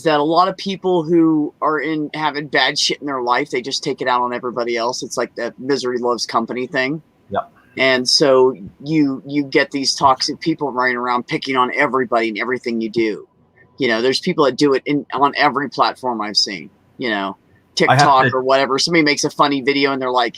that a lot of people who are in having bad shit in their life, they just take it out on everybody else. It's like that misery loves company thing. Yep. And so you get these toxic people running around picking on everybody and everything you do. You know, there's people that do it on every platform I've seen. You know, TikTok or whatever. Somebody makes a funny video and they're like,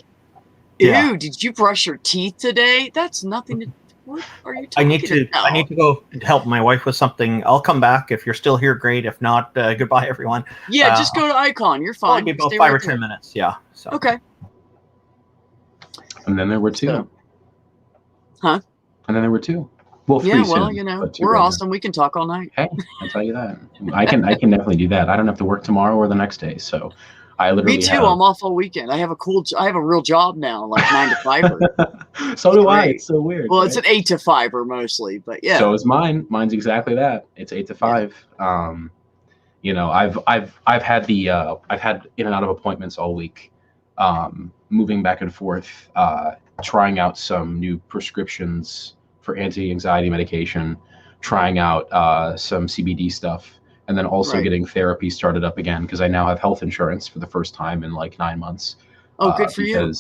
"Ew, Yeah. did you brush your teeth today? That's nothing to. What are you I talking need to about?" go help my wife with something. I'll come back if you're still here. Great. If not, goodbye, everyone. Yeah, just go to Icon. You're I'll fine. give about Stay 5 right or 10 there. minutes. Yeah. So Okay. And then there were two. So- Huh? And then there were two. Well, three Yeah, well, soon, you know, but two we're right now. awesome. We can talk all night. Hey, I'll tell you that. I can definitely do that. I don't have to work tomorrow or the next day. So I literally Me too. have. I'm off all weekend. I have I have a real job now, like 9 to 5. So do I. Great. It's so weird. Well, it's right? an 8 to 5 mostly, but yeah. So is mine. Mine's exactly that. It's 8 to 5. You know, I've had the I've had in and out of appointments all week, moving back and forth, trying out some new prescriptions for anti-anxiety medication, trying out some CBD stuff, and then also Right. getting therapy started up again because I now have health insurance for the first time in like 9 months. Oh, good for you.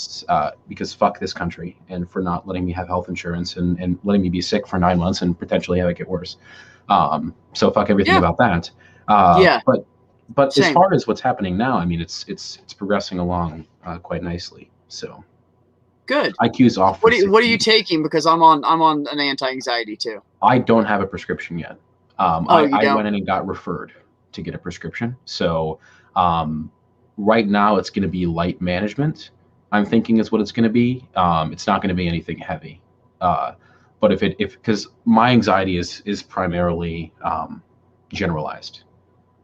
Because fuck this country and for not letting me have health insurance and letting me be sick for 9 months and potentially have it get worse. So fuck everything Yeah. about that. Yeah. But as Same. far as what's happening now, I mean, it's progressing along quite nicely. So Good. IQ's off. What for are you 6 weeks. taking? Because I'm on an anti-anxiety too. I don't have a prescription yet. You I don't? went in and got referred to get a prescription. So right now it's going to be light management. I'm thinking is what it's going to be. It's not going to be anything heavy. But if because my anxiety is primarily generalized.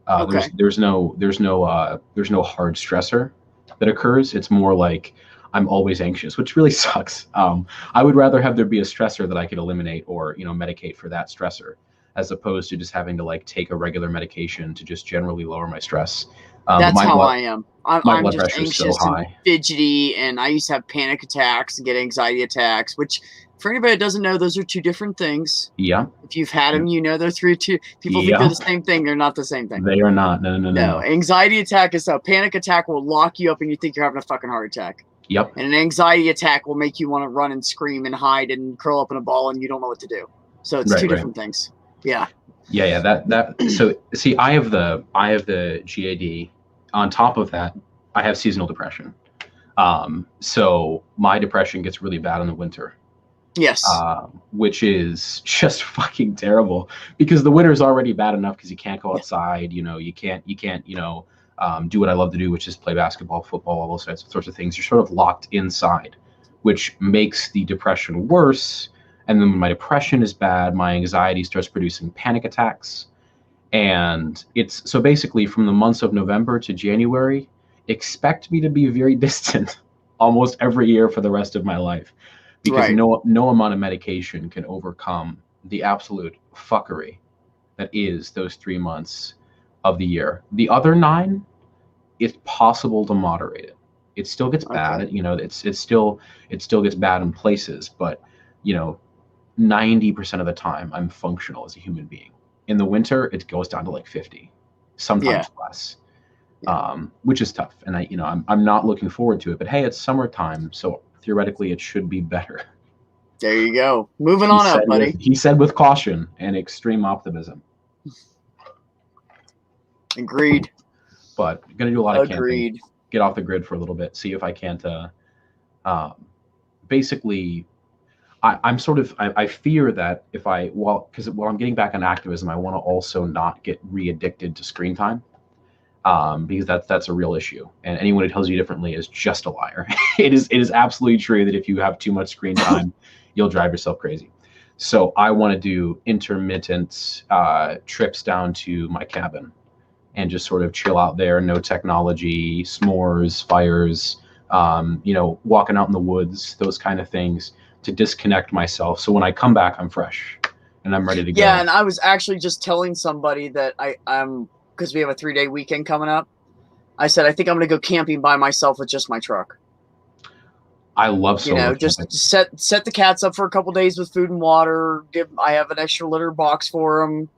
Okay. There's no hard stressor that occurs. It's more like I'm always anxious, which really sucks. I would rather have there be a stressor that I could eliminate or medicate for that stressor, as opposed to just having to like take a regular medication to just generally lower my stress. That's my how blood, I am. my I'm blood just pressure is so anxious and high. fidgety, and I used to have panic attacks and get anxiety attacks, which for anybody that doesn't know, those are two different things. Yeah, If you've had them, you know they're two. People think Yeah. they're the same thing. They're not the same thing. they are not. No. No, anxiety attack is a panic attack will lock you up and you think you're having a fucking heart attack. Yep. And an anxiety attack will make you want to run and scream and hide and curl up in a ball and you don't know what to do. So it's Right, two right. different things. Yeah. Yeah. That. So see, I have the GAD. On top of that, I have seasonal depression. So my depression gets really bad in the winter. Yes. Which is just fucking terrible because the winter is already bad enough because you can't go outside. You can't do what I love to do, which is play basketball, football, all those sorts of things. You're sort of locked inside, which makes the depression worse. And then when my depression is bad, my anxiety starts producing panic attacks. And it's so basically from the months of November to January, expect me to be very distant almost every year for the rest of my life. Because Right. no amount of medication can overcome the absolute fuckery that is those 3 months of the year. The other 9, it's possible to moderate it. It still gets bad. Okay. You know, it still gets bad in places, but you know, 90% of the time I'm functional as a human being. In the winter, it goes down to like 50, sometimes less, which is tough. And I'm not looking forward to it. But hey, it's summertime, so theoretically, it should be better. There you go. Moving on up, buddy. He said with caution and extreme optimism. Agreed. But I'm gonna do a lot of Agreed. camping. Get off the grid for a little bit. See if I can't. Basically, I'm sort of. I fear that if while I'm getting back on activism, I want to also not get re-addicted to screen time. Because that's a real issue, and anyone who tells you differently is just a liar. It is absolutely true that if you have too much screen time, you'll drive yourself crazy. So I want to do intermittent trips down to my cabin and just sort of chill out there. No technology, s'mores, fires, walking out in the woods, those kind of things to disconnect myself. So when I come back, I'm fresh and I'm ready to go. Yeah, and I was actually just telling somebody that I'm because we have a 3-day weekend coming up. I said I think I'm going to go camping by myself with just my truck. I love solo just camping. set the cats up for a couple days with food and water. I have an extra litter box for them.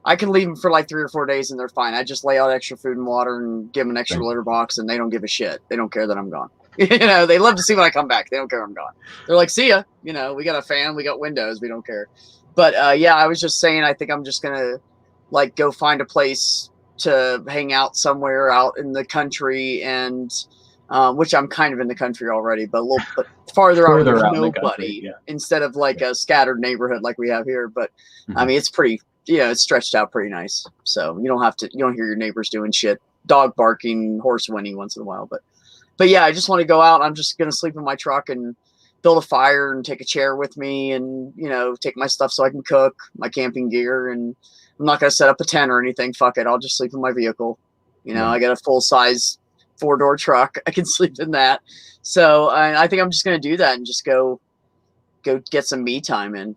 I can leave them for like 3 or 4 days and they're fine. I just lay out extra food and water and give them an extra litter box, and they don't give a shit. They don't care that I'm gone. They love to see when I come back. They don't care I'm gone. They're like, see ya. We got a fan, we got windows, we don't care. But I was just saying, I think I'm just gonna like go find a place to hang out somewhere out in the country, and which I'm kind of in the country already, but a little bit farther out with nobody, instead of like a scattered neighborhood like we have here. But I mean, it's pretty, it's stretched out pretty nice. So you don't hear your neighbors doing shit, dog barking, horse whinnying once in a while. But yeah, I just want to go out. I'm just going to sleep in my truck and build a fire and take a chair with me and, take my stuff so I can cook, my camping gear. And I'm not going to set up a tent or anything. Fuck it. I'll just sleep in my vehicle. I got a full size 4-door truck. I can sleep in that. So I think I'm just going to do that and just go get some me time in.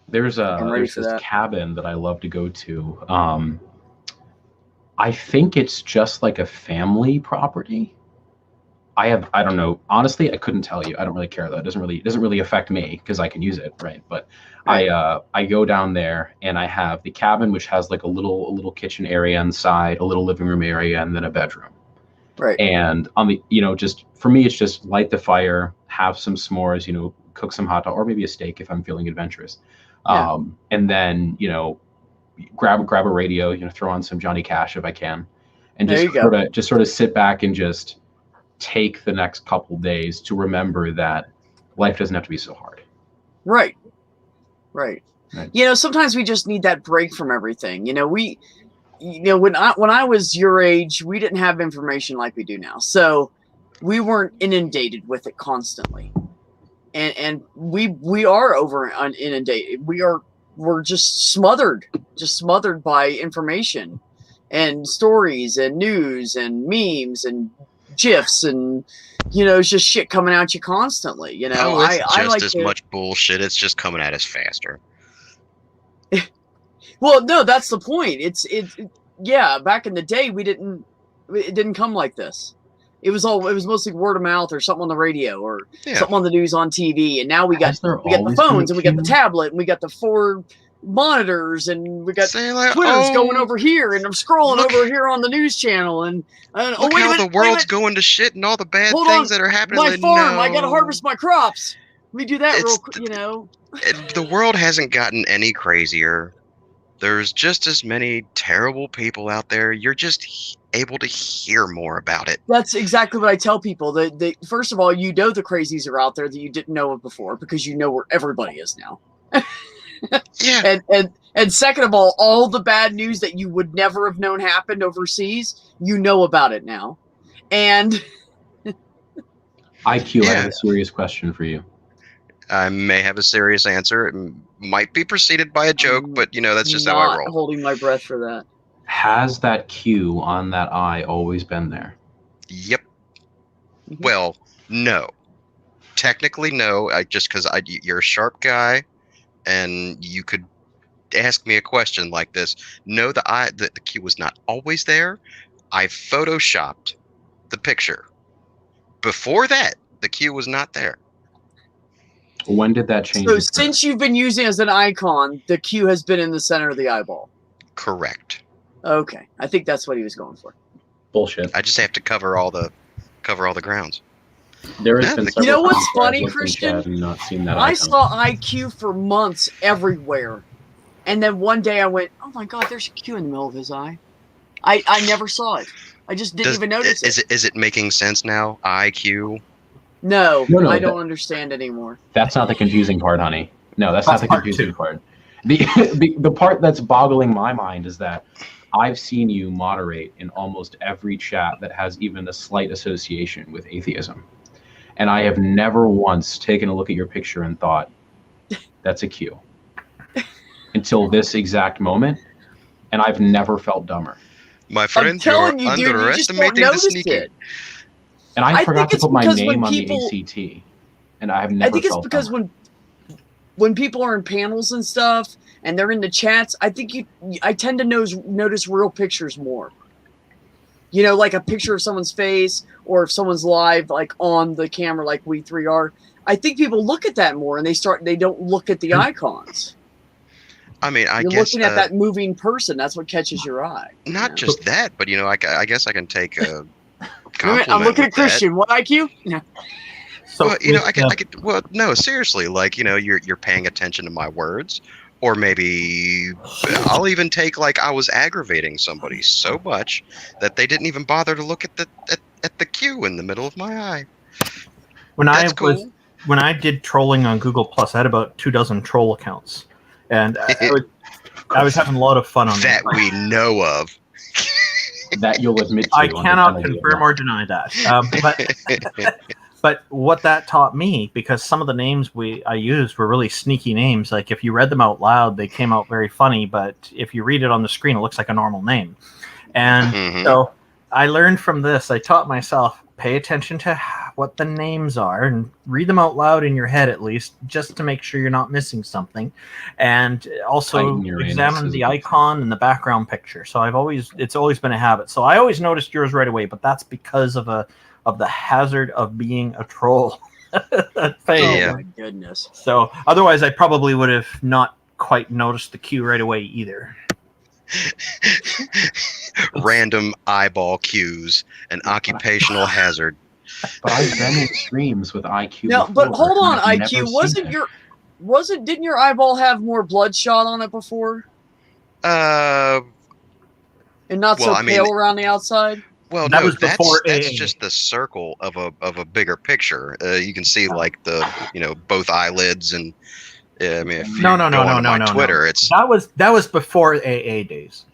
There's this cabin that I love to go to. I think it's just like a family property. I don't know. Honestly, I couldn't tell you. I don't really care though. It doesn't really affect me because I can use it, right? But right. I go down there and I have the cabin, which has like a little kitchen area inside, a little living room area, and then a bedroom. Right. And on the just for me, it's just light the fire, have some s'mores, cook some hot dog or maybe a steak if I'm feeling adventurous. Yeah. And then grab a radio, throw on some Johnny Cash if I can, and just sort of sit back and just take the next couple days to remember that life doesn't have to be so hard. Right. Sometimes we just need that break from everything. When I was your age, we didn't have information like we do now, so we weren't inundated with it constantly, and we are inundated. We're just smothered by information and stories and news and memes and GIFs and it's just shit coming at you constantly. It's I like as much bullshit. It's just coming at us faster. Well, no, that's the point. Back in the day it didn't come like this. It was mostly word of mouth or something on the radio or something on the news on TV. And now we got the phones and we got the tablet and we got the 4 monitors and we got Twitter's going over here and I'm scrolling over here on the news channel and look how the world's going to shit and all the bad things that are happening. My farm, I gotta harvest my crops. Let me do that real quick. The world hasn't gotten any crazier. There's just as many terrible people out there. You're just able to hear more about it. That's exactly what I tell people. First of all, the crazies are out there that you didn't know of before because you know where everybody is now. Yeah. And second of all the bad news that you would never have known happened overseas, you know about it now. And IQ, I have a serious question for you. I may have a serious answer. It might be preceded by a joke, but that's just how I roll. Not holding my breath for that. Has that Q on that I always been there? Yep. Well, no. Technically, no. Just because you're a sharp guy, and you could ask me a question like this. No, the Q was not always there. I photoshopped the picture. Before that, the Q was not there. When did that change? So occur? since you've been using it as an icon, the Q has been in the center of the eyeball. Correct. Okay, I think that's what he was going for. Bullshit. I just have to cover all the grounds. There has Yeah, been you several know what's times where I've funny, looked in Christian? chat and not seen that I icon. saw IQ for months everywhere, and then one day I went, "Oh my God, there's a Q in the middle of his eye." I never saw it. I just didn't even notice it. Is it making sense now? IQ. No, No, I don't understand anymore. That's not the confusing part, honey. No, that's That's not the part confusing two. part. The part that's boggling my mind is that I've seen you moderate in almost every chat that has even a slight association with atheism. And I have never once taken a look at your picture and thought, that's a Q. Until this exact moment. And I've never felt dumber. My friend, I'm telling you're you, dude, you just don't underestimating the notice sneaking. it. And I I forgot think to it's put my because name when on people- the ACT. And I have never I think it's felt because dumber. when people are in panels and stuff and they're in the chats, I tend to notice real pictures more. You know, like a picture of someone's face, or if someone's live, like on the camera, like we three are. I think people look at that more, and they don't look at the icons. I mean, I You're guess looking at that moving person. That's what catches your eye. not you know? just that, but I guess I can take a compliment. I'm looking at with that. Christian. What IQ? No. So Well, I could. Well, no, seriously. Like, you're paying attention to my words, or maybe I'll even take like I was aggravating somebody so much that they didn't even bother to look at the Q in the middle of my eye. That's cool. When I did trolling on Google Plus, I had about 24 troll accounts, and I was having a lot of fun on that we know of. That you'll admit to. I under cannot penalty of confirm or deny that. But what that taught me, because some of the names I used were really sneaky names. Like if you read them out loud, they came out very funny. But if you read it on the screen, it looks like a normal name. And so I learned from this. I taught myself, pay attention to what the names are and read them out loud in your head at least, just to make sure you're not missing something. And also Tighten your examine anus, the isn't it? icon and the background picture. So it's always been a habit. So I always noticed yours right away, but that's because of the hazard of being a troll. Yeah. Oh my goodness. So otherwise I probably would have not quite noticed the Q right away either. Random eyeball cues, an occupational hazard. But I've been in streams with IQ. No, before, but hold on, and I've never IQ. seen it. Didn't your eyeball have more bloodshot on it before? Uh, And not Well, so I mean- pale around the outside? well, That no, was before that's AA. just the circle of a bigger picture. You can see like the both eyelids, and I mean, if you No, go onto my no. Twitter, it's That was before AA days.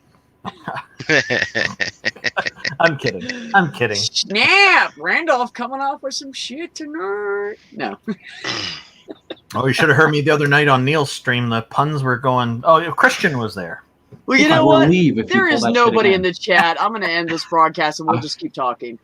I'm kidding. Snap! Randolph coming off with some shit tonight. No. Oh, you should have heard me the other night on Neil's stream. The puns were going. Oh, Christian was there. Well, you I know will what? leave if you There pull is that shit nobody in again. the chat. I'm going to end this broadcast and we'll just keep talking.